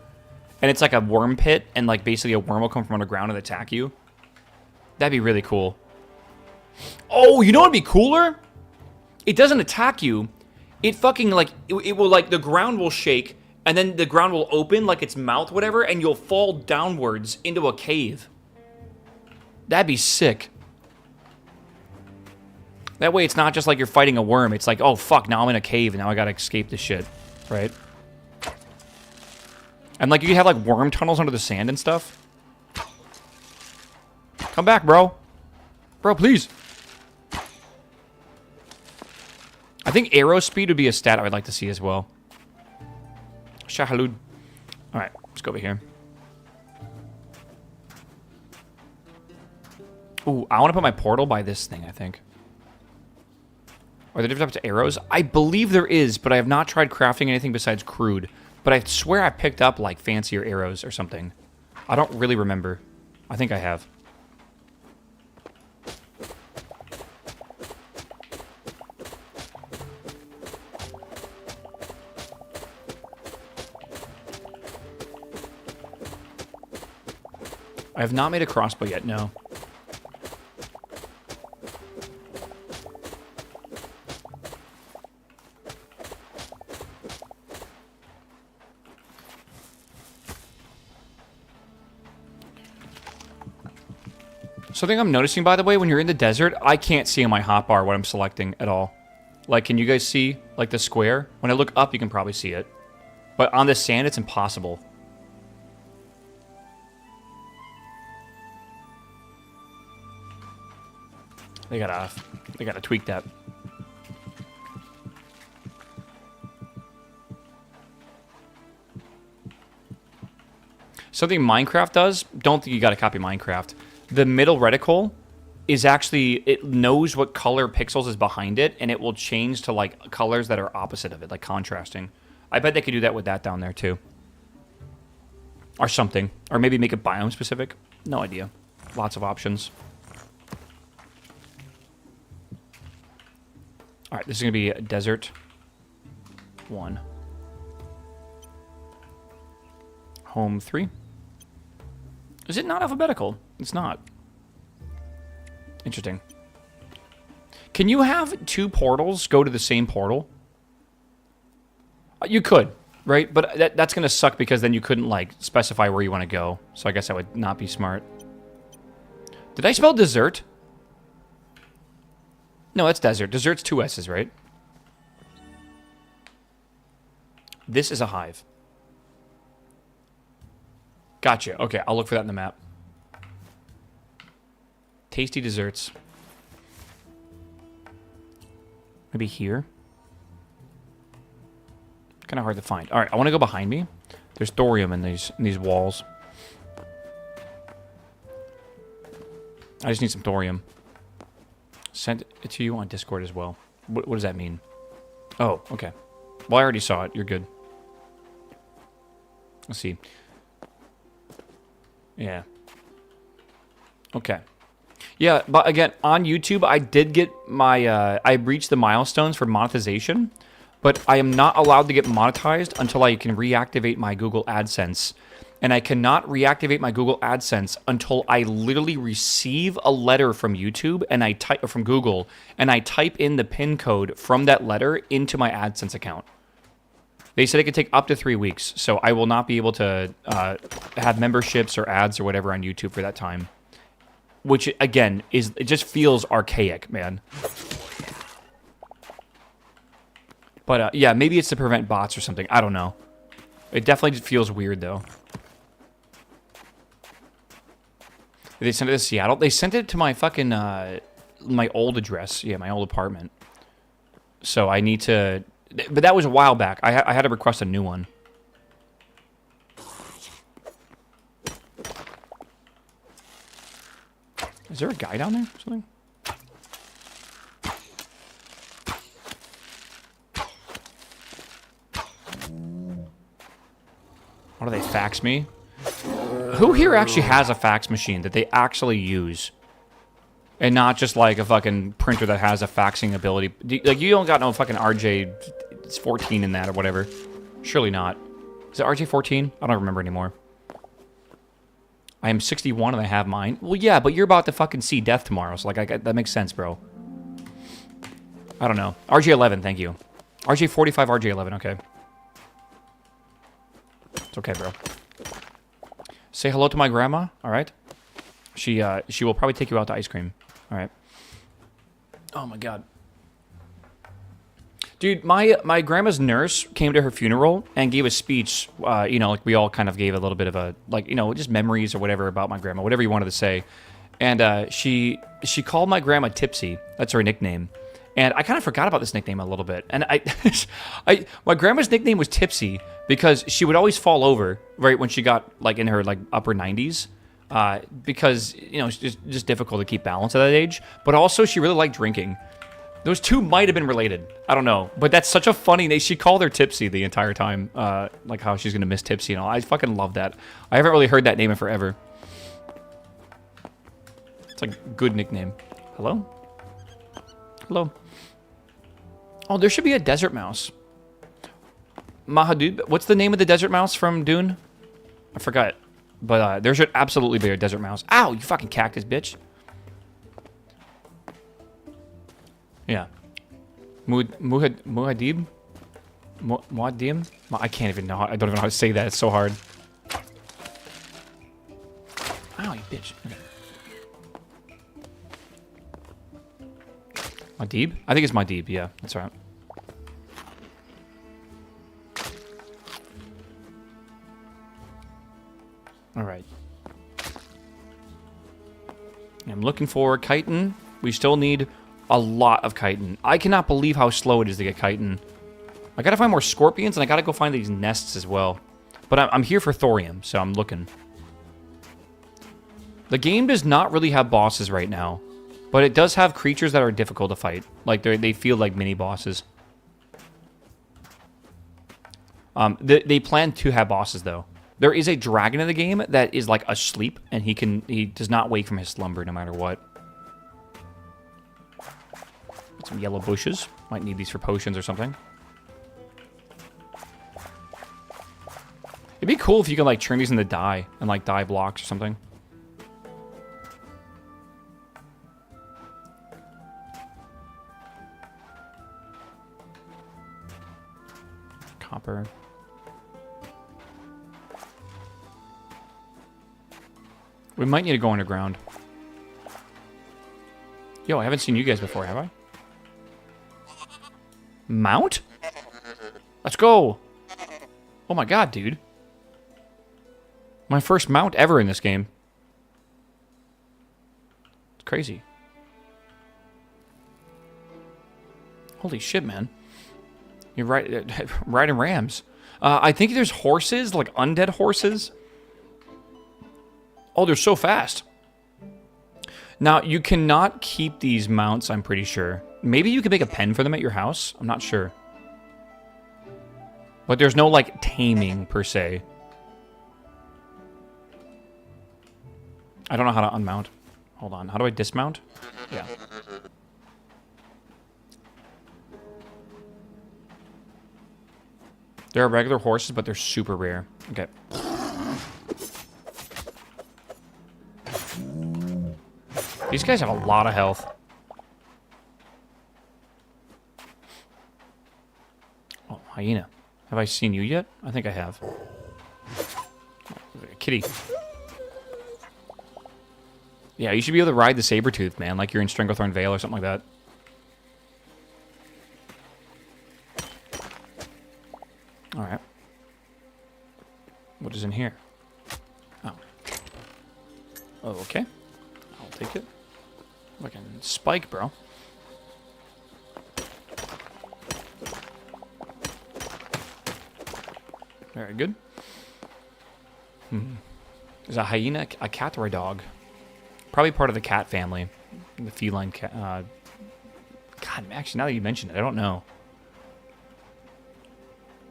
And it's like a worm pit, and, like, basically a worm will come from underground and attack you. That'd be really cool. Oh, you know what'd be cooler? It doesn't attack you. It fucking, like... It will, like, the ground will shake, and then the ground will open, like its mouth, whatever, and you'll fall downwards into a cave. That'd be sick. That way it's not just like you're fighting a worm. It's like, oh, fuck, now I'm in a cave and now I gotta escape this shit. Right? And, like, you have, like, worm tunnels under the sand and stuff. Come back, bro. Bro, please. I think arrow speed would be a stat I would like to see as well. Shahalud. All right, let's go over here. Ooh, I want to put my portal by this thing, I think. Are there different types of arrows? I believe there is, but I have not tried crafting anything besides crude. But I swear I picked up, like, fancier arrows or something. I don't really remember. I think I have. I have not made a crossbow yet, no. Something I'm noticing, by the way, when you're in the desert, I can't see on my hotbar what I'm selecting at all. Like, can you guys see, like, the square? When I look up, you can probably see it. But on the sand, it's impossible. They gotta tweak that. Something Minecraft does, don't think you gotta copy Minecraft. The middle reticle is actually, it knows what color pixels is behind it, and it will change to, like, colors that are opposite of it, like contrasting. I bet they could do that with that down there, too. Or something. Or maybe make it biome specific. No idea. Lots of options. Alright, this is going to be Desert 1. Home 3. Is it not alphabetical? It's not. Interesting. Can you have two portals go to the same portal? You could, right? But that's going to suck because then you couldn't, like, specify where you want to go. So I guess that would not be smart. Did I spell dessert? No, it's desert. Desert's 2 S's, right? This is a hive. Gotcha. Okay, I'll look for that in the map. Tasty desserts. Maybe here? Kind of hard to find. All right, I want to go behind me. There's thorium in these walls. I just need some thorium. Send it to you on Discord as well. What does that mean? Oh, okay. Well, I already saw it. You're good. Let's see. Yeah. Okay. Yeah, but again, on YouTube, I did get my... I reached the milestones for monetization, but I am not allowed to get monetized until I can reactivate my Google AdSense. And I cannot reactivate my Google AdSense until I literally receive a letter from YouTube and I type from Google, and I type in the PIN code from that letter into my AdSense account. They said it could take up to 3 weeks, so I will not be able to have memberships or ads or whatever on YouTube for that time. Which, again, it just feels archaic, man. But, yeah, maybe it's to prevent bots or something. I don't know. It definitely just feels weird, though. Did they send it to Seattle? They sent it to my fucking, my old address. Yeah, my old apartment. So I need to... But that was a while back. I had to request a new one. Is there a guy down there or something? What do they fax me? Who here actually has a fax machine that they actually use? And not just like a fucking printer that has a faxing ability. Like, you don't got no fucking RJ14 in that or whatever. Surely not. Is it RJ14? I don't remember anymore. I am 61 and I have mine. Well, yeah, but you're about to fucking see death tomorrow, so like that makes sense, bro. I don't know. RJ11, thank you. RJ45, RJ11, okay. It's okay, bro. Say hello to my grandma, all right? She will probably take you out to ice cream, all right? Oh, my God. Dude, my grandma's nurse came to her funeral and gave a speech, you know, like we all kind of gave a little bit of a, like, you know, just memories or whatever about my grandma, whatever you wanted to say. And she called my grandma Tipsy. That's her nickname. And I kind of forgot about this nickname a little bit. And my grandma's nickname was Tipsy because she would always fall over right when she got like in her like upper 90s. Because, you know, it's just difficult to keep balance at that age. But also she really liked drinking. Those two might have been related. I don't know. But that's such a funny name. She called her Tipsy the entire time. Like how she's going to miss Tipsy and all. I fucking love that. I haven't really heard that name in forever. It's a good nickname. Hello? Hello. Oh, there should be a desert mouse. Mahadub. What's the name of the desert mouse from Dune? I forgot. But there should absolutely be a desert mouse. Ow, you fucking cactus bitch. Yeah. Muad'Dib? Muad'Dim? I can't even know. I don't even know how to say that. It's so hard. Ow, you bitch. Okay. Muad'Dib? I think it's Muad'Dib. Yeah, that's right. All right. I'm looking for chitin. We still need a lot of chitin. I cannot believe how slow it is to get chitin. I gotta find more scorpions, and I gotta go find these nests as well. But I'm here for thorium, so I'm looking. The game does not really have bosses right now, but it does have creatures that are difficult to fight. Like, they feel like mini-bosses. They plan to have bosses, though. There is a dragon in the game that is, like, asleep, and he does not wake from his slumber no matter what. Some yellow bushes. Might need these for potions or something. It'd be cool if you could, like, turn these into dye and, like, dye blocks or something. Copper. We might need to go underground. Yo, I haven't seen you guys before, have I? Mount? Let's go! Oh my god, dude. My first mount ever in this game. It's crazy. Holy shit, man. You're right, riding rams. I think there's horses, like undead horses. Oh, they're so fast. Now, you cannot keep these mounts, I'm pretty sure. Maybe you could make a pen for them at your house. I'm not sure. But there's no, like, taming, per se. I don't know how to unmount. Hold on. How do I dismount? Yeah. There are regular horses, but they're super rare. Okay. These guys have a lot of health. Oh, hyena. Have I seen you yet? I think I have. Kitty. Yeah, you should be able to ride the saber-tooth, man, like you're in Stranglethorn Vale or something like that. Alright. What is in here? Oh. Oh, okay. I'll take it. Fucking spike, bro. Very good. There's a hyena, a cat, or a dog. Probably part of the cat family. The feline cat. God, actually, now that you mention it, I don't know.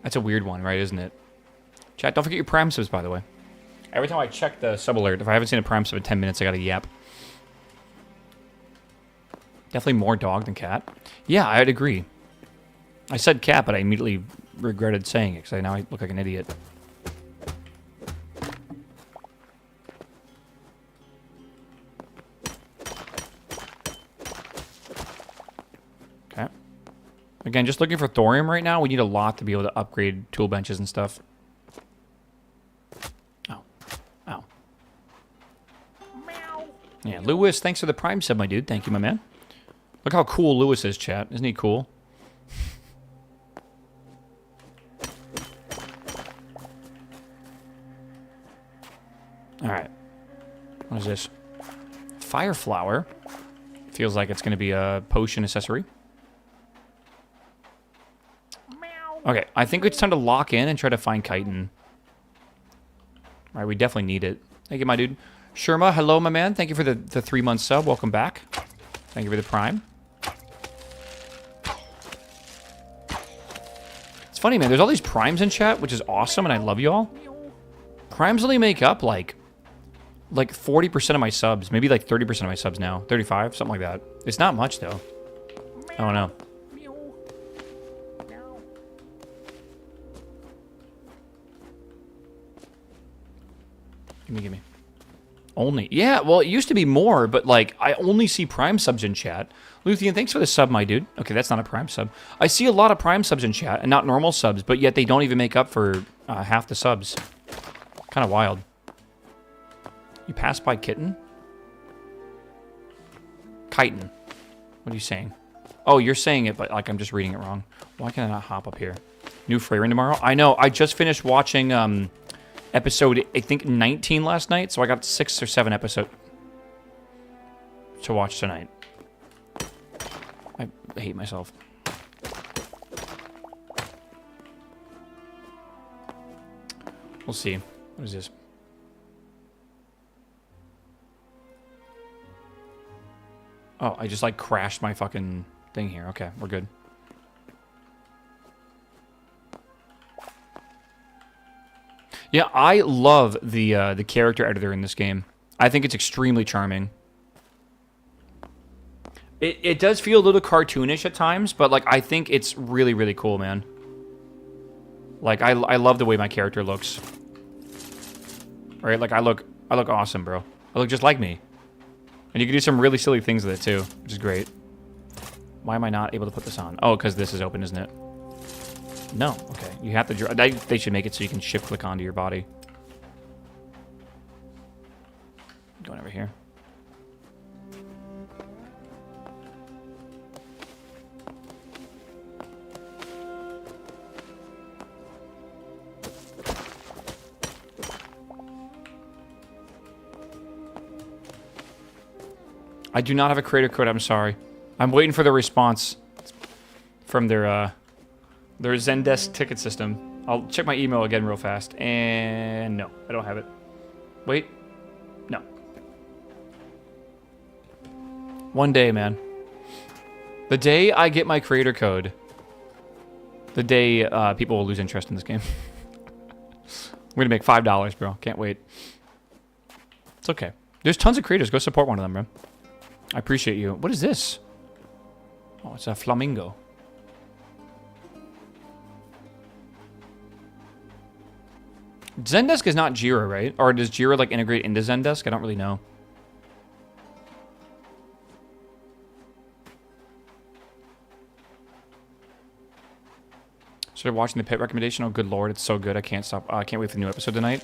That's a weird one, right, isn't it? Chat, don't forget your Prime subs, by the way. Every time I check the sub alert, if I haven't seen a Prime sub in 10 minutes, I gotta yap. Definitely more dog than cat. Yeah, I'd agree. I said cat, but I immediately regretted saying it, because now I look like an idiot. Okay. Again, just looking for thorium right now. We need a lot to be able to upgrade tool benches and stuff. Oh. Ow. Meow. Yeah, Lewis, thanks for the Prime sub, my dude. Thank you, my man. Look how cool Lewis is, chat. Isn't he cool? Alright. What is this? Fire flower. Feels like it's going to be a potion accessory. Okay, I think it's time to lock in and try to find chitin. All right, we definitely need it. Thank you, my dude. Sherma, hello, my man. Thank you for the 3-month sub. Welcome back. Thank you for the prime. It's funny, man. There's all these primes in chat, which is awesome, and I love you all. Primes only make up, like 40% of my subs. Maybe, like, 30% of my subs now. 35, something like that. It's not much, though. I don't know. Gimme. Only. Yeah, well, it used to be more, but, like, I only see prime subs in chat. Luthien, thanks for the sub, my dude. Okay, that's not a prime sub. I see a lot of prime subs in chat, and not normal subs, but yet they don't even make up for half the subs. Kind of wild. You passed by Kitten? Chitin. What are you saying? Oh, you're saying it, but, like, I'm just reading it wrong. Why can I not hop up here? New Freyrin tomorrow? I know. I just finished watching, episode, I think, 19 last night, so I got 6 or 7 episodes to watch tonight. I hate myself. We'll see. What is this? Oh, I just, like, crashed my fucking thing here. Okay, we're good. Yeah, I love the character editor in this game. I think it's extremely charming. It does feel a little cartoonish at times, but like I think it's really, really cool, man. Like I love the way my character looks. Right? Like I look awesome, bro. I look just like me. And you can do some really silly things with it too, which is great. Why am I not able to put this on? Oh, because this is open, isn't it? No. Okay. You have to... They should make it so you can shift click onto your body. Going over here. I do not have a creator code, I'm sorry. I'm waiting for the response from their Zendesk ticket system. I'll check my email again real fast. And no, I don't have it. Wait. No. One day, man. The day I get my creator code, the day people will lose interest in this game. I'm going to make $5, bro. Can't wait. It's okay. There's tons of creators. Go support one of them, bro. I appreciate you. What is this? Oh, it's a flamingo. Zendesk is not Jira, right? Or does Jira like integrate into Zendesk? I don't really know. Started watching the Pit recommendation. Oh, good lord, it's so good. I can't stop. I can't wait for the new episode tonight.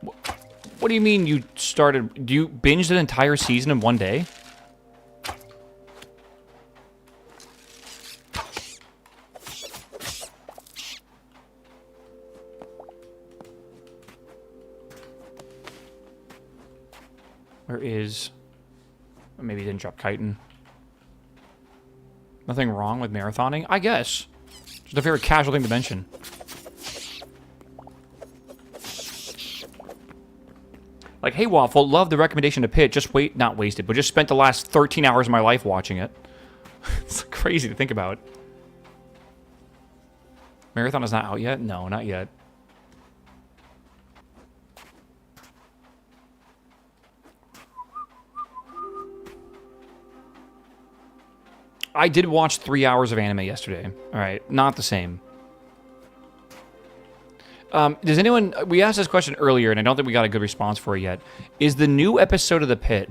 What do you mean you started? Do you binge an entire season in one day? Where is... Maybe he didn't drop chitin. Nothing wrong with marathoning? I guess. Just a very casual thing to mention. Like, hey, Waffle, love the recommendation to Pit. Just wait, not wasted, but just spent the last 13 hours of my life watching it. It's crazy to think about. Marathon is not out yet? No, not yet. I did watch 3 hours of anime yesterday. All right, not the same. Does anyone... We asked this question earlier, and I don't think we got a good response for it yet. Is the new episode of The Pit,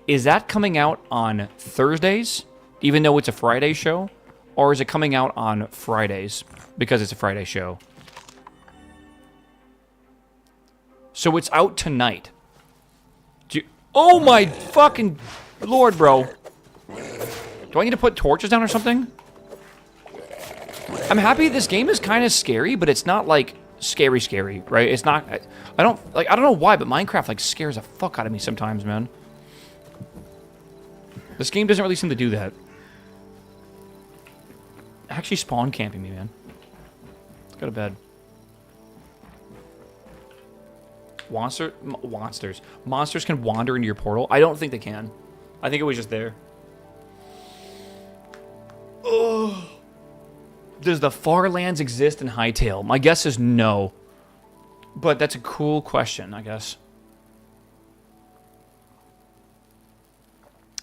is that coming out on Thursdays, even though it's a Friday show? Or is it coming out on Fridays because it's a Friday show? So it's out tonight. Oh my fucking lord, bro. Do I need to put torches down or something? I'm happy this game is kind of scary, but it's not like scary, right? It's not... I don't know why, but Minecraft like scares the fuck out of me sometimes, man. This game doesn't really seem to do that. Actually spawn camping me, man. Go to bed. Monsters can wander into your portal? I don't think they can. I think it was just there. Oh. Does the far lands exist in Hytale? My guess is no. But that's a cool question, I guess.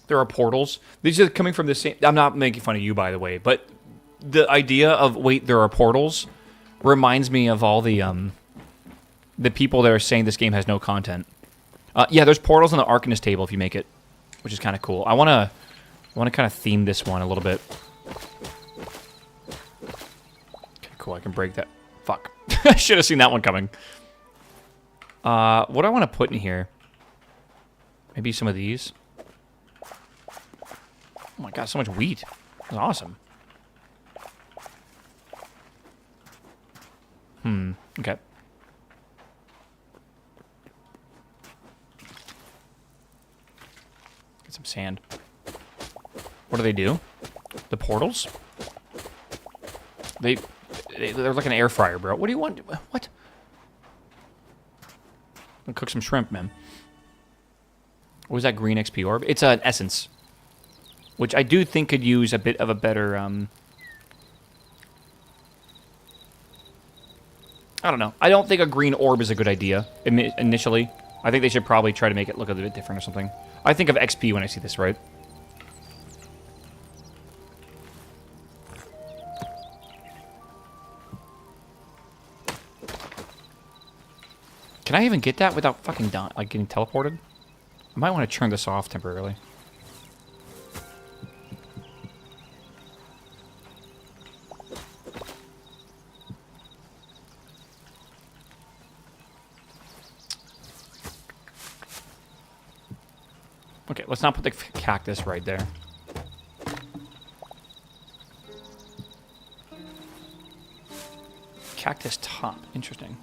There are portals. These are coming from the same... I'm not making fun of you, by the way, but the idea of, wait, there are portals reminds me of all the people that are saying this game has no content. Yeah, there's portals on the Arcanist table if you make it, which is kind of cool. I want to kind of theme this one a little bit. Okay, cool. I can break that. Fuck. I should have seen that one coming. What do I want to put in here? Maybe some of these. Oh my god, so much wheat. That's awesome. Okay. Get some sand. What do they do? The portals? They're like an air fryer, bro. What do you want? What? I'll cook some shrimp, man. What was that green XP orb? It's an essence. Which I do think could use a bit of a better, I don't know. I don't think a green orb is a good idea, initially. I think they should probably try to make it look a bit different or something. I think of XP when I see this, right? Can I even get that without fucking like getting teleported? I might want to turn this off temporarily. Okay, let's not put the cactus right there. Cactus top. Interesting.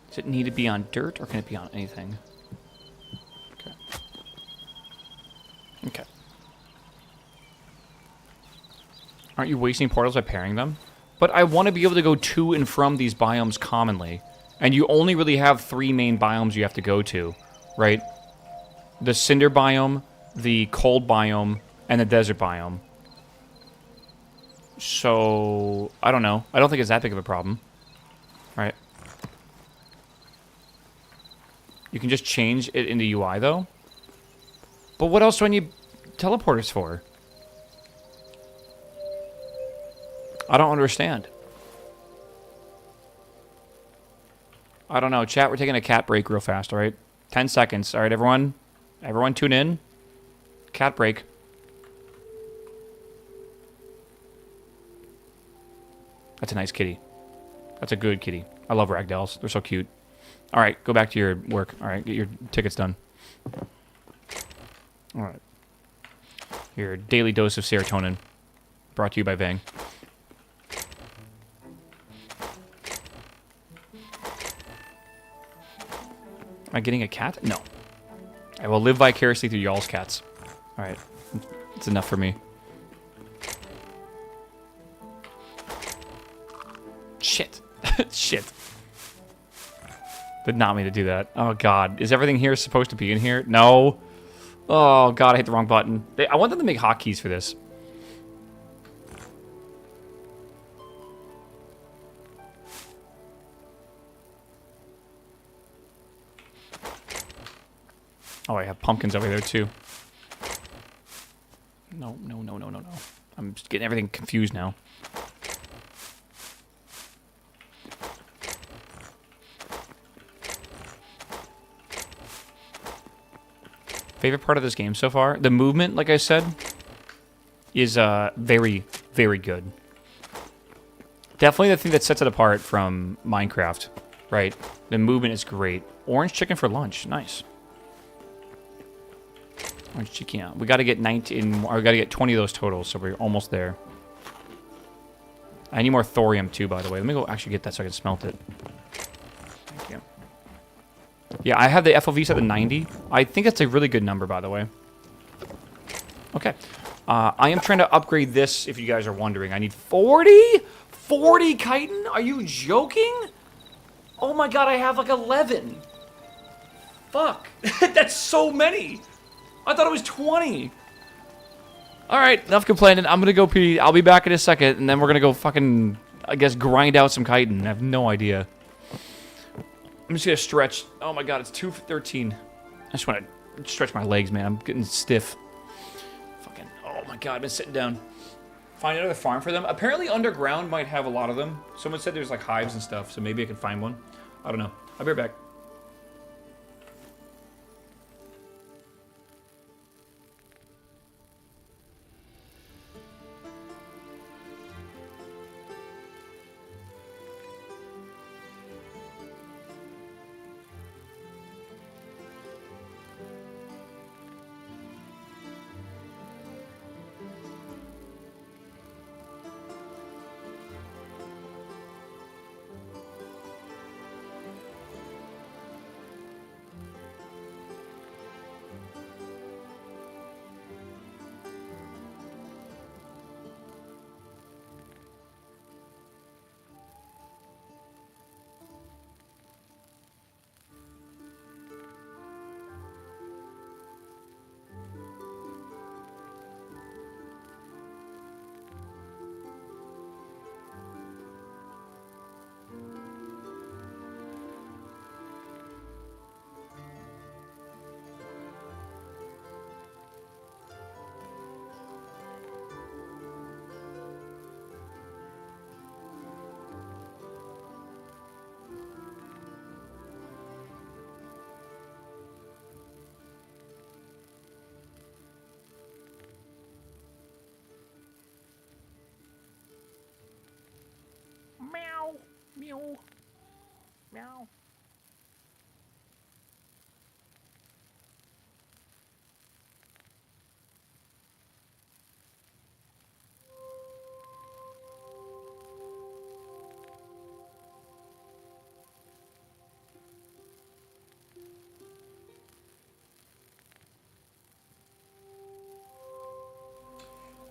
Does it need to be on dirt or can it be on anything? Okay. Aren't you wasting portals by pairing them? But I want to be able to go to and from these biomes commonly. And you only really have 3 main biomes you have to go to, right? The cinder biome, the cold biome, and the desert biome. So, I don't know. I don't think it's that big of a problem. Right? You can just change it in the UI, though. But what else do I need teleporters for? I don't understand. I don't know. Chat, we're taking a cat break real fast, all right? 10 seconds. All right, everyone? Everyone tune in. Cat break. That's a nice kitty. That's a good kitty. I love ragdolls. They're so cute. All right, go back to your work. All right, get your tickets done. All right. Your daily dose of serotonin. Brought to you by Vang. Am I getting a cat? No. I will live vicariously through y'all's cats. All right. It's enough for me. Shit. Shit. Did not mean to do that. Oh, God. Is everything here supposed to be in here? No. Oh, God, I hit the wrong button. I want them to make hotkeys for this. Oh, I have pumpkins over there, too. No, no, no, no, no, no. I'm just getting everything confused now. Favorite part of this game so far? The movement, like I said, is very, very good. Definitely the thing that sets it apart from Minecraft, right? The movement is great. Orange chicken for lunch. Nice. Orange chicken out. We got to get 19, or we got to get 20 of those totals, so we're almost there. I need more thorium too, by the way. Let me go actually get that so I can smelt it. Thank you. Yeah, I have the FOV set to 90. I think that's a really good number, by the way. Okay. I am trying to upgrade this, if you guys are wondering. I need 40? 40 chitin? Are you joking? Oh my god, I have like 11. Fuck. That's so many. I thought it was 20. Alright, enough complaining. I'm gonna go pee. I'll be back in a second, and then we're gonna go fucking, I guess, grind out some chitin. I have no idea. I'm just gonna stretch. Oh my god, it's 2:13. I just wanna stretch my legs, man. I'm getting stiff. Fucking, oh my god, I've been sitting down. Find another farm for them. Apparently underground might have a lot of them. Someone said there's like hives and stuff, so maybe I can find one. I don't know. I'll be right back. Meow, meow, meow.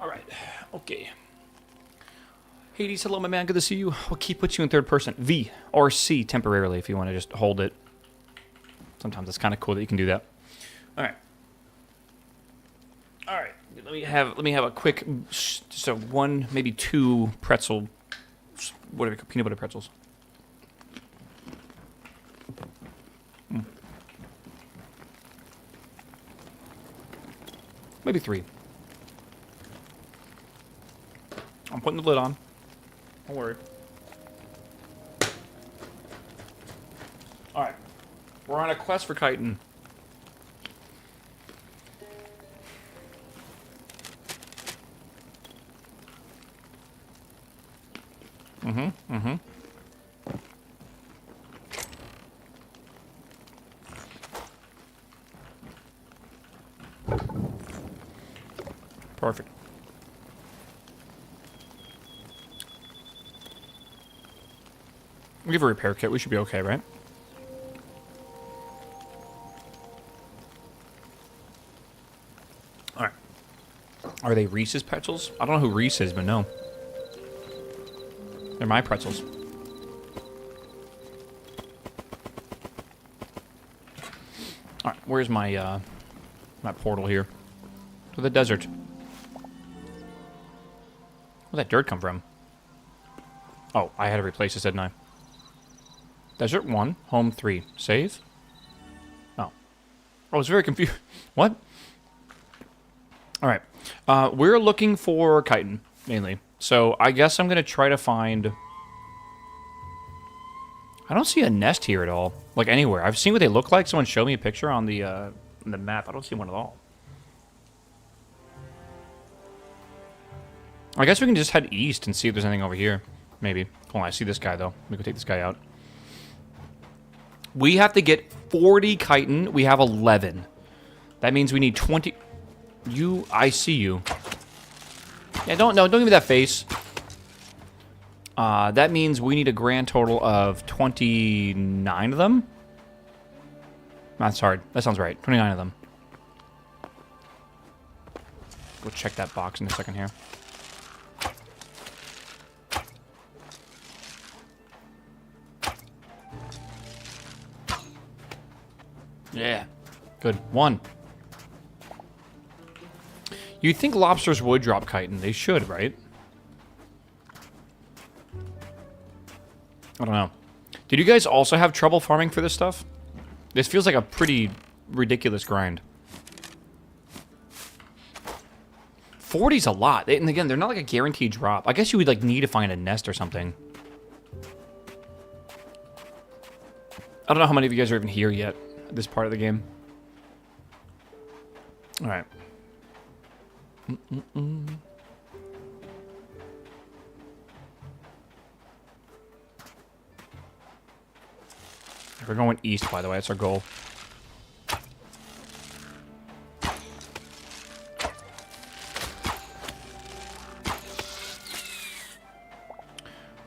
All right, okay. Hades, hello, my man. Good to see you. We'll put you in third person. V or C temporarily if you want to just hold it. Sometimes it's kind of cool that you can do that. All right. All right. Let me have a quick, so one, maybe two pretzel, whatever, peanut butter pretzels. Maybe three. I'm putting the lid on. Don't worry. Alright. We're on a quest for chitin. Perfect. We'll give a repair kit. We should be okay, right? Alright. Are they Reese's pretzels? I don't know who Reese is, but no. They're my pretzels. Alright, where's my, my portal here? To the desert. Where'd that dirt come from? Oh, I had to replace this, didn't I? Desert 1, home 3. Save? Oh. I was very confused. What? Alright. We're looking for chitin, mainly. So, I guess I'm going to try to find... I don't see a nest here at all. Like, anywhere. I've seen what they look like. Someone showed me a picture on the map. I don't see one at all. I guess we can just head east and see if there's anything over here. Maybe. Hold on, I see this guy, though. Let me go take this guy out. We have to get 40 chitin. We have 11. That means we need 20... I see you. Yeah, don't give me that face. That means we need a grand total of 29 of them. That's hard. That sounds right. 29 of them. Go check that box in a second here. Yeah. Good. 1. You'd think lobsters would drop chitin. They should, right? I don't know. Did you guys also have trouble farming for this stuff? This feels like a pretty ridiculous grind. 40's a lot. And again, they're not like a guaranteed drop. I guess you would like need to find a nest or something. I don't know how many of you guys are even here yet at this part of the game. All right. We're going east, by the way. That's our goal.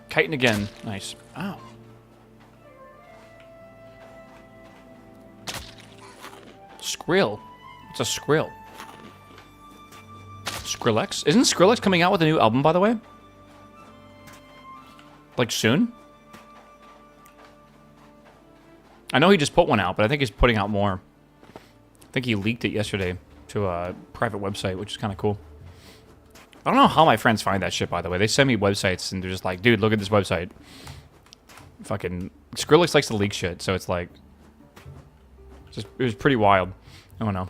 Chitin again. Nice. Ow. Skrill. It's a Skrill. Skrillex? Isn't Skrillex coming out with a new album, by the way? Like, soon? I know he just put one out, but I think he's putting out more. I think he leaked it yesterday to a private website, which is kind of cool. I don't know how my friends find that shit, by the way. They send me websites, and they're just like, dude, look at this website. Fucking Skrillex likes to leak shit, so it's like... it was pretty wild. I don't know.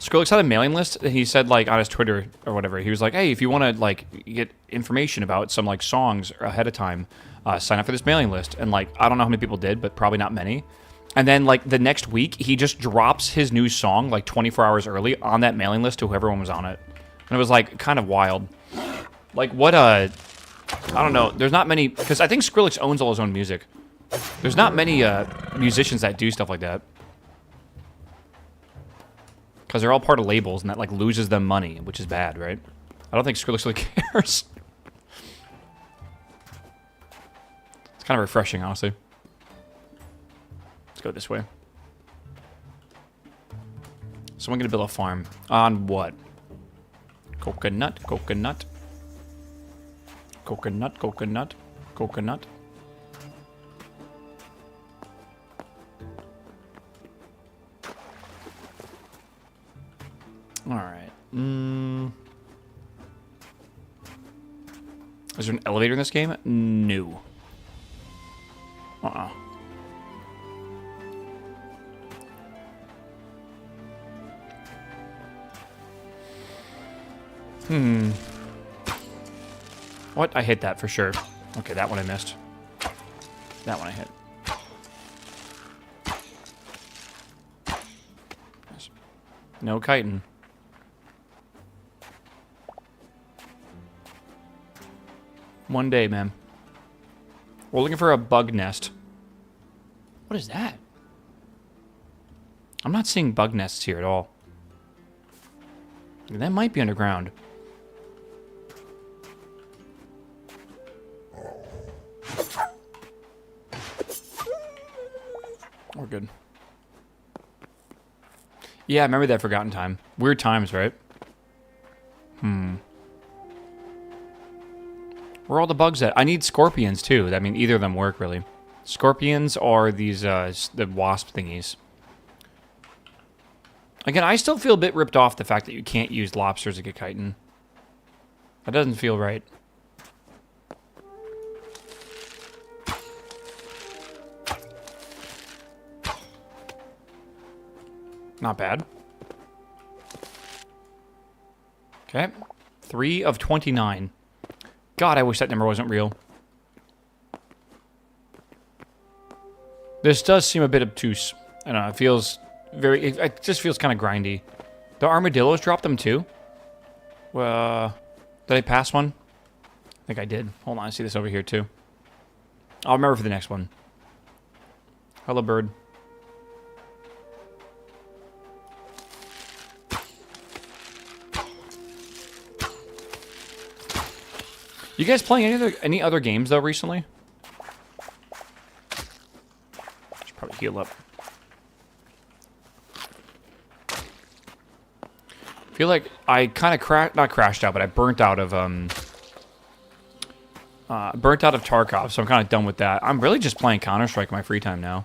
Skrillex had a mailing list, and he said, like, on his Twitter or whatever, he was like, hey, if you want to, like, get information about some, like, songs ahead of time, sign up for this mailing list. And, like, I don't know how many people did, but probably not many. And then, like, the next week, he just drops his new song, like, 24 hours early on that mailing list to whoever was on it. And it was, like, kind of wild. Like, what I don't know. There's not many... Because I think Skrillex owns all his own music. There's not many musicians that do stuff like that. Because they're all part of labels, and that, like, loses them money, which is bad, right? I don't think Skrillex really cares. It's kind of refreshing, honestly. Let's go this way. Someone gonna build a farm. On what? Coconut, coconut. Coconut, coconut, coconut. Alright. Is there an elevator in this game? No. Uh-uh. What? I hit that for sure. Okay, that one I missed. That one I hit. No chitin. One day, man. We're looking for a bug nest. What is that? I'm not seeing bug nests here at all. That might be underground. We're good. Yeah, I remember that Forgotten Time. Weird times, right? Where are all the bugs at? I need scorpions, too. I mean, either of them work, really. Scorpions or these, the wasp thingies. Again, I still feel a bit ripped off the fact that you can't use lobsters to get chitin. That doesn't feel right. Not bad. Okay. 3 of 29. God, I wish that number wasn't real. This does seem a bit obtuse. I don't know, it feels very... It just feels kind of grindy. The armadillos dropped them too? Did I pass one? I think I did. Hold on, I see this over here too. I'll remember for the next one. Hello, bird. You guys playing any other games though recently? Should probably heal up. Feel like I kind of not crashed out, but I burnt out of Tarkov, so I'm kind of done with that. I'm really just playing Counter-Strike in my free time now.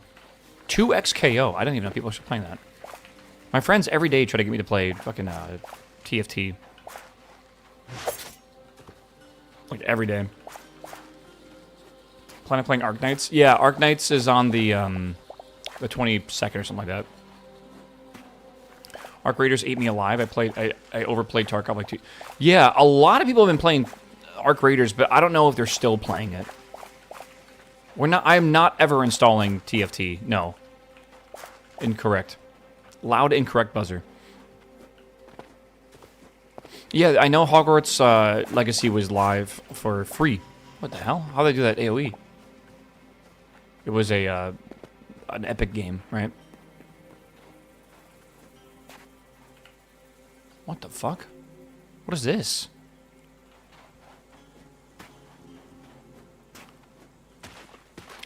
2xKO. I didn't even know people were playing that. My friends every day try to get me to play fucking TFT. Like every day. Plan on playing Arc Knights? Yeah, Arc Knights is on the 22nd or something like that. Arc Raiders ate me alive. I overplayed Tarkov like 2. Yeah, a lot of people have been playing Arc Raiders, but I don't know if they're still playing it. I'm not ever installing TFT. No. Incorrect. Loud incorrect buzzer. Yeah, I know Hogwarts Legacy was live for free. What the hell? How'd they do that AoE? It was an epic game, right? What the fuck? What is this?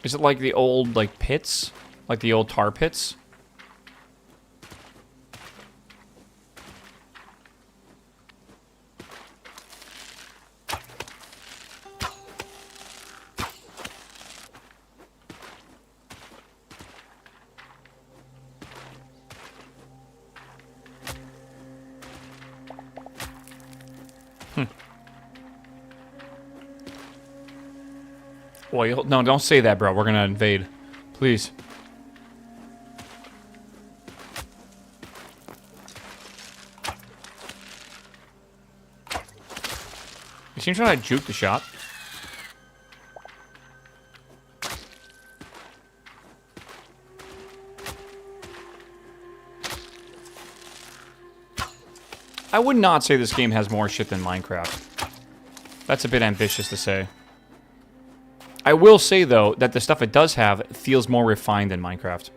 Is it like the old, like, pits? Like the old tar pits? Oil? No, don't say that, bro. We're gonna invade. Please. You seem to try to juke the shot. I would not say this game has more shit than Minecraft. That's a bit ambitious to say. I will say, though, that the stuff it does have feels more refined than Minecraft.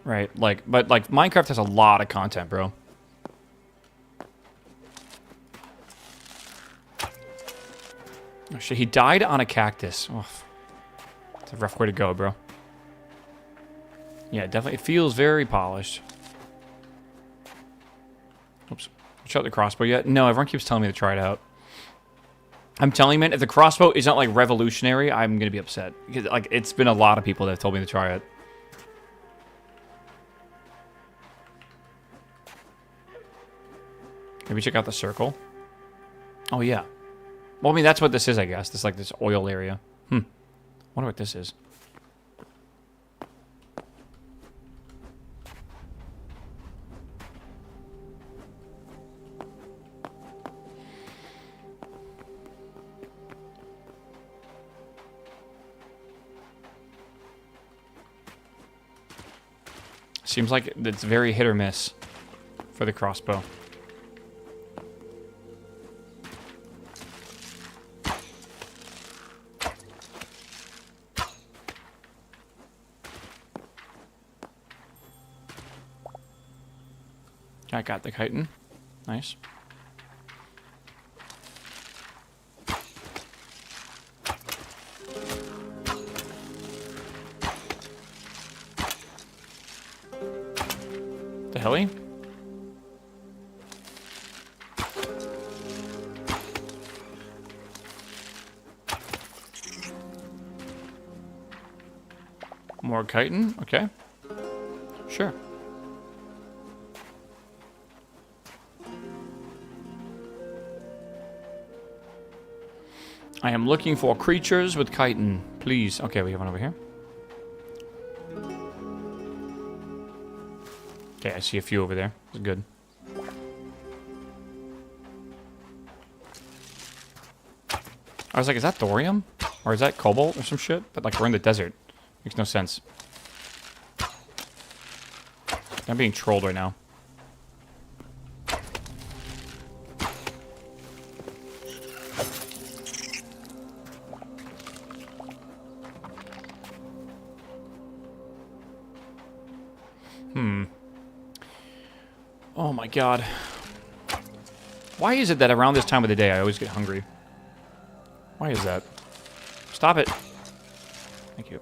Right, but Minecraft has a lot of content, bro. Oh shit, he died on a cactus. Oh, it's a rough way to go, bro. Yeah, definitely, it feels very polished. Oops, shut the crossbow yet? No, everyone keeps telling me to try it out. I'm telling you, man, if the crossbow is not, like, revolutionary, I'm gonna be upset. Because, like, it's been a lot of people that have told me to try it. Maybe check out the circle. Oh, yeah. Well, I mean, that's what this is, I guess. This, like, this oil area. Wonder what this is. Seems like it's very hit or miss for the crossbow. I got the chitin. Nice. The heli? More chitin? Okay. Sure. I am looking for creatures with chitin. Please. Okay, we have one over here. Okay, I see a few over there. That's good. I was like, is that thorium? Or is that cobalt or some shit? But like, we're in the desert. Makes no sense. I'm being trolled right now. Oh my god. Why is it that around this time of the day I always get hungry? Why is that? Stop it. Thank you.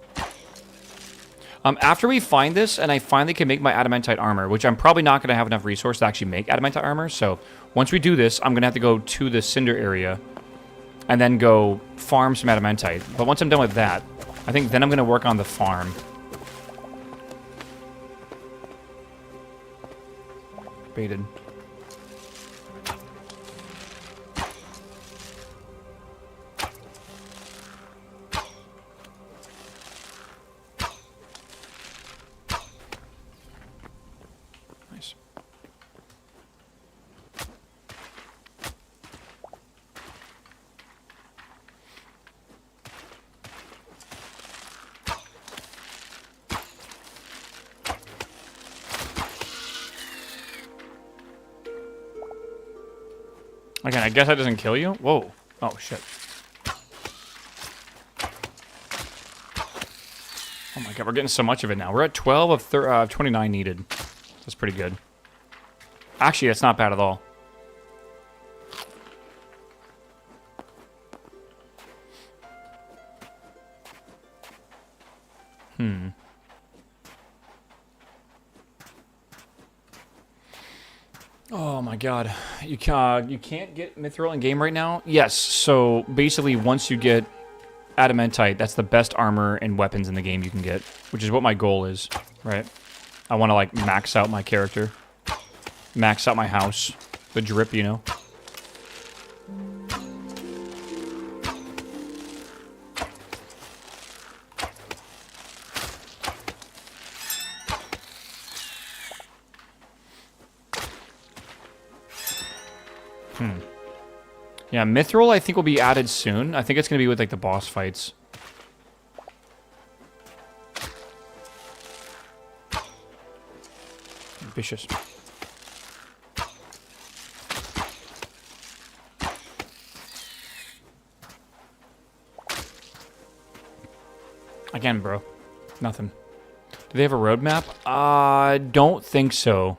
After we find this, and I finally can make my adamantite armor, which I'm probably not going to have enough resource to actually make adamantite armor, so once we do this, I'm going to have to go to the cinder area and then go farm some adamantite. But once I'm done with that, I think then I'm going to work on the farm. Baited. Nice. Again, I guess that doesn't kill you? Whoa. Oh, shit. Oh my god, we're getting so much of it now. We're at 12 of 29 needed. That's pretty good. Actually, that's not bad at all. Oh my god. You can't get mithril in game right now? Yes, so basically once you get adamantite, that's the best armor and weapons in the game you can get, which is what my goal is, right? I want to like max out my character. Max out my house. The drip, you know? Yeah, mithril I think will be added soon. I think it's going to be with like the boss fights. Vicious. Again, bro. Nothing. Do they have a roadmap? Don't think so.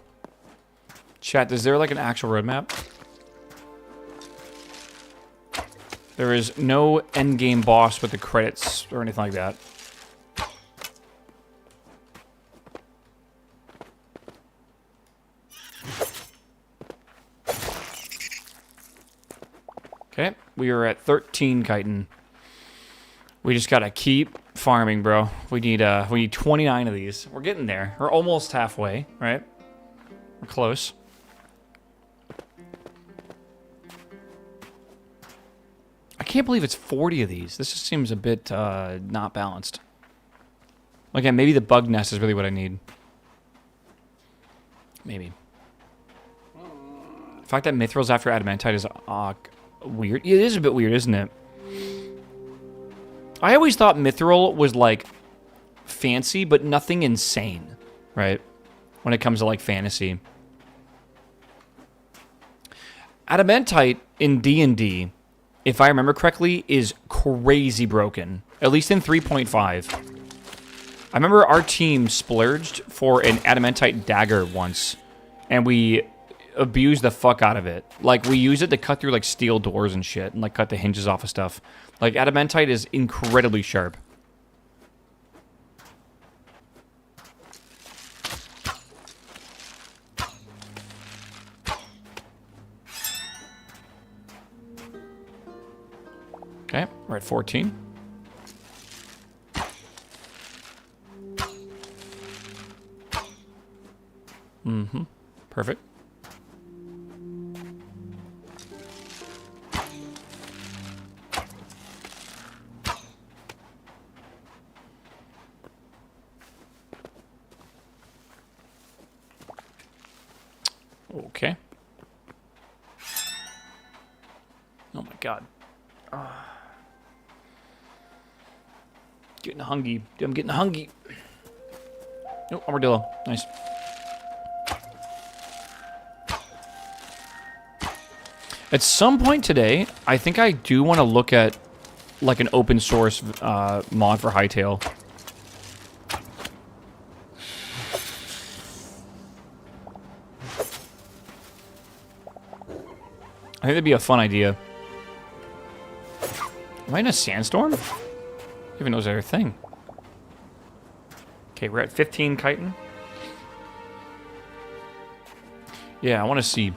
Chat, is there like an actual roadmap? There is no endgame boss with the credits or anything like that. Okay, we are at 13 chitin. We just gotta keep farming, bro. We need 29 of these. We're getting there. We're almost halfway, right? We're close. I can't believe it's 40 of these. This just seems a bit not balanced. Again, maybe the bug nest is really what I need. Maybe. The fact that mithril's after adamantite is weird. It is a bit weird, isn't it? I always thought mithril was like fancy, but nothing insane, right? When it comes to like fantasy. Adamantite in D&D, if I remember correctly, is crazy broken. At least in 3.5. I remember our team splurged for an adamantite dagger once, and we abused the fuck out of it. Like, we used it to cut through, like, steel doors and shit, and, like, cut the hinges off of stuff. Like, adamantite is incredibly sharp. Okay, we're at 14. Mm-hmm. Perfect. Okay. Oh my god. Getting hungry. I'm getting hungry. Oh, armadillo. Nice. At some point today, I think I do want to look at like an open source mod for Hytale. I think that'd be a fun idea. Am I in a sandstorm? Who even knows that a thing? Okay, we're at 15 chitin. Yeah, I want to see.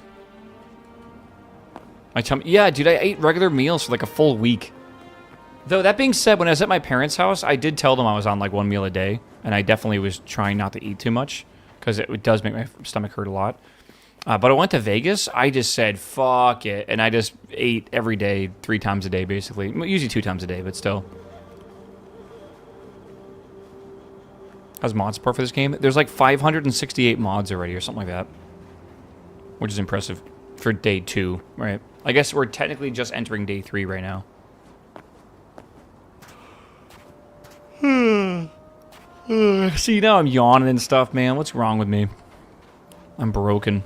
My tummy. Yeah, dude, I ate regular meals for like a full week. Though, that being said, when I was at my parents' house, I did tell them I was on like 1 meal a day. And I definitely was trying not to eat too much. Because it does make my stomach hurt a lot. But I went to Vegas, I just said, fuck it. And I just ate every day, 3 times a day, basically. Usually 2 times a day, but still. How's mod support for this game? There's like 568 mods already or something like that. Which is impressive for day 2, right? I guess we're technically just entering day 3 right now. See, now I'm yawning and stuff, man. What's wrong with me? I'm broken.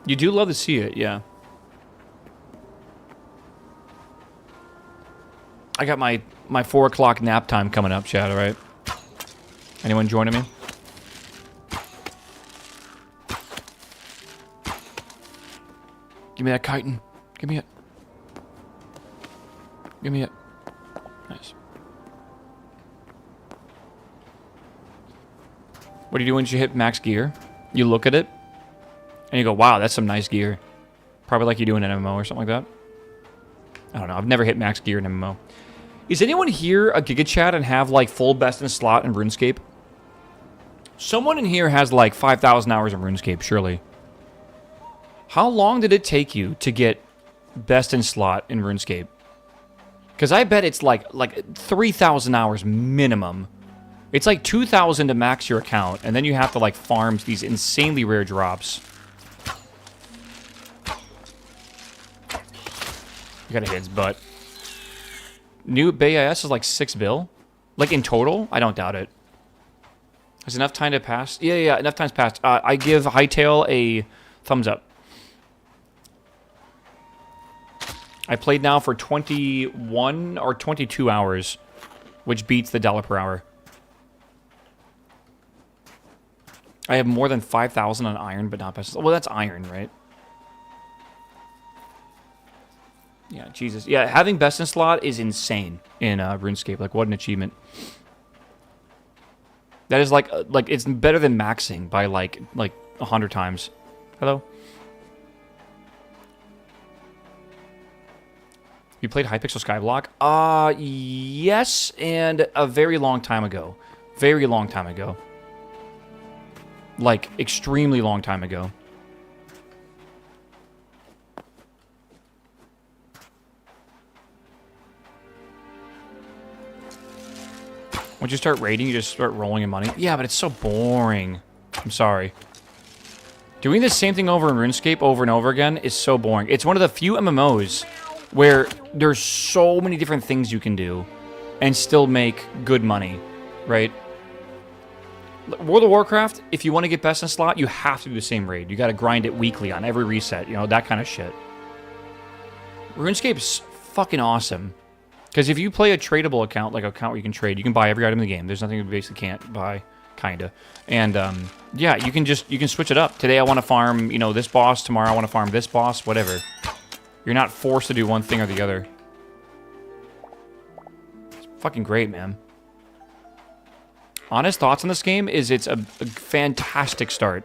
You do love to see it, yeah. I got my 4 o'clock nap time coming up, Chad, alright? Anyone joining me? Give me that chitin. Give me it. Give me it. Nice. What do you do once you hit max gear? You look at it, and you go, wow, that's some nice gear. Probably like you do in an MMO or something like that. I don't know. I've never hit max gear in an MMO. Is anyone here a Giga Chat and have, like, full best in slot in RuneScape? Someone in here has, like, 5,000 hours of RuneScape, surely. How long did it take you to get best in slot in RuneScape? Because I bet it's, like 3,000 hours minimum. It's like 2,000 to max your account, and then you have to, like, farm these insanely rare drops. You gotta hit his butt. New BIS is like 6 bill? Like in total? I don't doubt it. Has enough time to pass? Yeah, enough time's passed. I give Hytale a thumbs up. I played now for 21 or 22 hours, which beats the $1 per hour. I have more than 5,000 on iron, but not best. Well, that's iron, right? Yeah, Jesus. Yeah, having best in slot is insane in RuneScape. Like, what an achievement. That is like it's better than maxing by like 100 times. Hello? You played Hypixel Skyblock? Yes, and a very long time ago. Very long time ago. Like, extremely long time ago. Once you start raiding, you just start rolling in money. Yeah, but it's so boring. I'm sorry. Doing the same thing over in RuneScape over and over again is so boring. It's one of the few MMOs where there's so many different things you can do and still make good money, right? World of Warcraft, if you want to get best in slot, you have to do the same raid. You got to grind it weekly on every reset, you know, that kind of shit. RuneScape's fucking awesome. Because if you play a tradable account, like an account where you can trade, you can buy every item in the game. There's nothing you basically can't buy, kinda. And, yeah, you can switch it up. Today I want to farm, you know, this boss. Tomorrow I want to farm this boss. Whatever. You're not forced to do one thing or the other. It's fucking great, man. Honest thoughts on this game is it's a fantastic start.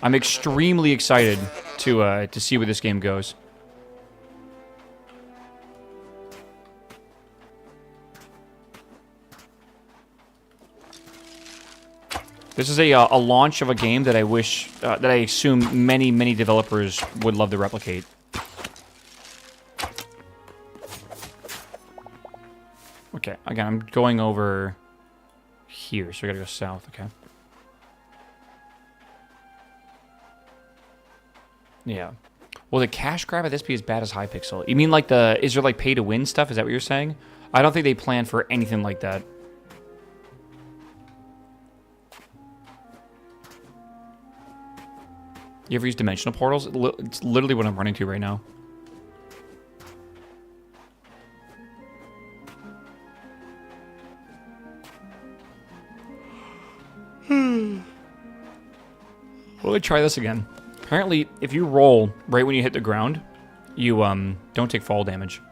I'm extremely excited to see where this game goes. This is a launch of a game that I wish, that I assume many developers would love to replicate. Okay, again, I'm going over here, so I gotta go south, okay. Yeah. Will the cash grab at this be as bad as Hypixel? You mean like is there like pay-to-win stuff? Is that what you're saying? I don't think they plan for anything like that. You ever use dimensional portals? It's literally what I'm running to right now. Well, let me try this again. Apparently, if you roll right when you hit the ground, you don't take fall damage.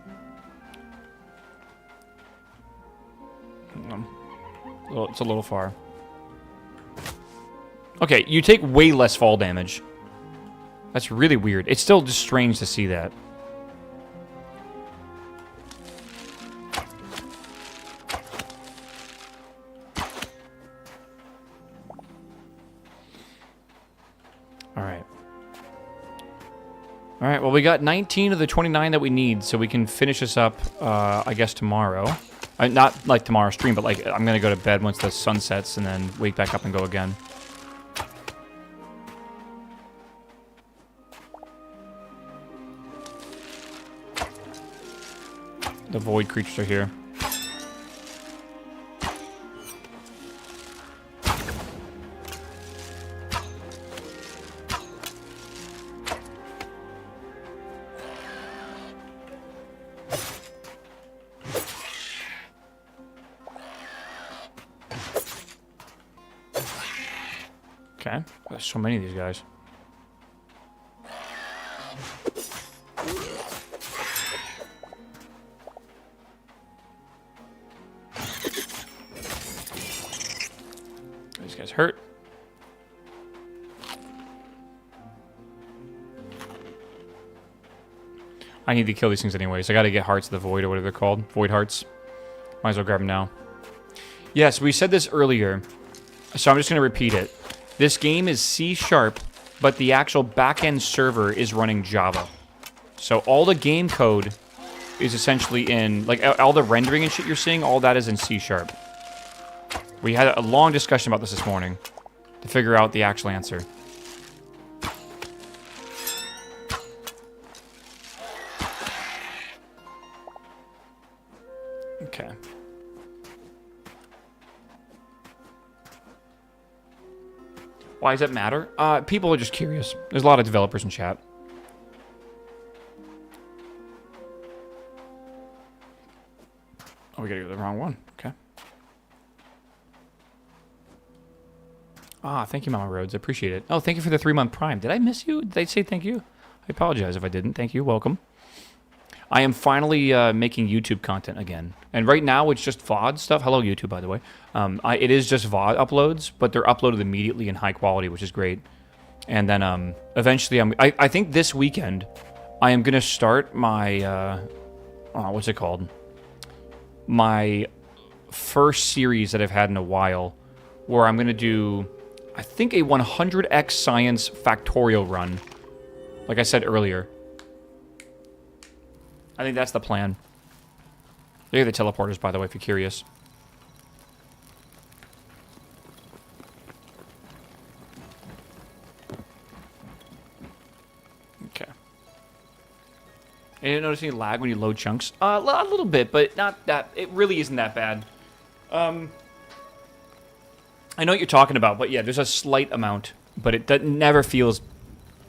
Well, it's a little far. Okay, you take way less fall damage. That's really weird. It's still just strange to see that. Alright, well, we got 19 of the 29 that we need, so we can finish this up, I guess, tomorrow. Not like tomorrow's stream, but like I'm going to go to bed once the sun sets and then wake back up and go again. The void creatures are here. Okay, there's so many of these guys. These guys hurt. I need to kill these things anyways. I gotta get Hearts of the Void or whatever they're called. Void Hearts. Might as well grab them now. Yes, we said this earlier, so I'm just gonna repeat it. This game is C#, but the actual backend server is running Java. So all the game code is essentially in, like, all the rendering and shit you're seeing, all that is in C#. We had a long discussion about this morning to figure out the actual answer. Okay. Why does it matter? People are just curious. There's a lot of developers in chat. Oh, we gotta go to the wrong one. Okay. Ah, thank you, Mama Rhodes. I appreciate it. Oh, thank you for the 3-month Prime. Did I miss you? Did I say thank you? I apologize if I didn't. Thank you. Welcome. I am finally making YouTube content again. And right now, it's just VOD stuff. Hello, YouTube, by the way. It is just VOD uploads, but they're uploaded immediately in high quality, which is great. And then eventually, I think this weekend, I am going to start my, what's it called? My first series that I've had in a while, where I'm going to do, I think, a 100x science factorial run, like I said earlier. I think that's the plan. They're the teleporters, by the way, if you're curious. Okay. You didn't notice any lag when you load chunks? A little bit, but not that. It really isn't that bad. I know what you're talking about, but yeah, there's a slight amount, but it never feels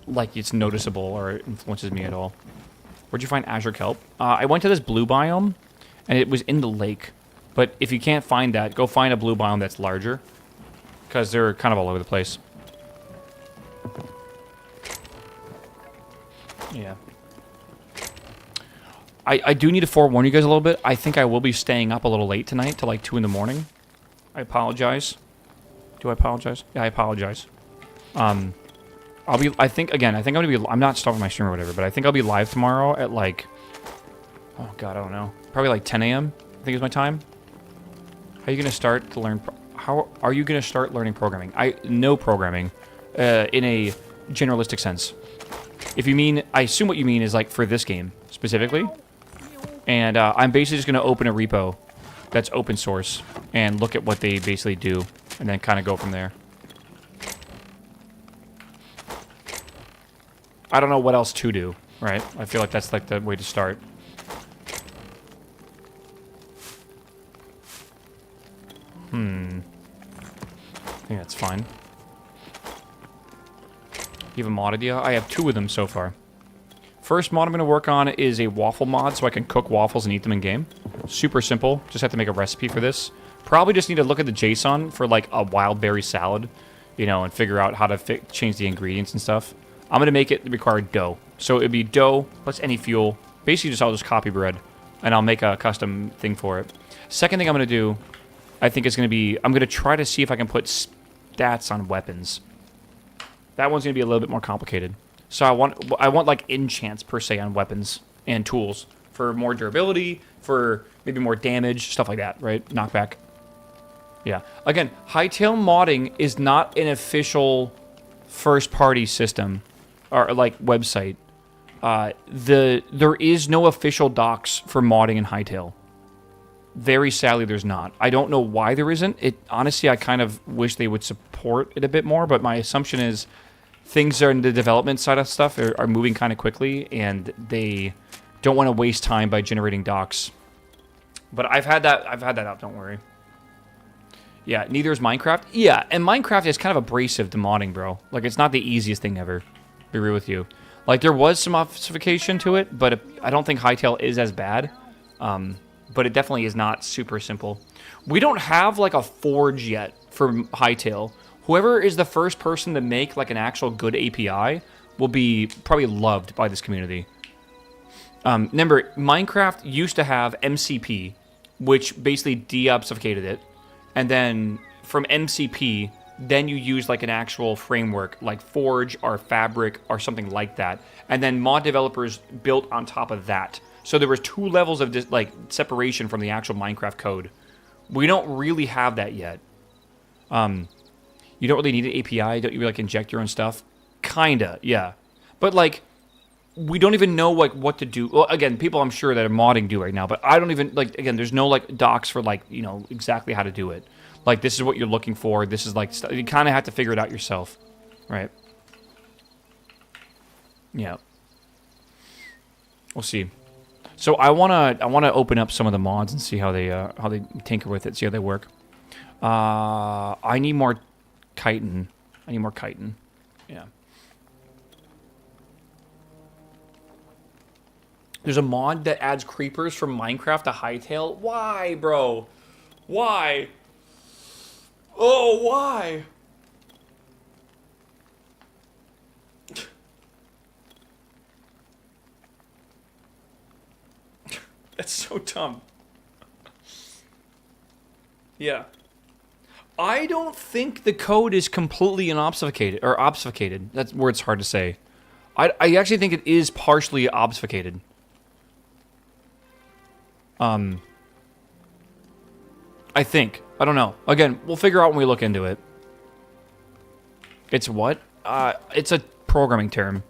like it's noticeable or influences me at all. Where'd you find Azure Kelp? I went to this blue biome, and it was in the lake. But if you can't find that, go find a blue biome that's larger, because they're kind of all over the place. Yeah. I do need to forewarn you guys a little bit. I think I will be staying up a little late tonight, till like 2 in the morning. I apologize. Do I apologize? Yeah, I apologize. I think I'm gonna be, I'm not stopping my stream or whatever, but I think I'll be live tomorrow at like, oh god, I don't know. Probably like 10 a.m. I think is my time. How are you gonna start to learn, how are you gonna start learning programming? I know programming, in a generalistic sense. If you mean, I assume what you mean is like for this game, specifically. And I'm basically just gonna open a repo that's open source and look at what they basically do, and then kind of go from there. I don't know what else to do, right? I feel like that's like the way to start. I think that's fine. You have a mod idea? I have 2 of them so far. First mod I'm going to work on is a waffle mod so I can cook waffles and eat them in game. Super simple. Just have to make a recipe for this. Probably just need to look at the JSON for like a wild berry salad. you know, and figure out how to change the ingredients and stuff. I'm going to make it require dough. So it'd be dough plus any fuel. Basically, I'll just copy bread, and I'll make a custom thing for it. Second thing I'm going to do, I think is going to be, I'm going to try to see if I can put stats on weapons. That one's going to be a little bit more complicated. So I want like enchants per se on weapons and tools for more durability, for maybe more damage, stuff like that, right? Knockback. Yeah. Again, Hytale modding is not an official first-party system or like website. There is no official docs for modding in Hytale. Very sadly, there's not. I don't know why there isn't. Honestly, I kind of wish they would support it a bit more, but my assumption is things are in the development side of stuff are moving kind of quickly, and they don't want to waste time by generating docs. But I've had that out, don't worry. Yeah, neither is Minecraft. Yeah, and Minecraft is kind of abrasive to modding, bro. Like, it's not the easiest thing ever. Be real with you. Like, there was some obfuscation to it, but I don't think Hytale is as bad. But it definitely is not super simple. We don't have, like, a forge yet for Hytale. Whoever is the first person to make, like, an actual good API will be probably loved by this community. Remember, Minecraft used to have MCP, which basically de-obfuscated it. And then from MCP, then you use like an actual framework like Forge or Fabric or something like that. And then mod developers built on top of that. So there was 2 levels of like separation from the actual Minecraft code. We don't really have that yet. You don't really need an API. Don't you like inject your own stuff? Kinda, yeah. But like, we don't even know like what to do. Well, again, people I'm sure that are modding do right now, but I don't even like. Again, there's no like docs for like exactly how to do it. Like this is what you're looking for. This is like you kind of have to figure it out yourself, right? Yeah. We'll see. So I wanna open up some of the mods and see how they tinker with it, see how they work. I need more chitin. Yeah. There's a mod that adds creepers from Minecraft to Hytale. Why, bro? Why? Oh, why? That's so dumb. Yeah. I don't think the code is completely unobfuscated or obfuscated. That's where it's hard to say. I actually think it is partially obfuscated. I think. I don't know. Again, we'll figure out when we look into it. It's what? It's a programming term.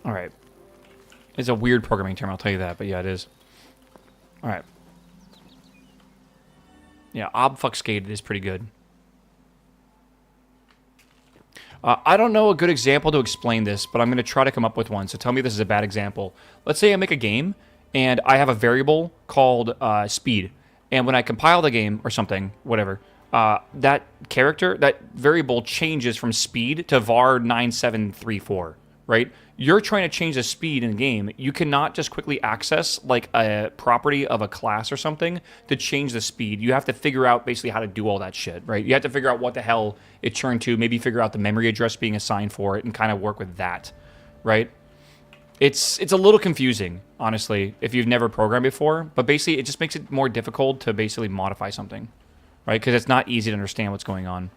Alright. It's a weird programming term, I'll tell you that, but yeah, it is. Alright. Yeah, obfuscated is pretty good. I don't know a good example to explain this, but I'm going to try to come up with one, so tell me this is a bad example. Let's say I make a game, and I have a variable called speed. And when I compile the game, or something, whatever, that variable changes from speed to var 9734, right? You're trying to change the speed in the game. You cannot just quickly access like a property of a class or something to change the speed. You have to figure out basically how to do all that shit, right? You have to figure out what the hell it turned to, maybe figure out the memory address being assigned for it and kind of work with that, right? It's a little confusing, honestly, if you've never programmed before, but basically it just makes it more difficult to basically modify something, right? Because it's not easy to understand what's going on.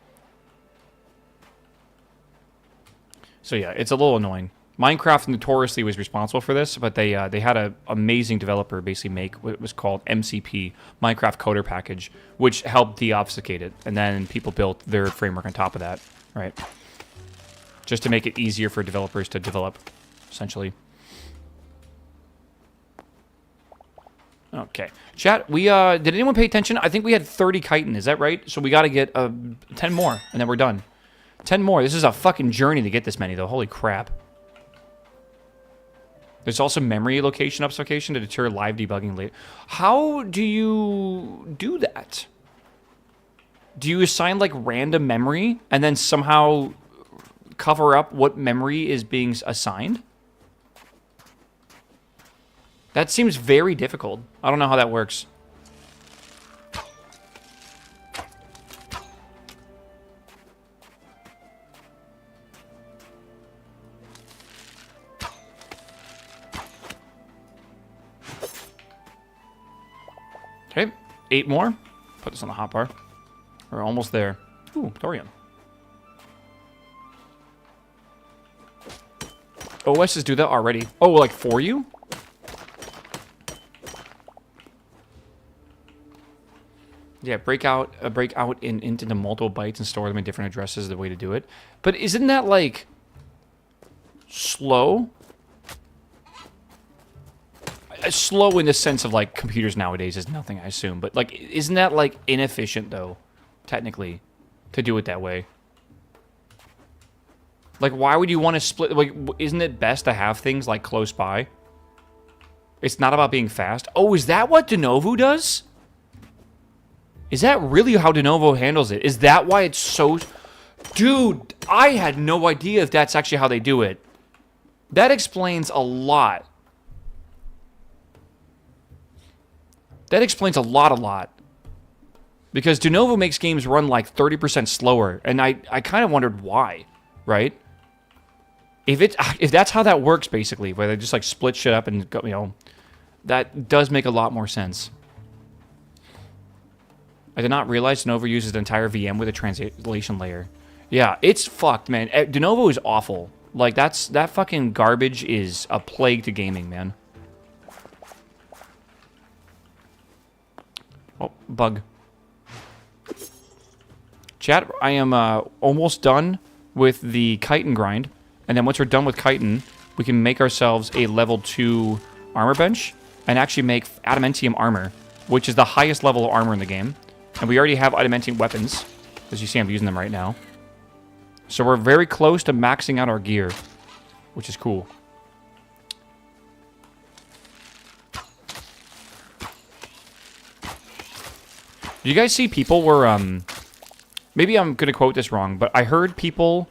So yeah, it's a little annoying. Minecraft notoriously was responsible for this, but they had an amazing developer basically make what was called MCP, Minecraft Coder Package, which helped de-obfuscate it, and then people built their framework on top of that, right? Just to make it easier for developers to develop, essentially. Okay. Chat, we, did anyone pay attention? I think we had 30 chitin, is that right? So we gotta get 10 more, and then we're done. 10 more. This is a fucking journey to get this many, though. Holy crap. There's also memory location obfuscation to deter live debugging later. How do you do that? Do you assign, like, random memory and then somehow cover up what memory is being assigned? That seems very difficult. I don't know how that works. 8 more. Put this on the hotbar. We're almost there. Ooh, thorium. Oasis do that already. Oh, like for you? Yeah, break out into the multiple bytes and store them in different addresses is the way to do it. But isn't that like slow? Slow in the sense of like computers nowadays is nothing, I assume. But like, isn't that like inefficient though, technically, to do it that way? Like, why would you want to split? Like, isn't it best to have things like close by? It's not about being fast. Oh, is that what Denuvo does? Is that really how Denuvo handles it? Is that why it's so... Dude, I had no idea if that's actually how they do it. That explains a lot. That explains a lot. Because Denuvo makes games run like 30% slower, and I kind of wondered why, right? If that's how that works, basically, where they just like split shit up and go, you know, that does make a lot more sense. I did not realize Denuvo uses the entire VM with a translation layer. Yeah, it's fucked, man. Denuvo is awful. Like, that fucking garbage is a plague to gaming, man. Oh, bug. Chat, I am almost done with the chitin grind. And then once we're done with chitin, we can make ourselves a level 2 armor bench and actually make adamantium armor, which is the highest level of armor in the game. And we already have adamantium weapons. As you see, I'm using them right now. So we're very close to maxing out our gear, which is cool. Do you guys see people were, maybe I'm going to quote this wrong, but I heard people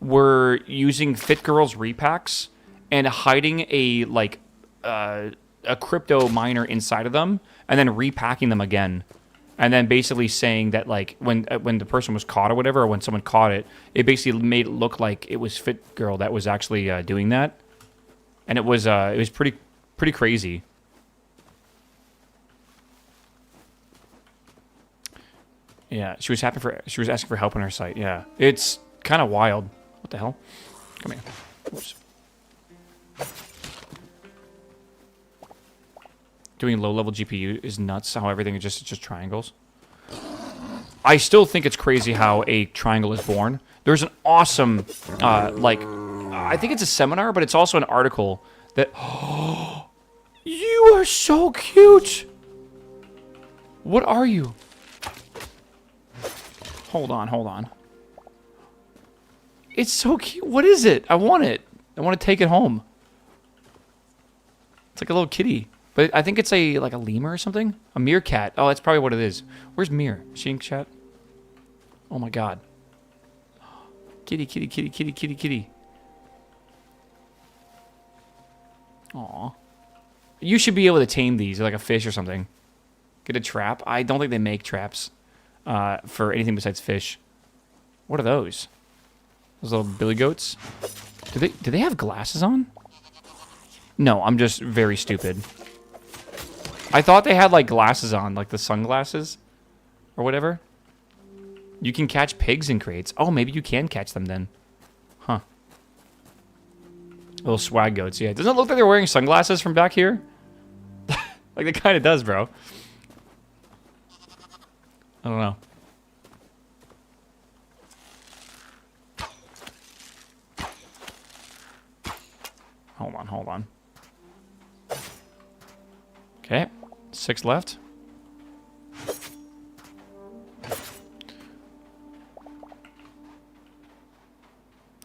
were using Fit Girls repacks and hiding a, like, a crypto miner inside of them and then repacking them again. And then basically saying that, like, when the person was caught or whatever, or when someone caught it, it basically made it look like it was Fit Girl that was actually doing that. And it was pretty crazy. Yeah, she was asking for help on her site. Yeah, it's kind of wild. What the hell? Come here. Oops. Doing low-level GPU is nuts, how everything is just triangles. I still think it's crazy how a triangle is born. There's an awesome, like, I think it's a seminar, but it's also an article that... Oh, you are so cute! What are you? Hold on. It's so cute. What is it? I want it. I want to take it home. It's like a little kitty. But I think it's like a lemur or something? A meerkat. Oh, that's probably what it is. Where's Mir? Is she in chat? Oh my god. Kitty. Aw. You should be able to tame these, like a fish or something. Get a trap. I don't think they make traps for anything besides fish. What are those? Those little billy goats? Do they have glasses on? No, I'm just very stupid. I thought they had, like, glasses on, like the sunglasses or whatever. You can catch pigs in crates. Oh, maybe you can catch them then. Huh. Little swag goats, yeah. Doesn't it look like they're wearing sunglasses from back here? Like, it kind of does, bro. I don't know. Hold on. Okay. 6 left.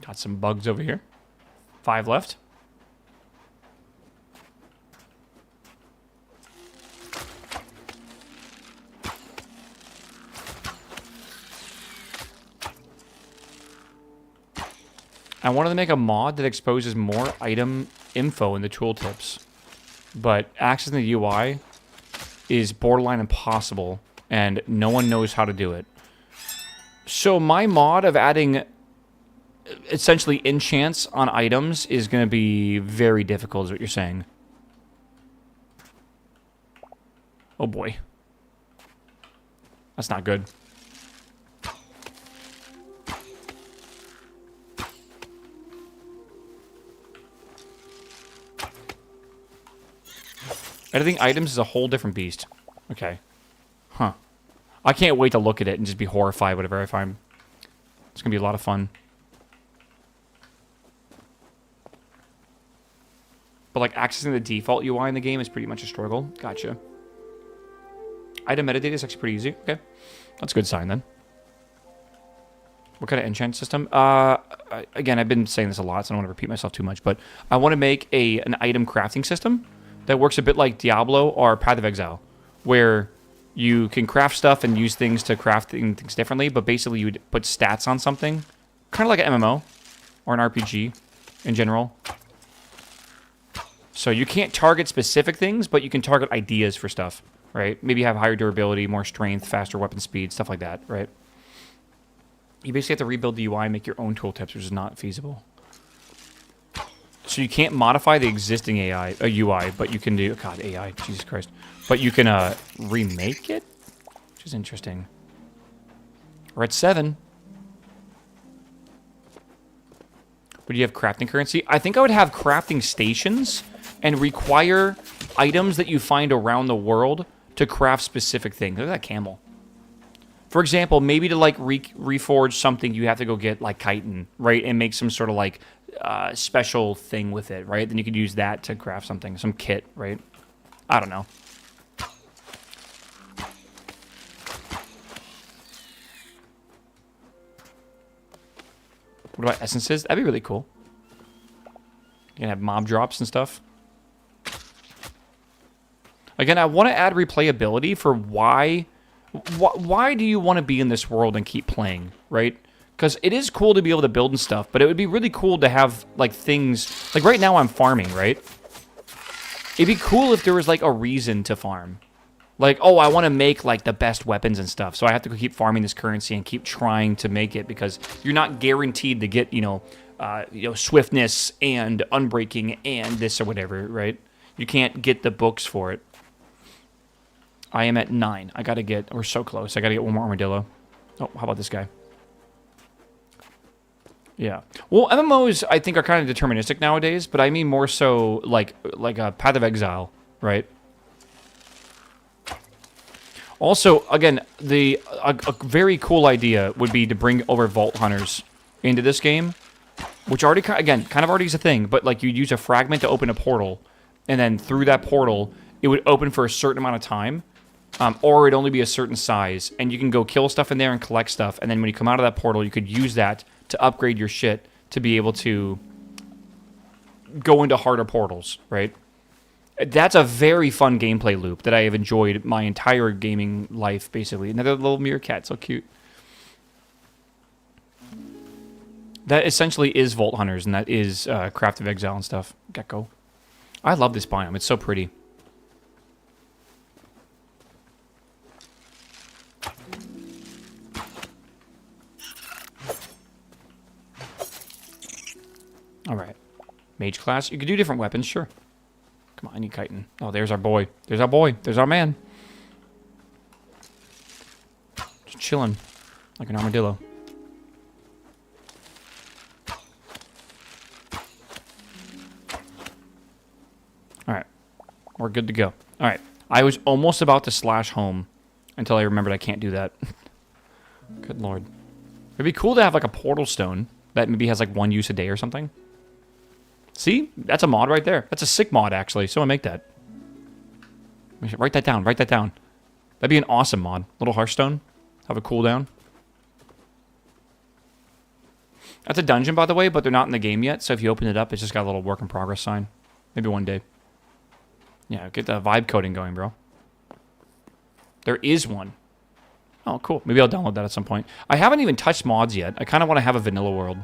Got some bugs over here. 5 left. I wanted to make a mod that exposes more item info in the tooltips, but accessing the UI is borderline impossible, and no one knows how to do it. So my mod of adding essentially enchants on items is going to be very difficult, is what you're saying. Oh boy. That's not good. Editing items is a whole different beast. Okay. Huh. I can't wait to look at it and just be horrified whatever I find. It's going to be a lot of fun. But, like, accessing the default UI in the game is pretty much a struggle. Gotcha. Item metadata is actually pretty easy. Okay. That's a good sign, then. What kind of enchant system? Again, I've been saying this a lot, so I don't want to repeat myself too much, but I want to make an item crafting system that works a bit like Diablo or Path of Exile, where you can craft stuff and use things to craft things differently, but basically you would put stats on something, kind of like an MMO or an RPG in general. So you can't target specific things, but you can target ideas for stuff, right? Maybe have higher durability, more strength, faster weapon speed, stuff like that, right? You basically have to rebuild the UI and make your own tooltips, which is not feasible. So you can't modify the existing UI, but you can do... God, AI, Jesus Christ. But you can remake it, which is interesting. We're at 7. Would you have crafting currency? I think I would have crafting stations and require items that you find around the world to craft specific things. Look at that camel. For example, maybe to like reforge something, you have to go get like chitin, right? And make some sort of like special thing with it, right? Then you could use that to craft something, some kit, right? I don't know. What about essences? That'd be really cool. You can have mob drops and stuff. Again, I want to add replayability for why do you want to be in this world and keep playing, right? Because it is cool to be able to build and stuff, but it would be really cool to have, like, things... Like, right now I'm farming, right? It'd be cool if there was, like, a reason to farm. Like, oh, I want to make, like, the best weapons and stuff, so I have to keep farming this currency and keep trying to make it, because you're not guaranteed to get, you know, swiftness and unbreaking and this or whatever, right? You can't get the books for it. I am at 9. I gotta get... We're so close. I gotta get one more armadillo. Oh, how about this guy? Yeah. Well, MMOs, I think, are kind of deterministic nowadays, but I mean more so like a Path of Exile, right? Also, again, a very cool idea would be to bring over Vault Hunters into this game, which already, again, kind of already is a thing, but like you'd use a fragment to open a portal, and then through that portal, it would open for a certain amount of time, or it'd only be a certain size, and you can go kill stuff in there and collect stuff, and then when you come out of that portal, you could use that to upgrade your shit to be able to go into harder portals, right? That's a very fun gameplay loop that I have enjoyed my entire gaming life, basically. Another little meerkat, so cute. That essentially is Vault Hunters, and that is Craft of Exile and stuff. Gecko. I love this biome. It's so pretty. All right. Mage class. You could do different weapons, sure. Come on, I need chitin. Oh, there's our boy. There's our boy. There's our man. Just chilling like an armadillo. All right. We're good to go. All right. I was almost about to slash home until I remembered I can't do that. Good lord. It'd be cool to have like a portal stone that maybe has like 1 use a day or something. See? That's a mod right there. That's a sick mod, actually. Someone make that. Write that down. Write that down. That'd be an awesome mod. Little Hearthstone. Have a cooldown. That's a dungeon, by the way, but they're not in the game yet. So if you open it up, it's just got a little work in progress sign. Maybe one day. Yeah, get the vibe coding going, bro. There is one. Oh, cool. Maybe I'll download that at some point. I haven't even touched mods yet. I kind of want to have a vanilla world.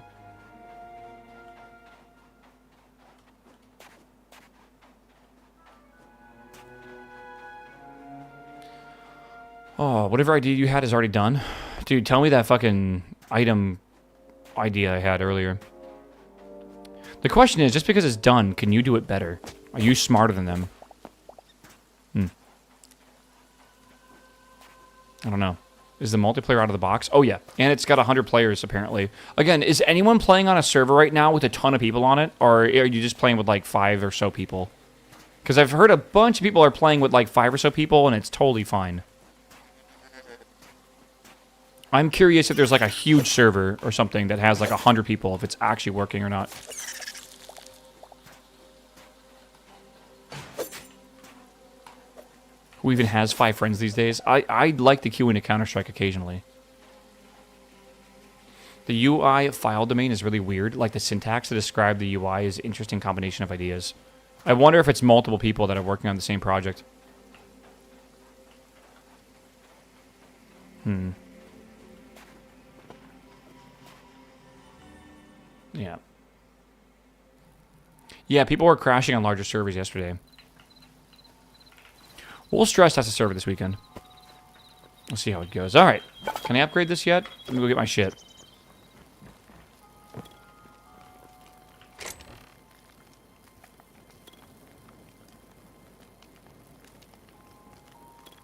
Oh, whatever idea you had is already done. Dude, tell me that fucking item idea I had earlier. The question is, just because it's done, can you do it better? Are you smarter than them? I don't know. Is the multiplayer out of the box? Oh, yeah. And it's got 100 players, apparently. Again, is anyone playing on a server right now with a ton of people on it? Or are you just playing with, like, 5 or so people? Because I've heard a bunch of people are playing with, like, 5 or so people, and it's totally fine. I'm curious if there's, like, a huge server or something that has, like, 100 people, if it's actually working or not. Who even has 5 friends these days? I like to queue into Counter-Strike occasionally. The UI file domain is really weird. Like, the syntax to describe the UI is an interesting combination of ideas. I wonder if it's multiple people that are working on the same project. Yeah. Yeah, people were crashing on larger servers yesterday. We'll stress test a server this weekend. We'll see how it goes. All right. Can I upgrade this yet? Let me go get my shit.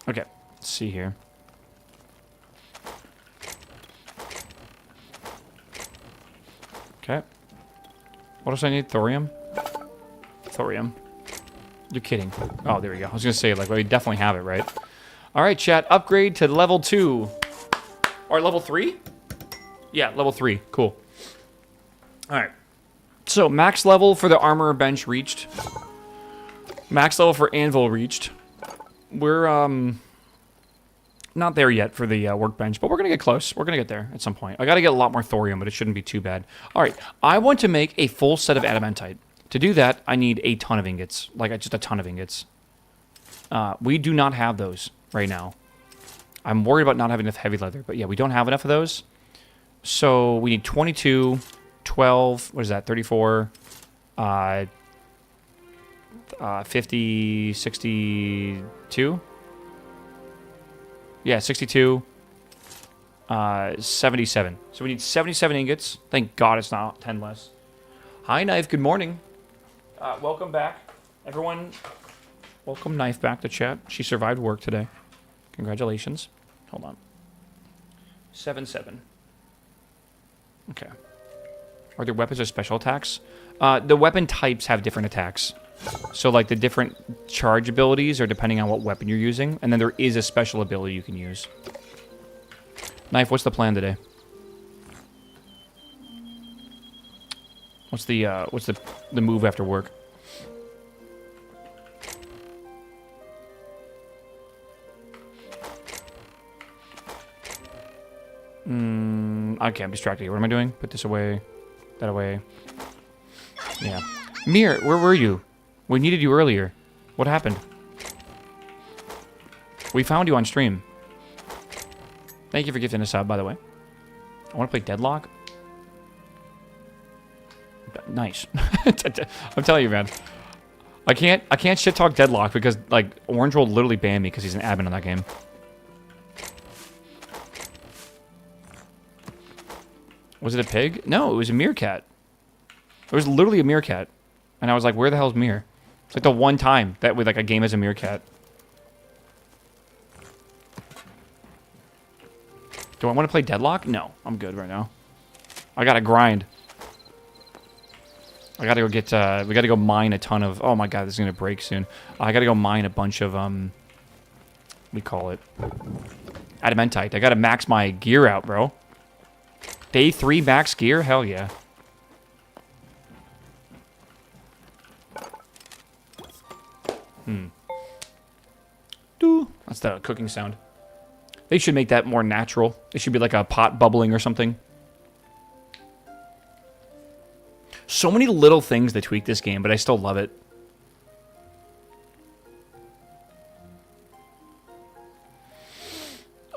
Okay. Let's see here. Okay. What else I need? Thorium? Thorium. You're kidding. Oh, there we go. I was going to say, like, well, we definitely have it, right? All right, chat. Upgrade to level 2. Or level 3? Yeah, level 3. Cool. All right. So, max level for the armor bench reached. Max level for anvil reached. We're, not there yet for the workbench, but we're going to get close. We're going to get there at some point. I got to get a lot more thorium, but it shouldn't be too bad. All right. I want to make a full set of adamantite. To do that, I need a ton of ingots. Like, just a ton of ingots. We do not have those right now. I'm worried about not having enough heavy leather. But yeah, we don't have enough of those. So we need 22, 12, what is that, 34, 50, 62? Yeah, 62, 77. So we need 77 ingots. Thank God it's not 10 less. Hi, Knife. Good morning. Welcome back, everyone. Welcome Knife back to chat. She survived work today. Congratulations. Hold on. 7-7. Okay. Are there weapons or special attacks? The weapon types have different attacks. So, like, the different charge abilities are depending on what weapon you're using. And then there is a special ability you can use. Knife, what's the plan today? What's the move after work? Okay, I'm distracted here. What am I doing? Put this away. That away. Yeah. Mir, where were you? We needed you earlier. What happened? We found you on stream. Thank you for gifting us up, by the way. I want to play Deadlock. Nice. I'm telling you, man. I can't shit talk Deadlock because, like, Orange will literally ban me because he's an admin on that game. Was it a pig? No, it was a meerkat. It was literally a meerkat. And I was like, where the hell's Mir? It's like the one time that with, like, a game as a meerkat. Do I want to play Deadlock? No, I'm good right now. I gotta grind. I gotta go get, we gotta go mine a ton of, oh my god, this is gonna break soon. I gotta go mine a bunch of, we call it adamantite. I gotta max my gear out, bro. Day 3 max gear? Hell yeah. That's the cooking sound. They should make that more natural. It should be like a pot bubbling or something. So many little things that tweak this game, but I still love it.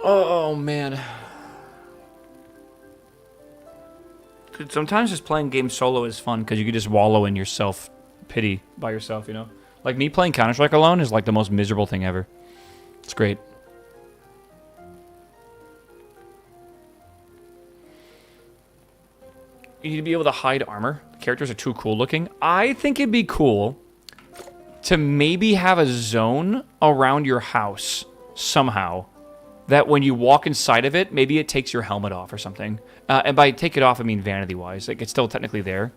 Oh, man. Sometimes just playing games solo is fun because you can just wallow in your self-pity by yourself, you know? Like, me playing Counter-Strike alone is like the most miserable thing ever. It's great. You need to be able to hide armor. The characters are too cool looking. I think it'd be cool to maybe have a zone around your house somehow that when you walk inside of it, maybe it takes your helmet off or something. And by take it off, I mean vanity-wise. Like, it's still technically there.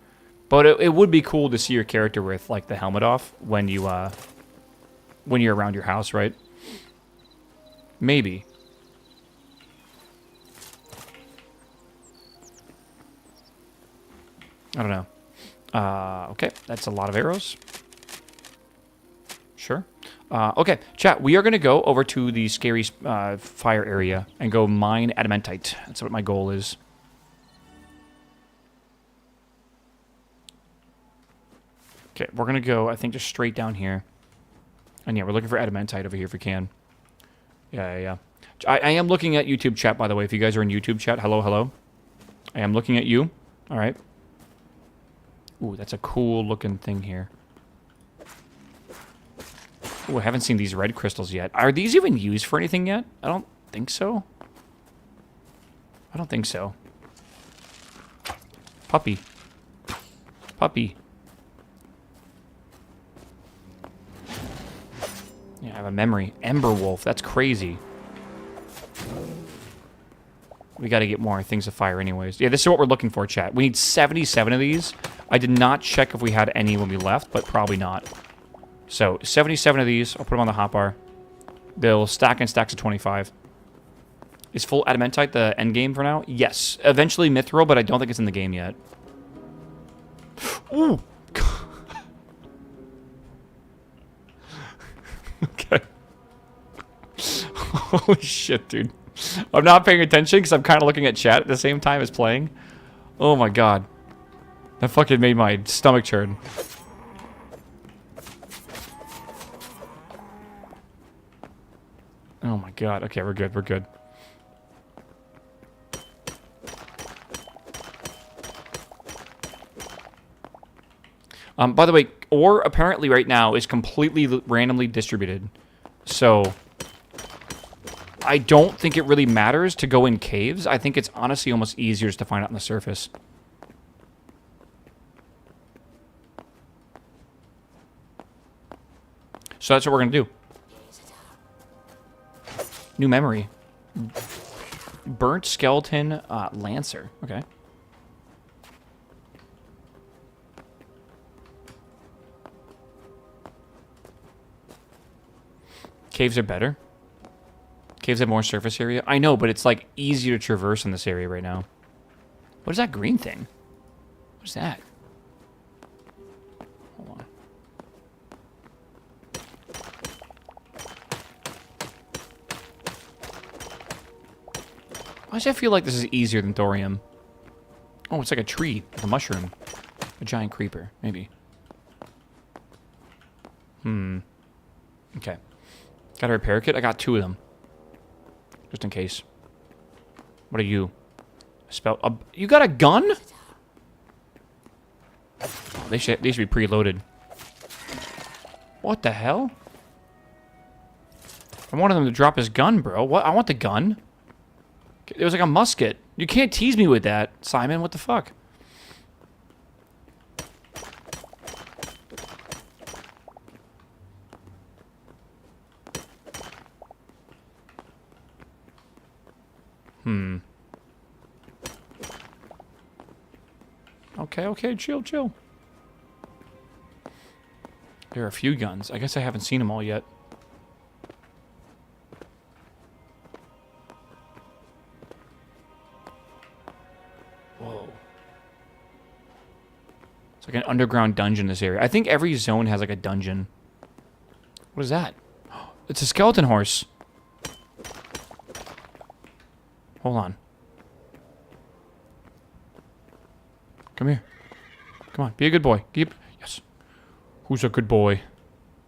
But it would be cool to see your character with, like, the helmet off when you're around your house, right? Maybe. I don't know. Okay, that's a lot of arrows. Sure. Okay, chat, we are going to go over to the scary fire area and go mine adamantite. That's what my goal is. Okay, we're going to go, I think, just straight down here. And yeah, we're looking for adamantite over here if we can. Yeah. I am looking at YouTube chat, by the way. If you guys are in YouTube chat, hello. I am looking at you. All right. Ooh, that's a cool looking thing here. Ooh, I haven't seen these red crystals yet. Are these even used for anything yet? I don't think so. I don't think so. Puppy. Yeah, I have a memory. Ember Wolf. That's crazy. We got to get more things to fire anyways. Yeah, this is what we're looking for, chat. We need 77 of these. I did not check if we had any when we left, but probably not. So, 77 of these. I'll put them on the hotbar. They'll stack in stacks of 25. Is full adamantite the end game for now? Yes. Eventually mithril, but I don't think it's in the game yet. Ooh! Okay. Holy shit, dude. I'm not paying attention because I'm kind of looking at chat at the same time as playing. Oh my god. That fucking made my stomach churn. Oh my god. Okay, we're good. By the way, ore apparently right now is completely randomly distributed. So I don't think it really matters to go in caves. I think it's honestly almost easier just to find it on the surface. So that's what we're going to do. New memory. Burnt skeleton lancer. Okay. Caves are better. Caves have more surface area. I know, but it's like easier to traverse in this area right now. What is that green thing? What is that? Hold on. Why does it feel like this is easier than thorium? Oh, it's like a tree, like a mushroom. A giant creeper, maybe. Okay. Got a repair kit? I got 2 of them. Just in case. What are you? You got a gun? Oh, they should be preloaded. What the hell? I wanted them to drop his gun, bro. What? I want the gun. It was like a musket. You can't tease me with that, Simon. What the fuck? Okay, chill. There are a few guns. I guess I haven't seen them all yet. Whoa. It's like an underground dungeon in this area. I think every zone has like a dungeon. What is that? It's a skeleton horse. Hold on. Come here. Come on, be a good boy. Yes. Who's a good boy?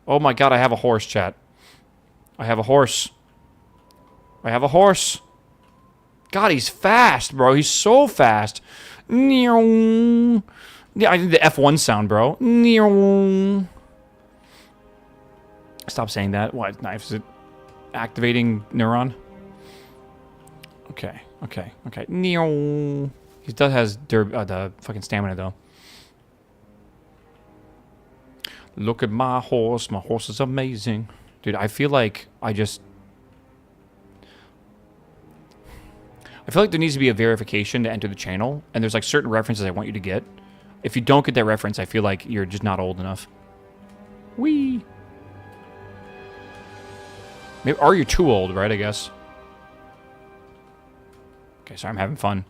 Oh my god, I have a horse, chat. I have a horse. God, he's fast, bro. He's so fast. Yeah, I did the F1 sound, bro. Stop saying that. What knife is it? Activating neuron? Okay. He does has the fucking stamina though. Look at my horse. My horse is amazing, dude. I feel like I feel like there needs to be a verification to enter the channel, and there's like certain references I want you to get. If you don't get that reference, I feel like you're just not old enough. Whee! Maybe, or you're too old, right, I guess. Okay, sorry, I'm having fun.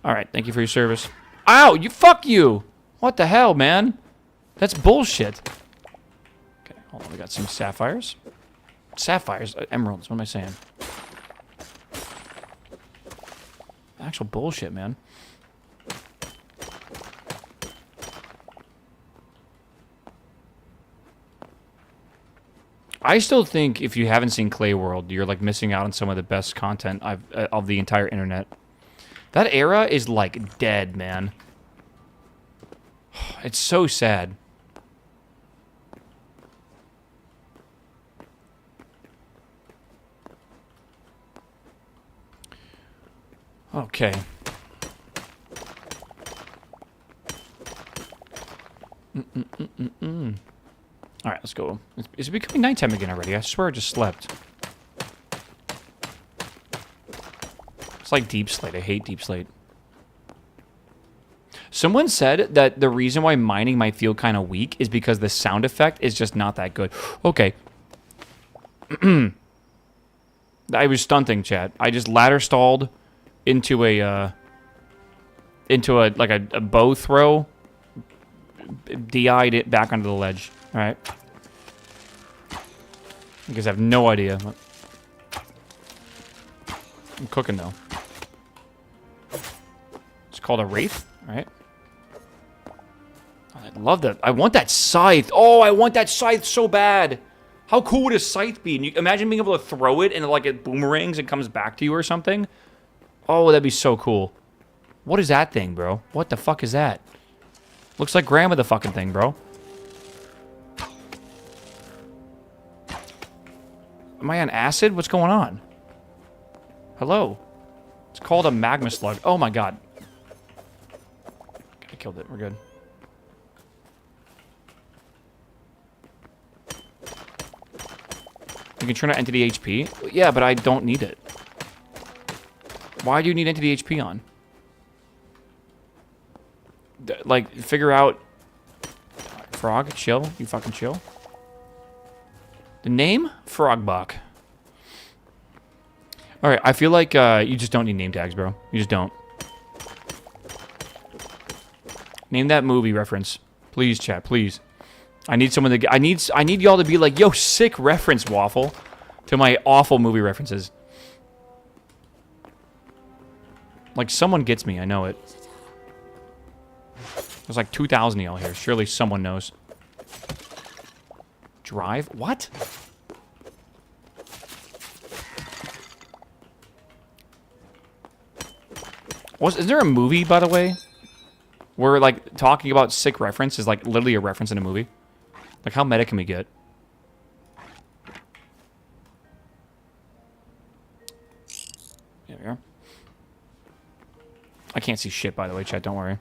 Alright, thank you for your service. Ow! You fuck you! What the hell, man? That's bullshit. Okay, hold on, we got some sapphires. Sapphires? Emeralds, what am I saying? Actual bullshit, man. I still think if you haven't seen Clay World, you're like missing out on some of the best content of the entire internet. That era is like dead, man. It's so sad. Okay. Alright, let's go. Is it becoming nighttime again already? I swear I just slept. It's like Deep Slate. I hate Deep Slate. Someone said that the reason why mining might feel kind of weak is because the sound effect is just not that good. Okay. I was stunting, chat. I just ladder stalled into a bow throw. DI'd it back onto the ledge. Alright. You guys have no idea. I'm cooking, though. It's called a Wraith. Alright. I love that. I want that scythe. Oh, I want that scythe so bad. How cool would a scythe be? And you imagine being able to throw it and like it boomerangs and comes back to you or something. Oh, that'd be so cool. What is that thing, bro? What the fuck is that? Looks like grandma the fucking thing, bro. Am I on acid? What's going on? Hello? It's called a magma slug. Oh my god. I killed it. We're good. You can turn out entity HP? Yeah, but I don't need it. Why do you need entity HP on? Like, figure out... Frog, chill. You fucking chill. The name? Frogbach. Alright, I feel like you just don't need name tags, bro. You just don't. Name that movie reference. Please, chat, please. I need someone to... I need y'all to be like, yo, sick reference, Waffle. To my awful movie references. Like, someone gets me, I know it. There's like 2,000 of y'all here. Surely someone knows. Drive? What? Is there a movie, by the way, where, like, talking about sick reference is, like, literally a reference in a movie? Like, how meta can we get? There we are. I can't see shit, by the way, chat. Don't worry.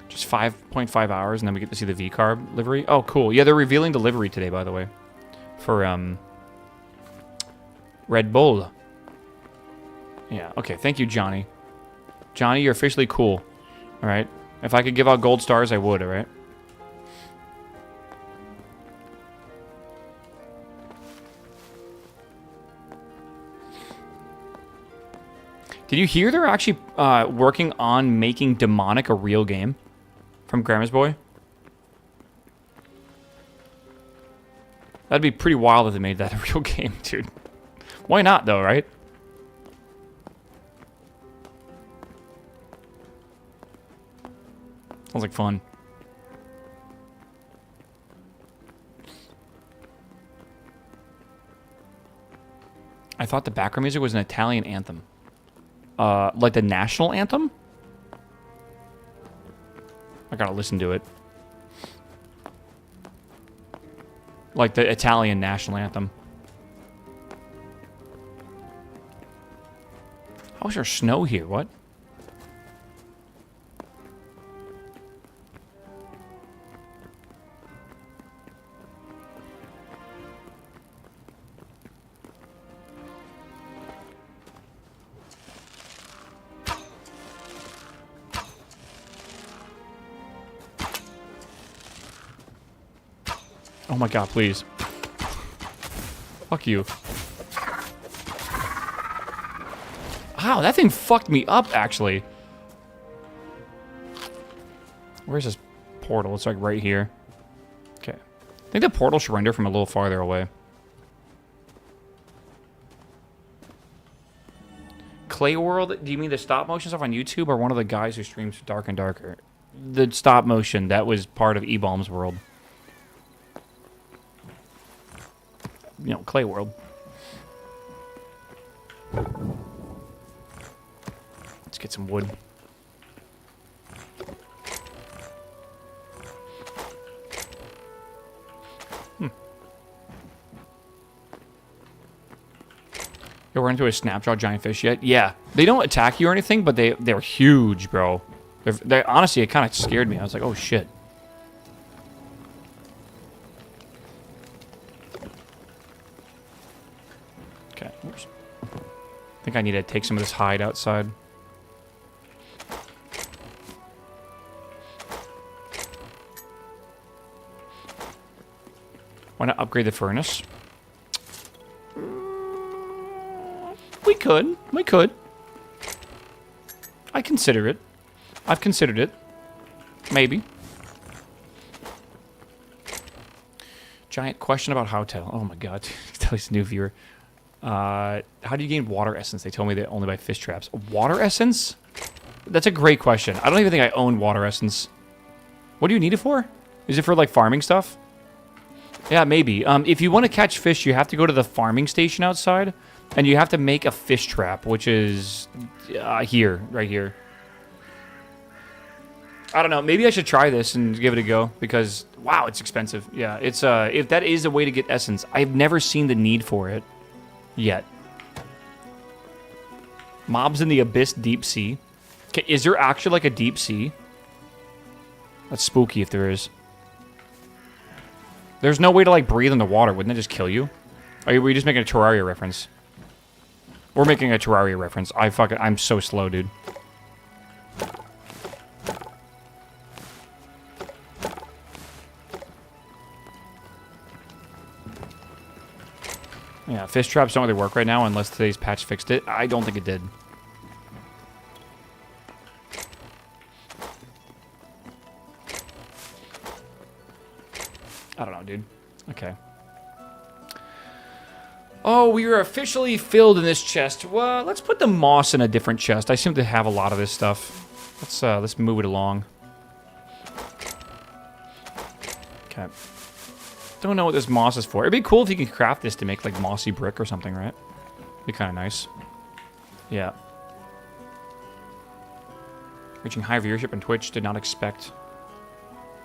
Just 5.5 hours, and then we get to see the V-Carb livery. Oh, cool. Yeah, they're revealing the livery today, by the way. For, Red Bull. Yeah, okay. Thank you, Johnny. Johnny, you're officially cool. Alright? If I could give out gold stars, I would, alright? Did you hear they're actually working on making Demonic a real game? From Grandma's Boy? That'd be pretty wild if they made that a real game, dude. Why not, though, right? Sounds like fun. I thought the background music was an Italian anthem. Like the national anthem? I gotta listen to it. Like the Italian national anthem. How is there snow here? What? Oh my god, please. Fuck you. Wow, that thing fucked me up, actually. Where's this portal? It's like right here. Okay. I think the portal should render from a little farther away. Clay World? Do you mean the stop motion stuff on YouTube or one of the guys who streams Dark and Darker? The stop motion, that was part of E-Bomb's world. You know, Clay World. Let's get some wood. You run into a snapshot giant fish yet? Yeah. They don't attack you or anything, but they're huge, bro. They honestly, it kind of scared me. I was like, oh shit. Okay. Oops. I think I need to take some of this hide outside. Why not upgrade the furnace? We could. We could. I consider it. I've considered it. Maybe. Giant question about Hytale. Oh my god. Tell us, new viewer. How do you gain water essence? They told me that only by fish traps. Water essence? That's a great question. I don't even think I own water essence. What do you need it for? Is it for like farming stuff? Yeah, maybe. If you want to catch fish, you have to go to the farming station outside. And you have to make a fish trap, which is here, right here. I don't know. Maybe I should try this and give it a go because, wow, it's expensive. Yeah, it's if that is a way to get essence, I've never seen the need for it yet. Mobs in the abyss, deep sea. Okay, is there actually like a deep sea? That's spooky if there is. There's no way to like breathe in the water. Wouldn't it just kill you? Were you just making a Terraria reference? We're making a Terraria reference. I'm so slow, dude. Yeah, fish traps don't really work right now unless today's patch fixed it. I don't think it did. I don't know, dude. Okay. Oh, we are officially filled in this chest. Well, let's put the moss in a different chest. I seem to have a lot of this stuff. Let's move it along. Okay. Don't know what this moss is for. It'd be cool if you could craft this to make like mossy brick or something, right? Be kind of nice. Yeah. Reaching high viewership on Twitch. Did not expect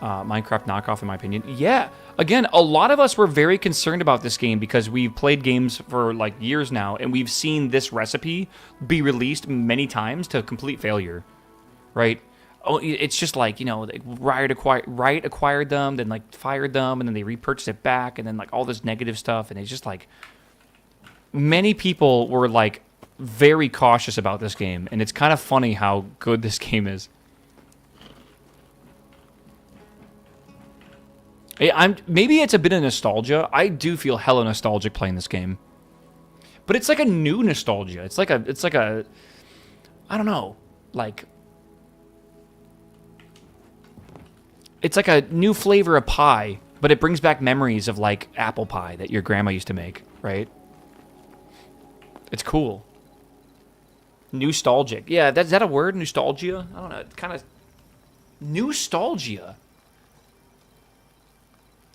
Minecraft knockoff, in my opinion. Yeah. Again, a lot of us were very concerned about this game because we've played games for like years now, and we've seen this recipe be released many times to complete failure, right? Oh, it's just like, you know, Riot acquired them, then like fired them, and then they repurchased it back, and then like all this negative stuff, and it's just like many people were like very cautious about this game, and it's kind of funny how good this game is. Maybe it's a bit of nostalgia. I do feel hella nostalgic playing this game, but it's like a new nostalgia. It's like a, I don't know, like it's like a new flavor of pie, but it brings back memories of like apple pie that your grandma used to make, right? It's cool. Nostalgic. Yeah, is that a word? Nostalgia? I don't know. It's kind of nostalgia.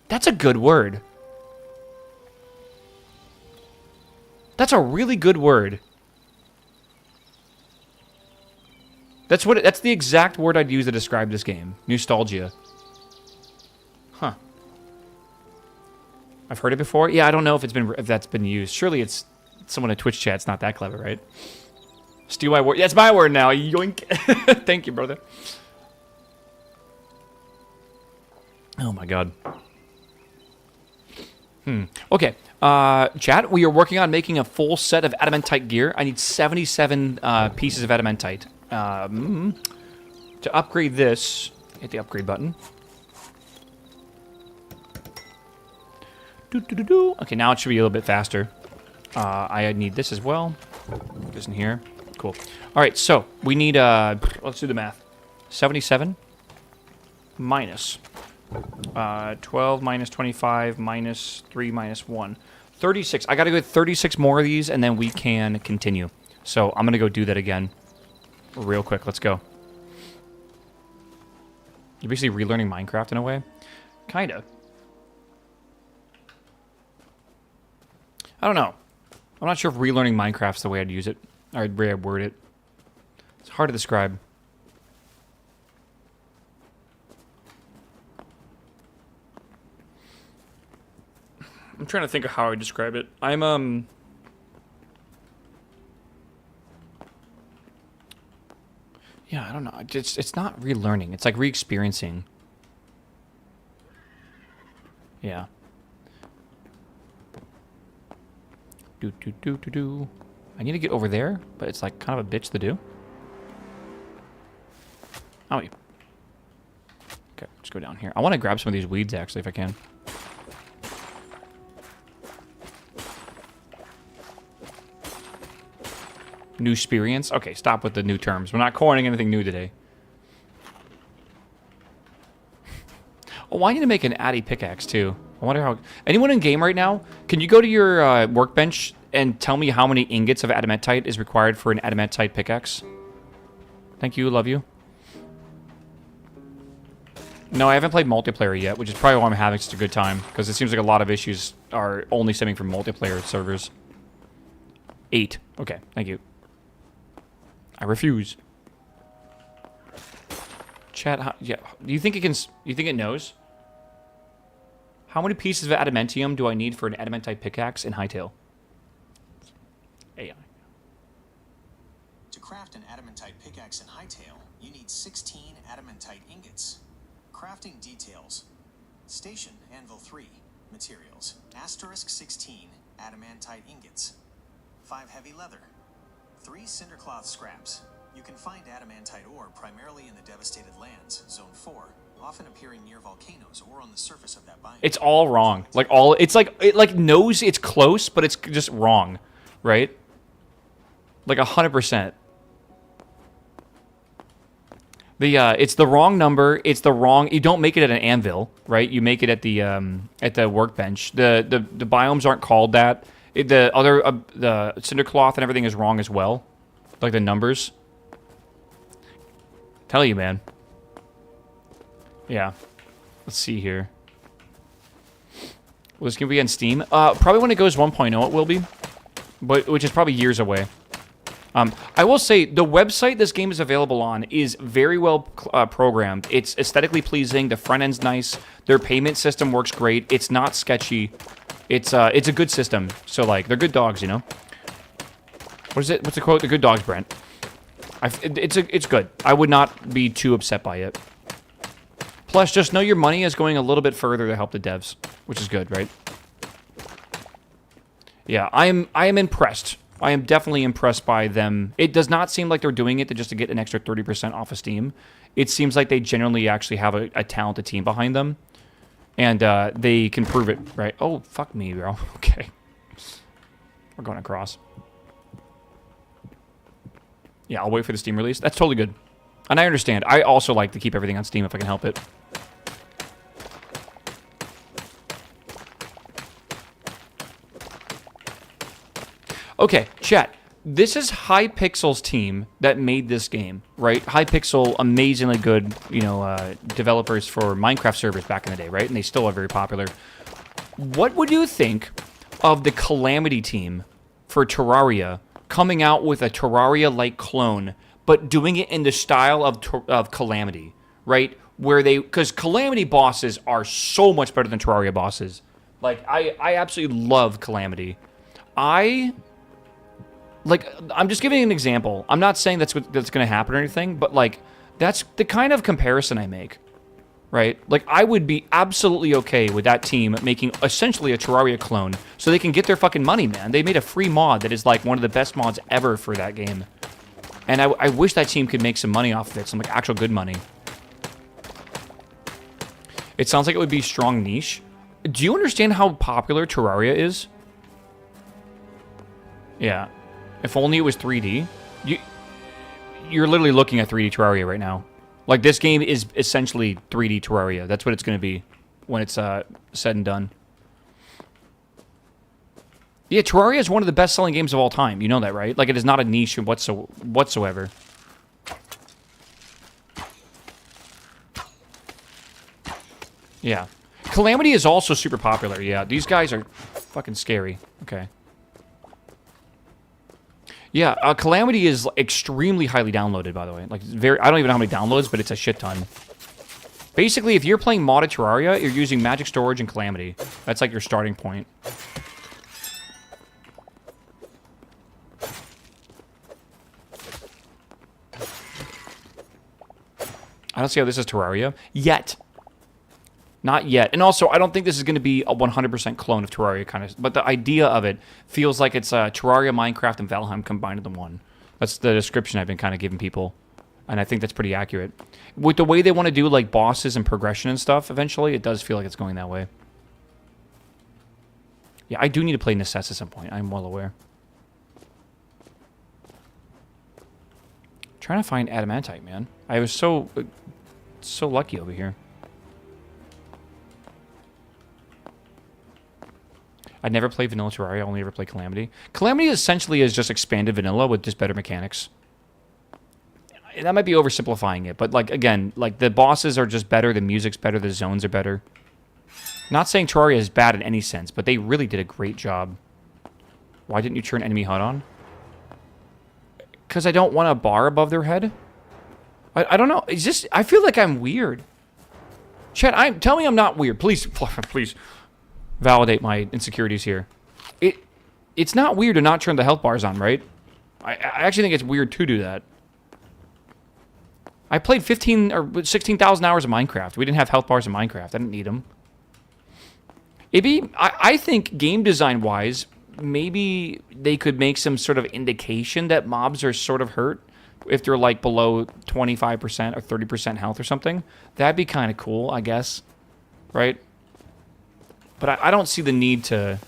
That's a good word. That's a really good word. That's the exact word I'd use to describe this game. Nostalgia. Huh. I've heard it before. Yeah, I don't know if that's been used. Surely it's someone in Twitch chat's not that clever, right? Steal my word. That's my word now. Yoink. Thank you, brother. Oh my god. Okay, chat, we are working on making a full set of adamantite gear. I need 77 pieces of adamantite. To upgrade this, hit the upgrade button. Okay, now it should be a little bit faster. I need this as well. Goes in here. Cool. All right, so we need, let's do the math. 77 minus 12 minus 25 minus 3 minus 1. 36. I got to go 36 more of these, and then we can continue. So I'm going to go do that again real quick. Let's go. You're basically relearning Minecraft in a way. Kind of. I don't know. I'm not sure if relearning Minecraft's the way I'd use it. Or the way I'd word it. It's hard to describe. I'm trying to think of how I describe it. Yeah, I don't know. It's not relearning. It's like re-experiencing. Yeah. Do. I need to get over there, but it's like kind of a bitch to do. Oh, okay, let's go down here. I want to grab some of these weeds, actually, if I can. New experience? Okay, stop with the new terms. We're not coining anything new today. Oh, I need to make an Addy pickaxe, too. I wonder how... Anyone in game right now, can you go to your workbench and tell me how many ingots of adamantite is required for an adamantite pickaxe? Thank you, love you. No, I haven't played multiplayer yet, which is probably why I'm having such a good time, because it seems like a lot of issues are only stemming from multiplayer servers. 8. Okay, thank you. I refuse. Chat, yeah. Do you think it can... You think it knows? How many pieces of adamantium do I need for an adamantite pickaxe in Hytale? AI. To craft an adamantite pickaxe in Hytale, you need 16 adamantite ingots. Crafting details. Station Anvil 3. Materials. Asterisk 16 adamantite ingots. 5 heavy leather. 3 cindercloth scraps. You can find adamantite ore primarily in the devastated lands, Zone 4, often appearing near volcanoes or on the surface of that biome. It's all wrong. Like all, it's like it like knows it's close, but it's just wrong, right? Like 100%. It's the wrong number. It's the wrong. You don't make it at an anvil, right? You make it at the workbench. The biomes aren't called that. The cinder cloth and everything is wrong as well, like the numbers. Tell you, man. Yeah. Let's see here. Well, this gonna be on Steam. Probably when it goes 1.0, it will be, but which is probably years away. I will say the website this game is available on is very well programmed. It's aesthetically pleasing. The front end's nice. Their payment system works great. It's not sketchy. It's a good system. So like they're good dogs, you know. What is it? What's the quote? The good dogs, Brent. It's good. I would not be too upset by it. Plus, just know your money is going a little bit further to help the devs, which is good, right? Yeah, I am impressed. I am definitely impressed by them. It does not seem like they're doing it just to get an extra 30% off of Steam. It seems like they genuinely actually have a talented team behind them. And they can prove it, right? Oh, fuck me, bro. Okay. We're going across. Yeah, I'll wait for the Steam release. That's totally good. And I understand. I also like to keep everything on Steam if I can help it. Okay, chat. This is Hypixel's team that made this game, right? Hypixel, amazingly good, you know, developers for Minecraft servers back in the day, right? And they still are very popular. What would you think of the Calamity team for Terraria coming out with a Terraria-like clone, but doing it in the style of Calamity, right? Where because Calamity bosses are so much better than Terraria bosses. Like, I absolutely love Calamity. I'm just giving an example. I'm not saying that's going to happen or anything, but, like, that's the kind of comparison I make, right? Like, I would be absolutely okay with that team making essentially a Terraria clone so they can get their fucking money, man. They made a free mod that is, like, one of the best mods ever for that game. And I wish that team could make some money off of it, some, like, actual good money. It sounds like it would be strong niche. Do you understand how popular Terraria is? Yeah. If only it was 3D. You're literally looking at 3D Terraria right now. Like, this game is essentially 3D Terraria. That's what it's going to be when it's said and done. Yeah, Terraria is one of the best-selling games of all time. You know that, right? Like, it is not a niche whatsoever. Yeah. Calamity is also super popular. Yeah, these guys are fucking scary. Okay. Yeah, Calamity is extremely highly downloaded, by the way. Like, I don't even know how many downloads, but it's a shit ton. Basically, if you're playing modded Terraria, you're using Magic Storage and Calamity. That's like your starting point. I don't see how this is Terraria. Yet. Not yet. And also, I don't think this is going to be a 100% clone of Terraria, kind of. But the idea of it feels like it's Terraria, Minecraft, and Valheim combined into one. That's the description I've been kind of giving people. And I think that's pretty accurate. With the way they want to do, like, bosses and progression and stuff, eventually, it does feel like it's going that way. Yeah, I do need to play Necess at some point. I'm well aware. Trying to find Adamantite, man. I was so lucky over here. I'd never play Vanilla Terraria, I only ever play Calamity. Calamity essentially is just expanded vanilla with just better mechanics. That might be oversimplifying it, but like, again, like, the bosses are just better, the music's better, the zones are better. Not saying Terraria is bad in any sense, but they really did a great job. Why didn't you turn enemy HUD on? Because I don't want a bar above their head. I don't know. It's just, I feel like I'm weird. Chat, tell me I'm not weird. Please, please validate my insecurities here. It's not weird to not turn the health bars on, right? I actually think it's weird to do that. I played 15 or 16,000 hours of Minecraft. We didn't have health bars in Minecraft. I didn't need them. I think game design wise, maybe they could make some sort of indication that mobs are sort of hurt if they're like below 25% or 30% health or something. That'd be kind of cool, I guess. Right? But I don't see the need to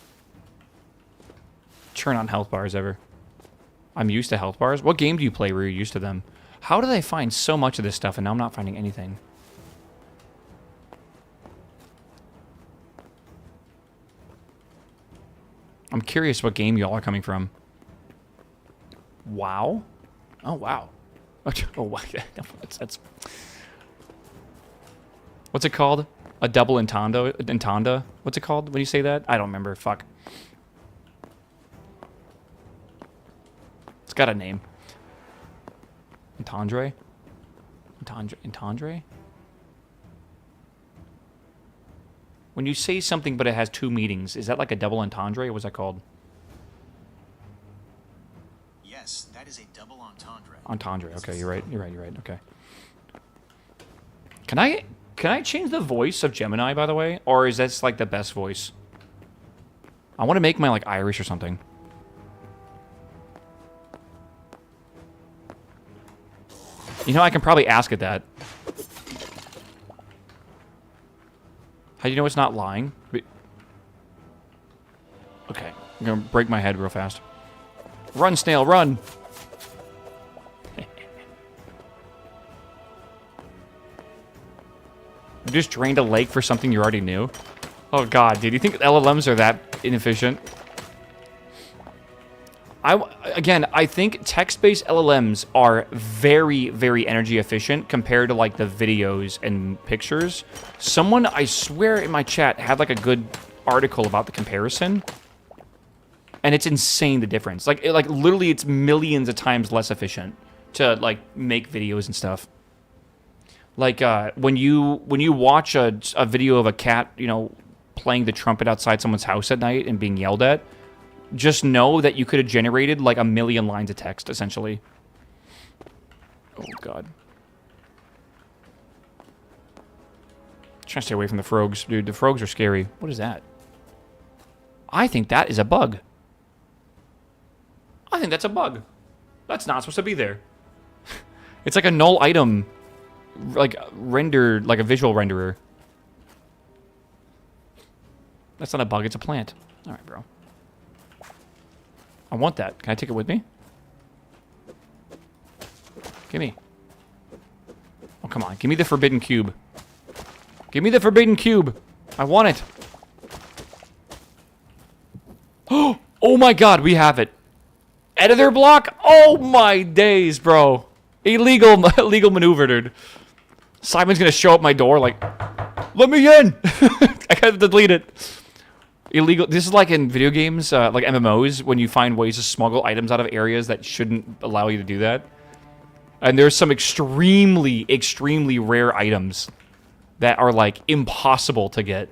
turn on health bars ever. I'm used to health bars. What game do you play where you're used to them? How did I find so much of this stuff and now I'm not finding anything? I'm curious what game y'all are coming from. WoW? Oh, wow. Oh, wow. That's... What's it called? A double entanda? What's it called when you say that? I don't remember. Fuck. It's got a name. Entendre? Entendre? When you say something but it has two meanings, is that like a double entendre? What's that called? Yes, that is a double entendre. Entendre. Okay, you're right. You're right. Okay. Can I change the voice of Gemini, by the way? Or is this like the best voice? I want to make mine like Irish or something. You know, I can probably ask it that. How do you know it's not lying? Okay, I'm gonna break my head real fast. Run, snail, run! You just drained a lake for something you already knew? Oh god, dude, you think LLMs are that inefficient? Again, I think text-based LLMs are very, very energy efficient compared to, like, the videos and pictures. Someone, I swear in my chat, had, like, a good article about the comparison. And it's insane, the difference. Like, literally, it's millions of times less efficient to, like, make videos and stuff. Like, when you watch a video of a cat, you know, playing the trumpet outside someone's house at night and being yelled at, just know that you could have generated like 1 million lines of text, essentially. Oh, God. Trying to stay away from the frogs. Dude, the frogs are scary. What is that? I think that is a bug. I think that's a bug. That's not supposed to be there. It's like a null item, like rendered, like a visual renderer. That's not a bug, it's a plant. All right, bro. I want that. Can I take it with me? Give me. Oh, come on. Give me the forbidden cube. Give me the forbidden cube. I want it. Oh my god, we have it. Editor block? Oh my days, bro. Illegal maneuver, dude. Simon's gonna show up my door like, let me in. I gotta delete it. Illegal. This is like in video games, like MMOs, when you find ways to smuggle items out of areas that shouldn't allow you to do that. And there's some extremely, extremely rare items that are like impossible to get.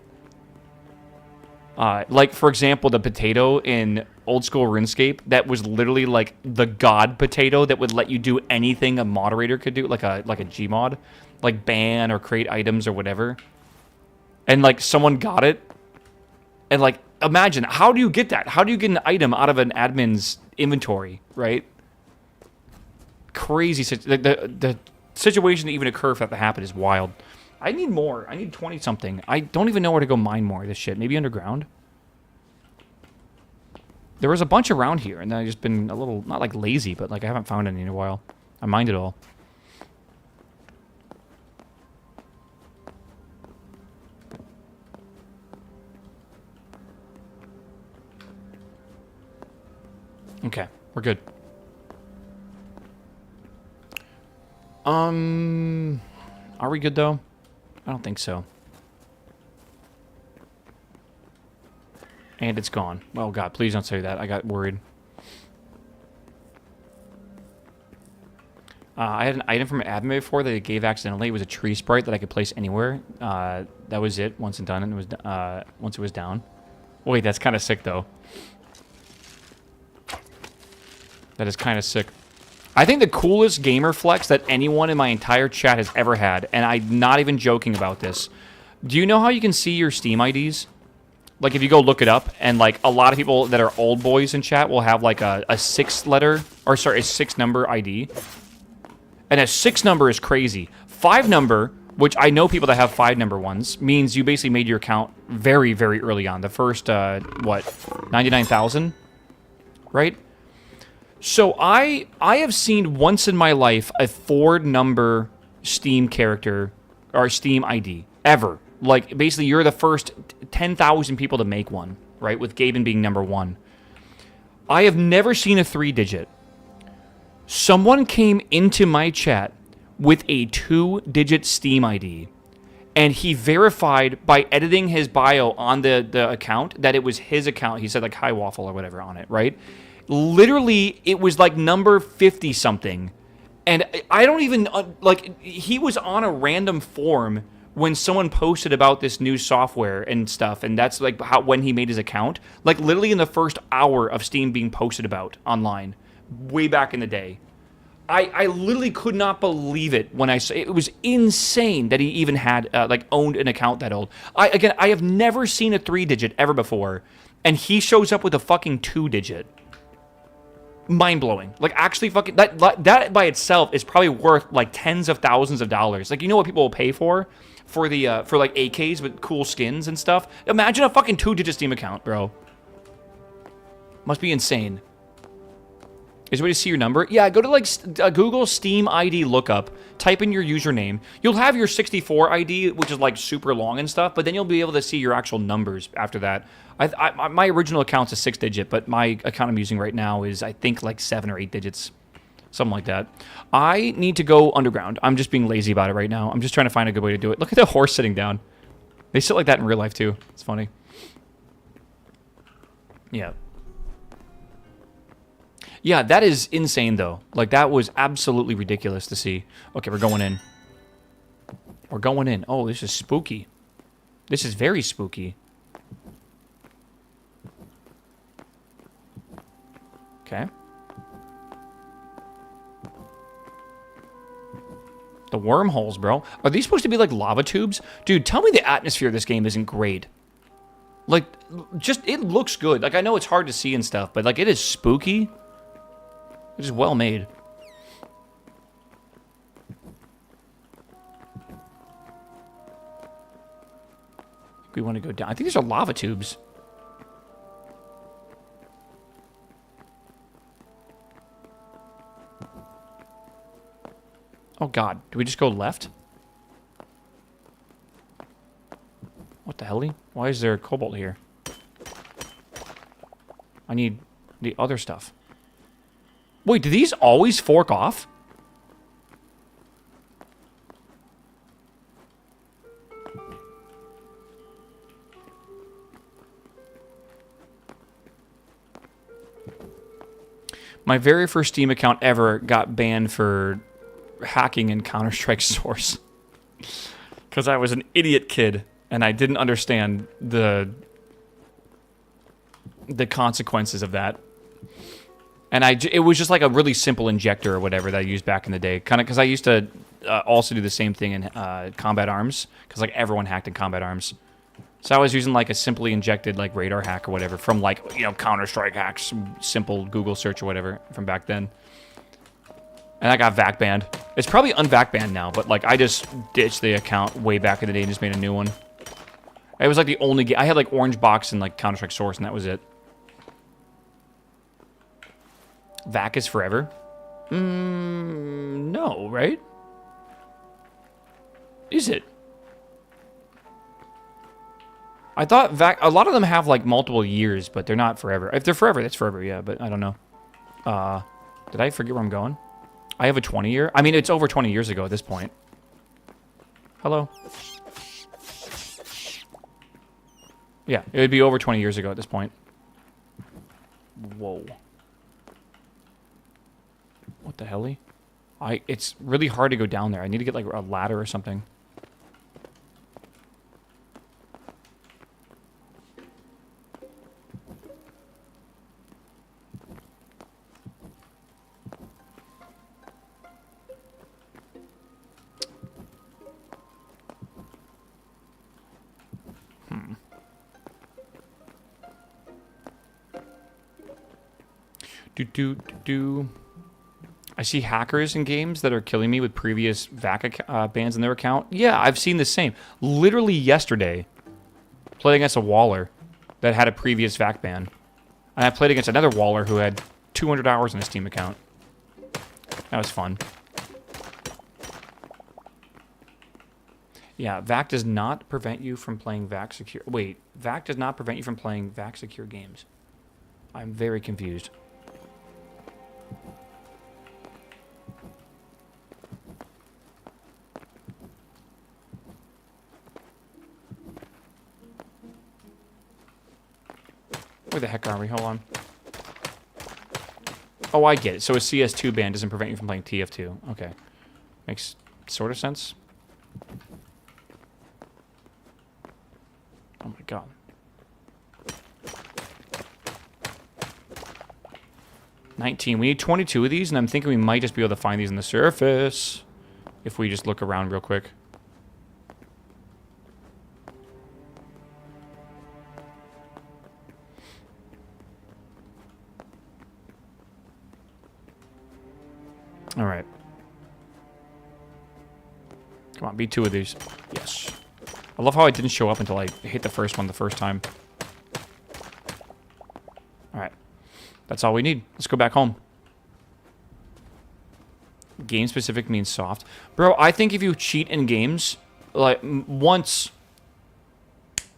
Like, for example, the potato in old school RuneScape that was literally like the god potato that would let you do anything a moderator could do, like a Gmod, like ban or create items or whatever. And like someone got it, and like imagine, how do you get that? How do you get an item out of an admin's inventory, right? Crazy. The situation to even occur for that to happen is wild. I need more. I need 20 something. I don't even know where to go mine more of this shit. Maybe underground? There was a bunch around here, and then I've just been a little, not like lazy, but like I haven't found any in a while. I mined it all. Okay, we're good. Are we good though? I don't think so. And it's gone. Oh god, please don't say that. I got worried. I had an item from an admin before that it gave accidentally. It was a tree sprite that I could place anywhere. That was it. Once it's done, and it was once it was down. Wait, that's kind of sick though. That is kind of sick. I think the coolest gamer flex that anyone in my entire chat has ever had, and I'm not even joking about this. Do you know how you can see your Steam IDs? Like, if you go look it up, and, like, a lot of people that are old boys in chat will have, like, a 6-letter, or, sorry, a 6-number ID. And a 6 number is crazy. 5 number, which I know people that have 5-number ones, means you basically made your account very, very early on. The first, what, 99,000? Right? So I have seen once in my life a 4-number Steam character or Steam ID ever. Like basically you're the first 10,000 people to make one, right? With Gaben being number 1. I have never seen a 3-digit. Someone came into my chat with a 2-digit Steam ID, and he verified by editing his bio on the account that it was his account. He said like HyWaffle or whatever on it, right? Literally, it was like number 50-something. And I don't even, like, he was on a random forum when someone posted about this new software and stuff. And that's, like, when he made his account. Like, literally in the first hour of Steam being posted about online. Way back in the day. I literally could not believe it when I saw it. It was insane that he even had, like, owned an account that old. I have never seen a 3-digit ever before. And he shows up with a fucking 2-digit. Mind-blowing. Like, actually fucking... That by itself is probably worth, like, tens of thousands of dollars. Like, you know what people will pay for the, for, like, AKs with cool skins and stuff? Imagine a fucking 2-digit Steam account, bro. Must be insane. Is there a way to see your number? Yeah, go to, like, Google Steam ID lookup. Type in your username. You'll have your 64 ID, which is, like, super long and stuff, but then you'll be able to see your actual numbers after that. My original account's a 6-digit, but my account I'm using right now is, I think, like 7 or 8 digits. Something like that. I need to go underground. I'm just being lazy about it right now. I'm just trying to find a good way to do it. Look at the horse sitting down. They sit like that in real life, too. It's funny. Yeah. Yeah, that is insane, though. Like, that was absolutely ridiculous to see. Okay, we're going in. We're going in. Oh, this is spooky. This is very spooky. Okay. The wormholes, bro. Are these supposed to be like lava tubes? Dude, tell me the atmosphere of this game isn't great. Like, just, it looks good. Like, I know it's hard to see and stuff, but, like, it is spooky. It is well made. we want to go down? I think these are lava tubes. Oh god, do we just go left? What the hell? Why is there a cobalt here? I need the other stuff. Wait, do these always fork off? My very first Steam account ever got banned for hacking in Counter-Strike Source. Because I was an idiot kid, and I didn't understand the consequences of that. And it was just like a really simple injector or whatever that I used back in the day. Kind of because I used to also do the same thing in Combat Arms. Because like everyone hacked in Combat Arms. So I was using like a simply injected like radar hack or whatever from like, you know, Counter-Strike hacks, simple Google search or whatever from back then. And I got vac banned. It's probably unvac banned now, but like I just ditched the account way back in the day and just made a new one. It was like the only game. I had like Orange Box and like Counter-Strike Source and that was it. Vac is forever? No, right? Is it? I thought vac. A lot of them have like multiple years, but they're not forever. If they're forever, that's forever, yeah. But I don't know. Did I forget where I'm going? I have a 20-year. I mean, it's over 20 years ago at this point. Hello. Yeah, it would be over 20 years ago at this point. Whoa. What the hell? It's really hard to go down there. I need to get like a ladder or something. I see hackers in games that are killing me with previous VAC bans in their account. Yeah, I've seen the same. Literally yesterday, played against a Waller that had a previous VAC ban. And I played against another Waller who had 200 hours in his Steam account. That was fun. Yeah, VAC does not prevent you from playing VAC secure... Wait, VAC does not prevent you from playing VAC secure games. I'm very confused. Where the heck are we? Hold on. Oh, I get it. So a CS2 ban doesn't prevent you from playing TF2. Okay. Makes sort of sense. Oh my god. $19. We need 22 of these, and I'm thinking we might just be able to find these on the surface. If we just look around real quick. All right. Come on, be 2 of these. Yes. I love how I didn't show up until I hit the first one the first time. All right. That's all we need. Let's go back home. Game specific means soft. Bro, I think if you cheat in games, like, once,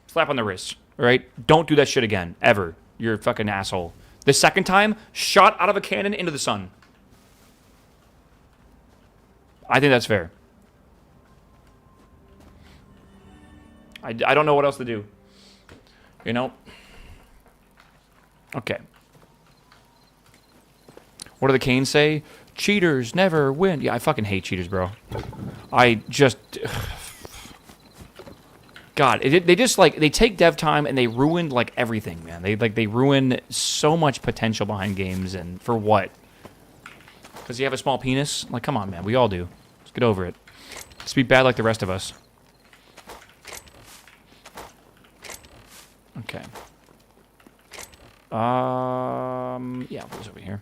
slap on the wrist, all right? Don't do that shit again, ever. You're a fucking asshole. The second time, shot out of a cannon into the sun. I think that's fair. I don't know what else to do. You know? Okay. What do the Canes say? Cheaters never win. Yeah, I fucking hate cheaters, bro. I just... God, they just, like, they take dev time and they ruin, like, everything, man. They ruin so much potential behind games, and for what? Because you have a small penis? Like, come on, man. We all do. Let's get over it. Let's be bad like the rest of us. Okay. Yeah, it goes over here.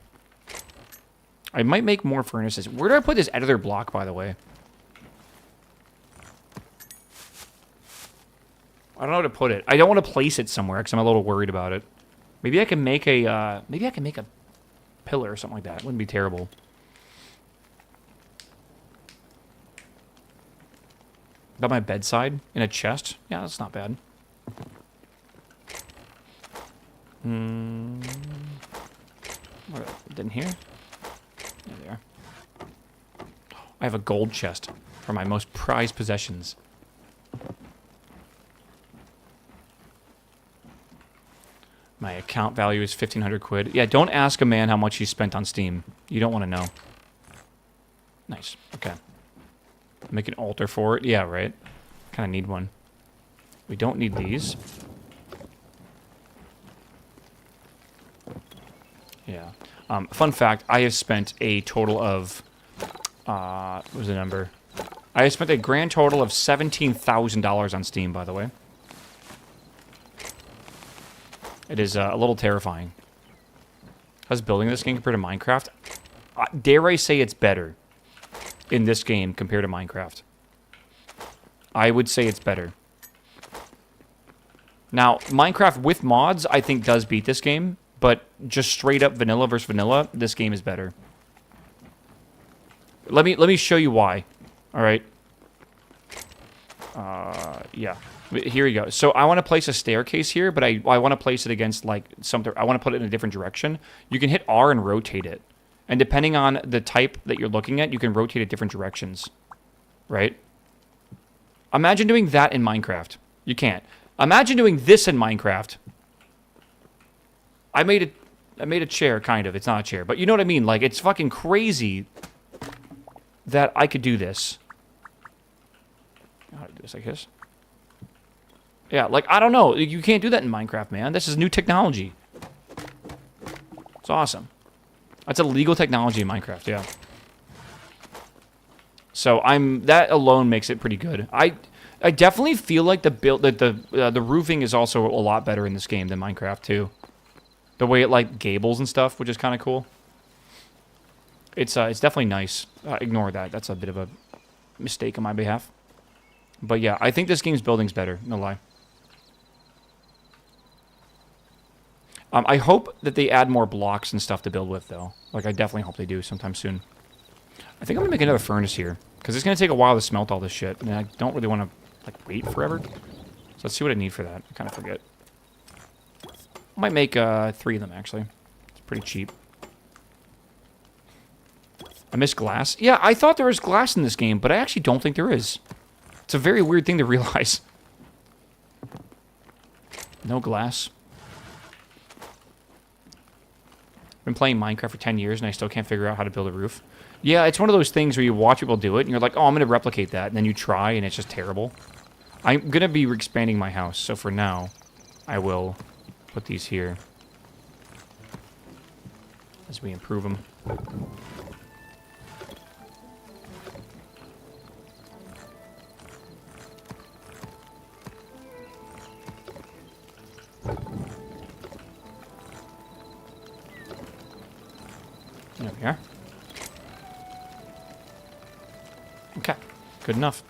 I might make more furnaces. Where do I put this editor block, by the way? I don't know how to put it. I don't want to place it somewhere because I'm a little worried about it. Maybe I can make a pillar or something like that. Wouldn't be terrible. About my bedside in a chest. Yeah, that's not bad. What in here? There they are. I have a gold chest for my most prized possessions. My account value is 1,500 quid. Yeah, don't ask a man how much he spent on Steam. You don't want to know. Nice. Okay. Make an altar for it. Yeah, right. Kind of need one. We don't need these. Yeah. Fun fact, I have spent a total of... what was the number? I have spent a grand total of $17,000 on Steam, by the way. It is a little terrifying. How's building this game compared to Minecraft? Dare I say it's better in this game compared to Minecraft? I would say it's better. Now, Minecraft with mods, I think, does beat this game, but just straight up vanilla versus vanilla, this game is better. Let me show you why. All right. Yeah. Here we go. So I want to place a staircase here, but I want to place it against like something. I want to put it in a different direction. You can hit R and rotate it. And depending on the type that you're looking at, you can rotate it different directions. Right? Imagine doing that in Minecraft. You can't. Imagine doing this in Minecraft. I made a chair, kind of. It's not a chair, but you know what I mean? Like, it's fucking crazy that I could do this. How to do this like this? Yeah, like, I don't know. You can't do that in Minecraft, man. This is new technology. It's awesome. That's a legal technology in Minecraft, yeah. So that alone makes it pretty good. I definitely feel like the roofing is also a lot better in this game than Minecraft too. The way it like gables and stuff, which is kind of cool. It's definitely nice. Ignore that. That's a bit of a mistake on my behalf. But yeah, I think this game's building's better. No lie. I hope that they add more blocks and stuff to build with, though. Like, I definitely hope they do sometime soon. I think I'm going to make another furnace here. Because it's going to take a while to smelt all this shit. And I don't really want to, like, wait forever. So let's see what I need for that. I kind of forget. I might make 3 of them, actually. It's pretty cheap. I miss glass. Yeah, I thought there was glass in this game, but I actually don't think there is. It's a very weird thing to realize. No glass. Been playing Minecraft for 10 years and I still can't figure out how to build a roof. Yeah, it's one of those things where you watch people do it and you're like, oh, I'm going to replicate that. And then you try and it's just terrible. I'm going to be expanding my house. So for now, I will put these here as we improve them. There we are. Okay, good enough.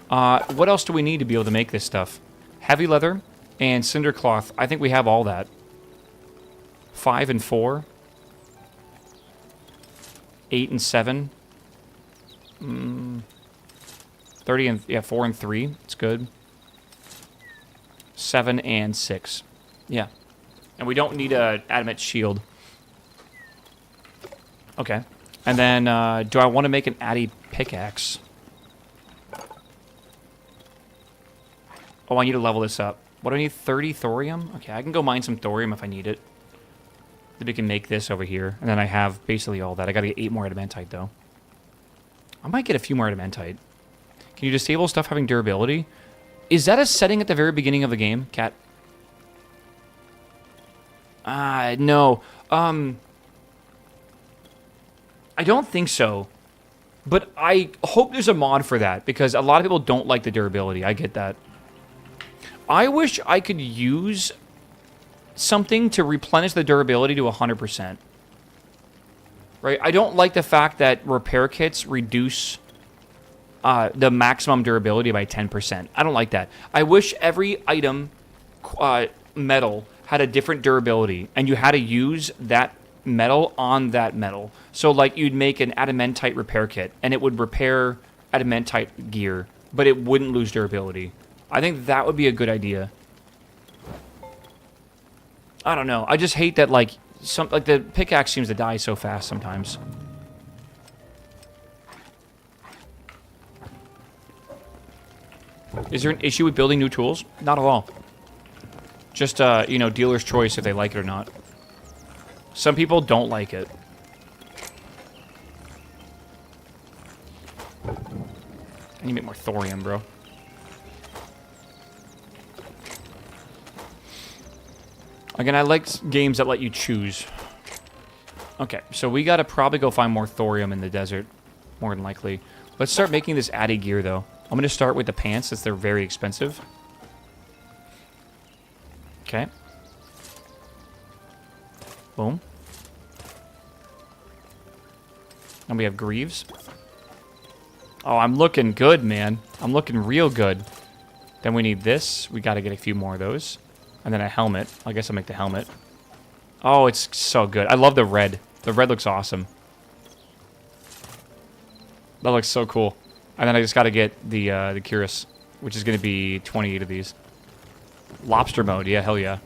What else do we need to be able to make this stuff? Heavy leather and cinder cloth. I think we have all that. 5 and 4. 8 and 7. 30 and... Yeah, 4 and 3. It's good. 7 and 6. Yeah. And we don't need a adamant shield. Okay. And then, do I want to make an addy pickaxe? Oh, I need to level this up. What do I need? 30 thorium? Okay, I can go mine some thorium if I need it. Then we can make this over here. And then I have basically all that. I gotta get 8 more adamantite, though. I might get a few more adamantite. Can you disable stuff having durability? Is that a setting at the very beginning of the game, Cat? No. I don't think so. But I hope there's a mod for that, because a lot of people don't like the durability. I get that. I wish I could use something to replenish the durability to 100%. Right? I don't like the fact that repair kits reduce the maximum durability by 10%. I don't like that. I wish every item metal had a different durability, and you had to use that metal on that metal. So, like, you'd make an adamantite repair kit, and it would repair adamantite gear, but it wouldn't lose durability. I think that would be a good idea. I don't know. I just hate that, like, the pickaxe seems to die so fast sometimes. Is there an issue with building new tools? Not at all. Just, you know, dealer's choice if they like it or not. Some people don't like it. I need to make more thorium, bro. Again, I like games that let you choose. Okay, so we gotta probably go find more thorium in the desert. More than likely. Let's start making this addy gear, though. I'm gonna start with the pants, since they're very expensive. Okay. Boom. And we have greaves. Oh, I'm looking good, man. I'm looking real good. Then we need this. We gotta get a few more of those. And then a helmet. I guess I'll make the helmet. Oh, it's so good. I love the red. The red looks awesome. That looks so cool. And then I just gotta get the cuirass, which is gonna be 28 of these. Lobster mode, yeah, hell yeah.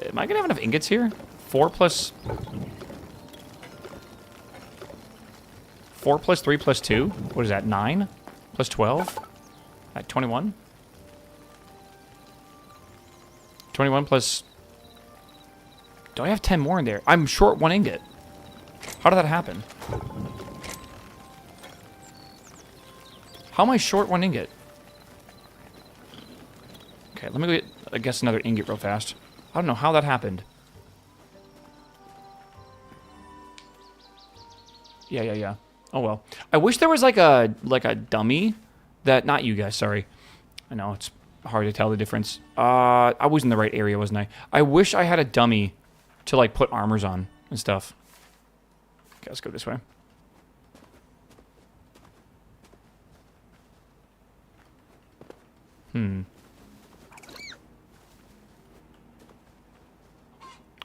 Am I gonna have enough ingots here? 4 plus 3 plus 2? What is that, 9? Plus 12? At 21? 21 plus... Do I have 10 more in there? I'm short 1 ingot. How did that happen? How am I short 1 ingot? Okay, let me go get, I guess, another ingot real fast. I don't know how that happened. Yeah. Oh well. I wish there was like a dummy that, not you guys, sorry. I know it's hard to tell the difference. I was in the right area, wasn't I? I wish I had a dummy to like put armors on and stuff. Okay, let's go this way.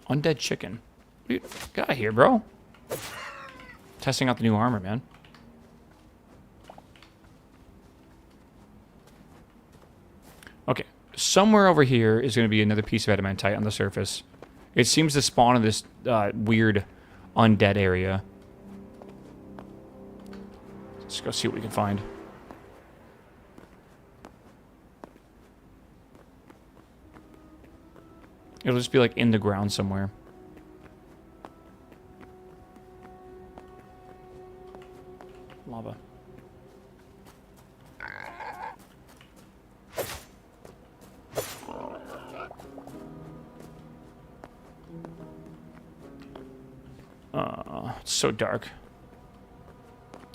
Undead chicken. Dude, get out of here, bro. Testing out the new armor, man. Okay, somewhere over here is going to be another piece of adamantite on the surface. It seems to spawn in this weird undead area. Let's go see what we can find. It'll just be like in the ground somewhere. Lava. It's so dark.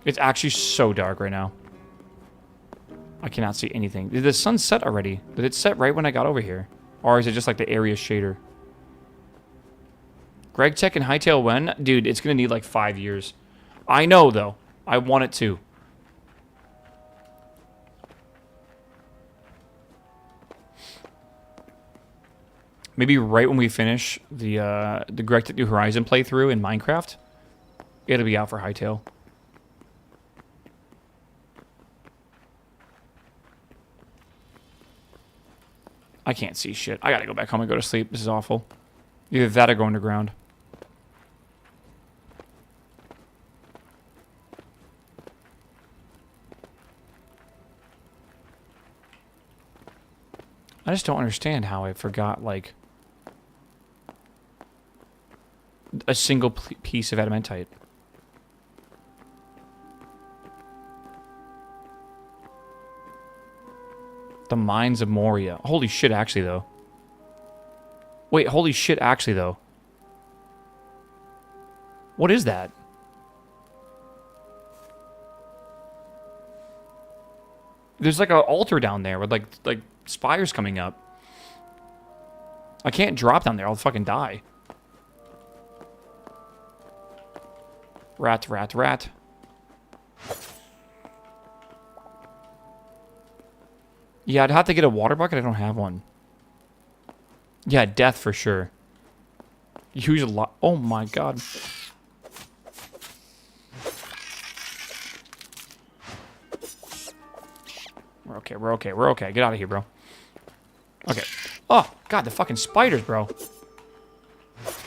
It's actually so dark right now. I cannot see anything. Did the sun set already? Did it set right when I got over here? Or is it just like the area shader? Greg Tech and Hytale when? Dude, it's going to need like 5 years. I know, though. I want it to. Maybe right when we finish the Greg Tech New Horizon playthrough in Minecraft, it'll be out for Hytale. I can't see shit. I gotta go back home and go to sleep. This is awful. Either that or go underground. I just don't understand how I forgot, like, a single piece of adamantite. The Mines of Moria. Holy shit, actually, though. Wait, holy shit, actually, though. What is that? There's like an altar down there with like spires coming up. I can't drop down there. I'll fucking die. Rat, rat, rat. Yeah, I'd have to get a water bucket. I don't have one. Yeah, death for sure. Use a lot. Oh my god. We're okay, we're okay, we're okay. Get out of here, bro. Okay. Oh, god, the fucking spiders, bro.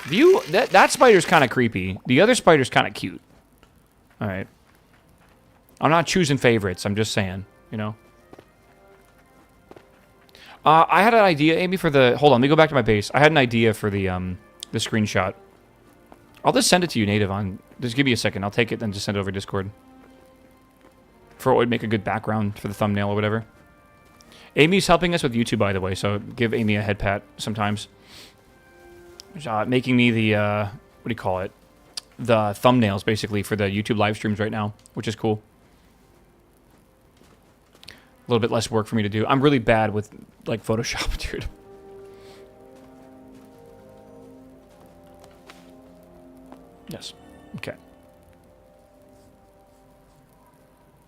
That spider's kind of creepy. The other spider's kind of cute. Alright. I'm not choosing favorites, I'm just saying, you know. I had an idea, Amy, for the... Hold on, let me go back to my base. I had an idea for the screenshot. I'll just send it to you native on... Just give me a second. I'll take it and just send it over Discord. For what would make a good background for the thumbnail or whatever. Amy's helping us with YouTube, by the way, so give Amy a head pat sometimes. Making me the... what do you call it? The thumbnails, basically, for the YouTube live streams right now, which is cool. A little bit less work for me to do. I'm really bad with, like, Photoshop, dude. Yes. Okay.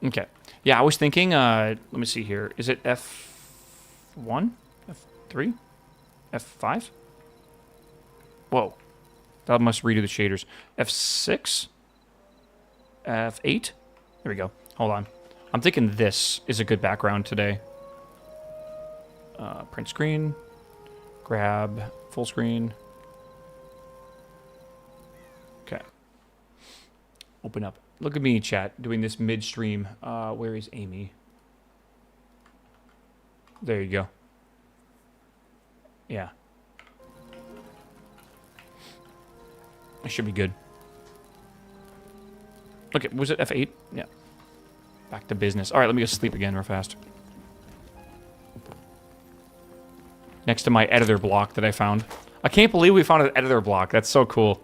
Okay. Yeah, I was thinking, let me see here. Is it F1? F3? F5? Whoa. That must redo the shaders. F6? F8? There we go. Hold on. I'm thinking this is a good background today. Print screen. Grab full screen. Okay. Open up. Look at me, chat, doing this midstream. Where is Amy? There you go. Yeah. It should be good. Okay, was it F8? Yeah. Back to business. All right, let me go sleep again real fast. Next to my editor block that I found. I can't believe we found an editor block. That's so cool.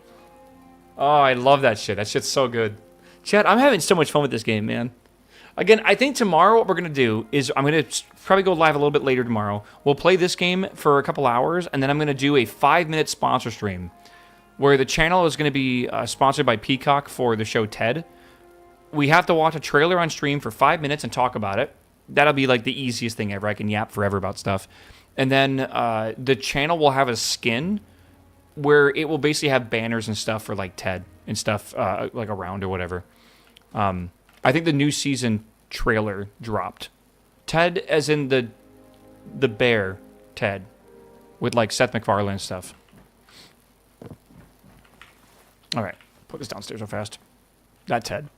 Oh, I love that shit. That shit's so good. Chat, I'm having so much fun with this game, man. Again, I think tomorrow what we're going to do is I'm going to probably go live a little bit later tomorrow. We'll play this game for a couple hours, and then I'm going to do a 5-minute sponsor stream where the channel is going to be sponsored by Peacock for the show Ted. We have to watch a trailer on stream for 5 minutes and talk about it. That'll be like the easiest thing ever. I can yap forever about stuff. And then the channel will have a skin where it will basically have banners and stuff for like Ted and stuff like around or whatever. I think the new season trailer dropped. Ted as in the bear Ted with like Seth MacFarlane and stuff. All right, put this downstairs real fast. That Ted.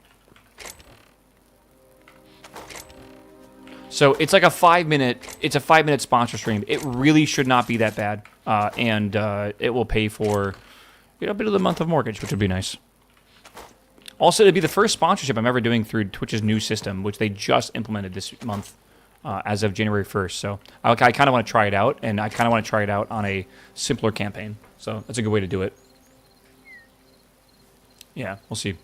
So it's like a 5-minute sponsor stream. It really should not be that bad, and it will pay for a bit of the month of mortgage, which would be nice. Also, it'd be the first sponsorship I'm ever doing through Twitch's new system, which they just implemented this month as of January 1st. So I kind of want to try it out, and I kind of want to try it out on a simpler campaign. So that's a good way to do it. Yeah, we'll see.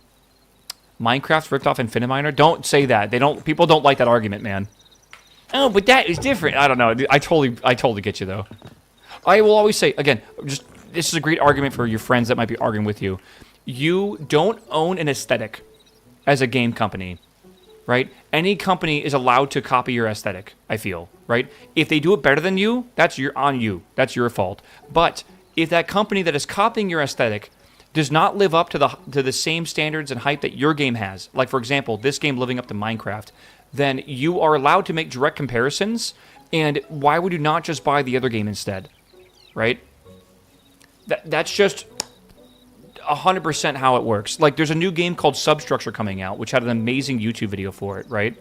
Minecraft ripped off Infiniminer? Don't say that. People don't like that argument, man. Oh, but that is different. I don't know. I totally get you though. I will always say again, this is a great argument for your friends that might be arguing with you. You don't own an aesthetic as a game company, right? Any company is allowed to copy your aesthetic, I feel, right? If they do it better than you, that's on you. That's your fault. But if that company that is copying your aesthetic does not live up to the same standards and hype that your game has, like for example, this game living up to Minecraft, then you are allowed to make direct comparisons, and why would you not just buy the other game instead, right? That's just 100% how it works. Like, there's a new game called Substructure coming out, which had an amazing YouTube video for it, right?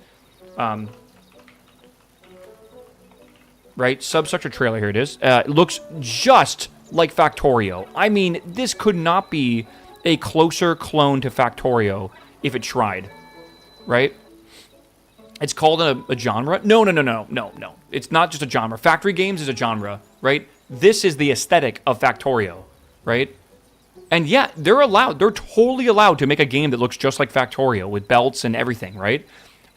Right? Substructure trailer, here it is. It looks just like Factorio. I mean, this could not be a closer clone to Factorio if it tried, right? It's called a genre. No. It's not just a genre. Factory games is a genre, right? This is the aesthetic of Factorio, right? And yeah, they're totally allowed to make a game that looks just like Factorio with belts and everything, right?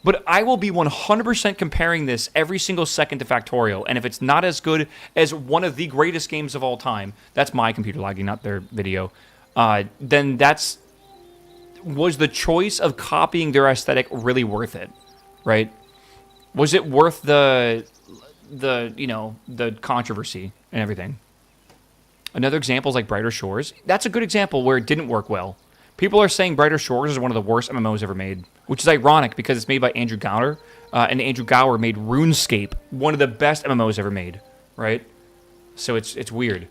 But I will be 100% comparing this every single second to Factorio, and if it's not as good as one of the greatest games of all time, that's my computer lagging, not their video, then was the choice of copying their aesthetic really worth it, right? Was it worth the the controversy and everything. Another example is like Brighter Shores. That's a good example where it didn't work well. People are saying Brighter Shores is one of the worst MMOs ever made, which is ironic because it's made by Andrew Gower, and Andrew Gower made RuneScape, one of the best MMOs ever made, right? So it's weird.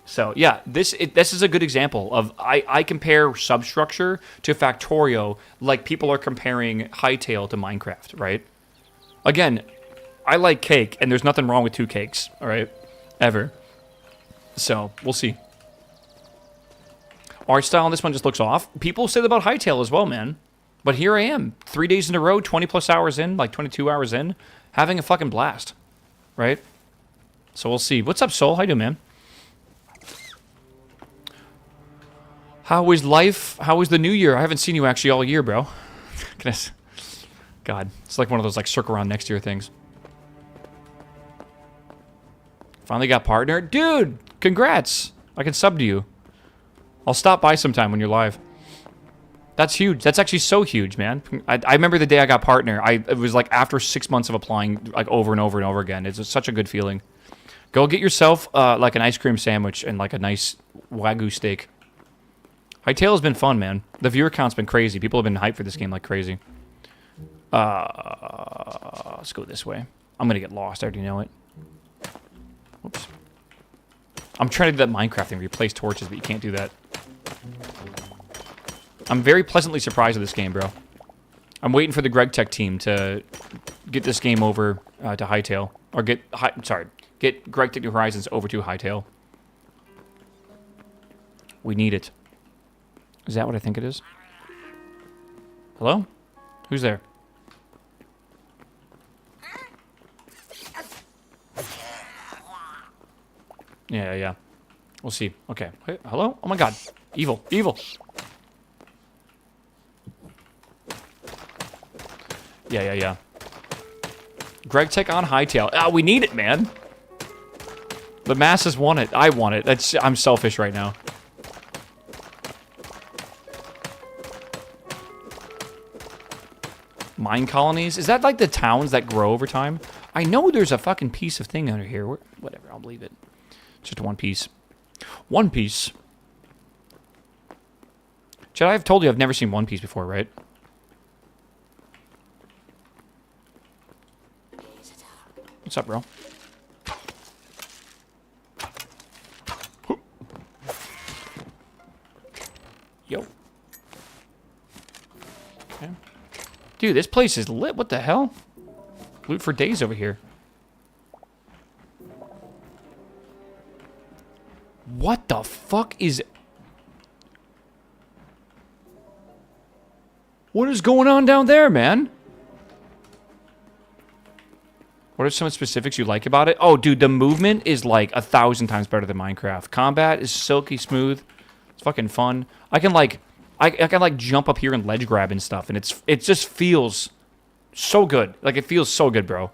So yeah, this is a good example of I compare substructure to Factorio like people are comparing Hytale to Minecraft, right? Again, I like cake, and there's nothing wrong with two cakes, all right, ever. So we'll see. Art style on this one just looks off. People say that about Hytale as well, man. But here I am, 3 days in a row, 20 plus hours in, like 22 hours in, having a fucking blast, right? So we'll see. What's up, Soul? How you doing, man? How is life? How is the new year? I haven't seen you actually all year, bro. God, it's like one of those like circle around next year things. Finally got partner. Dude, congrats. I can sub to you. I'll stop by sometime when you're live. That's huge. That's actually so huge, man. I remember the day I got partner. It was like after 6 months of applying like over and over and over again. It's such a good feeling. Go get yourself like an ice cream sandwich and like a nice Wagyu steak. Hytale has been fun, man. The viewer count's been crazy. People have been hyped for this game like crazy. Let's go this way. I'm gonna get lost. I already know it. Whoops. I'm trying to do that Minecraft thing where you place torches, but you can't do that. I'm very pleasantly surprised with this game, bro. I'm waiting for the Greg Tech team to get this game over to Hytale. Or get Greg Tech New Horizons over to Hytale. We need it. Is that what I think it is? Hello? Who's there? Yeah. We'll see. Okay. Hey, hello? Oh my god. Evil. Evil. Yeah. Greg Tech on Hytale. Ah, we need it, man. The masses want it. I want it. I'm selfish right now. Mine colonies? Is that like the towns that grow over time? I know there's a fucking piece of thing under here. Whatever, I'll believe it. Just one piece. One Piece. Chad, I've told you I've never seen One Piece before, right? What's up, bro? Yo. Okay. Dude, this place is lit. What the hell? Loot for days over here. What the fuck is... What is going on down there, man? What are some specifics you like about it? Oh, dude, the movement is like 1,000 times better than Minecraft. Combat is silky smooth. It's fucking fun. I can like jump up here and ledge grab and stuff, and it just feels so good. Like it feels so good, bro.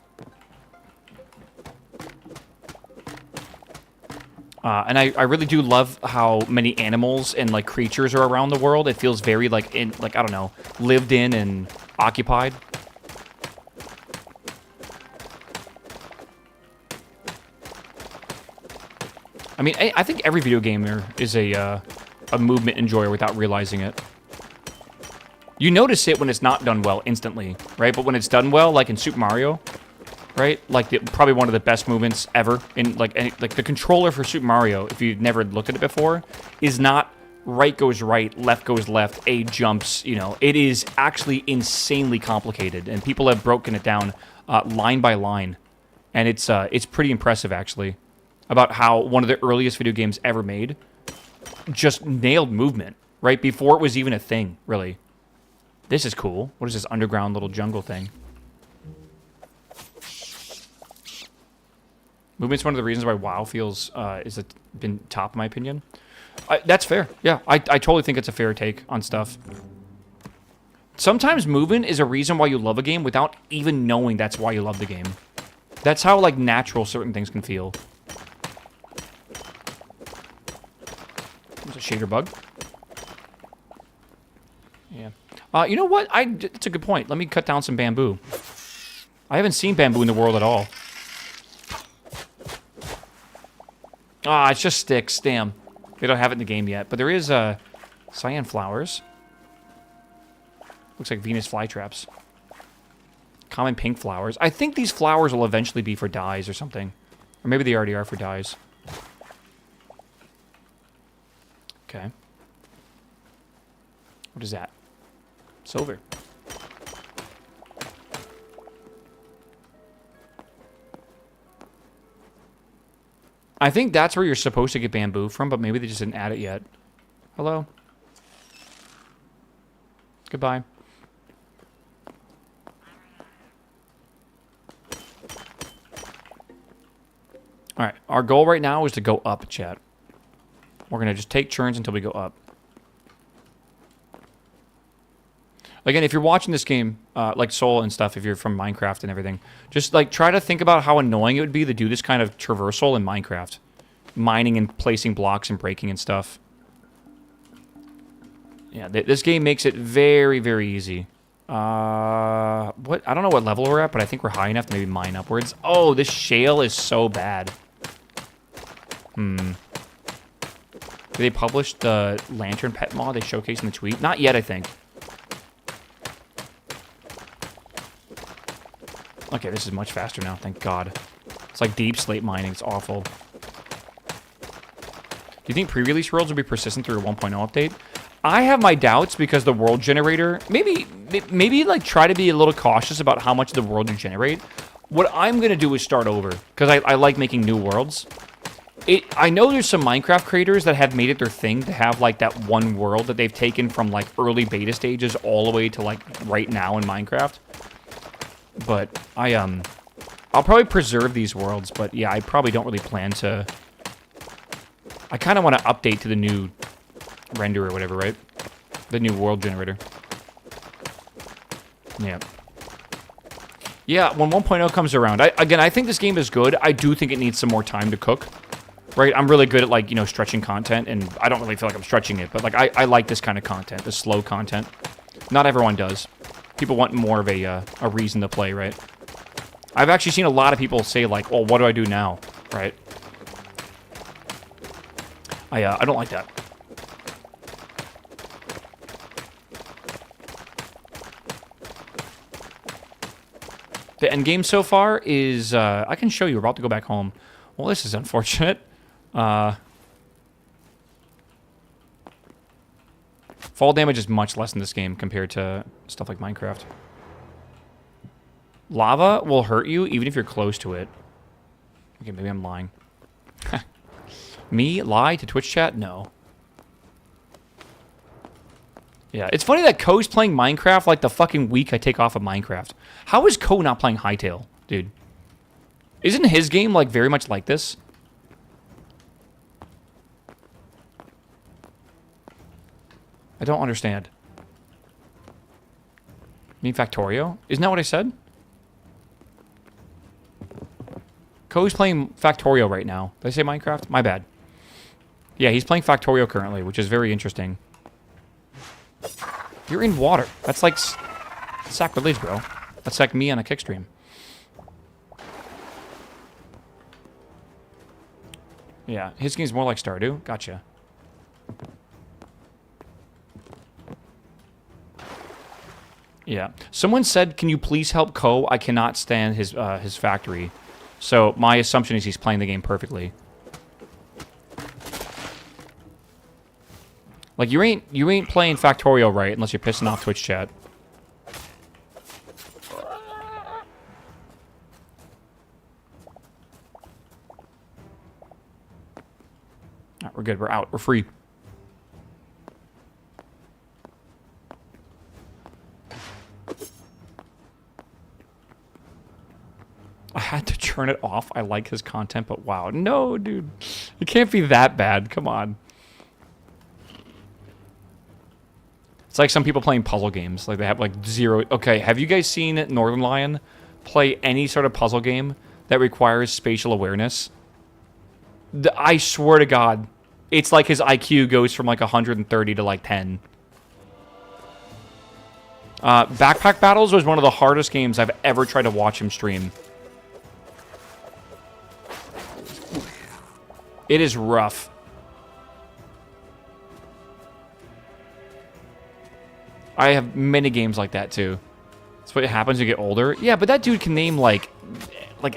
And I really do love how many animals and like creatures are around the world. It feels very like I don't know, lived in and occupied. I mean, I think every video gamer is a movement enjoyer without realizing it. You notice it when it's not done well instantly, right? But when it's done well, like in Super Mario, right? Like probably one of the best movements ever in like the controller for Super Mario. If you've never looked at it before, is not right goes right, left goes left, A jumps. You know, it is actually insanely complicated, and people have broken it down line by line, and it's pretty impressive actually. About how one of the earliest video games ever made just nailed movement, right? Before it was even a thing, really. This is cool. What is this underground little jungle thing? Movement's one of the reasons why WoW feels been top, in my opinion. That's fair. Yeah, I totally think it's a fair take on stuff. Sometimes movement is a reason why you love a game without even knowing that's why you love the game. That's how, like, natural certain things can feel. There's a shader bug. Yeah. You know what? It's a good point. Let me cut down some bamboo. I haven't seen bamboo in the world at all. Ah, it's just sticks. Damn. They don't have it in the game yet. But there is cyan flowers. Looks like Venus flytraps. Common pink flowers. I think these flowers will eventually be for dyes or something. Or maybe they already are for dyes. Okay. What is that? Silver. I think that's where you're supposed to get bamboo from, but maybe they just didn't add it yet. Hello? Goodbye. Alright, our goal right now is to go up, chat. We're going to just take turns until we go up. Again, if you're watching this game, like Soul and stuff, if you're from Minecraft and everything, just like try to think about how annoying it would be to do this kind of traversal in Minecraft. Mining and placing blocks and breaking and stuff. Yeah, this game makes it very, very easy. What? I don't know what level we're at, but I think we're high enough to maybe mine upwards. Oh, this shale is so bad. Did they publish the lantern pet mod they showcased in the tweet? Not yet, I think. Okay, this is much faster now, thank God. It's like deep slate mining, it's awful. Do you think pre-release worlds will be persistent through a 1.0 update? I have my doubts because the world generator... Maybe like try to be a little cautious about how much of the world you generate. What I'm going to do is start over, because I like making new worlds. I know there's some Minecraft creators that have made it their thing to have like that one world that they've taken from like early beta stages all the way to like right now in Minecraft. But I'll probably preserve these worlds, but yeah, I probably don't really plan to... I kind of want to update to the new render or whatever, right? The new world generator. Yeah. Yeah, when 1.0 comes around, again, I think this game is good. I do think it needs some more time to cook, right? I'm really good at, like, you know, stretching content, and I don't really feel like I'm stretching it, but, like, I like this kind of content, the slow content. Not everyone does. People want more of a reason to play, right? I've actually seen a lot of people say, like, well, what do I do now, right? I don't like that. The end game so far is, I can show you, we're about to go back home. Well, this is unfortunate. Fall damage is much less in this game compared to stuff like Minecraft. Lava will hurt you even if you're close to it. Okay, maybe I'm lying. Me lie to Twitch chat? No. Yeah, it's funny that Ko's playing Minecraft like the fucking week I take off of Minecraft. How is Ko not playing Hytale, dude? Isn't his game like very much like this? I don't understand. You mean Factorio? Isn't that what I said? Ko's playing Factorio right now. Did I say Minecraft? My bad. Yeah, he's playing Factorio currently, which is very interesting. You're in water. That's like sacrilege, bro. That's like me on a kick stream. Yeah, his game's more like Stardew. Gotcha. Yeah. Someone said, can you please help Ko? I cannot stand his factory. So my assumption is he's playing the game perfectly. Like, you ain't playing Factorio right unless you're pissing off Twitch chat. Alright, we're good. We're out. We're free. I had to turn it off. I like his content, but wow. No, dude. It can't be that bad. Come on. It's like some people playing puzzle games. Like, they have, like, zero... Okay, have you guys seen Northern Lion play any sort of puzzle game that requires spatial awareness? I swear to God, it's like his IQ goes from, like, 130 to, like, 10. Backpack Battles was one of the hardest games I've ever tried to watch him stream. It is rough. I have many games like that too. That's what happens when you get older. Yeah, but that dude can name like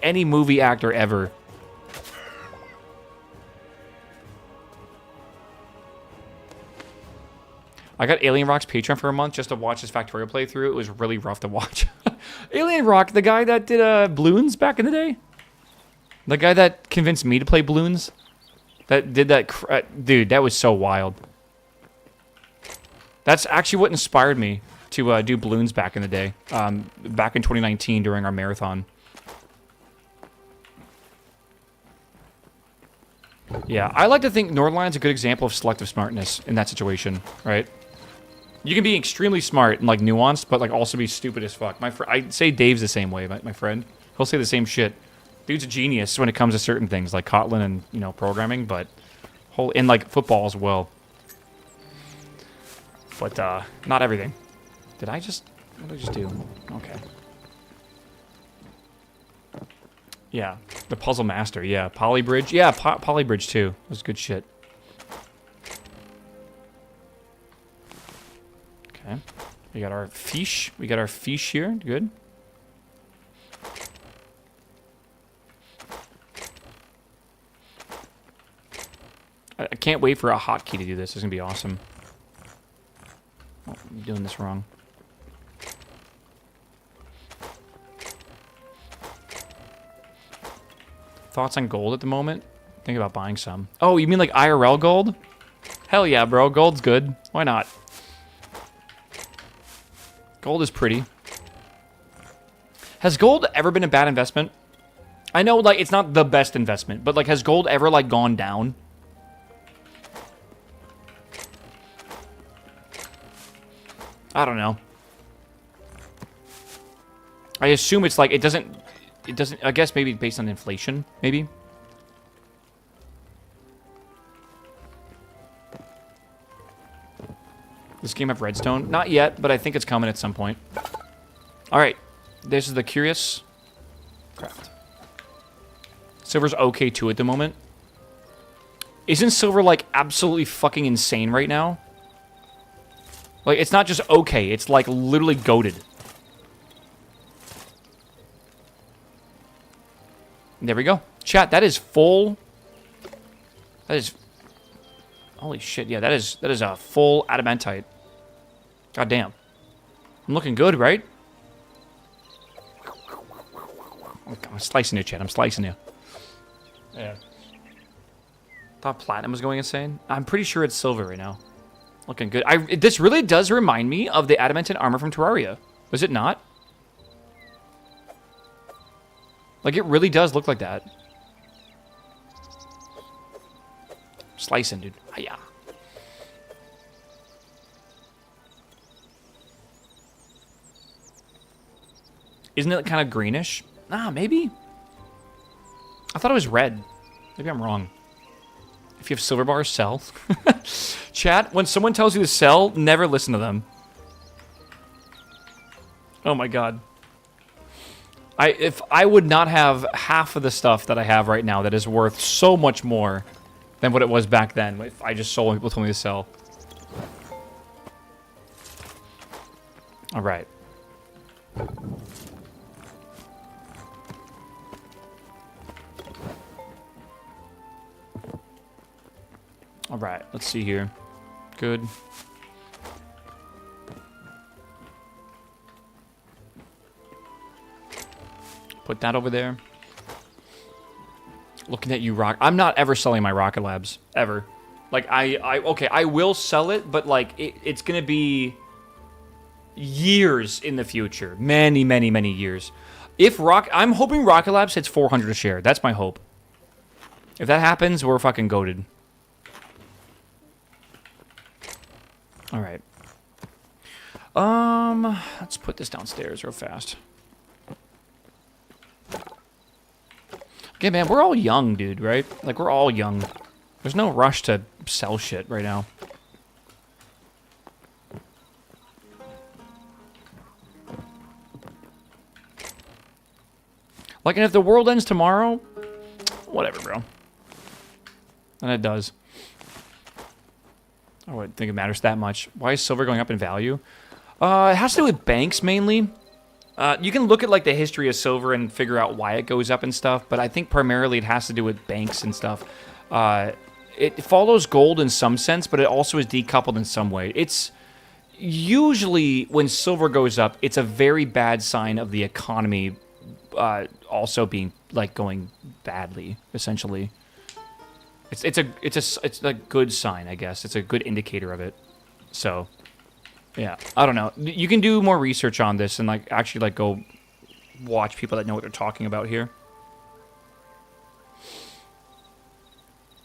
any movie actor ever. I got Alien Rock's Patreon for a month just to watch his Factorio playthrough. It was really rough to watch. Alien Rock, the guy that did Balloons back in the day? The guy that convinced me to play Balloons? That did that... dude, that was so wild. That's actually what inspired me to do Balloons back in the day. Back in 2019 during our marathon. Yeah, I like to think Nordline's a good example of selective smartness in that situation, right? You can be extremely smart and, like, nuanced, but, like, also be stupid as fuck. I'd say Dave's the same way, my friend. He'll say the same shit. Dude's a genius when it comes to certain things, like Kotlin and, you know, programming, but... in, like, football as well. But, not everything. What did I just do? Okay. Yeah, the Puzzle Master, yeah. Polybridge, yeah, Polybridge, too. That was good shit. Okay. We got our fish. We got our fish here. Good. I can't wait for a hotkey to do this. This is going to be awesome. Oh, I'm doing this wrong. Thoughts on gold at the moment? Think about buying some. Oh, you mean like IRL gold? Hell yeah, bro. Gold's good. Why not? Gold is pretty. Has gold ever been a bad investment? I know, like, it's not the best investment, but, like, has gold ever, like, gone down? I don't know. I assume it's, like, it doesn't, I guess maybe based on inflation, maybe? This game have redstone? Not yet, but I think it's coming at some point. Alright. This is the Curious Craft. Silver's okay too at the moment. Isn't silver, like, absolutely fucking insane right now? Like, it's not just okay, it's, like, literally goated. There we go. Chat, that is full... That is... Holy shit, yeah, that is a full adamantite. God damn. I'm looking good, right? I'm slicing you, chat. I'm slicing you. Yeah. Thought platinum was going insane. I'm pretty sure it's silver right now. Looking good. This really does remind me of the adamantine armor from Terraria. Was it not? Like, it really does look like that. Slicing, dude. Hiya. Isn't it kind of greenish? Ah, maybe. I thought it was red. Maybe I'm wrong. If you have silver bars, sell. Chat, when someone tells you to sell, never listen to them. Oh my god. If I would not have half of the stuff that I have right now that is worth so much more than what it was back then if I just sold when people told me to sell. Alright. Alright, let's see here. Good. Put that over there. Looking at you, Rock. I'm not ever selling my Rocket Labs. Ever. Like, okay, I will sell it, but, like, it's gonna be years in the future. Many, many, many years. I'm hoping Rocket Labs hits 400 a share. That's my hope. If that happens, we're fucking goated. Alright. Let's put this downstairs real fast. Okay, man, we're all young, dude, right? Like, we're all young. There's no rush to sell shit right now. Like, and if the world ends tomorrow, whatever, bro. And it does. I wouldn't think it matters that much. Why is silver going up in value? It has to do with banks, mainly. You can look at, like, the history of silver and figure out why it goes up and stuff, but I think primarily it has to do with banks and stuff. It follows gold in some sense, but it also is decoupled in some way. It's usually, when silver goes up, it's a very bad sign of the economy also being, like, going badly, essentially. It's a good sign, I guess. It's a good indicator of it. So, yeah, I don't know. You can do more research on this and, like, actually, like, go watch people that know what they're talking about here.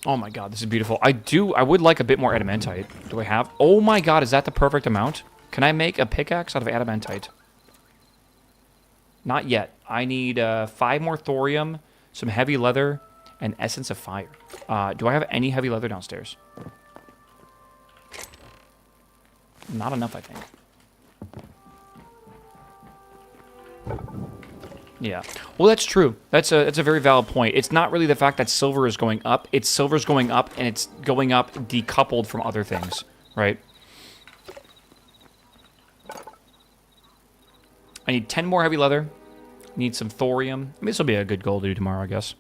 Oh my god, this is beautiful. I would like a bit more adamantite. Do I have? Oh my god, is that the perfect amount? Can I make a pickaxe out of adamantite? Not yet. I need 5 more thorium, some heavy leather, and essence of fire. Do I have any heavy leather downstairs? Not enough, I think. Yeah. Well, that's true. That's a very valid point. It's not really the fact that silver is going up. It's silver's going up, and it's going up decoupled from other things, right? I need 10 more heavy leather. Need some thorium. I mean, this will be a good goal to do tomorrow, I guess.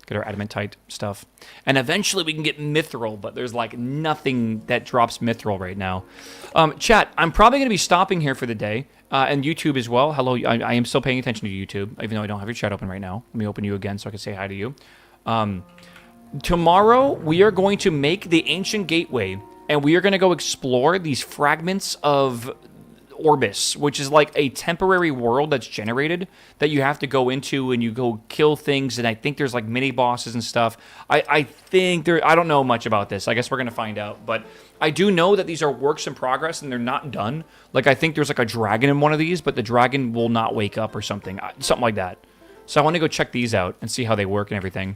Get our adamantite stuff. And eventually we can get mithril, but there's, like, nothing that drops mithril right now. Chat, I'm probably going to be stopping here for the day. And YouTube as well. Hello, I am still paying attention to YouTube, even though I don't have your chat open right now. Let me open you again so I can say hi to you. Tomorrow, we are going to make the ancient gateway, and we are going to go explore these fragments of Orbis, which is like a temporary world that's generated that you have to go into, and you go kill things, and I think there's like mini bosses and stuff. I think I don't know much about this. I guess we're going to find out, but I do know that these are works in progress and they're not done. Like, I think there's like a dragon in one of these, but the dragon will not wake up or something like that. So I want to go check these out and see how they work and everything.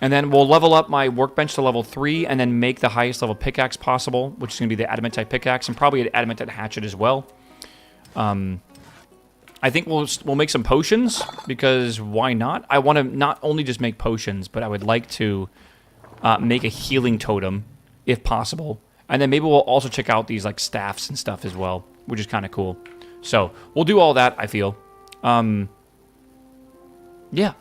And then we'll level up my workbench to level 3 and then make the highest level pickaxe possible, which is going to be the adamantite pickaxe and probably an adamantite hatchet as well. I think we'll make some potions, because why not? I want to not only just make potions, but I would like to make a healing totem, if possible. And then maybe we'll also check out these like staffs and stuff as well, which is kind of cool. So we'll do all that, I feel. Yeah.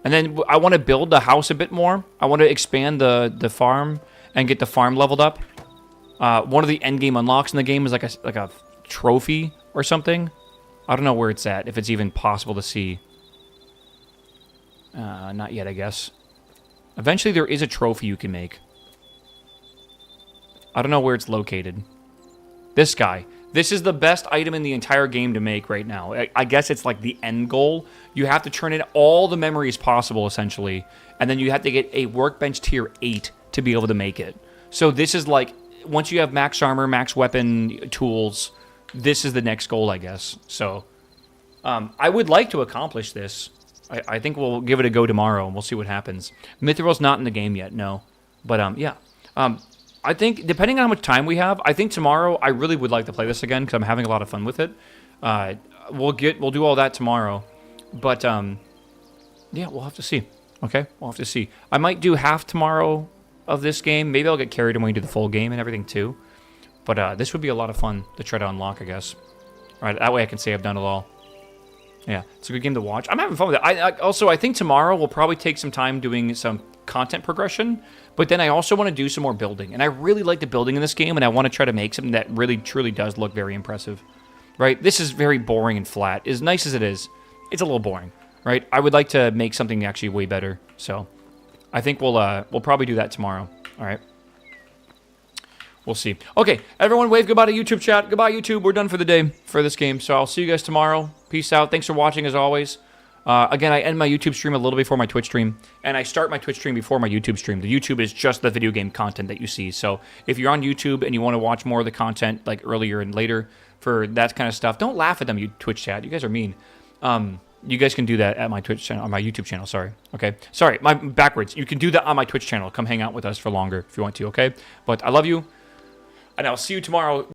And then I want to build the house a bit more. I want to expand the farm and get the farm leveled up. One of the end game unlocks in the game is like a trophy or something. I don't know where it's at, if it's even possible to see. Not yet, I guess. Eventually there is a trophy you can make. I don't know where it's located. This guy. This is the best item in the entire game to make right now. I guess it's like the end goal. You have to turn in all the memories possible, essentially. And then you have to get a workbench tier 8 to be able to make it. So this is like, once you have max armor, max weapon, tools, this is the next goal, I guess. So, I would like to accomplish this. I think we'll give it a go tomorrow, and we'll see what happens. Mithril's not in the game yet, no. But, yeah. I think, depending on how much time we have, I think tomorrow I really would like to play this again, because I'm having a lot of fun with it. We'll do all that tomorrow. But, yeah, we'll have to see. Okay? We'll have to see. I might do half tomorrow of this game. Maybe I'll get carried away and do the full game and everything, too. But this would be a lot of fun to try to unlock, I guess. All right, that way I can say I've done it all. Yeah, it's a good game to watch. I'm having fun with it. I think tomorrow we'll probably take some time doing some content progression, but then I also want to do some more building. And I really like the building in this game, and I want to try to make something that really, truly does look very impressive. Right? This is very boring and flat. As nice as it is, it's a little boring. Right? I would like to make something actually way better. So, I think we'll probably do that tomorrow. All right? We'll see. Okay, everyone wave goodbye to YouTube chat. Goodbye, YouTube. We're done for the day for this game. So I'll see you guys tomorrow. Peace out. Thanks for watching, as always. Again, I end my YouTube stream a little before my Twitch stream, and I start my Twitch stream before my YouTube stream. The YouTube is just the video game content that you see. So if you're on YouTube and you want to watch more of the content, like earlier and later for that kind of stuff, don't laugh at them, you Twitch chat. You guys are mean. You guys can do that at my Twitch channel, on my YouTube channel, sorry. Okay? Sorry, backwards. You can do that on my Twitch channel. Come hang out with us for longer if you want to, okay? But I love you. And I'll see you tomorrow.